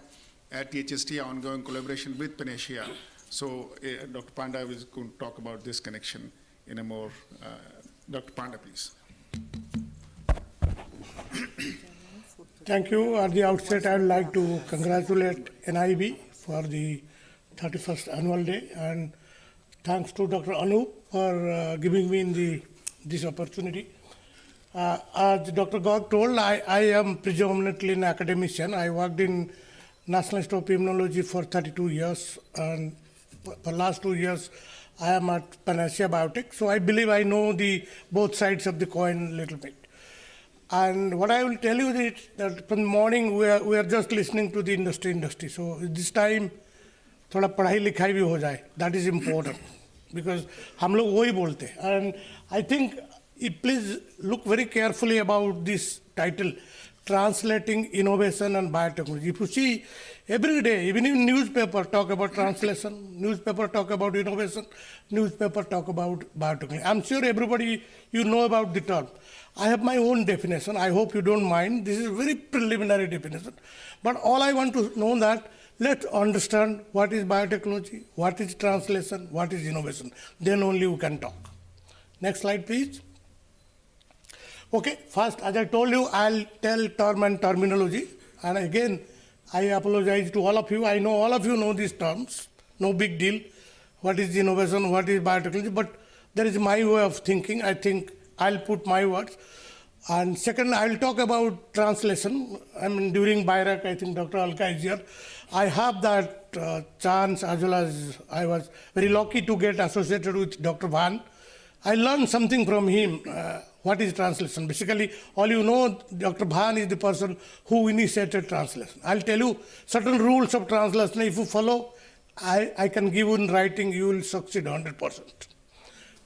at HST ongoing collaboration with Panacea. So Dr. Panda is going to talk about this connection in a more, Dr. Panda, please. Thank you. At the outset, I would like to congratulate NIB for the 31st annual day, and thanks to Dr. Anup for giving me this opportunity. As Dr. Garg told, I am predominantly an academician. I worked in National Institute of Immunology for 32 years, and for the last 2 years, I am at Panacea Biotech. So I believe I know both sides of the coin a little bit. And what I will tell you is that from the morning we are just listening to the industry. So this time, थोड़ा पढ़ाई लिखाई भी हो जाए. That is important because हम लोग वही बोलते हैं. And I think please look very carefully about this title, Translating Innovation and Biotechnology. If you see every day, even in newspaper talk about translation, newspaper talk about innovation, newspaper talk about biotechnology. I'm sure everybody, you know about the term. I have my own definition. I hope you don't mind. This is a very preliminary definition. But all I want to know that let's understand what is biotechnology, what is translation, what is innovation. Then only we can talk. Next slide, please. Okay, first, as I told you, I'll tell term and terminology. And again, I apologize to all of you. I know all of you know these terms. No big deal. What is innovation, what is biotechnology? But there is my way of thinking. I think I'll put my words. And second, I'll talk about translation. I mean, during BIRAC, I think Dr. Alka is here. I have that chance, as well as I was very lucky to get associated with Dr. Bhawan. I learned something from him. What is translation? Basically, all you know, Dr. Bhawan is the person who initiated translation. I'll tell you certain rules of translation. If you follow, I can give you in writing, you will succeed 100%.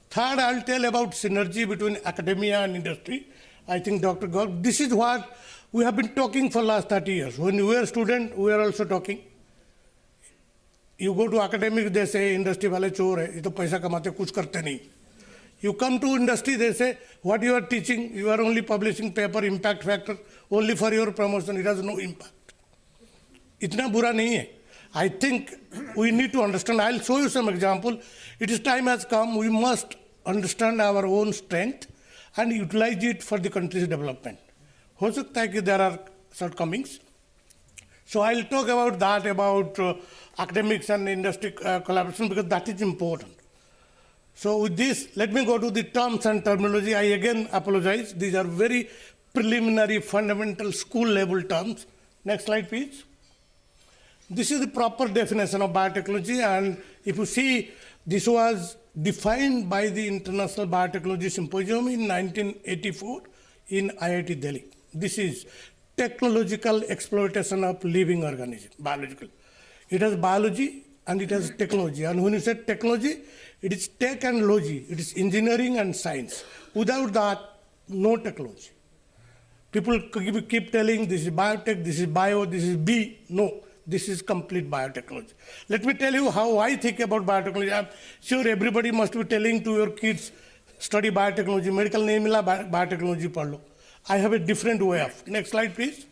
Third, I'll tell about synergy between academia and industry. I think Dr. Garg, this is what we have been talking for the last 30 years. When we were students, we were also talking. You go to academics, they say, industry wale chor hai, ye to paisa kamate, kuch karte nahi. You come to industry, they say, what you are teaching, you are only publishing paper, impact factor, only for your promotion, it has no impact. Itna bura nahi hai. I think we need to understand. I'll show you some example. It is time has come, we must understand our own strength and utilize it for the country's development. Ho sakta hai ki there are shortcomings. So I'll talk about that, about academics and industry collaboration, because that is important. So with this, let me go to the terms and terminology. I again apologize. These are very preliminary, fundamental, school level terms. Next slide, please. This is the proper definition of biotechnology, and if you see, this was defined by the International Biotechnology Symposium in 1984 in IIT Delhi. This is technological exploitation of living organism, biological. It has biology and it has technology. And when you say technology, it is tech and logy. It is engineering and science. Without that, no technology. People keep telling this is biotech, this is bio, this is B. No, this is complete biotechnology. Let me tell you how I think about biotechnology. I'm sure everybody must be telling to your kids, study biotechnology, medical name ila biotechnology padlo. I have a different way of. Next slide, please.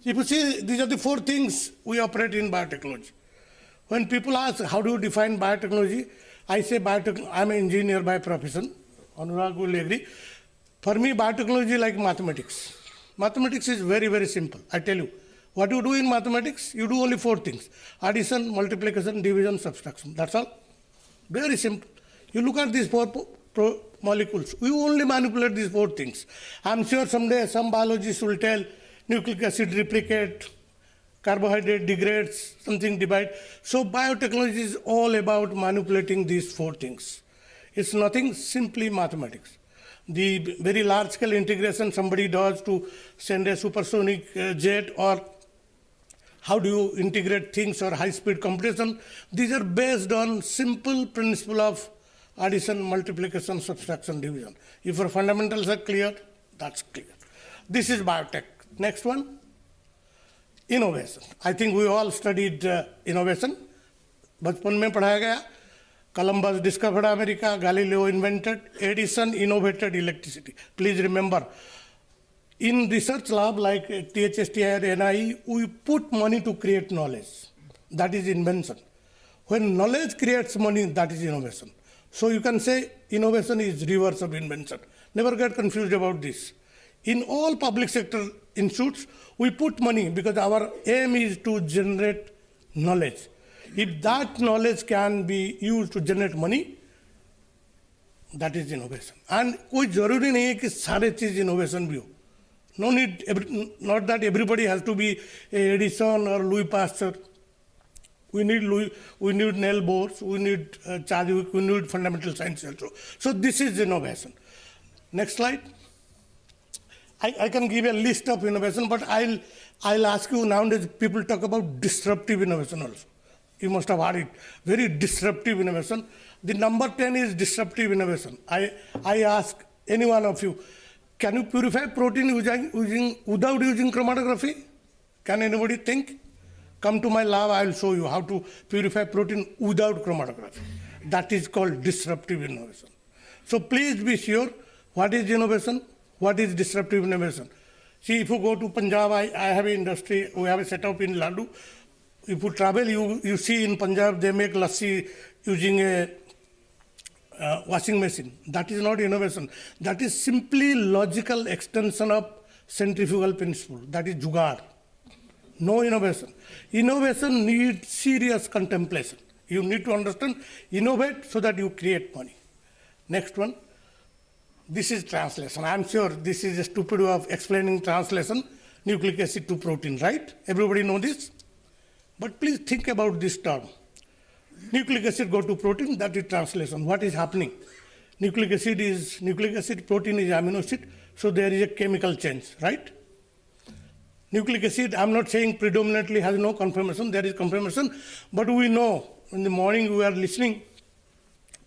If you see, these are the 4 things we operate in biotechnology. When people ask, how do you define biotechnology? I say biotechnology, I'm an engineer by profession. Anurag will agree. For me, biotechnology is like mathematics. Mathematics is very, very simple. I tell you, what you do in mathematics, you do only 4 things. Addition, multiplication, division, subtraction. That's all. Very simple. You look at these 4 molecules. We only manipulate these 4 things. I'm sure someday some biologists will tell nucleic acid replicate, carbohydrate degrades, something divide. So biotechnology is all about manipulating these 4 things. It's nothing, simply mathematics. The very large scale integration somebody does to send a supersonic jet, or how do you integrate things, or high speed computation, these are based on simple principle of addition, multiplication, subtraction, division. If your fundamentals are clear, that's clear. This is biotech. Next one, innovation. I think we all studied innovation. बचपन में पढ़ाया गया. Columbus discovered America, Galileo invented, Edison innovated electricity. Please remember, in research lab like THSTI or NIE, we put money to create knowledge. That is invention. When knowledge creates money, that is innovation. So you can say innovation is reverse of invention. Never get confused about this. In all public sector institutes, we put money because our aim is to generate knowledge. If that knowledge can be used to generate money, that is innovation. And कोई जरूरी नहीं है कि सारे चीज innovation भी हो. No need, not that everybody has to be Edison or Louis Pasteur. We need Niels Bohr, we need Chadwick, we need fundamental science also. So this is innovation. Next slide. I can give a list of innovation, but I'll ask you, nowadays people talk about disruptive innovation also. You must have heard it. Very disruptive innovation. The number 10 is disruptive innovation. I ask any one of you, can you purify protein without using chromatography? Can anybody think? Come to my lab, I will show you how to purify protein without chromatography. That is called disruptive innovation. So please be sure, what is innovation? What is disruptive innovation? See, if you go to Punjab, I have an industry, we have a setup in Laddu. If you travel, you see in Punjab, they make lassi using a washing machine. That is not innovation. That is simply logical extension of centrifugal principle. That is jugaad. No innovation. Innovation needs serious contemplation. You need to understand, innovate so that you create money. Next one. This is translation. I'm sure this is a stupid way of explaining translation, nucleic acid to protein, right? Everybody know this? But please think about this term. Nucleic acid go to protein, that is translation. What is happening? Nucleic acid, protein is amino acid, so there is a chemical change, right? Nucleic acid, I'm not saying predominantly has no conformation, there is conformation, but we know in the morning we are listening,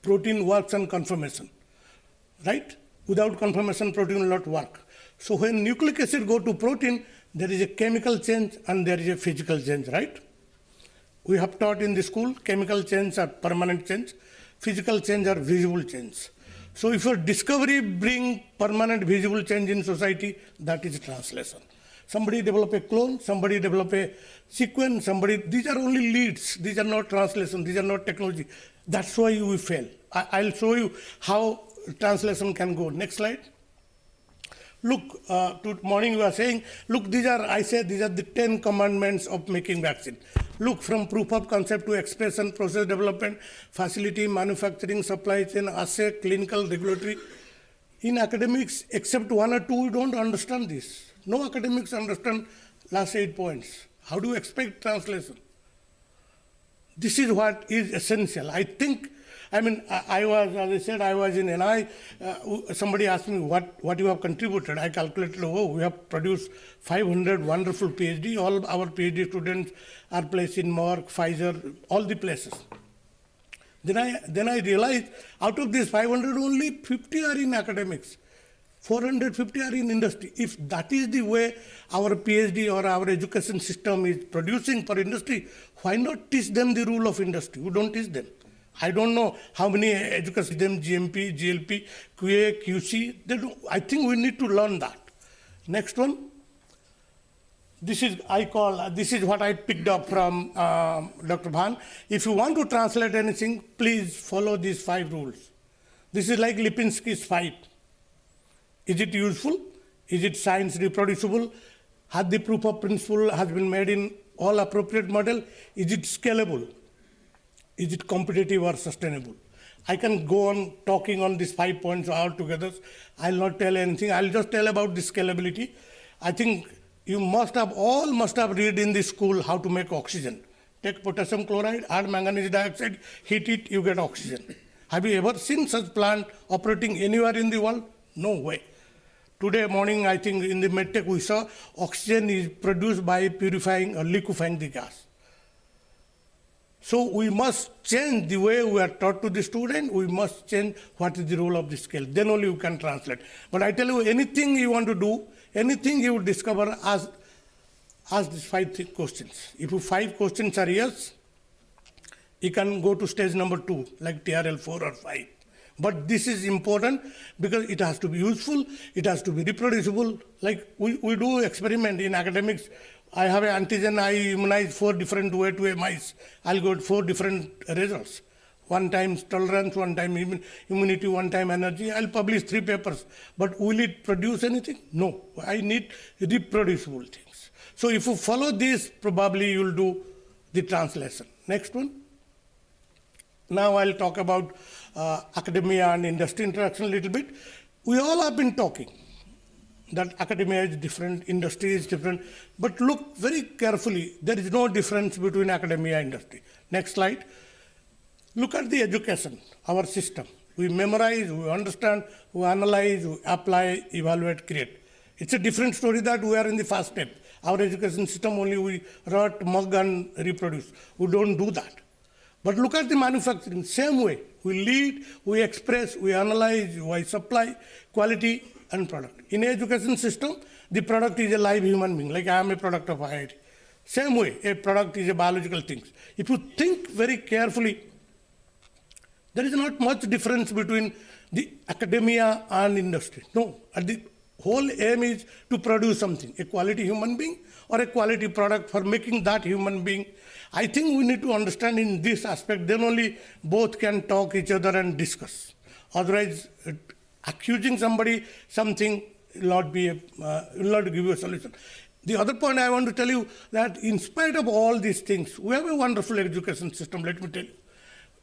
protein works on conformation, right? Without conformation, protein will not work. So when nucleic acid go to protein, there is a chemical change and there is a physical change, right? We have taught in the school, chemical change are permanent change, physical change are visible change. So if your discovery bring permanent visible change in society, that is translation. Somebody develop a clone, somebody develop a sequence, these are only leads, these are not translation, these are not technology. That's why we fail. I'll show you how translation can go. Next slide. Look, morning we are saying, look, these are the 10 commandments of making vaccine. Look, from proof of concept to expression, process development, facility, manufacturing, supply chain, assay, clinical, regulatory. In academics, except 1 or 2, we don't understand this. No academics understand last 8 points. How do you expect translation? This is what is essential. I think, I was, as I said, I was in NI. Somebody asked me what you have contributed. I calculated, we have produced 500 wonderful PhD. All our PhD students are placed in Merck, Pfizer, all the places. Then I realized out of these 500, only 50 are in academics. 450 are in industry. If that is the way our PhD or our education system is producing for industry, why not teach them the rule of industry? We don't teach them. I don't know how many education them GMP, GLP, QA, QC. They don't, I think we need to learn that. Next one. This is what I picked up from Dr. Bhawan. If you want to translate anything, please follow these 5 rules. This is like Lipinski's 5. Is it useful? Is it science reproducible? Has the proof of principle has been made in all appropriate model? Is it scalable? Is it competitive or sustainable? I can go on talking on these 5 points all together. I'll not tell anything. I'll just tell about the scalability. I think you must have read in the school how to make oxygen. Take potassium chloride, add manganese dioxide, heat it, you get oxygen. Have you ever seen such plant operating anywhere in the world? No way. Today morning, I think in the medtech we saw oxygen is produced by purifying or liquefying the gas. So we must change the way we are taught to the student. We must change what is the role of the scale. Then only you can translate. But I tell you, anything you want to do, anything you would discover, ask these 5 questions. If 5 questions are yes, you can go to stage number 2, like TRL 4 or 5. But this is important because it has to be useful, it has to be reproducible. Like we do experiment in academics. I have an antigen, I immunize 4 different way to a mice. I'll get 4 different results. 1 time tolerance, 1 time immunity, 1 time energy. I'll publish 3 papers. But will it produce anything? No. I need reproducible things. So if you follow this, probably you'll do the translation. Next one. Now I'll talk about academia and industry interaction a little bit. We all have been talking that academia is different, industry is different, but look very carefully, there is no difference between academia and industry. Next slide. Look at the education, our system. We memorize, we understand, we analyze, we apply, evaluate, create. It's a different story that we are in the first step. Our education system only we write, mug and reproduce. We don't do that. But look at the manufacturing, same way. We lead, we express, we analyze, we supply, quality and product. In education system, the product is a live human being, like I am a product of IIT. Same way, a product is a biological thing. If you think very carefully, there is not much difference between the academia and industry. No, the whole aim is to produce something, a quality human being or a quality product for making that human being. I think we need to understand in this aspect, then only both can talk each other and discuss. Otherwise, accusing somebody something will not give you a solution. The other point I want to tell you that in spite of all these things, we have a wonderful education system, let me tell you.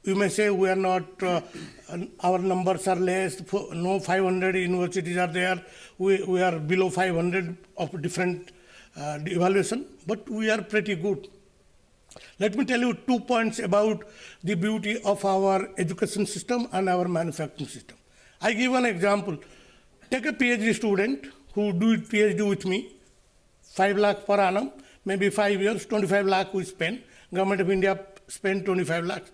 You may say we are not, our numbers are less, no 500 universities are there, we are below 500 of different evaluation, but we are pretty good. Let me tell you 2 points about the beauty of our education system and our manufacturing system. I give an example. Take a PhD student who do PhD with me, 5 lakh per annum, maybe 5 years, 25 lakh we spend. Government of India spend 25 lakhs.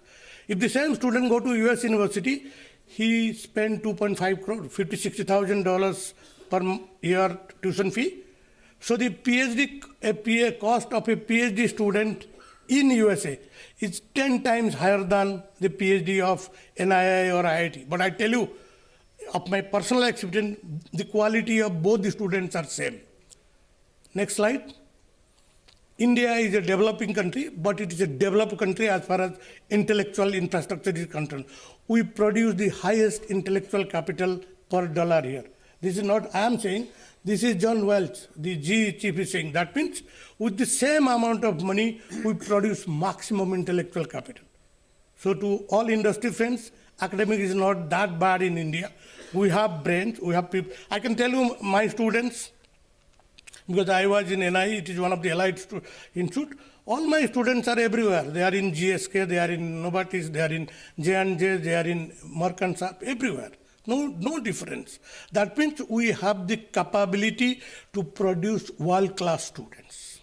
If the same student go to US university, he spend 2.5 crore, $50,000-$60,000 per year tuition fee. So the cost of a PhD student in USA is 10 times higher than the PhD of NII or IIT. But I tell you, of my personal experience, the quality of both the students are same. Next slide. India is a developing country, but it is a developed country as far as intellectual infrastructure is concerned. We produce the highest intellectual capital per dollar here. This is not I am saying, this is John Welch, the GE chief is saying. That means with the same amount of money, we produce maximum intellectual capital. So to all industry friends, Academic is not that bad in India. We have brains, we have people. I can tell you my students, because I was in NI, it is one of the allied institute. All my students are everywhere. They are in GSK, they are in Novartis, they are in J&J, they are in Merck and Sharp, everywhere. No difference. That means we have the capability to produce world-class students.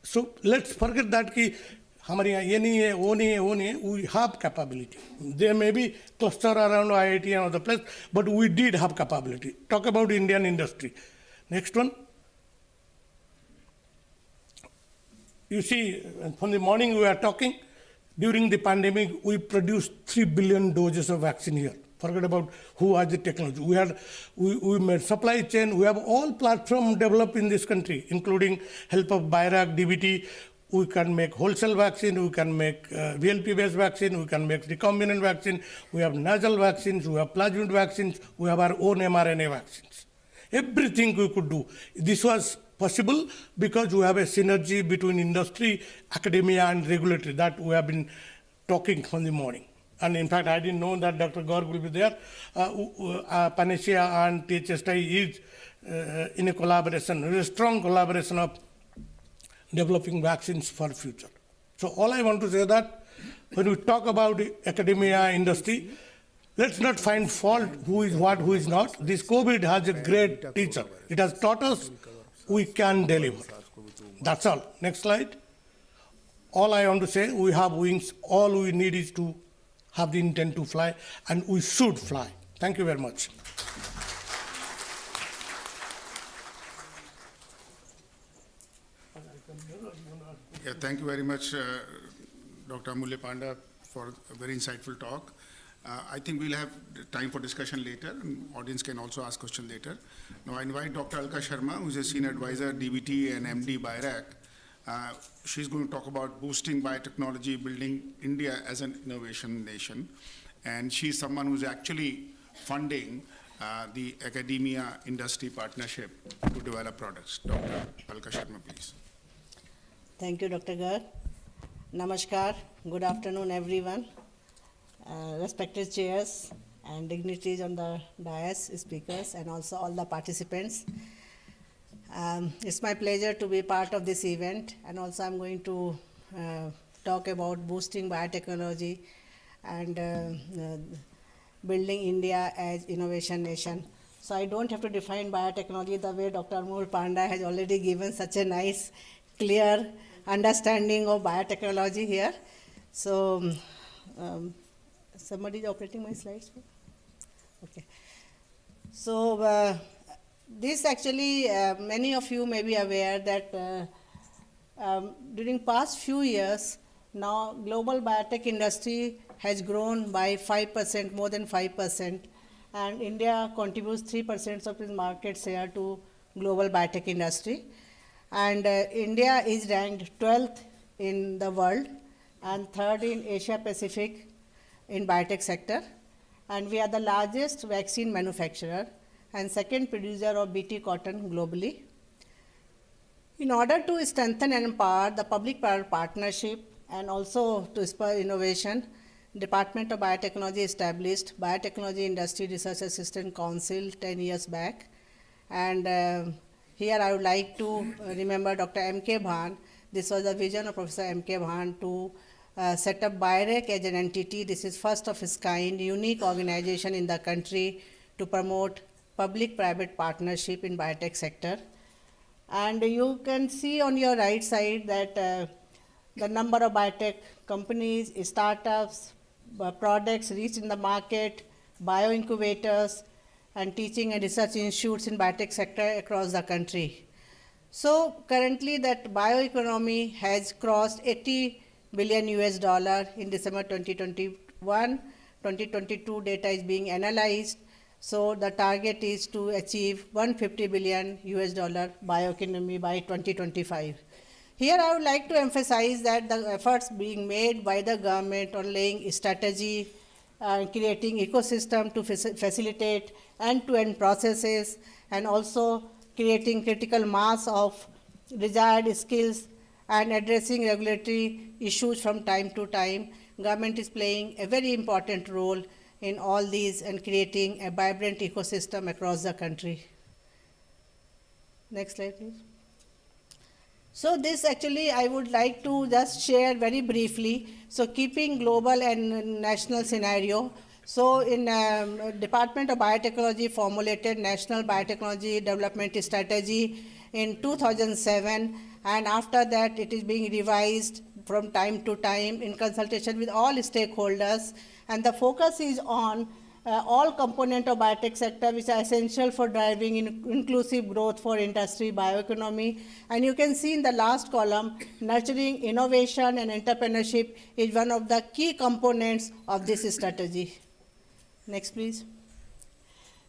So let's forget that ki हमारे यहाँ ये नहीं है, वो नहीं है, वो नहीं है. We have capability. There may be cluster around IIT and other place, but we did have capability. Talk about Indian industry. Next one. You see, from the morning we are talking, during the pandemic, we produced 3 billion doses of vaccine here. Forget about who has the technology. We made supply chain. We have all platform developed in this country, including help of BIRAC, DBT. We can make wholesale vaccine. We can make VLP-based vaccine. We can make recombinant vaccine. We have nasal vaccines. We have plasmid vaccines. We have our own mRNA vaccines. Everything we could do. This was possible because we have a synergy between industry, academia, and regulatory that we have been talking from the morning. And in fact, I didn't know that Dr. Garg will be there. Panacea and THSI is in a collaboration, a strong collaboration of developing vaccines for future. So all I want to say that when we talk about academia, industry, let's not find fault who is what, who is not. This COVID has a great teacher. It has taught us we can deliver. That's all. Next slide. All I want to say, we have wings. All we need is to have the intent to fly, and we should fly. Thank you very much. Yeah, thank you very much, Dr. Amulya Panda, for a very insightful talk. I think we'll have time for discussion later, and audience can also ask questions later. Now I invite Dr. Alka Sharma, who is a senior advisor, DBT and MD BIRAC. She's going to talk about boosting biotechnology, building India as an innovation nation. And she's someone who's actually funding the academia-industry partnership to develop products. Dr. Alka Sharma, please. Thank you, Dr. Garg. Namaskar. Good afternoon, everyone. Respected chairs and dignitaries on the dais, speakers, and also all the participants. It's my pleasure to be part of this event, and also I'm going to talk about boosting biotechnology and building India as innovation nation. So I don't have to define biotechnology the way Dr. Amul Panda has already given such a nice, clear understanding of biotechnology here. So somebody is operating my slides? Okay. So this actually, many of you may be aware that during past few years, now global biotech industry has grown by 5%, more than 5%, and India contributes 3% of its market share to global biotech industry. And India is ranked 12th in the world and 3rd in Asia Pacific in biotech sector. And we are the largest vaccine manufacturer and second producer of BT cotton globally. In order to strengthen and empower the public-private partnership and also to spur innovation, Department of Biotechnology established Biotechnology Industry Research Assistant Council 10 years back. And here I would like to remember Dr. M.K. Bhawan. This was the vision of Professor M.K. Bhawan to set up BIRAC as an entity. This is first of its kind, unique organization in the country to promote public-private partnership in biotech sector. And you can see on your right side that the number of biotech companies, startups, products reached in the market, bioincubators, and teaching and research institutes in biotech sector across the country. So currently that bioeconomy has crossed $80 billion in December 2021. 2022 data is being analyzed. So the target is to achieve $150 billion bioeconomy by 2025. Here I would like to emphasize that the efforts being made by the government on laying strategy, creating ecosystem to facilitate end-to-end processes, and also creating critical mass of desired skills and addressing regulatory issues from time to time. government is playing a very important role in all these and creating a vibrant ecosystem across the country. Next slide, please. So this actually I would like to just share very briefly. So keeping global and national scenario. So in Department of Biotechnology formulated National Biotechnology Development Strategy in 2007, and after that it is being revised from time to time in consultation with all stakeholders, and the focus is on all components of biotech sector which are essential for driving inclusive growth for industry, bioeconomy. And you can see in the last column, nurturing innovation and entrepreneurship is one of the key components of this strategy. Next, please.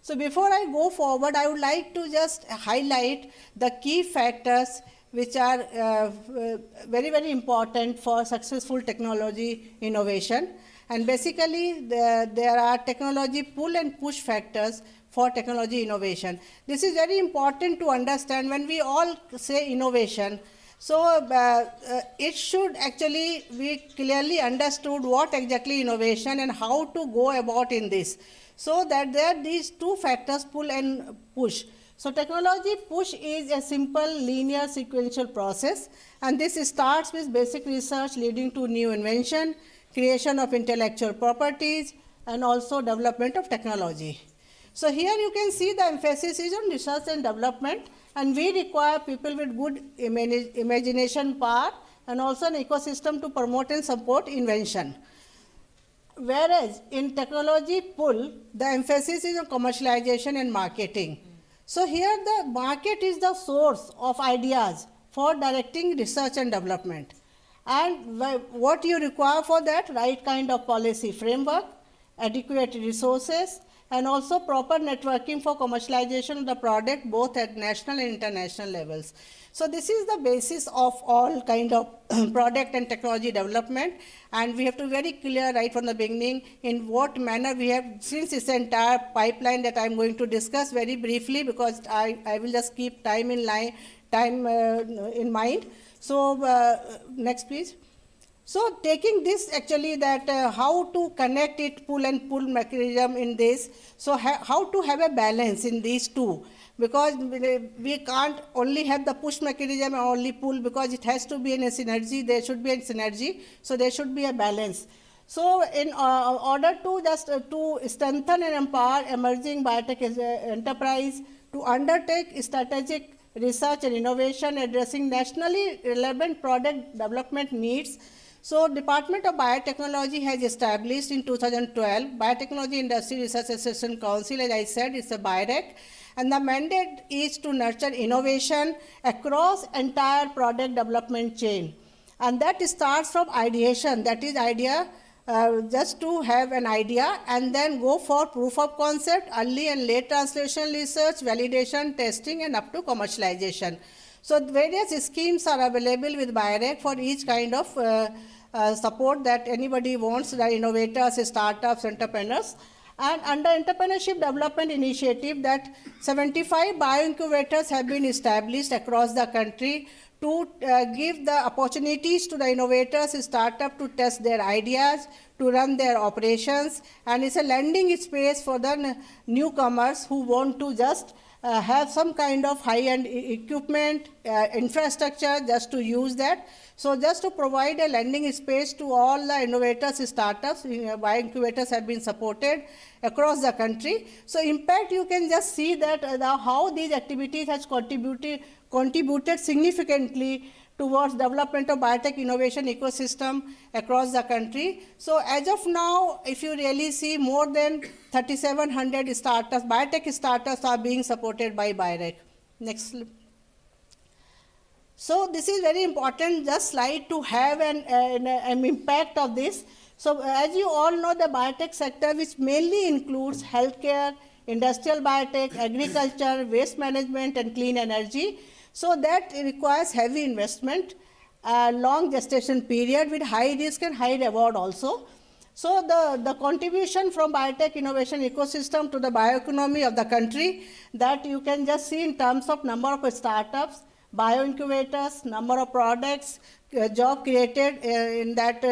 So before I go forward, I would like to just highlight the key factors which are very, very important for successful technology innovation. And basically, there are technology pull and push factors for technology innovation. This is very important to understand when we all say innovation. So it should actually be clearly understood what exactly innovation and how to go about in this. So that there are these two factors, pull and push. So technology push is a simple linear sequential process, and this starts with basic research leading to new invention, creation of intellectual properties, and also development of technology. So here you can see the emphasis is on research and development, and we require people with good imagination power and also an ecosystem to promote and support invention. Whereas in technology pull, the emphasis is on commercialization and marketing. So here the market is the source of ideas for directing research and development. And what you require for that, right kind of policy framework, adequate resources, and also proper networking for commercialization of the product both at national and international levels. So this is the basis of all kind of product and technology development, and we have to be very clear right from the beginning in what manner we have, since this entire pipeline that I'm going to discuss very briefly because I will just keep time in mind. So next please. So taking this actually that how to connect it pull and pull mechanism in this, so how to have a balance in these two, because we can't only have the push mechanism and only pull, because it has to be in a synergy, there should be a synergy, so there should be a balance. So in order to just to strengthen and empower emerging biotech enterprise to undertake strategic research and innovation addressing nationally relevant product development needs, so Department of Biotechnology has established in 2012 Biotechnology Industry Research Assistance Council. As I said, it's a BIREC, and the mandate is to nurture innovation across entire product development chain. And that starts from ideation, that is idea, just to have an idea, and then go for proof of concept, early and late translation research, validation, testing, and up to commercialization. So various schemes are available with BIREC for each kind of support that anybody wants, the innovators, startups, entrepreneurs. And under Entrepreneurship Development Initiative, that 75 bioincubators have been established across the country to give the opportunities to the innovators, startup to test their ideas, to run their operations, and it's a landing space for the newcomers who want to just have some kind of high-end equipment, infrastructure just to use that. So just to provide a landing space to all the innovators, startups, bioincubators have been supported across the country. So impact, you can just see that how these activities has contributed significantly towards development of biotech innovation ecosystem across the country. So as of now, if you really see, more than 3,700 startups, biotech startups are being supported by BIREC. Next. So this is very important, just slide to have an impact of this. So as you all know, the biotech sector, which mainly includes healthcare, industrial biotech, agriculture, waste management, and clean energy, so that requires heavy investment, long gestation period with high risk and high reward also. So the contribution from biotech innovation ecosystem to the bioeconomy of the country, that you can just see in terms of number of startups, bioincubators, number of products, job created in that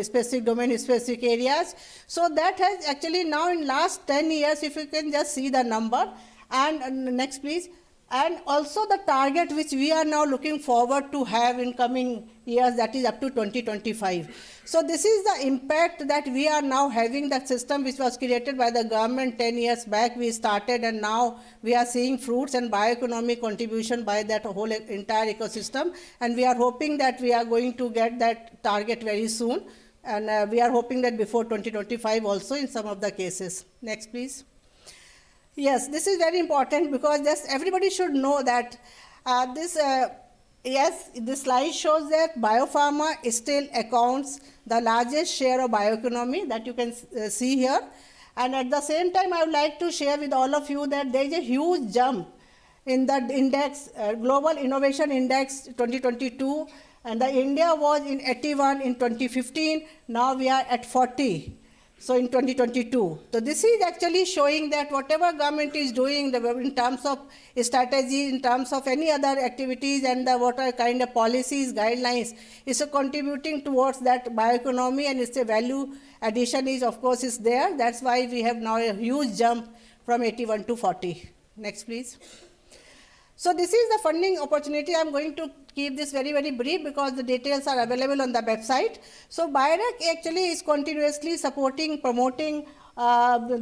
specific domain, specific areas. So that has actually now in last 10 years, if you can just see the number, and next please, and also the target which we are now looking forward to have in coming years, that is up to 2025. So this is the impact that we are now having. That system which was created by the government 10 years back, we started, and now we are seeing fruits and bioeconomic contribution by that whole entire ecosystem, and we are hoping that we are going to get that target very soon, and we are hoping that before 2025 also in some of the cases. Next please. Yes, this is very important because just everybody should know that yes, this slide shows that biopharma still accounts the largest share of bioeconomy that you can see here. And at the same time, I would like to share with all of you that there is a huge jump in the index, Global Innovation Index 2022, and the India was in 81 in 2015, now we are at 40. So in 2022. So this is actually showing that whatever government is doing in terms of strategy, in terms of any other activities, and what are kind of policies, guidelines, is contributing towards that bioeconomy, and its a value addition is of course is there. That's why we have now a huge jump from 81 to 40. Next please. So this is the funding opportunity. I'm going to keep this very, very brief because the details are available on the website. So BioRec actually is continuously supporting, promoting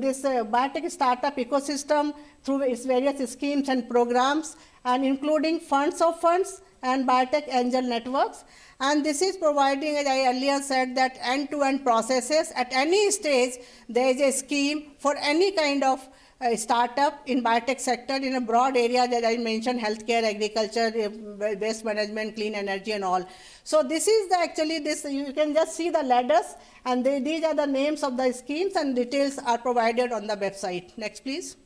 this biotech startup ecosystem through its various schemes and programs, and including funds of funds and biotech angel networks. And this is providing, as I earlier said, that end-to-end processes. At any stage, there is a scheme for any kind of startup in biotech sector in a broad area that I mentioned: healthcare, agriculture, waste management, clean energy, and all. So this is actually this. You can just see the ladders, and these are the names of the schemes, and details are provided on the website. Next, please.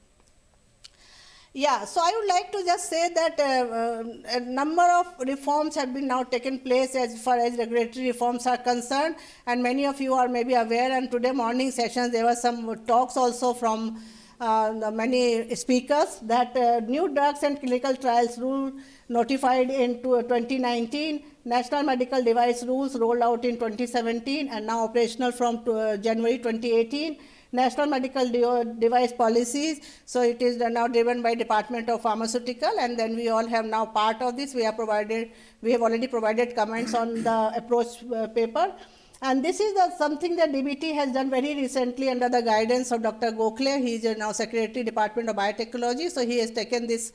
Yeah, so I would like to just say that a number of reforms have been now taken place as far as regulatory reforms are concerned, and many of you are maybe aware. And today morning sessions there were some talks also from the many speakers that new drugs and clinical trials rule notified in 2019, national medical device rules rolled out in 2017 and now operational from January 2018, national medical device policies. So it is now driven by Department of Pharmaceutical, and then we all have now part of this. We have already provided comments on the approach paper. And this is something that DBT has done very recently under the guidance of Dr. Gokhale. He is now Secretary, Department of Biotechnology. So he has taken this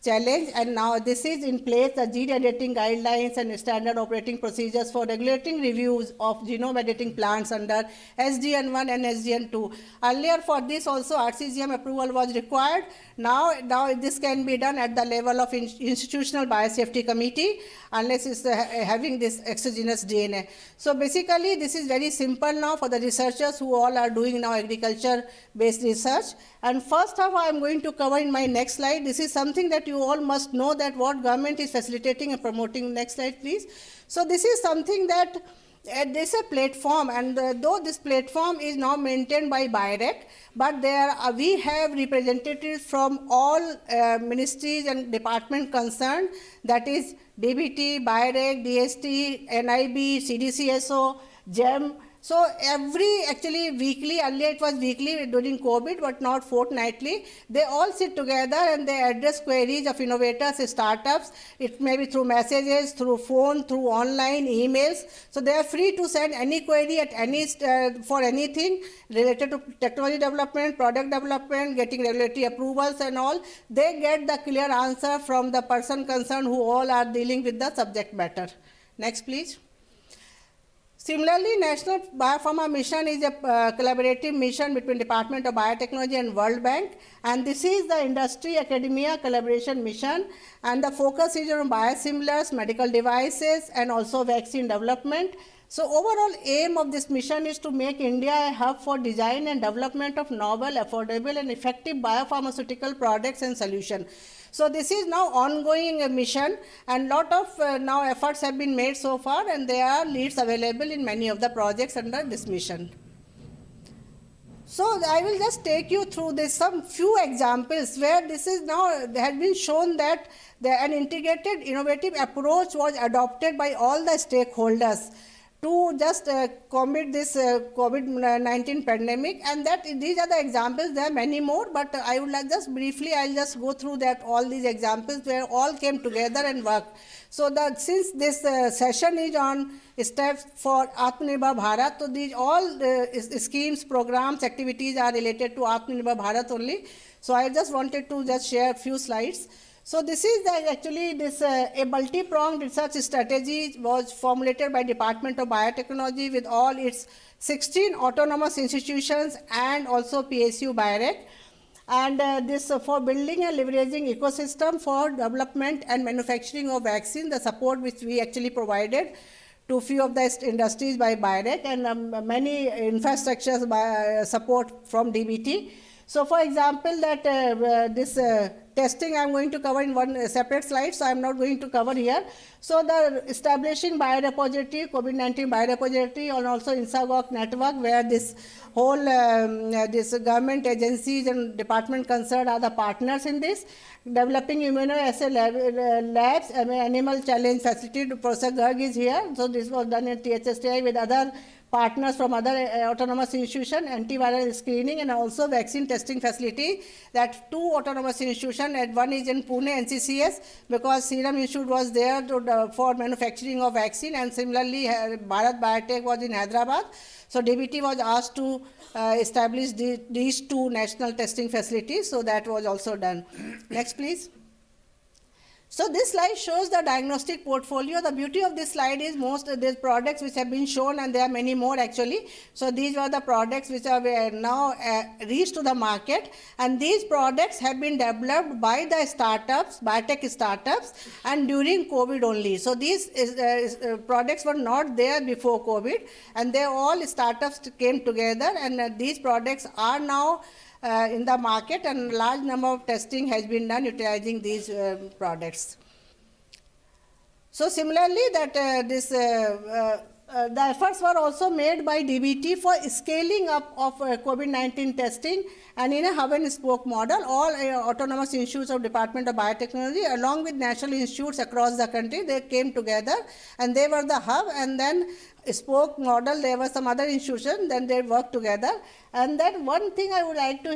challenge, and now this is in place, the gene editing guidelines and standard operating procedures for regulating reviews of genome editing plants under SDN1 and SDN2. Earlier for this also RCGM approval was required. Now this can be done at the level of institutional biosafety committee unless it's having this exogenous DNA. So basically this is very simple now for the researchers who all are doing now agriculture-based research. And first off, I am going to cover in my next slide. This is something that you all must know, that what government is facilitating and promoting. Next slide, please. So this is something that this is a platform, and though this platform is now maintained by BioRec, but we have representatives from all ministries and departments concerned, that is DBT, BioRec, DST, NIB, CDCSO, GEM. So actually weekly, earlier it was weekly during COVID, but not fortnightly, they all sit together and they address queries of innovators, startups. It may be through messages, through phone, through online, emails. So they are free to send any query at any for anything related to technology development, product development, getting regulatory approvals and all. They get the clear answer from the person concerned who all are dealing with the subject matter. Next, please. Similarly, National Biopharma Mission is a collaborative mission between Department of Biotechnology and World Bank, and this is the industry academia collaboration mission, and the focus is on biosimilars, medical devices, and also vaccine development. So overall aim of this mission is to make India a hub for design and development of novel, affordable, and effective biopharmaceutical products and solutions. So this is now ongoing mission, and lot of now efforts have been made so far, and there are leads available in many of the projects under this mission. So I will just take you through this, some few examples where this is now has been shown that an integrated innovative approach was adopted by all the stakeholders to just combat this COVID-19 pandemic, and that these are the examples. There are many more, but I would like just briefly, I'll just go through that all these examples where all came together and worked. So that since this session is on steps for Atmanirbhar Bharat, so these all schemes, programs, activities are related to Atmanirbhar Bharat only. So I just wanted to just share a few slides. So this is actually this a multi-pronged research strategy was formulated by Department of Biotechnology with all its 16 autonomous institutions and also PSU BioRec. And this for building and leveraging ecosystem for development and manufacturing of vaccine, the support which we actually provided to few of the industries by BioRec and many infrastructures by support from DBT. So for example, that this testing I'm going to cover in one separate slide, so I'm not going to cover here. So the establishing biorepository, COVID-19 biorepository, and also INSAGOG network, where this whole this government agencies and department concerned are the partners in this. Developing immunoassay labs, animal challenge facility, Professor Garg is here. So this was done at THSTI with other partners from other autonomous institutions, antiviral screening, and also vaccine testing facility. That two autonomous institutions, and one is in Pune, NCCS, because Serum Institute was there for manufacturing of vaccine, and similarly Bharat Biotech was in Hyderabad. So DBT was asked to establish these two national testing facilities, so that was also done. Next, please. So this slide shows the diagnostic portfolio. The beauty of this slide is most of these products which have been shown, and there are many more actually. So these were the products which are now reached to the market, and these products have been developed by the startups, biotech startups, and during COVID only. So these products were not there before COVID, and they all startups came together, and these products are now in the market, and large number of testing has been done utilizing these products. So similarly, that the efforts were also made by DBT for scaling up of COVID-19 testing, and in a hub and spoke model, all autonomous institutes of Department of Biotechnology along with national institutes across the country, they came together and they were the hub, and then spoke model, there were some other institutions, then they worked together. And then one thing I would like to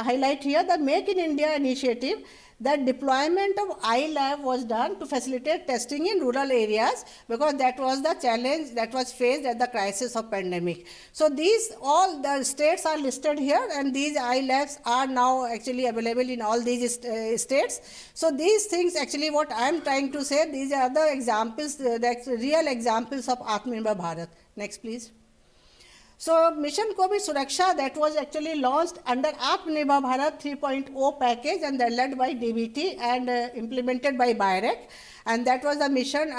highlight here, the Make in India initiative, that deployment of iLab was done to facilitate testing in rural areas, because that was the challenge that was faced at the crisis of pandemic. So these, all the states are listed here, and these iLabs are now actually available in all these states. So these things, actually what I am trying to say, these are the examples, the real examples of Atmanirbhar Bharat. Next, please. So Mission COVID Suraksha, that was actually launched under Atmanirbhar Bharat 3.0 package, and they're led by DBT and implemented by BioRec, and that was a mission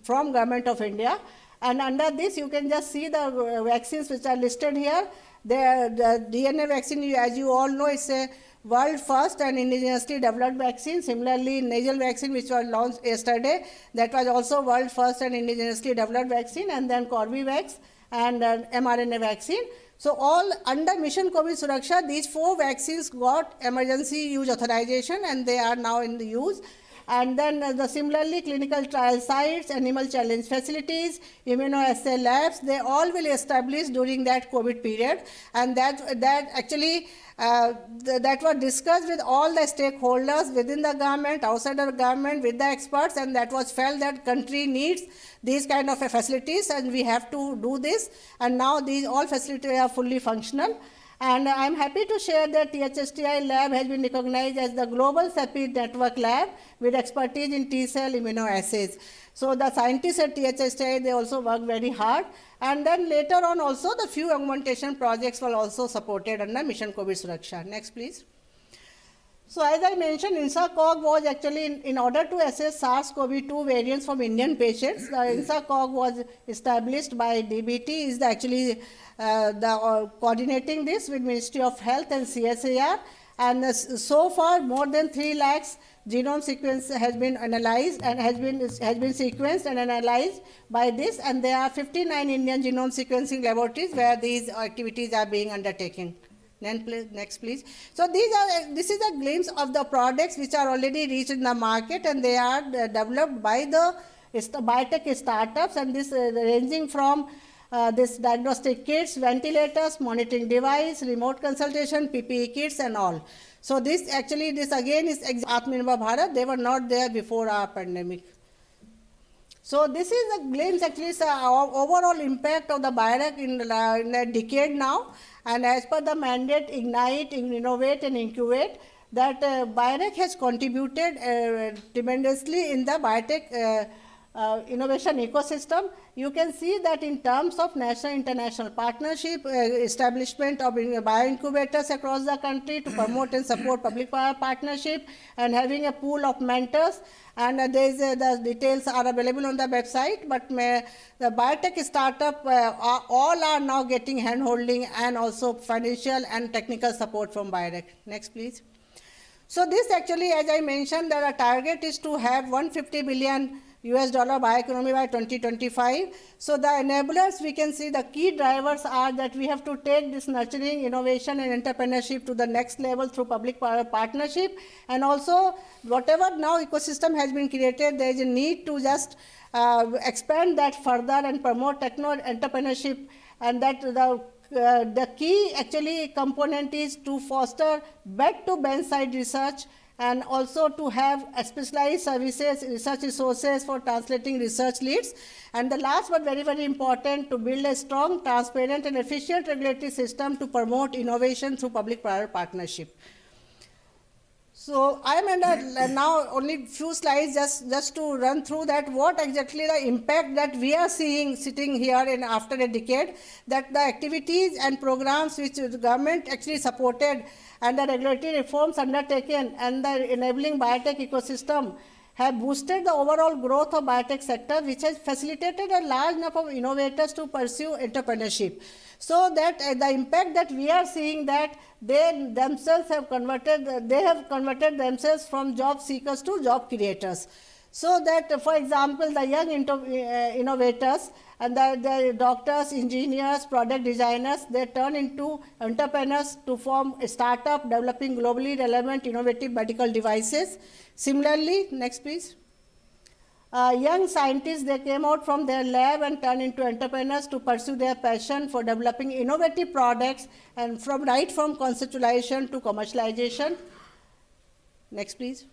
from Government of India. And under this you can just see the vaccines which are listed here. The DNA vaccine, as you all know, is a world first and indigenously developed vaccine. Similarly, nasal vaccine which was launched yesterday, that was also world first and indigenously developed vaccine, and then Corbevax and mRNA vaccine. So all under Mission COVID Suraksha, these 4 vaccines got emergency use authorization, and they are now in the use. And then similarly, clinical trial sites, animal challenge facilities, immunoassay labs, they all will establish during that COVID period. And that actually, that was discussed with all the stakeholders within the government, outside the government, with the experts, and that was felt that country needs these kind of facilities, and we have to do this. And now these all facilities are fully functional. And I'm happy to share that THSTI lab has been recognized as the Global CEPI Network Lab with expertise in T-cell immunoassays. So the scientists at THSTI, they also work very hard. And then later on also, the few augmentation projects were also supported under Mission COVID Suraksha. Next, please. So as I mentioned, INSACOG was actually, in order to assess SARS-CoV-2 variants from Indian patients, the INSACOG was established by DBT, is actually coordinating this with Ministry of Health and CSIR. And so far, more than 3 lakhs genome sequence has been analyzed and has been sequenced and analyzed by this. And there are 59 Indian genome sequencing laboratories where these activities are being undertaken. Next, please. So this is a glimpse of the products which are already reached in the market, and they are developed by the biotech startups, and this ranging from this diagnostic kits, ventilators, monitoring device, remote consultation, PPE kits, and all. So this again is Atmanirbhar Bharat. They were not there before our pandemic. So this is a glimpse, actually, overall impact of the BIRAC in a decade now. And as per the mandate, ignite, innovate, and incubate, that BIRAC has contributed tremendously in the biotech innovation ecosystem. You can see that in terms of national international partnership, establishment of bioincubators across the country to promote and support public-private partnership, and having a pool of mentors. And the details are available on the website, but the biotech startup, all are now getting hand-holding and also financial and technical support from BIRAC. Next, please. So this actually, as I mentioned, that our target is to have $150 billion bioeconomy by 2025. So the enablers, we can see the key drivers are that we have to take this nurturing, innovation, and entrepreneurship to the next level through public-private partnership. And also, whatever now ecosystem has been created, there is a need to just expand that further and promote techno entrepreneurship, and that the key actually component is to foster bed-to-bedside research, and also to have specialized services, research resources for translating research leads. And the last but very, very important, to build a strong, transparent, and efficient regulatory system to promote innovation through public-private partnership. So I am under now only few slides just to run through that what exactly the impact that we are seeing sitting here in after a decade, that the activities and programs which the government actually supported and the regulatory reforms undertaken and the enabling biotech ecosystem have boosted the overall growth of biotech sector, which has facilitated a large number of innovators to pursue entrepreneurship. So that the impact that we are seeing, that they themselves have converted themselves from job seekers to job creators. So that, for example, the young innovators and the doctors, engineers, product designers, they turn into entrepreneurs to form a startup developing globally relevant innovative medical devices. Similarly, next please. Young scientists, they came out from their lab and turned into entrepreneurs to pursue their passion for developing innovative products, and right from conceptualization to commercialization. Next please.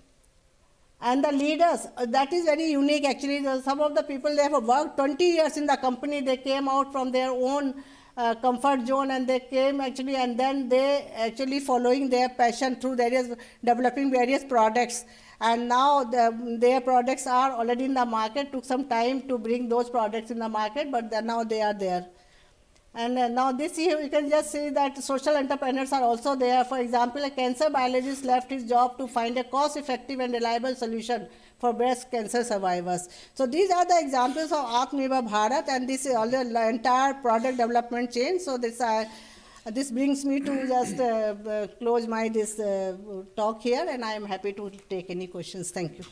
And the leaders, that is very unique actually. Some of the people, they have worked 20 years in the company, they came out from their own comfort zone, and they came actually, and then they actually following their passion through developing various products. And now their products are already in the market. Took some time to bring those products in the market, but now they are there. And now this year you can just see that social entrepreneurs are also there. For example, a cancer biologist left his job to find a cost-effective and reliable solution for breast cancer survivors. So these are the examples of Atmanirbhar Bharat, and this is all the entire product development chain. So this brings me to just close my talk here, and I am happy to take any questions. Thank you.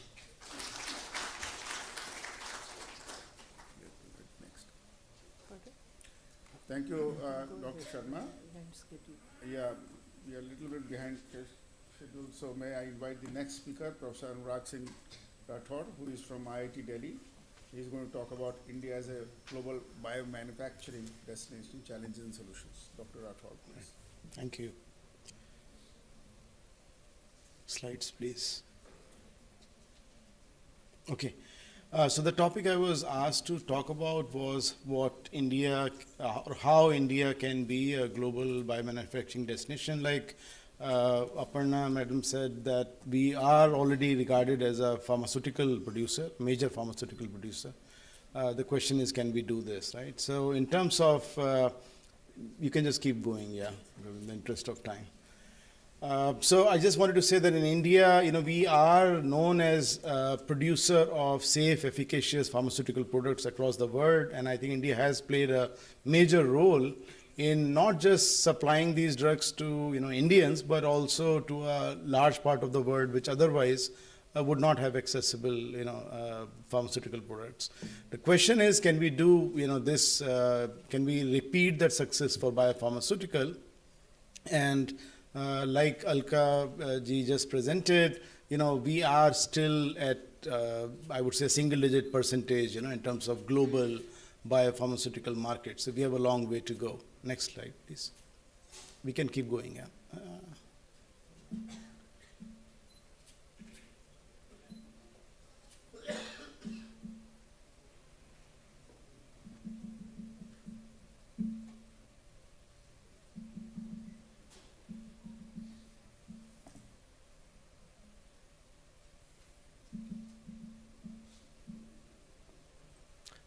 Thank you, Dr. Sharma. Yeah, we are a little bit behind schedule, so may I invite the next speaker, Professor Anurag Singh Rathod, who is from IIT Delhi. He is going to talk about India as a global biomanufacturing destination, challenges and solutions. Dr. Rathod, please. Thank you. Slides, please. Okay. So the topic I was asked to talk about was what India, or how India can be a global biomanufacturing destination. Like Aparna Madam said, that we are already regarded as a pharmaceutical producer, major pharmaceutical producer. The question is, can we do this, right? So in terms of, you can just keep going, yeah, in the interest of time. So I just wanted to say that in India, we are known as a producer of safe, efficacious pharmaceutical products across the world, and I think India has played a major role in not just supplying these drugs to Indians, but also to a large part of the world which otherwise would not have accessible pharmaceutical products. The question is, can we do this? Can we repeat that success for biopharmaceutical? And like Alka ji just presented, we are still at, I would say, single-digit percentage, in terms of global biopharmaceutical market. So we have a long way to go. Next slide, please. We can keep going, yeah.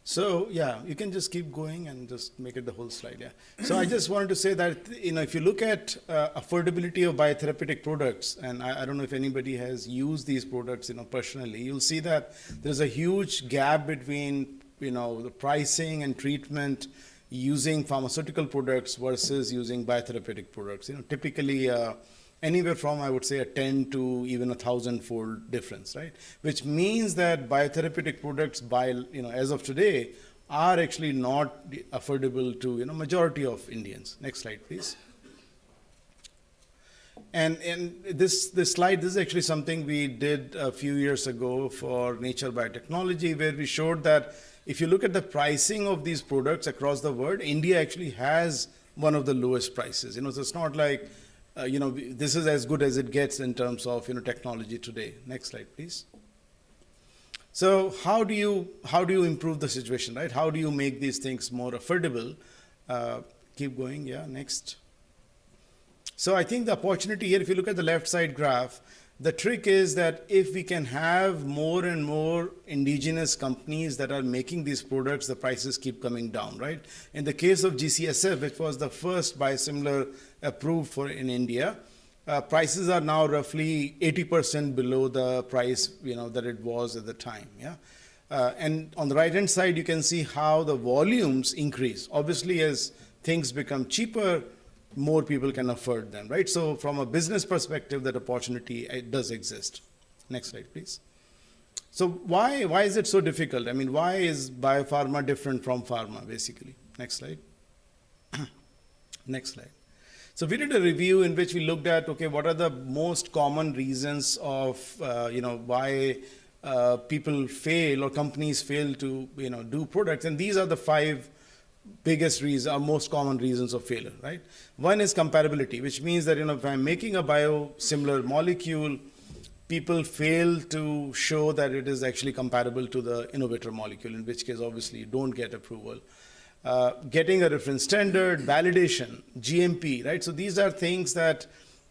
So yeah, you can just keep going and just make it the whole slide. Yeah. So I just wanted to say that if you look at affordability of biotherapeutic products, and I don't know if anybody has used these products personally, you'll see that there's a huge gap between the pricing and treatment using pharmaceutical products versus using biotherapeutic products. Typically anywhere from, I would say, a 10 to even 1,000-fold difference, right? Which means that biotherapeutic products, as of today, are actually not affordable to majority of Indians. Next slide, please. And this slide, this is actually something we did a few years ago for Nature Biotechnology, where we showed that if you look at the pricing of these products across the world, India actually has one of the lowest prices. So it's not like this is as good as it gets in terms of technology today. Next slide, please. So how do you improve the situation, right? How do you make these things more affordable? Keep going, yeah, next. So I think the opportunity here, if you look at the left side graph, the trick is that if we can have more and more indigenous companies that are making these products, the prices keep coming down, right? In the case of GCSF, which was the first biosimilar approved in India, prices are now roughly 80% below the price that it was at the time. Yeah, and on the right-hand side, you can see how the volumes increase. Obviously, as things become cheaper, more people can afford them, right? So from a business perspective, that opportunity does exist. Next slide, please. So why is it so difficult? I mean, why is biopharma different from pharma, basically? Next slide. Next slide. So we did a review in which we looked at, okay, what are the most common reasons of, why people fail or companies fail to, do products. And these are the 5 biggest reasons, or most common reasons of failure, right? One is comparability, which means that, if I'm making a biosimilar molecule, people fail to show that it is actually comparable to the innovator molecule, in which case, obviously, you don't get approval. Getting a reference standard, validation, GMP, right? So these are things that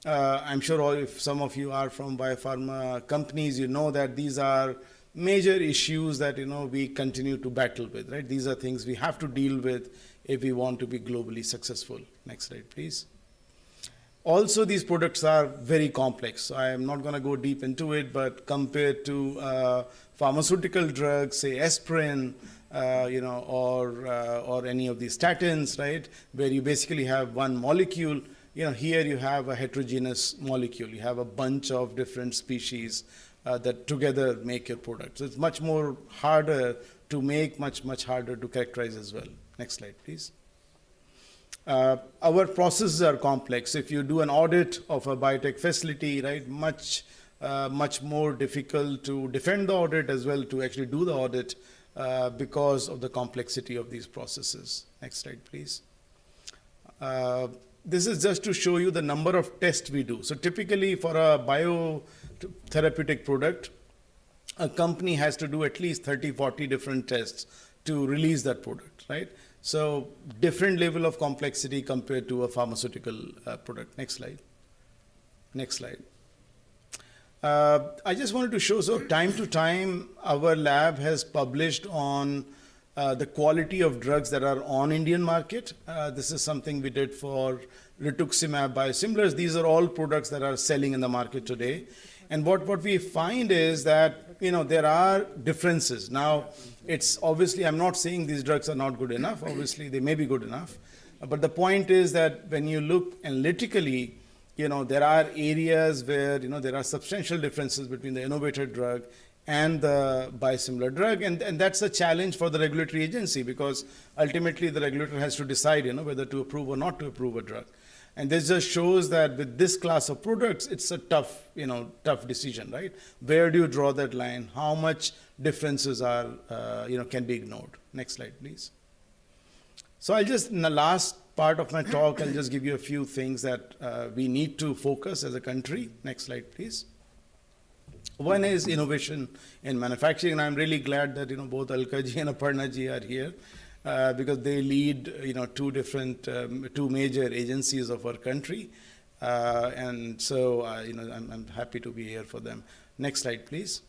I'm sure if some of you are from biopharma companies, you know that these are major issues that we continue to battle with, right? These are things we have to deal with if we want to be globally successful. Next slide, please. Also, these products are very complex. So I am not going to go deep into it, but compared to pharmaceutical drugs, say aspirin, or any of these statins, right, where you basically have one molecule, here you have a heterogeneous molecule. You have a bunch of different species that together make your product. So it's much more harder to make, much harder to characterize as well. Next slide, please. Our processes are complex. If you do an audit of a biotech facility, right, much more difficult to defend the audit as well to actually do the audit because of the complexity of these processes. Next slide, please. This is just to show you the number of tests we do. So typically for a biotherapeutic product, a company has to do at least 30, 40 different tests to release that product, right? So different level of complexity compared to a pharmaceutical product. Next slide. Next slide. I just wanted to show, so time to time, our lab has published on the quality of drugs that are on Indian market. This is something we did for rituximab biosimilars. These are all products that are selling in the market today. And what we find is that, there are differences. Now, it's obviously, I'm not saying these drugs are not good enough. Obviously, they may be good enough. But the point is that when you look analytically, there are areas where, there are substantial differences between the innovator drug and the biosimilar drug. And that's a challenge for the regulatory agency, because ultimately the regulator has to decide, whether to approve or not to approve a drug. And this just shows that with this class of products, it's a tough, tough decision, right? Where do you draw that line? How much differences are, can be ignored? Next slide, please. So I'll just, in the last part of my talk, I'll just give you a few things that we need to focus as a country. Next slide, please. One is innovation in manufacturing, and I'm really glad that both Alkaji and Aparnaji are here because they lead two major agencies of our country, and so I'm happy to be here for them. Next slide, please.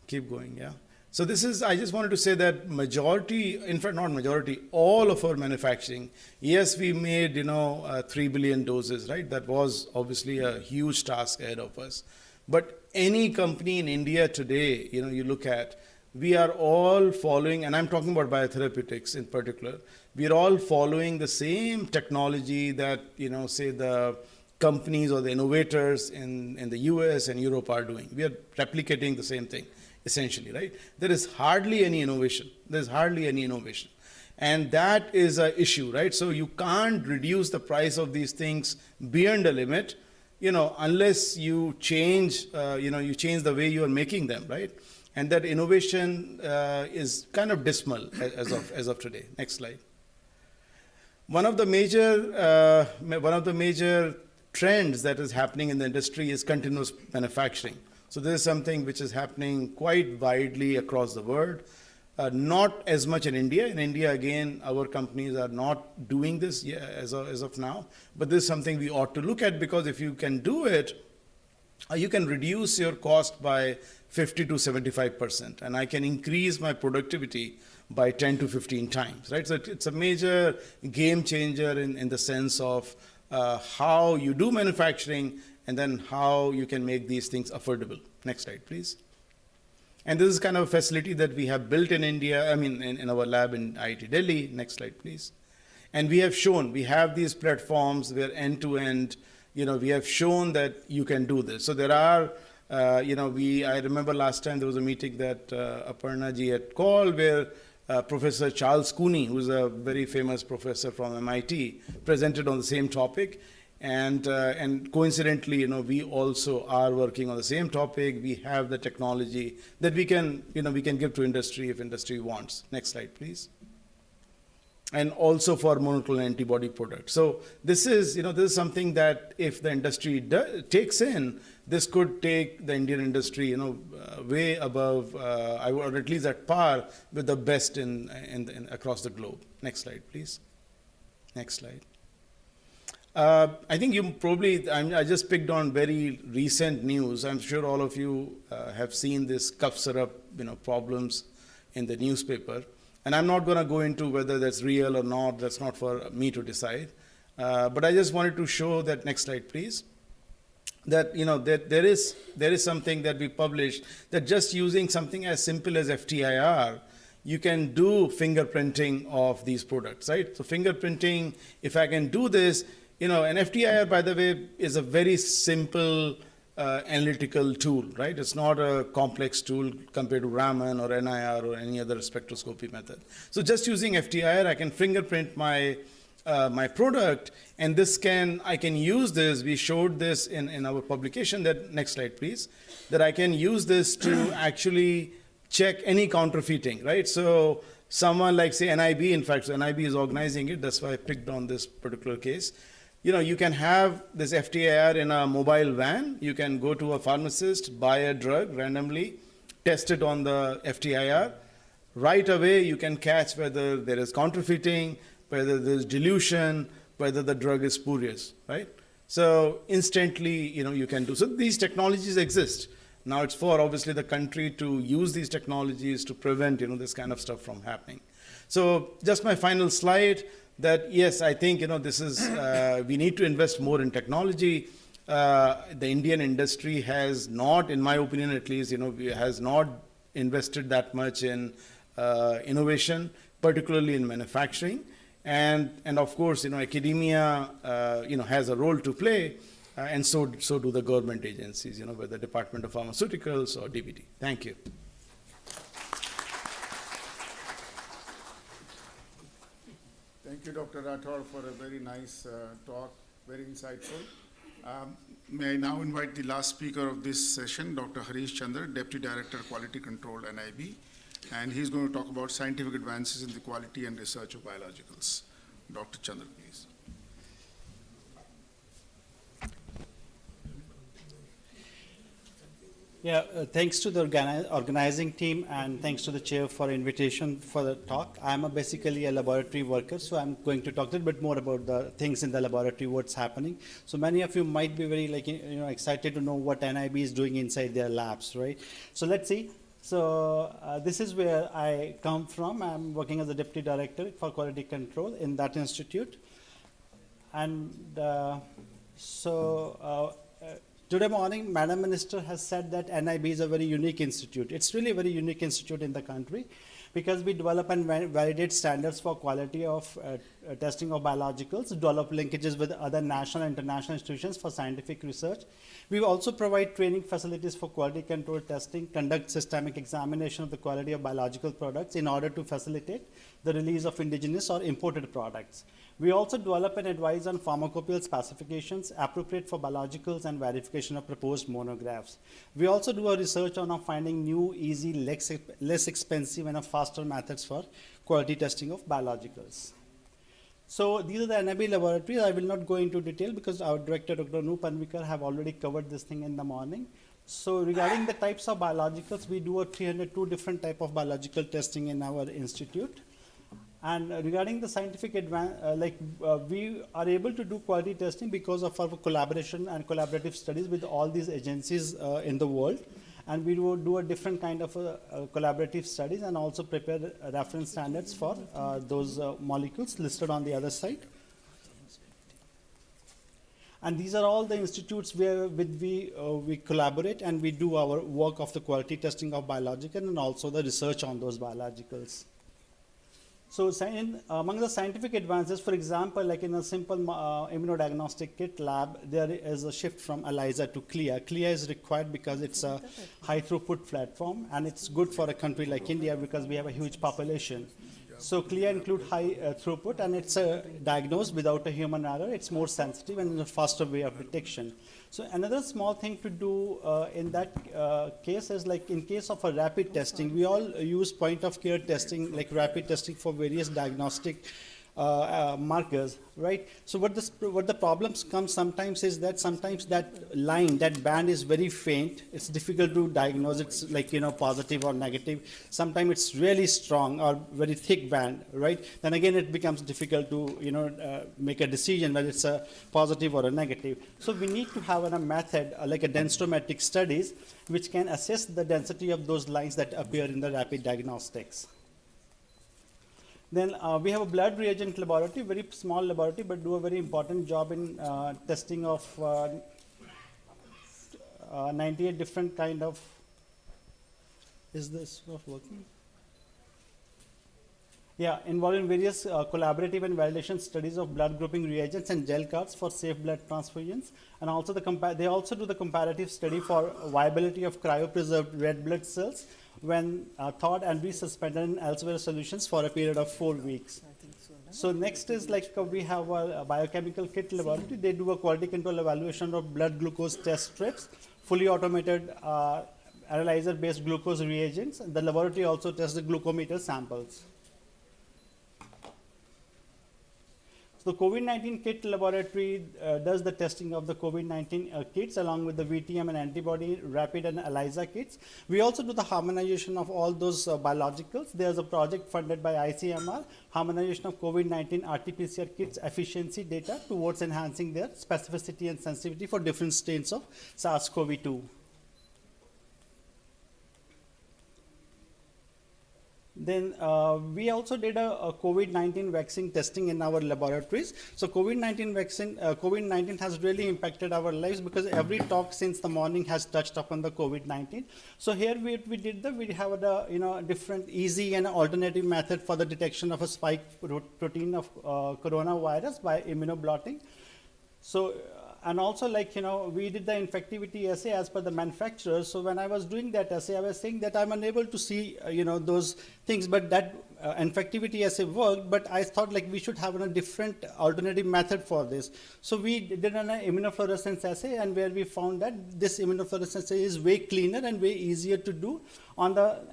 Keep going, yeah. So this is, I just wanted to say that majority, in fact not majority, all of our manufacturing, yes, we made 3 billion doses, right? That was obviously a huge task ahead of us. But any company in India today, you look at, we are all following, and I'm talking about biotherapeutics in particular, we are all following the same technology that, say the companies or the innovators in the US and Europe are doing. We are replicating the same thing, essentially, right? There is hardly any innovation. There's hardly any innovation. And that is an issue, right? So you can't reduce the price of these things beyond a limit, unless you change, you change the way you are making them, right? And that innovation is kind of dismal as of today. Next slide. One of the major trends that is happening in the industry is continuous manufacturing. So this is something which is happening quite widely across the world. Not as much in India. In India, again, our companies are not doing this as of now. But this is something we ought to look at, because if you can do it, you can reduce your cost by 50 to 75%. And I can increase my productivity by 10 to 15 times, right? So it's a major game changer in the sense of how you do manufacturing and then how you can make these things affordable. Next slide, please. And this is kind of a facility that we have built in India, in our lab in IIT Delhi. Next slide, please. And we have shown, we have these platforms where end-to-end, we have shown that you can do this. So there are, I remember last time there was a meeting that Aparna ji had called where Professor Charles Cooney, who's a very famous professor from MIT, presented on the same topic. And coincidentally, we also are working on the same topic. We have the technology that we can give to industry if industry wants. Next slide, please. And also for monoclonal antibody products. So this is something that if the industry takes in, this could take the Indian industry, way above, or at least at par with the best in across the globe. Next slide, please. Next slide. I think you probably, I just picked on very recent news. I'm sure all of you have seen this cough syrup, problems in the newspaper. And I'm not going to go into whether that's real or not. That's not for me to decide. But I just wanted to show that, next slide, please, that, that there is something that we published that just using something as simple as FTIR, you can do fingerprinting of these products, right? So fingerprinting, if I can do this, an FTIR, by the way, is a very simple analytical tool, right? It's not a complex tool compared to Raman or NIR or any other spectroscopy method. So just using FTIR, I can fingerprint my my product, and I can use this. We showed this in our publication. That next slide, please. That I can use this to actually check any counterfeiting, right? So someone like, say, NIB, in fact, so NIB is organizing it. That's why I picked on this particular case. You can have this FTIR in a mobile van. You can go to a pharmacist, buy a drug randomly, test it on the FTIR. Right away, you can catch whether there is counterfeiting, whether there's dilution, whether the drug is spurious, right? So instantly, you can do. So these technologies exist. Now it's for obviously the country to use these technologies to prevent, this kind of stuff from happening. So just my final slide. That yes, I think this is we need to invest more in technology. The Indian industry has not, in my opinion at least, has not invested that much in innovation, particularly in manufacturing, and of course academia has a role to play, and so do the government agencies, whether Department of Pharmaceuticals or DBT. Thank you. Thank you, Dr. Rathod, for a very nice talk, very insightful. May I now invite the last speaker of this session, Dr. Harish Chandra, Deputy Director, Quality Control, NIB, and he's going to talk about scientific advances in the quality and research of biologicals. Dr. Chandra, please. Yeah, thanks to the organizing team and thanks to the chair for invitation for the talk. I'm basically a laboratory worker, so I'm going to talk a little bit more about the things in the laboratory, what's happening. So many of you might be very excited to know what NIB is doing inside their labs, right? So let's see. So this is where I come from. I'm working as a deputy director for quality control in that institute. And today morning, Madam Minister has said that NIB is a very unique institute. It's really a very unique institute in the country because we develop and validate standards for quality of testing of biologicals, develop linkages with other national and international institutions for scientific research. We also provide training facilities for quality control testing, conduct systemic examination of the quality of biological products in order to facilitate the release of indigenous or imported products. We also develop and advise on pharmacopoeial specifications appropriate for biologicals and verification of proposed monographs. We also do a research on finding new, easy, less expensive and faster methods for quality testing of biologicals. So these are the NIB laboratories. I will not go into detail because our director, Dr. Anup Anvikar, have already covered this thing in the morning. So regarding the types of biologicals, we do 302 different type of biological testing in our institute. And regarding the scientific we are able to do quality testing because of our collaboration and collaborative studies with all these agencies in the world. And we will do a different kind of collaborative studies and also prepare reference standards for those molecules listed on the other side. And these are all the institutes where we collaborate and we do our work of the quality testing of biological and also the research on those biologicals. So among the scientific advances, for example, like in a simple immunodiagnostic kit lab, there is a shift from ELISA to CLIA. CLIA is required because it's a high throughput platform and it's good for a country like India because we have a huge population. So CLIA include high throughput and it's diagnosed without a human error. It's more sensitive and a faster way of detection. So another small thing to do in that case is like in case of a rapid testing, we all use point of care testing, like rapid testing for various diagnostic markers, right? So what the problems come sometimes is that sometimes that line, that band is very faint. It's difficult to diagnose. It's like, positive or negative. Sometimes it's really strong or very thick band, right? Then again, it becomes difficult to, make a decision whether it's a positive or a negative. So we need to have a method like a densitometric studies, which can assess the density of those lines that appear in the rapid diagnostics. Then we have a blood reagent laboratory, very small laboratory, but do a very important job in testing of 98 different kind of, is this not working? Yeah, involving various collaborative and validation studies of blood grouping reagents and gel cards for safe blood transfusions. And also they also do the comparative study for viability of cryopreserved red blood cells when thawed and resuspended in elsewhere solutions for a period of 4 weeks. So next is like we have a biochemical kit laboratory. They do a quality control evaluation of blood glucose test strips, fully automated analyzer-based glucose reagents. The laboratory also tests the glucometer samples. The COVID-19 kit laboratory does the testing of the COVID-19 kits along with the VTM and antibody, rapid and ELISA kits. We also do the harmonization of all those biologicals. There's a project funded by ICMR, harmonization of COVID-19 RT-PCR kits efficiency data towards enhancing their specificity and sensitivity for different strains of SARS-CoV-2. Then we also did a COVID-19 vaccine testing in our laboratories. So COVID-19 has really impacted our lives because every talk since the morning has touched upon the COVID-19. So here we have a different easy and alternative method for the detection of a spike protein of coronavirus by immunoblotting. So and also we did the infectivity assay as per the manufacturer. So when I was doing that assay, I was saying that I'm unable to see those things, but that infectivity assay worked, but I thought like we should have a different alternative method for this. So we did an immunofluorescence assay, and where we found that this immunofluorescence assay is way cleaner and way easier to do. On the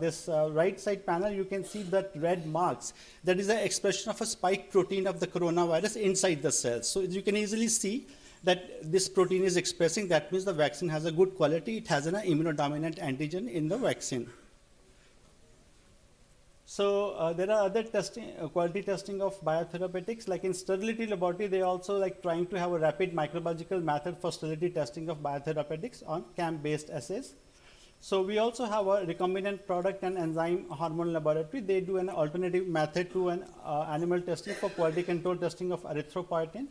this right side panel, you can see that red marks. That is the expression of a spike protein of the coronavirus inside the cells. So you can easily see that this protein is expressing. That means the vaccine has a good quality. It has an immunodominant antigen in the vaccine. So there are other testing, quality testing of biotherapeutics. Like in sterility laboratory, they also like trying to have a rapid microbiological method for sterility testing of biotherapeutics on CAM-based assays. So we also have a recombinant product and enzyme hormone laboratory. They do an alternative method to an animal testing for quality control testing of erythropoietin.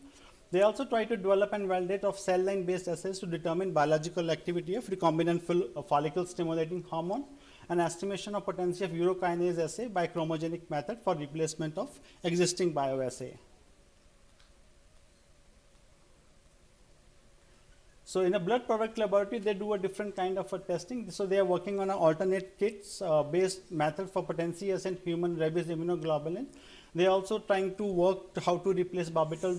They also try to develop and validate of cell line based assays to determine biological activity of recombinant follicle stimulating hormone, an estimation of potency of urokinase assay by chromogenic method for replacement of existing bioassay. So in a blood product laboratory, they do a different kind of a testing. So they are working on an alternate kits based method for potency assay and human rabies immunoglobulin. They are also trying to work to how to replace barbital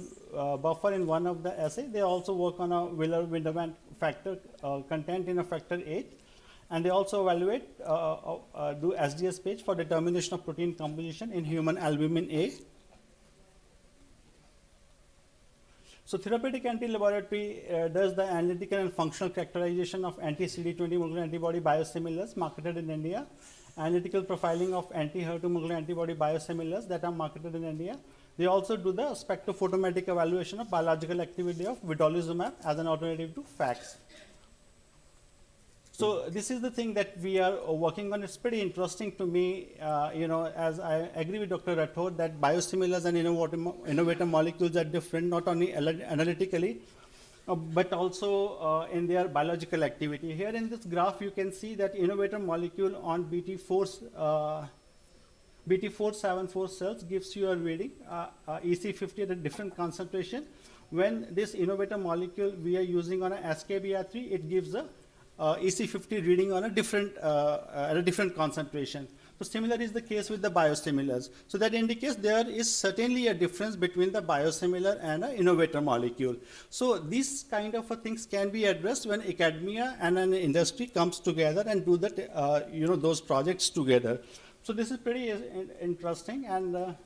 buffer in one of the assay. They also work on a Wheeler-Windermere factor content in a factor 8. And they also evaluate, do SDS page for determination of protein composition in human albumin A. So therapeutic anti-laboratory does the analytical and functional characterization of anti-CD20 monoclonal antibody biosimilars marketed in India, analytical profiling of anti-HER2 monoclonal antibody biosimilars that are marketed in India. They also do the spectrophotometric evaluation of biological activity of vedolizumab as an alternative to FACS. So this is the thing that we are working on. It's pretty interesting to me, as I agree with Dr. Rathod that biosimilars and innovative molecules are different, not only analytically, but also in their biological activity. Here in this graph, you can see that innovator molecule on BT474 cells gives you a reading, EC50 at a different concentration. When this innovator molecule we are using on a SKBR3, it gives a EC50 reading on a different at a different concentration. So similar is the case with the biosimilars. So that indicates there is certainly a difference between the biosimilar and an innovator molecule. So these kind of things can be addressed when academia and an industry comes together and do that those projects together. So this is pretty interesting. And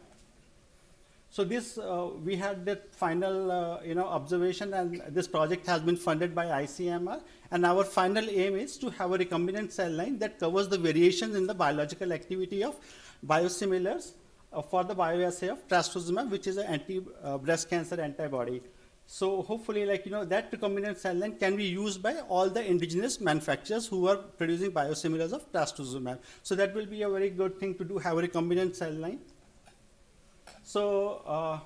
so this, we had that final, observation, and this project has been funded by ICMR. And our final aim is to have a recombinant cell line that covers the variations in the biological activity of biosimilars for the bioassay of trastuzumab, which is an anti-breast cancer antibody. So hopefully, that recombinant cell line can be used by all the indigenous manufacturers who are producing biosimilars of trastuzumab. So that will be a very good thing to do, have a recombinant cell line. So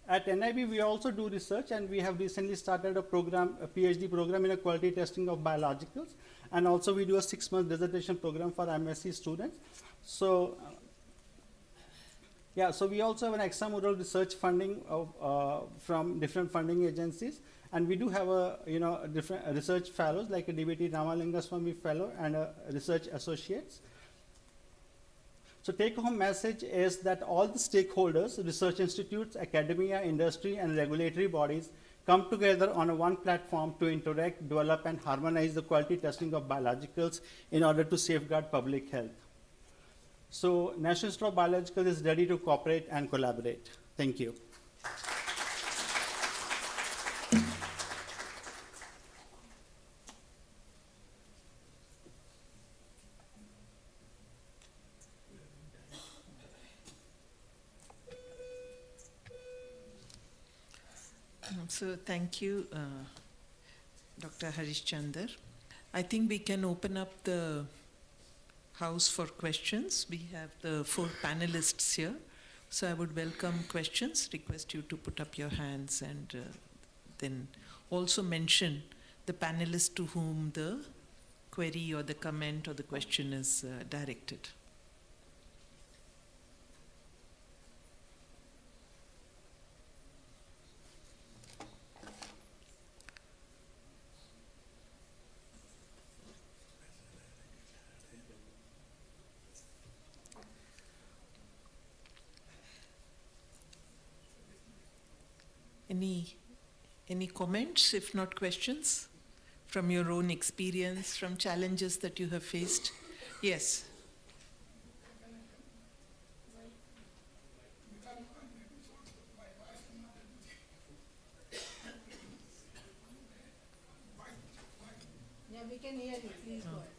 at NIB, we also do research, and we have recently started a program, a PhD program in a quality testing of biologicals, and also we do a 6-month dissertation program for MSc students. So so we also have an extramural research funding from different funding agencies, and we do have different research fellows like a DBT Ramalingaswamy fellow and a research associates. So take-home message is that all the stakeholders, research institutes, academia, industry, and regulatory bodies come together on one platform to interact, develop, and harmonize the quality testing of biologicals in order to safeguard public health. So National Institute of Biologicals is ready to cooperate and collaborate. Thank you. So thank you, Dr. Harish Chandar. I think we can open up the house for questions. We have the 4 panelists here. So I would welcome questions, request you to put up your hands, and then also mention the panelist to whom the query or the comment or the question is directed. Any comments, if not questions, from your own experience, from challenges that you have faced? Yes. Yeah, we can hear you. Please go ahead.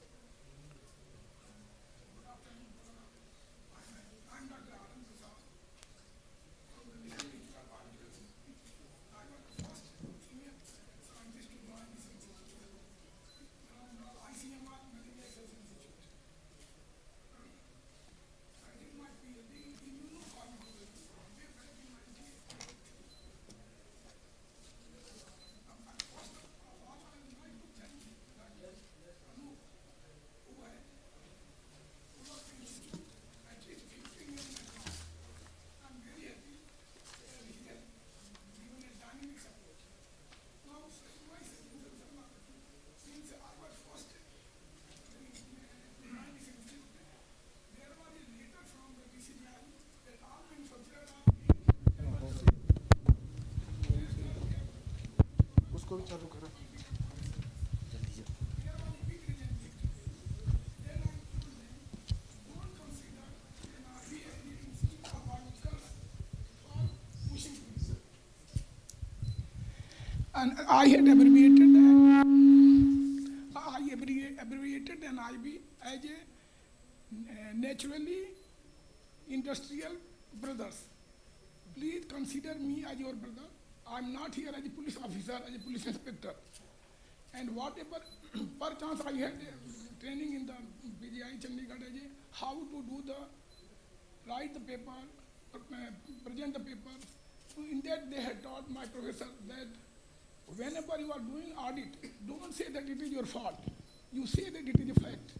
उसको भी चालू करो And I had abbreviated an IB as a naturally industrial brothers. Please consider me as your brother. I'm not here as a police officer, as a police inspector. And whatever, perchance I had training in the PGI Chandigarh as how to do write the paper, present the paper. So in that they had taught my professor that whenever you are doing audit, don't say that it is your fault. You say that it is a fact.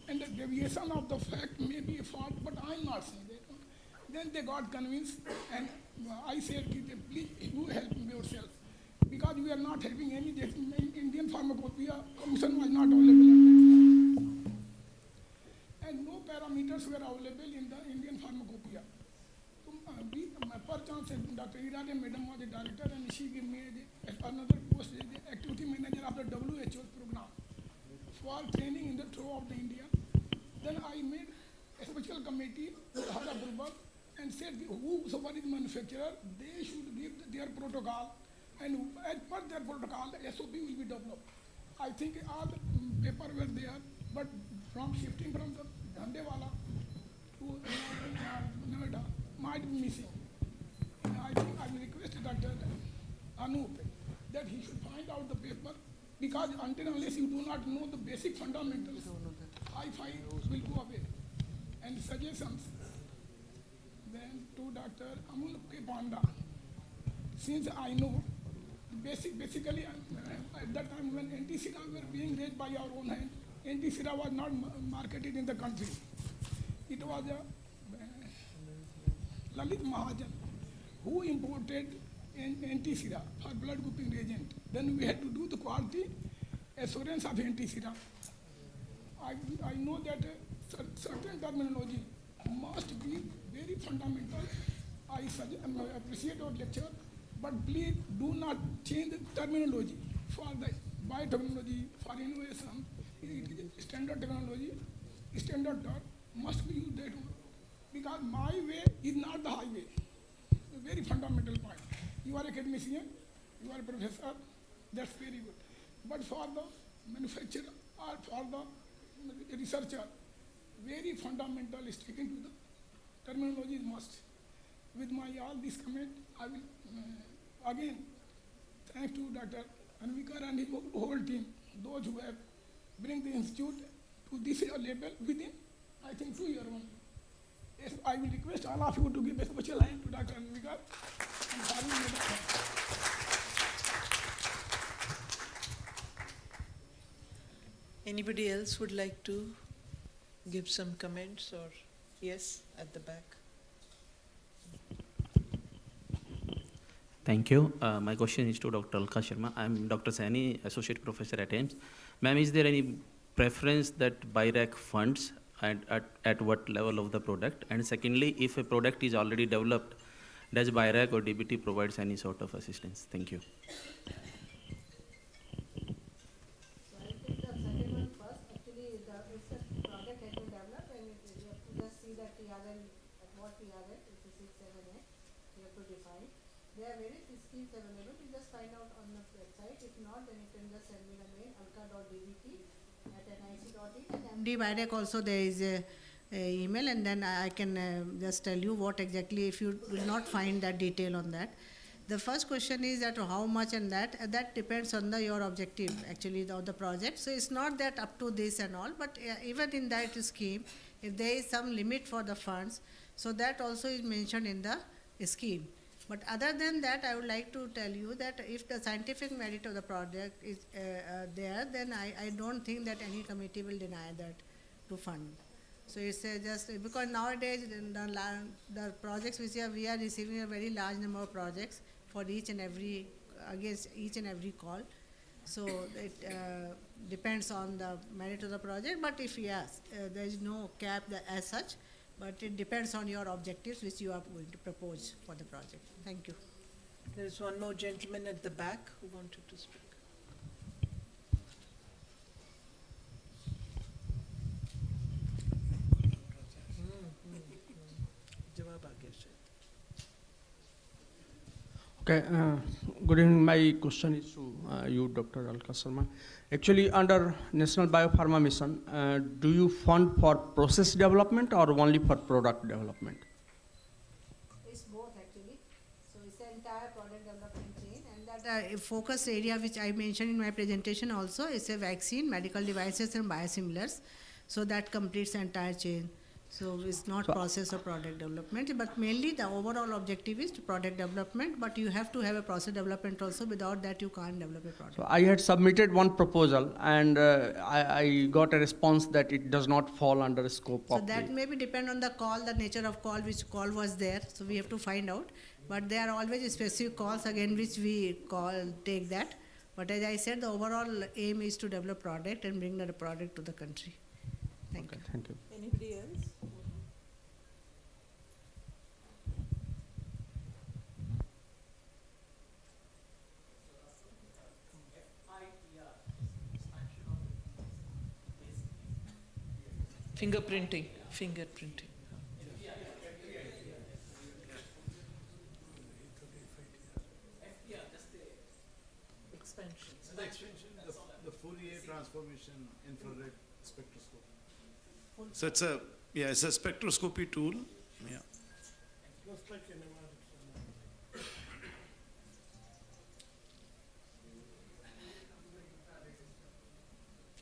And the deviation of the fact may be a fault, but I'm not saying that. Then they got convinced, and I said, please, you help me yourself. Because we are not having any, Indian Pharmacopoeia Commission was not available at that time. And no parameters were available in the Indian Pharmacopoeia. Perchance, Dr. Irade Madam was the director, and she gave me another post as the activity manager of the WHO program for training in the throughout the India. Then I made a special committee with her approval and said whosoever is manufacturer, they should give their protocol, and as per their protocol, SOP will be developed. I think all the paper were there, but from shifting from the Dandewala to Noida might be missing. I think I will request Dr. Anup that he should find out the paper, because until unless you do not know the basic fundamentals, high-fi will go away. And suggestions then to Dr. Amul K. Panda. Since I know, basically at that time when anti-sida were being raised by our own hand, anti-sida was not marketed in the country. It was Lalit Mahajan who imported anti-sida for blood grouping reagent. Then we had to do the quality assurance of anti-sida. I know that certain terminology must be very fundamental. I appreciate your lecture, but please do not change the terminology for the biotechnology, for innovation. Standard technology, standard term must be used that way. Because my way is not the highway. A very fundamental point. You are a academician, you are a professor, that's very good. But for the manufacturer or for the researcher, very fundamental sticking to the terminology is must. With my all this comment, I will again thank to Dr. Anvikar and his whole team, those who have bring the institute to this level within, I think, 2 years only. Yes, I will request all of you to give a special hand to Dr. Anvikar and Bhawan. Anybody else would like to give some comments, or yes, at the back? Thank you. My question is to Dr. Alka Sharma. I'm Dr. Saini, Associate Professor at AIMS. Ma'am, is there any preference that BIRAC funds at what level of the product? And secondly, if a product is already developed Does BIRAC or DBT provides any sort of assistance? Thank you. There are various schemes available. You just find out on the website. If not, then you can just send me the mail alka.dbt@nic.in. And MD BIRAC also there is a email, and then I can just tell you what exactly, if you will not find that detail on that. The first question is that how much, and that depends on your objective actually of the project. So it's not that up to this and all, but even in that scheme, if there is some limit for the funds, so that also is mentioned in the scheme. But other than that, I would like to tell you that if the scientific merit of the project is there, then I don't think that any committee will deny that to fund. So it's just because nowadays the projects which we are receiving a very large number of projects for each and every, against each and every call. So it depends on the merit of the project. But if yes, there is no cap as such. But it depends on your objectives which you are going to propose for the project. Thank you. There is one more gentleman at the back who wanted to speak. Jawab aa gaya shayad. Okay, good evening. My question is to you, Dr. Alka Sharma. Actually, under National Biopharma Mission, do you fund for process development or only for product development? It's both actually. So it's the entire product development chain, and that focus area which I mentioned in my presentation also is a vaccine, medical devices and biosimilars. So that completes the entire chain. So it's not process or product development, but mainly the overall objective is to product development, but you have to have a process development also. Without that, you can't develop a product. So I had submitted one proposal, and I got a response that it does not fall under the scope So of that maybe depend on the call, the nature of call, which call was there. So we have to find out. But there are always specific calls again which we take that. But as I said, the overall aim is to develop product and bring the product to the country. Thank you. Thank you. Anybody else? Fingerprinting. Expansion. The Fourier transformation infrared spectroscopy. So it's a spectroscopy tool. Yeah. Just like an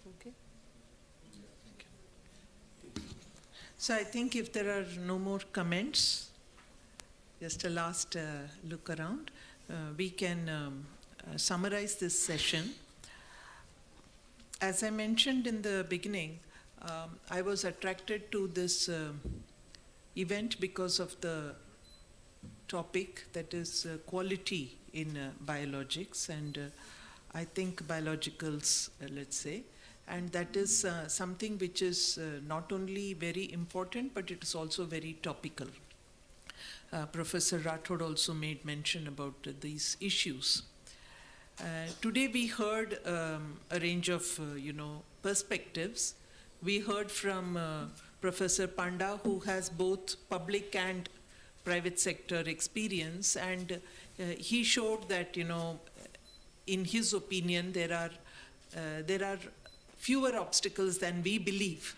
Okay. So I think if there are no more comments, just a last look around, we can summarize this session. As I mentioned in the beginning, I was attracted to this event because of the topic, that is quality in biologics, and I think biologicals, let's say, and that is something which is not only very important, but it is also very topical. Professor Rathod also made mention about these issues. Today we heard a range of perspectives. We heard from Professor Panda, who has both public and private sector experience, and he showed that in his opinion there are fewer obstacles than we believe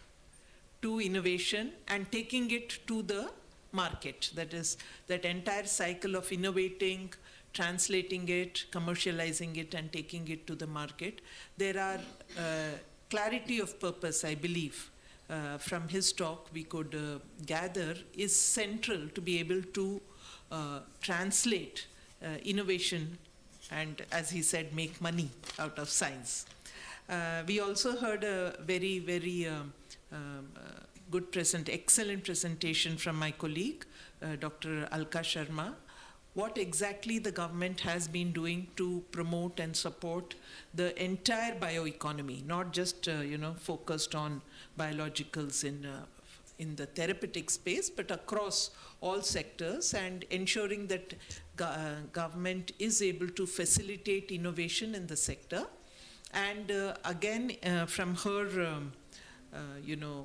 to innovation and taking it to the market. That is, that entire cycle of innovating, translating it, commercializing it, and taking it to the market. There are clarity of purpose, I believe, from his talk we could gather is central to be able to translate innovation and, as he said, make money out of science. We also heard a very, very good excellent presentation from my colleague, Dr. Alka Sharma. What exactly the government has been doing to promote and support the entire bioeconomy, not just focused on biologicals in the therapeutic space, but across all sectors, and ensuring that government is able to facilitate innovation in the sector. And again, from her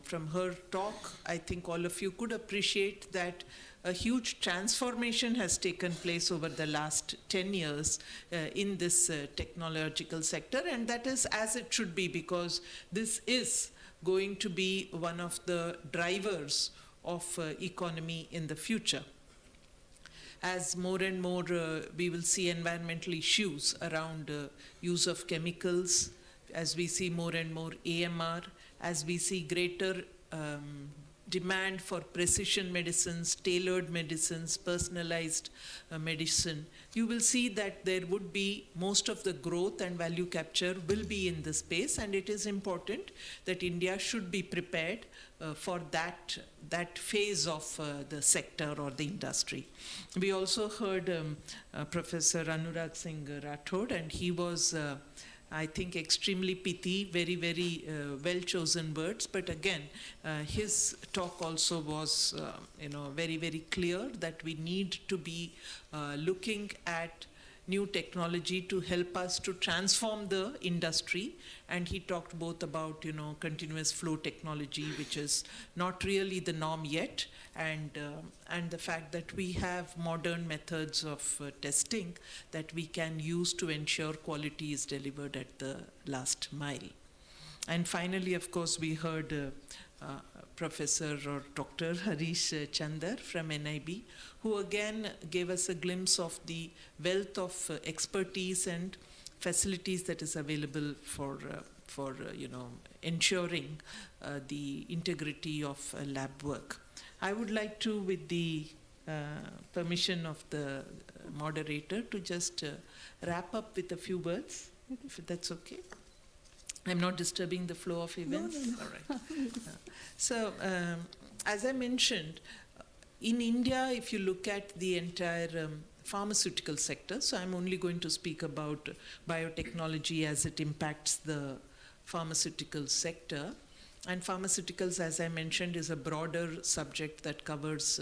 from her talk, I think all of you could appreciate that a huge transformation has taken place over the last 10 years in this technological sector, and that is as it should be, because this is going to be one of the drivers of economy in the future. As more and more we will see environmental issues around use of chemicals, as we see more and more AMR, as we see greater demand for precision medicines, tailored medicines, personalized medicine, you will see that there would be most of the growth and value capture will be in this space, and it is important that India should be prepared for that phase of the sector or the industry. We also heard Professor Anurag Singh Rathod, and he was I think extremely pithy, very, very well-chosen words. But again, his talk also was, very, very clear that we need to be looking at new technology to help us to transform the industry. And he talked both about, continuous flow technology, which is not really the norm yet, and the fact that we have modern methods of testing that we can use to ensure quality is delivered at the last mile. And finally, of course, we heard Professor or Dr. Harish Chandar from NIB, who again gave us a glimpse of the wealth of expertise and facilities that is available for ensuring the integrity of lab work. I would like to, with the permission of the moderator, to just wrap up with a few words, if that's okay. I'm not disturbing the flow of events? No. All right. So, as I mentioned, in India, if you look at the entire pharmaceutical sector, so I'm only going to speak about biotechnology as it impacts the pharmaceutical sector. And pharmaceuticals, as I mentioned, is a broader subject that covers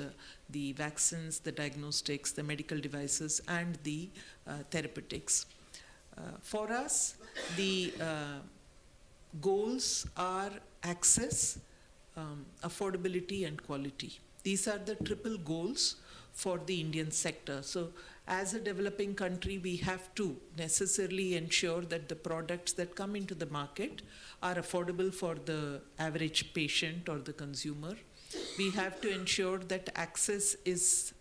the vaccines, the diagnostics, the medical devices, and the therapeutics. For us, the goals are access, affordability, and quality. These are the triple goals for the Indian sector. So as a developing country, we have to necessarily ensure that the products that come into the market are affordable for the average patient or the consumer. We have to ensure that access is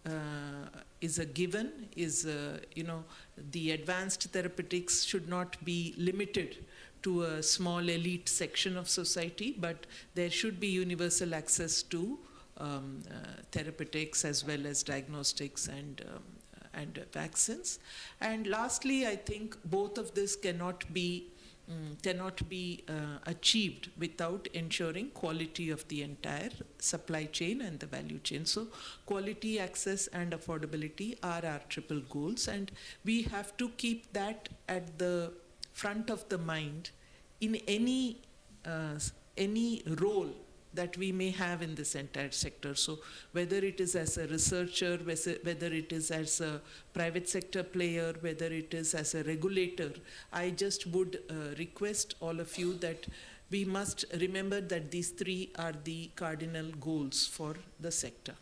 a given, the advanced therapeutics should not be limited to a small elite section of society, but there should be universal access to therapeutics as well as diagnostics and vaccines. And lastly, I think both of this cannot be achieved without ensuring quality of the entire supply chain and the value chain. So quality, access, and affordability are our triple goals, and we have to keep that at the front of the mind in any role that we may have in this entire sector. So whether it is as a researcher, whether it is as a private sector player, whether it is as a regulator, I just would request all of you that we must remember that these three are the cardinal goals for the sector.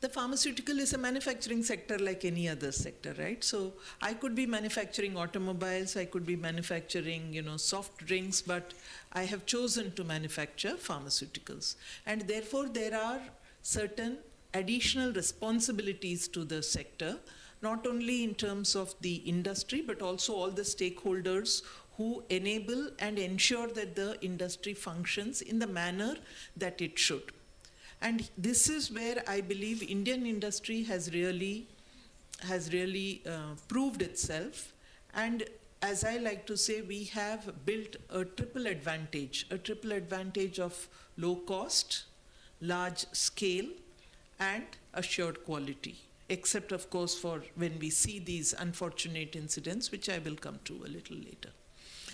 The pharmaceutical is a manufacturing sector like any other sector, right? So I could be manufacturing automobiles, I could be manufacturing, soft drinks, but I have chosen to manufacture pharmaceuticals. And therefore, there are certain additional responsibilities to the sector, not only in terms of the industry, but also all the stakeholders who enable and ensure that the industry functions in the manner that it should. And this is where I believe Indian industry has really proved itself. And as I like to say, we have built a triple advantage of low cost, large scale, and assured quality, except of course for when we see these unfortunate incidents, which I will come to a little later.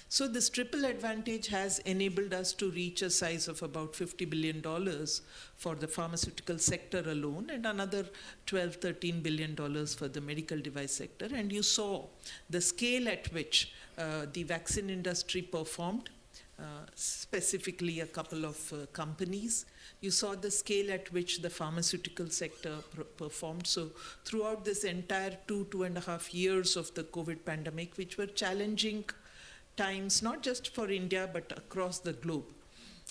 So this triple advantage has enabled us to reach a size of about $50 billion for the pharmaceutical sector alone, and another $12–13 billion for the medical device sector. And you saw the scale at which the vaccine industry performed, specifically a couple of companies. You saw the scale at which the pharmaceutical sector performed. So throughout this entire 2.5 years of the COVID pandemic, which were challenging times, not just for India, but across the globe,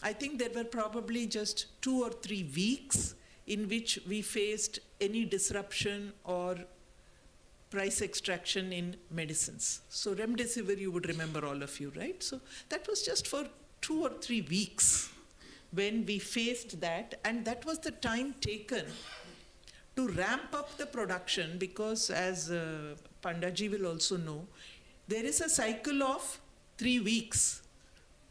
I think there were probably just 2 or 3 weeks in which we faced any disruption or price extraction in medicines. So remdesivir, you would remember, all of you, right? So that was just for 2 or 3 weeks when we faced that, and that was the time taken to ramp up the production, because as Pandaji will also know, there is a cycle of 3 weeks.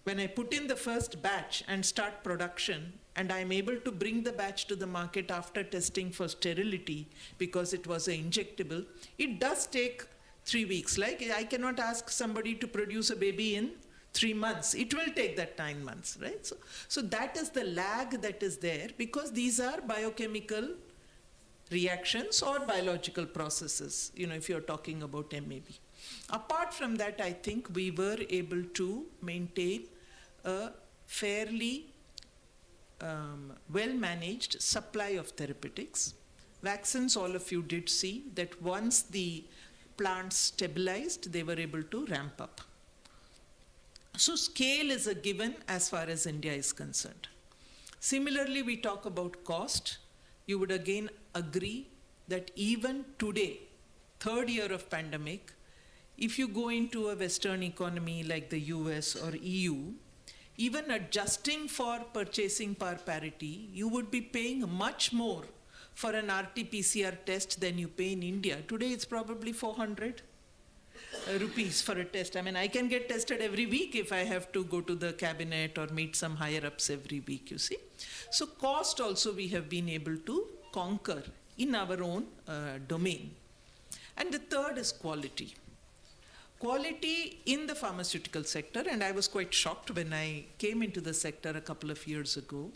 When I put in the first batch and start production, and I'm able to bring the batch to the market after testing for sterility because it was an injectable, it does take 3 weeks. Like, I cannot ask somebody to produce a baby in 3 months. It will take that 9 months, right? So that is the lag that is there, because these are biochemical reactions or biological processes, if you're talking about MAB. Apart from that, I think we were able to maintain a fairly well-managed supply of therapeutics. Vaccines, all of you did see that once the plants stabilized, they were able to ramp up. So scale is a given as far as India is concerned. Similarly, we talk about cost. You would again agree that even today, 3rd year of pandemic, if you go into a Western economy like the US or EU, even adjusting for purchasing power parity, you would be paying much more for an RT-PCR test than you pay in India. Today it's probably 400 rupees for a test. I mean, I can get tested every week if I have to go to the cabinet or meet some higher ups every week, you see. So cost also we have been able to conquer in our own domain. And the third is quality. Quality in the pharmaceutical sector, and I was quite shocked when I came into the sector a couple of years ago.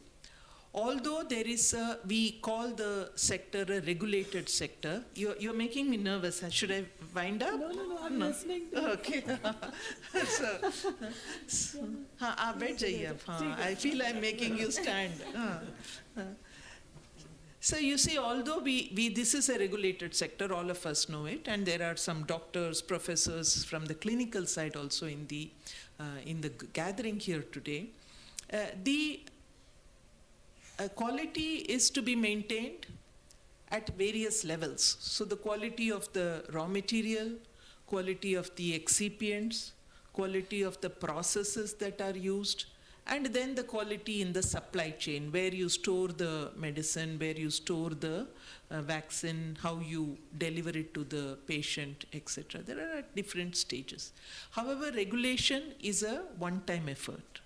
Although there is we call the sector a regulated sector. You're making me nervous. Should I wind up? No, I'm listening. Okay. I feel I'm making you stand. So you see, although this is a regulated sector, all of us know it, and there are some doctors, professors from the clinical side also in the gathering here today. The quality is to be maintained at various levels. So the quality of the raw material, quality of the excipients, quality of the processes that are used, and then the quality in the supply chain, where you store the medicine, where you store the vaccine, how you deliver it to the patient, etc. There are at different stages. However, regulation is a one-time effort.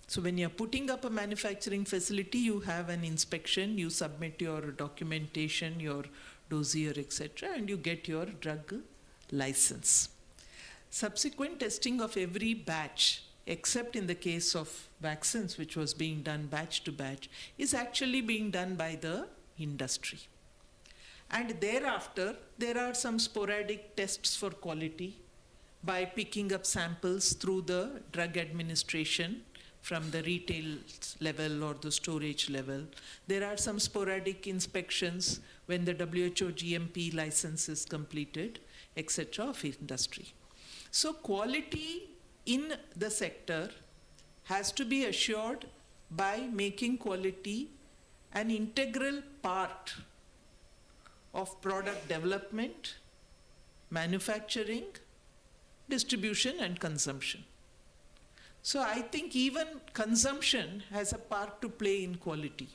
So when you're putting up a manufacturing facility, you have an inspection, you submit your documentation, your dossier, etc., and you get your drug license. Subsequent testing of every batch, except in the case of vaccines, which was being done batch to batch, is actually being done by the industry. And thereafter, there are some sporadic tests for quality by picking up samples through the drug administration from the retail level or the storage level. There are some sporadic inspections when the WHO GMP license is completed, etc., of industry. So quality in the sector has to be assured by making quality an integral part of product development, manufacturing, distribution, and consumption. So I think even consumption has a part to play in quality.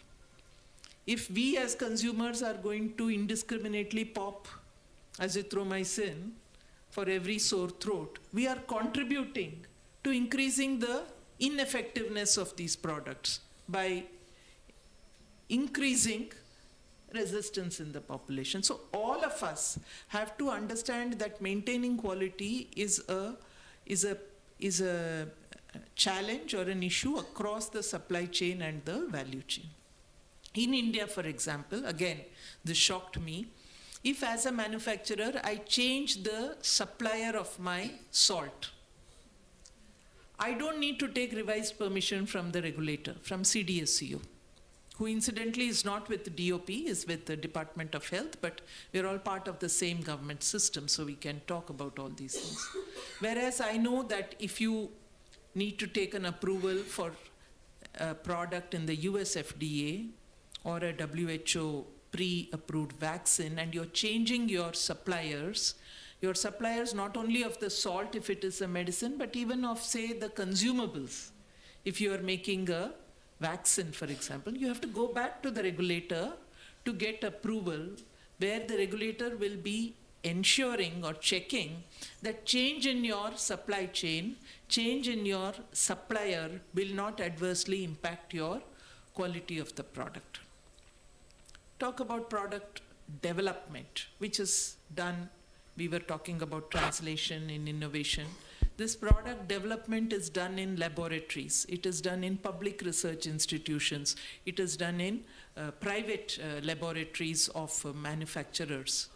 If we as consumers are going to indiscriminately pop azithromycin for every sore throat, we are contributing to increasing the ineffectiveness of these products by increasing resistance in the population. So all of us have to understand that maintaining quality is is a challenge or an issue across the supply chain and the value chain. In India, for example, again, this shocked me. If as a manufacturer, I change the supplier of my salt, I don't need to take revised permission from the regulator, from CDSCO, who incidentally is not with the DOP, is with the Department of Health, but we're all part of the same government system, so we can talk about all these things. Whereas I know that if you need to take an approval for a product in the US FDA or a WHO pre-approved vaccine, and you're changing your suppliers not only of the salt if it is a medicine, but even of, say, the consumables. If you are making a vaccine, for example, you have to go back to the regulator to get approval, where the regulator will be ensuring or checking that change in your supply chain, change in your supplier will not adversely impact your quality of the product. Talk about product development, which is done. We were talking about translation in innovation. This product development is done in laboratories. It is done in public research institutions. It is done in private laboratories of manufacturers.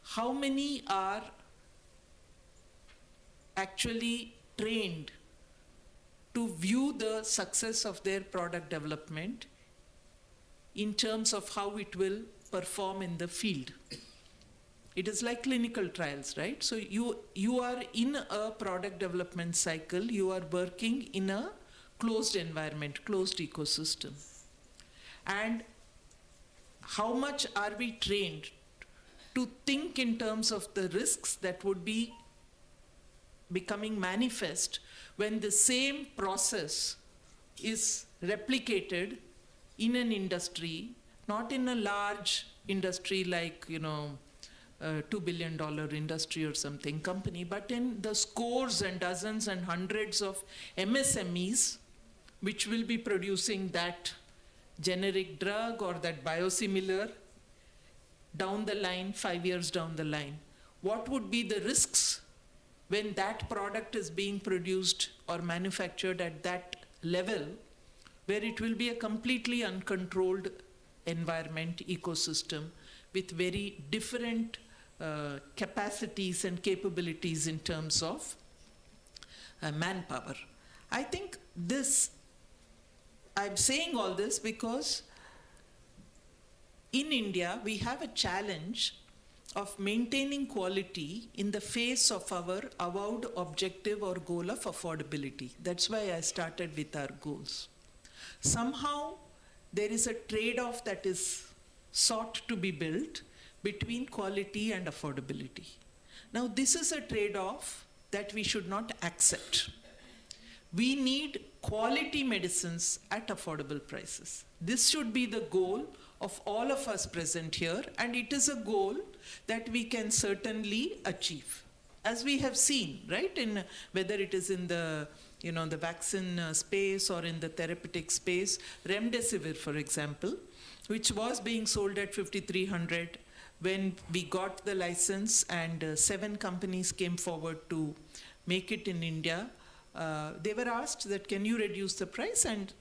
How many are actually trained to view the success of their product development in terms of how it will perform in the field? It is like clinical trials, right? So you are in a product development cycle, you are working in a closed environment, closed ecosystem. And how much are we trained to think in terms of the risks that would be becoming manifest when the same process is replicated in an industry, not in a large industry like, $2 billion industry or something company, but in the scores and dozens and hundreds of MSMEs which will be producing that generic drug or that biosimilar down the line, 5 years down the line. What would be the risks when that product is being produced or manufactured at that level, where it will be a completely uncontrolled environment, ecosystem, with very different capacities and capabilities in terms of manpower. I think I'm saying all this because in India, we have a challenge of maintaining quality in the face of our avowed objective or goal of affordability. That's why I started with our goals. Somehow, there is a trade-off that is sought to be built between quality and affordability. Now, this is a trade-off that we should not accept. We need quality medicines at affordable prices. This should be the goal of all of us present here, and it is a goal that we can certainly achieve. As we have seen, right, in whether it is in the the vaccine space or in the therapeutic space, remdesivir, for example, which was being sold at 5,300 when we got the license, and 7 companies came forward to make it in India. They were asked that, can you reduce the price? And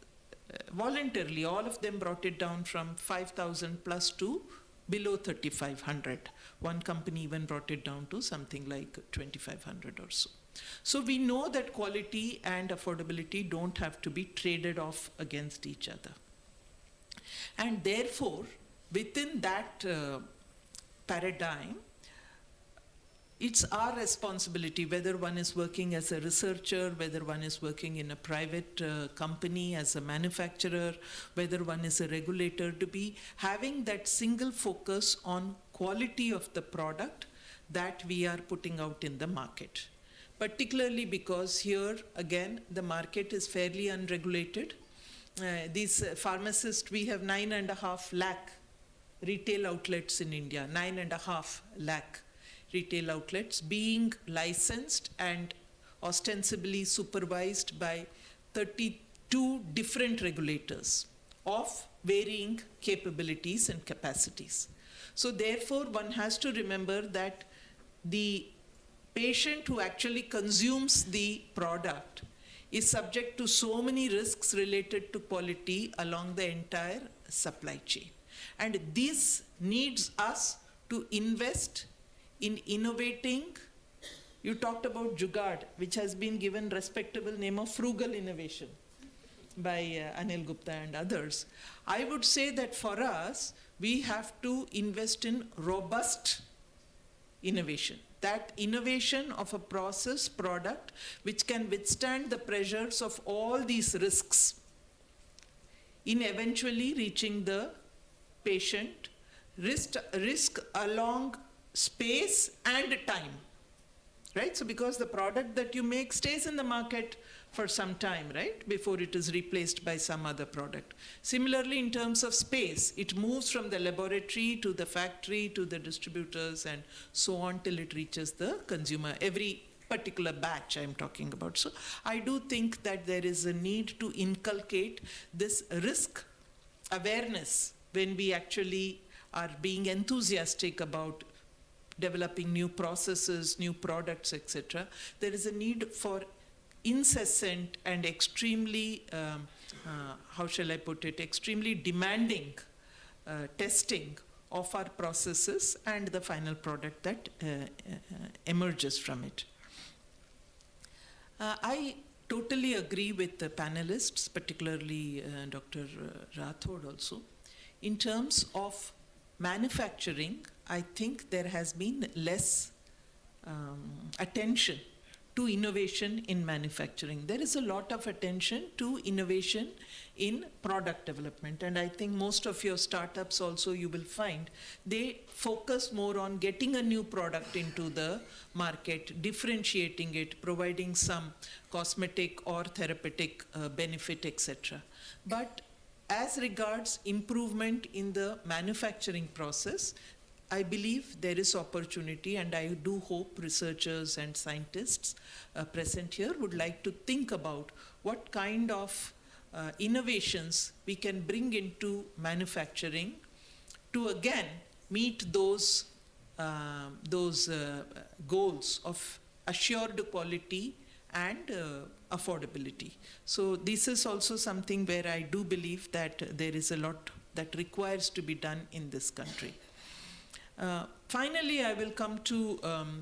voluntarily, all of them brought it down from 5,000 plus to below 3,500. One company even brought it down to something like 2,500 or so. So we know that quality and affordability don't have to be traded off against each other. And therefore, within that paradigm, it's our responsibility, whether one is working as a researcher, whether one is working in a private company as a manufacturer, whether one is a regulator, to be having that single focus on quality of the product that we are putting out in the market. Particularly because here, again, the market is fairly unregulated. These pharmacists, we have 9.5 lakh retail outlets in India, 9.5 lakh retail outlets being licensed and ostensibly supervised by 32 different regulators of varying capabilities and capacities. So therefore, one has to remember that the patient who actually consumes the product is subject to so many risks related to quality along the entire supply chain. And this needs us to invest in innovating. You talked about Jugaad, which has been given respectable name of frugal innovation by Anil Gupta and others. I would say that for us, we have to invest in robust innovation. That innovation of a process product which can withstand the pressures of all these risks in eventually reaching the patient, risk along space and time, right? So because the product that you make stays in the market for some time, right, before it is replaced by some other product. Similarly, in terms of space, it moves from the laboratory to the factory to the distributors and so on till it reaches the consumer, every particular batch I'm talking about. So I do think that there is a need to inculcate this risk awareness when we actually are being enthusiastic about developing new processes, new products, etc. There is a need for incessant and extremely, how shall I put it, extremely demanding testing of our processes and the final product that emerges from it. I totally agree with the panelists, particularly Dr. Rathod also. In terms of manufacturing, I think there has been less attention to innovation in manufacturing. There is a lot of attention to innovation in product development. And I think most of your startups also, you will find, they focus more on getting a new product into the market, differentiating it, providing some cosmetic or therapeutic benefit, etc. But as regards improvement in the manufacturing process, I believe there is opportunity, and I do hope researchers and scientists present here would like to think about what kind of innovations we can bring into manufacturing to again meet those goals of assured quality and affordability. So this is also something where I do believe that there is a lot that requires to be done in this country. Finally, I will come to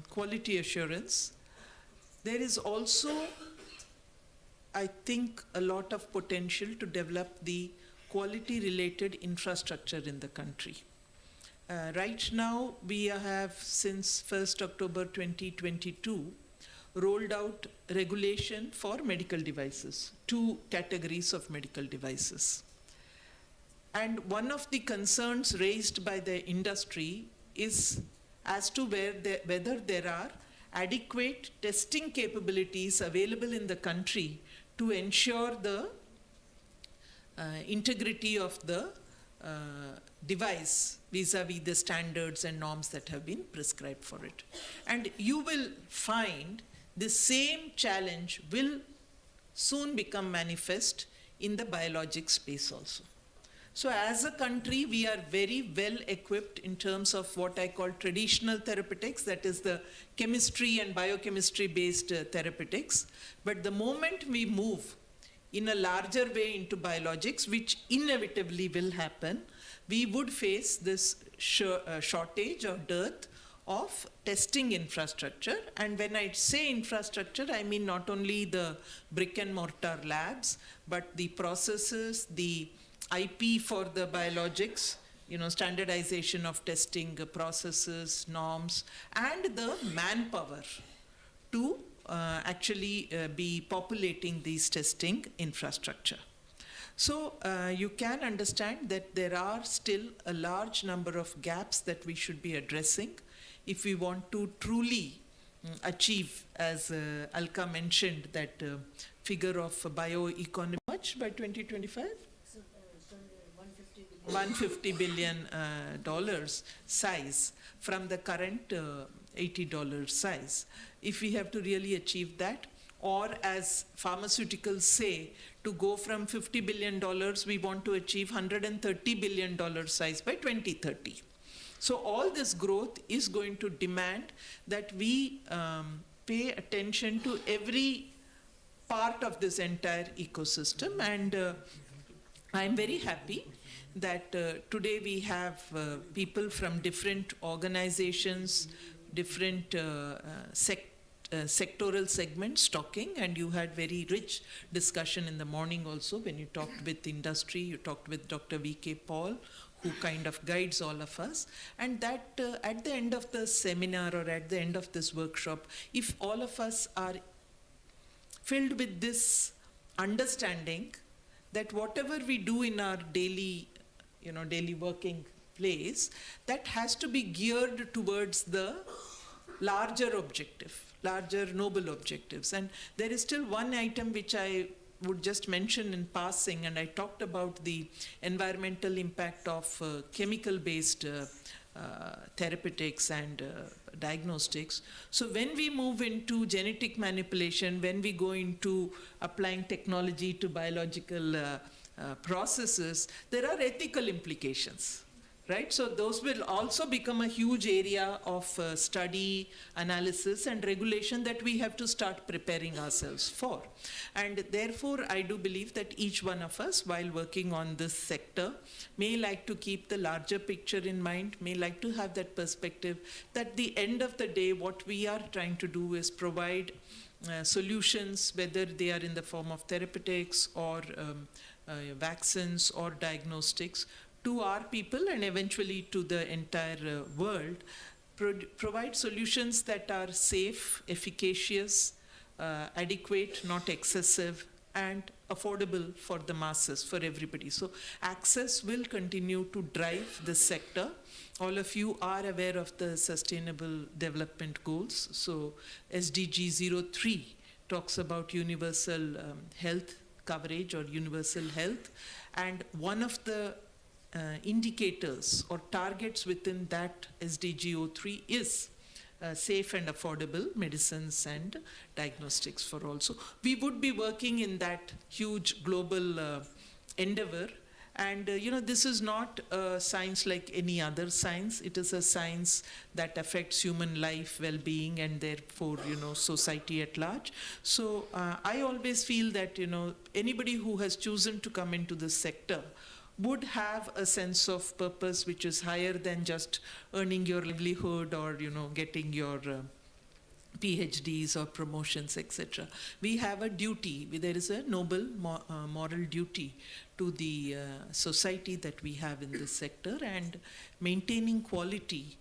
quality assurance. There is also, I think, a lot of potential to develop the quality-related infrastructure in the country. Right now, we have, since 1st October 2022, rolled out regulation for medical devices, 2 categories of medical devices. And one of the concerns raised by the industry is as to whether there are adequate testing capabilities available in the country to ensure the integrity of the device vis-a-vis the standards and norms that have been prescribed for it. And you will find the same challenge will soon become manifest in the biologic space also. So as a country, we are very well equipped in terms of what I call traditional therapeutics, that is the chemistry and biochemistry based therapeutics. But the moment we move in a larger way into biologics, which inevitably will happen, we would face this shortage or dearth of testing infrastructure. And when I say infrastructure, I mean not only the brick and mortar labs, but the processes, the IP for the biologics, standardization of testing processes, norms, and the manpower to actually be populating these testing infrastructure. So you can understand that there are still a large number of gaps that we should be addressing if we want to truly achieve, as Alka mentioned, that figure of bioeconomy much by 2025? $150 billion size from the current $80 size. If we have to really achieve that, or as pharmaceuticals say, to go from $50 billion, we want to achieve $130 billion size by 2030. So all this growth is going to demand that we pay attention to every part of this entire ecosystem, and I'm very happy that today we have people from different organizations, different sectoral segments talking, and you had very rich discussion in the morning also when you talked with industry, you talked with Dr. V.K. Paul, who kind of guides all of us, and that at the end of the seminar or at the end of this workshop, if all of us are filled with this understanding that whatever we do in our daily working place, that has to be geared towards the larger objective, larger noble objectives. And there is still one item which I would just mention in passing, and I talked about the environmental impact of chemical-based therapeutics and diagnostics. So when we move into genetic manipulation, when we go into applying technology to biological processes, there are ethical implications, right? So those will also become a huge area of study, analysis, and regulation that we have to start preparing ourselves for. And therefore, I do believe that each one of us, while working on this sector, may like to keep the larger picture in mind, may like to have that perspective that at the end of the day, what we are trying to do is provide solutions, whether they are in the form of therapeutics or vaccines or diagnostics, to our people and eventually to the entire world, provide solutions that are safe, efficacious, adequate, not excessive, and affordable for the masses, for everybody. So access will continue to drive this sector. All of you are aware of the Sustainable Development Goals. So SDG 03 talks about universal health coverage or universal health. And one of the indicators or targets within that SDG 03 is safe and affordable medicines and diagnostics for all. So we would be working in that huge global endeavor. And this is not a science like any other science. It is a science that affects human life, well-being, and therefore, society at large. So I always feel that, anybody who has chosen to come into this sector would have a sense of purpose which is higher than just earning your livelihood or, getting your PhDs or promotions, etc. We have a duty. There is a noble moral duty to the society that we have in this sector, and maintaining quality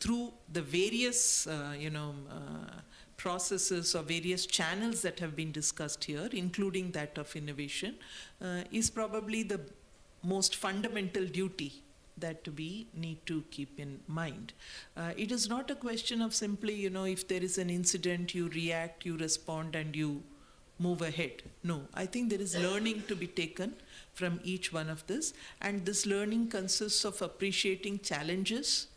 through the various, processes or various channels that have been discussed here, including that of innovation, is probably the most fundamental duty that we need to keep in mind. It is not a question of simply, if there is an incident, you react, you respond, and you move ahead. No, I think there is learning to be taken from each one of this, and this learning consists of appreciating challenges,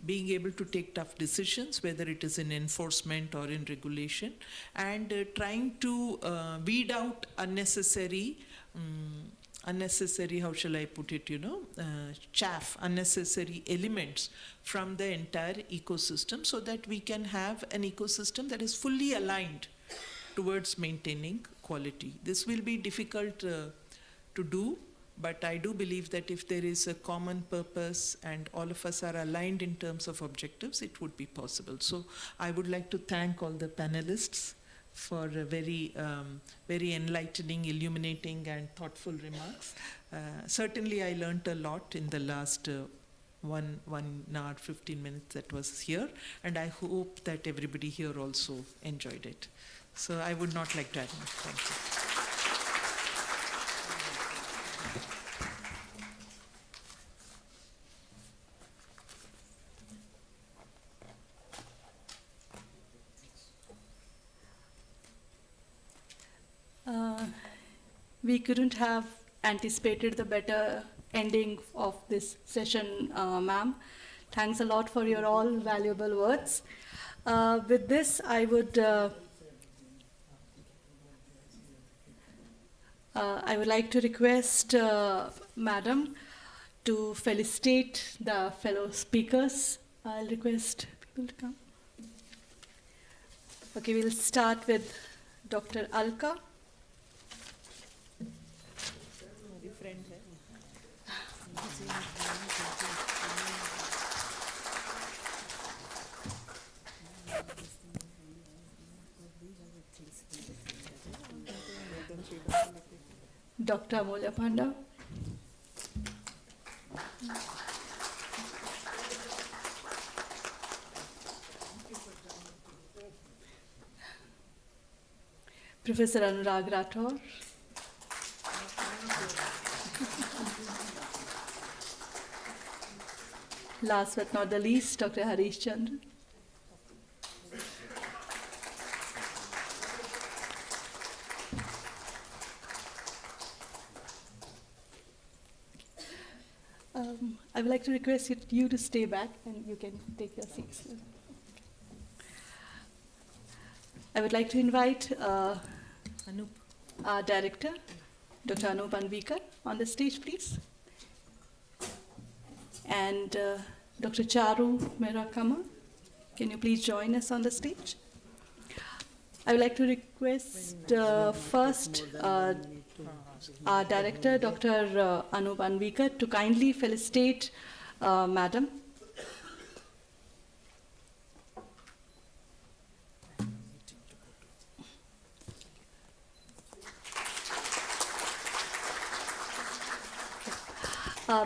being able to take tough decisions, whether it is in enforcement or in regulation, and trying to weed out unnecessary, how shall I put it, chaff, unnecessary elements from the entire ecosystem, so that we can have an ecosystem that is fully aligned towards maintaining quality. This will be difficult to do, but I do believe that if there is a common purpose and all of us are aligned in terms of objectives, it would be possible. So I would like to thank all the panelists for very, very enlightening, illuminating, and thoughtful remarks. Certainly, I learnt a lot in the last 1 hour, 15 minutes that was here, and I hope that everybody here also enjoyed it. So I would not like to add much. Thank you. We couldn't have anticipated the better ending of this session, ma'am. Thanks a lot for your all valuable words. With this, I would like to request Madam to felicitate the fellow speakers. I'll request people to come. Okay, we'll start with Dr. Alka. Dr. Amolya Panda. Professor Anurag Rathore. Last but not the least, Dr. Harish Chandra. I would like to request you to stay back and you can take your seats. I would like to invite Anup. Our director, Dr. Anup Anvikar, on the stage, please. And Dr. Charu Merakama, can you please join us on the stage? I would like to request first our director, Dr. Anup Anvikar, to kindly felicitate Madam.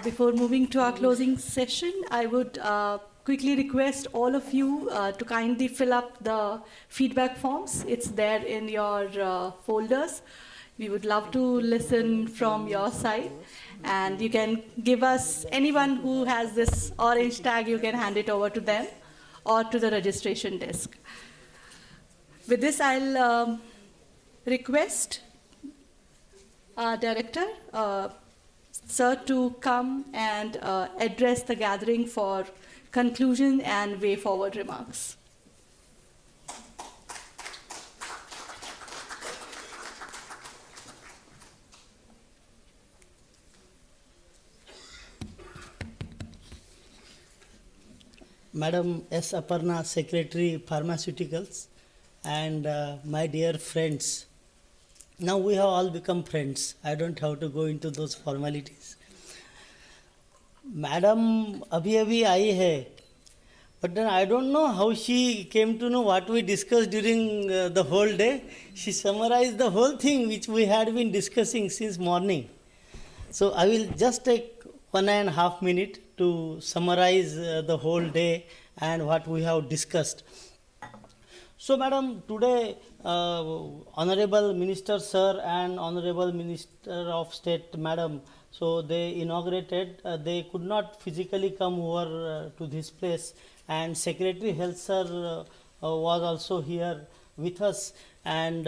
Before moving to our closing session, I would quickly request all of you to kindly fill up the feedback forms. It's there in your folders. We would love to listen from your side. And you can give us, anyone who has this orange tag, you can hand it over to them or to the registration desk. With this, I'll request our director, sir, to come and address the gathering for conclusion and way forward remarks. Madam S. Aparna, Secretary, Pharmaceuticals, and my dear friends. Now we have all become friends. I don't have to go into those formalities. Madam abhi आई है, but then I don't know how she came to know what we discussed during the whole day. She summarized the whole thing which we had been discussing since morning. So I will just take 1.5 minutes to summarize the whole day and what we have discussed. So, Madam, today, Honorable Minister Sir and Honorable Minister of State Madam, so they inaugurated, they could not physically come over to this place, and Secretary Health Sir was also here with us, and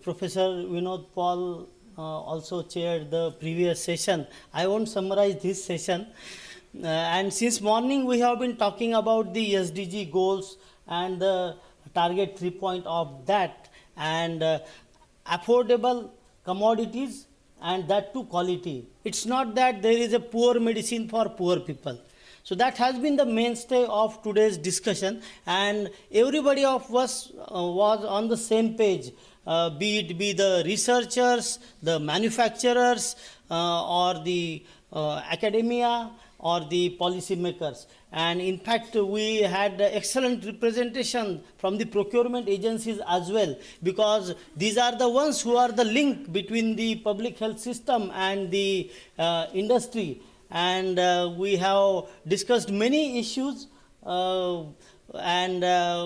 Professor Vinod Paul also chaired the previous session. I won't summarize this session. And since morning we have been talking about the SDG goals and the target 3 point of that, and affordable commodities, and that too quality. It's not that there is a poor medicine for poor people. So that has been the mainstay of today's discussion, and everybody of us was on the same page, be the researchers, the manufacturers, or the academia, or the policy makers. And in fact, we had excellent representation from the procurement agencies as well, because these are the ones who are the link between the public health system and the industry. And we have discussed many issues, and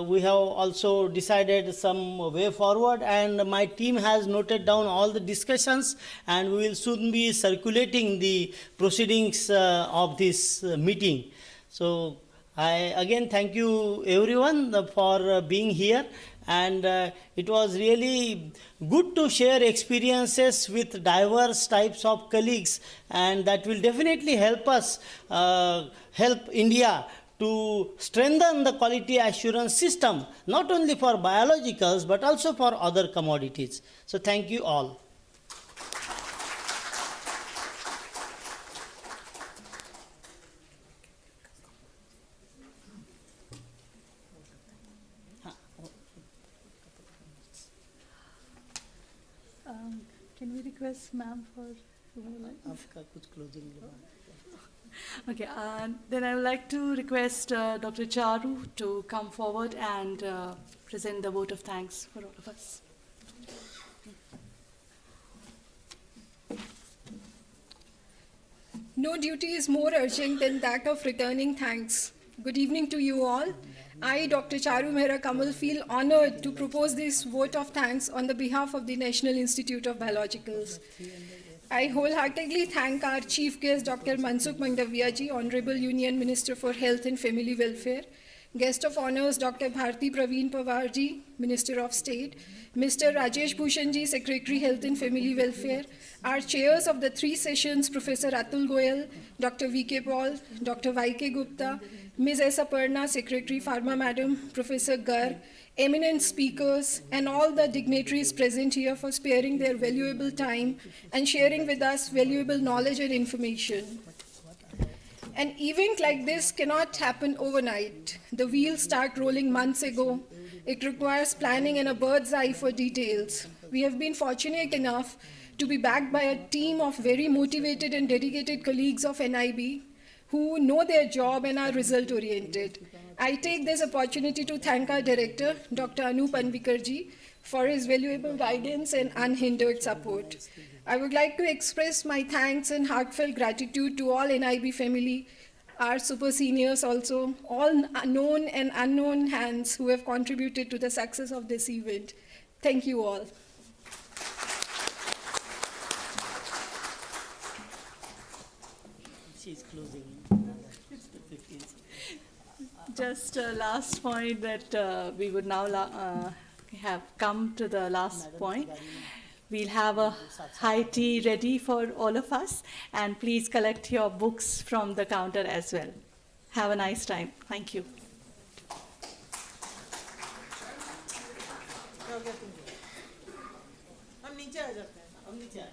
we have also decided some way forward, and my team has noted down all the discussions, and we will soon be circulating the proceedings of this meeting. So I again thank you everyone for being here, and it was really good to share experiences with diverse types of colleagues, and that will definitely help us, help India to strengthen the quality assurance system, not only for biologicals, but also for other commodities. So thank you all. Can we request ma'am for few more lines? आपका कुछ closing remark. Okay, then I would like to request Dr. Charu to come forward and present the vote of thanks for all of us. No duty is more urgent than that of returning thanks. Good evening to you all. I, Dr. Charu Mehra Kamal, feel honored to propose this vote of thanks on the behalf of the National Institute of Biologicals. I wholeheartedly thank our chief guest, Dr. Mansukh Mandavia ji, Honorable Union Minister for Health and Family Welfare, guest of honors, Dr. Bharti Praveen Pawar ji, Minister of State, Mr. Rajesh Bhushan ji, Secretary Health and Family Welfare, our chairs of the 3 sessions, Professor Atul Goyal, Dr. V.K. Paul, Dr. Y.K. Gupta, Ms. S. Aparna, Secretary Pharma Madam, Professor Garg, eminent speakers, and all the dignitaries present here for sparing their valuable time and sharing with us valuable knowledge and information. An event like this cannot happen overnight. The wheels start rolling months ago. It requires planning and a bird's eye for details. We have been fortunate enough to be backed by a team of very motivated and dedicated colleagues of NIB who know their job and are result-oriented. I take this opportunity to thank our director, Dr. Anup Anvikarji, for his valuable guidance and unhindered support. I would like to express my thanks and heartfelt gratitude to all NIB family, our super seniors also, all known and unknown hands who have contributed to the success of this event. Thank you all. She's closing. Just a last point that we would now have come to the last point. We'll have a high tea ready for all of us, and please collect your books from the counter as well. Have a nice time. Thank you. हम नीचे आ जाते हैं, हम नीचे आए।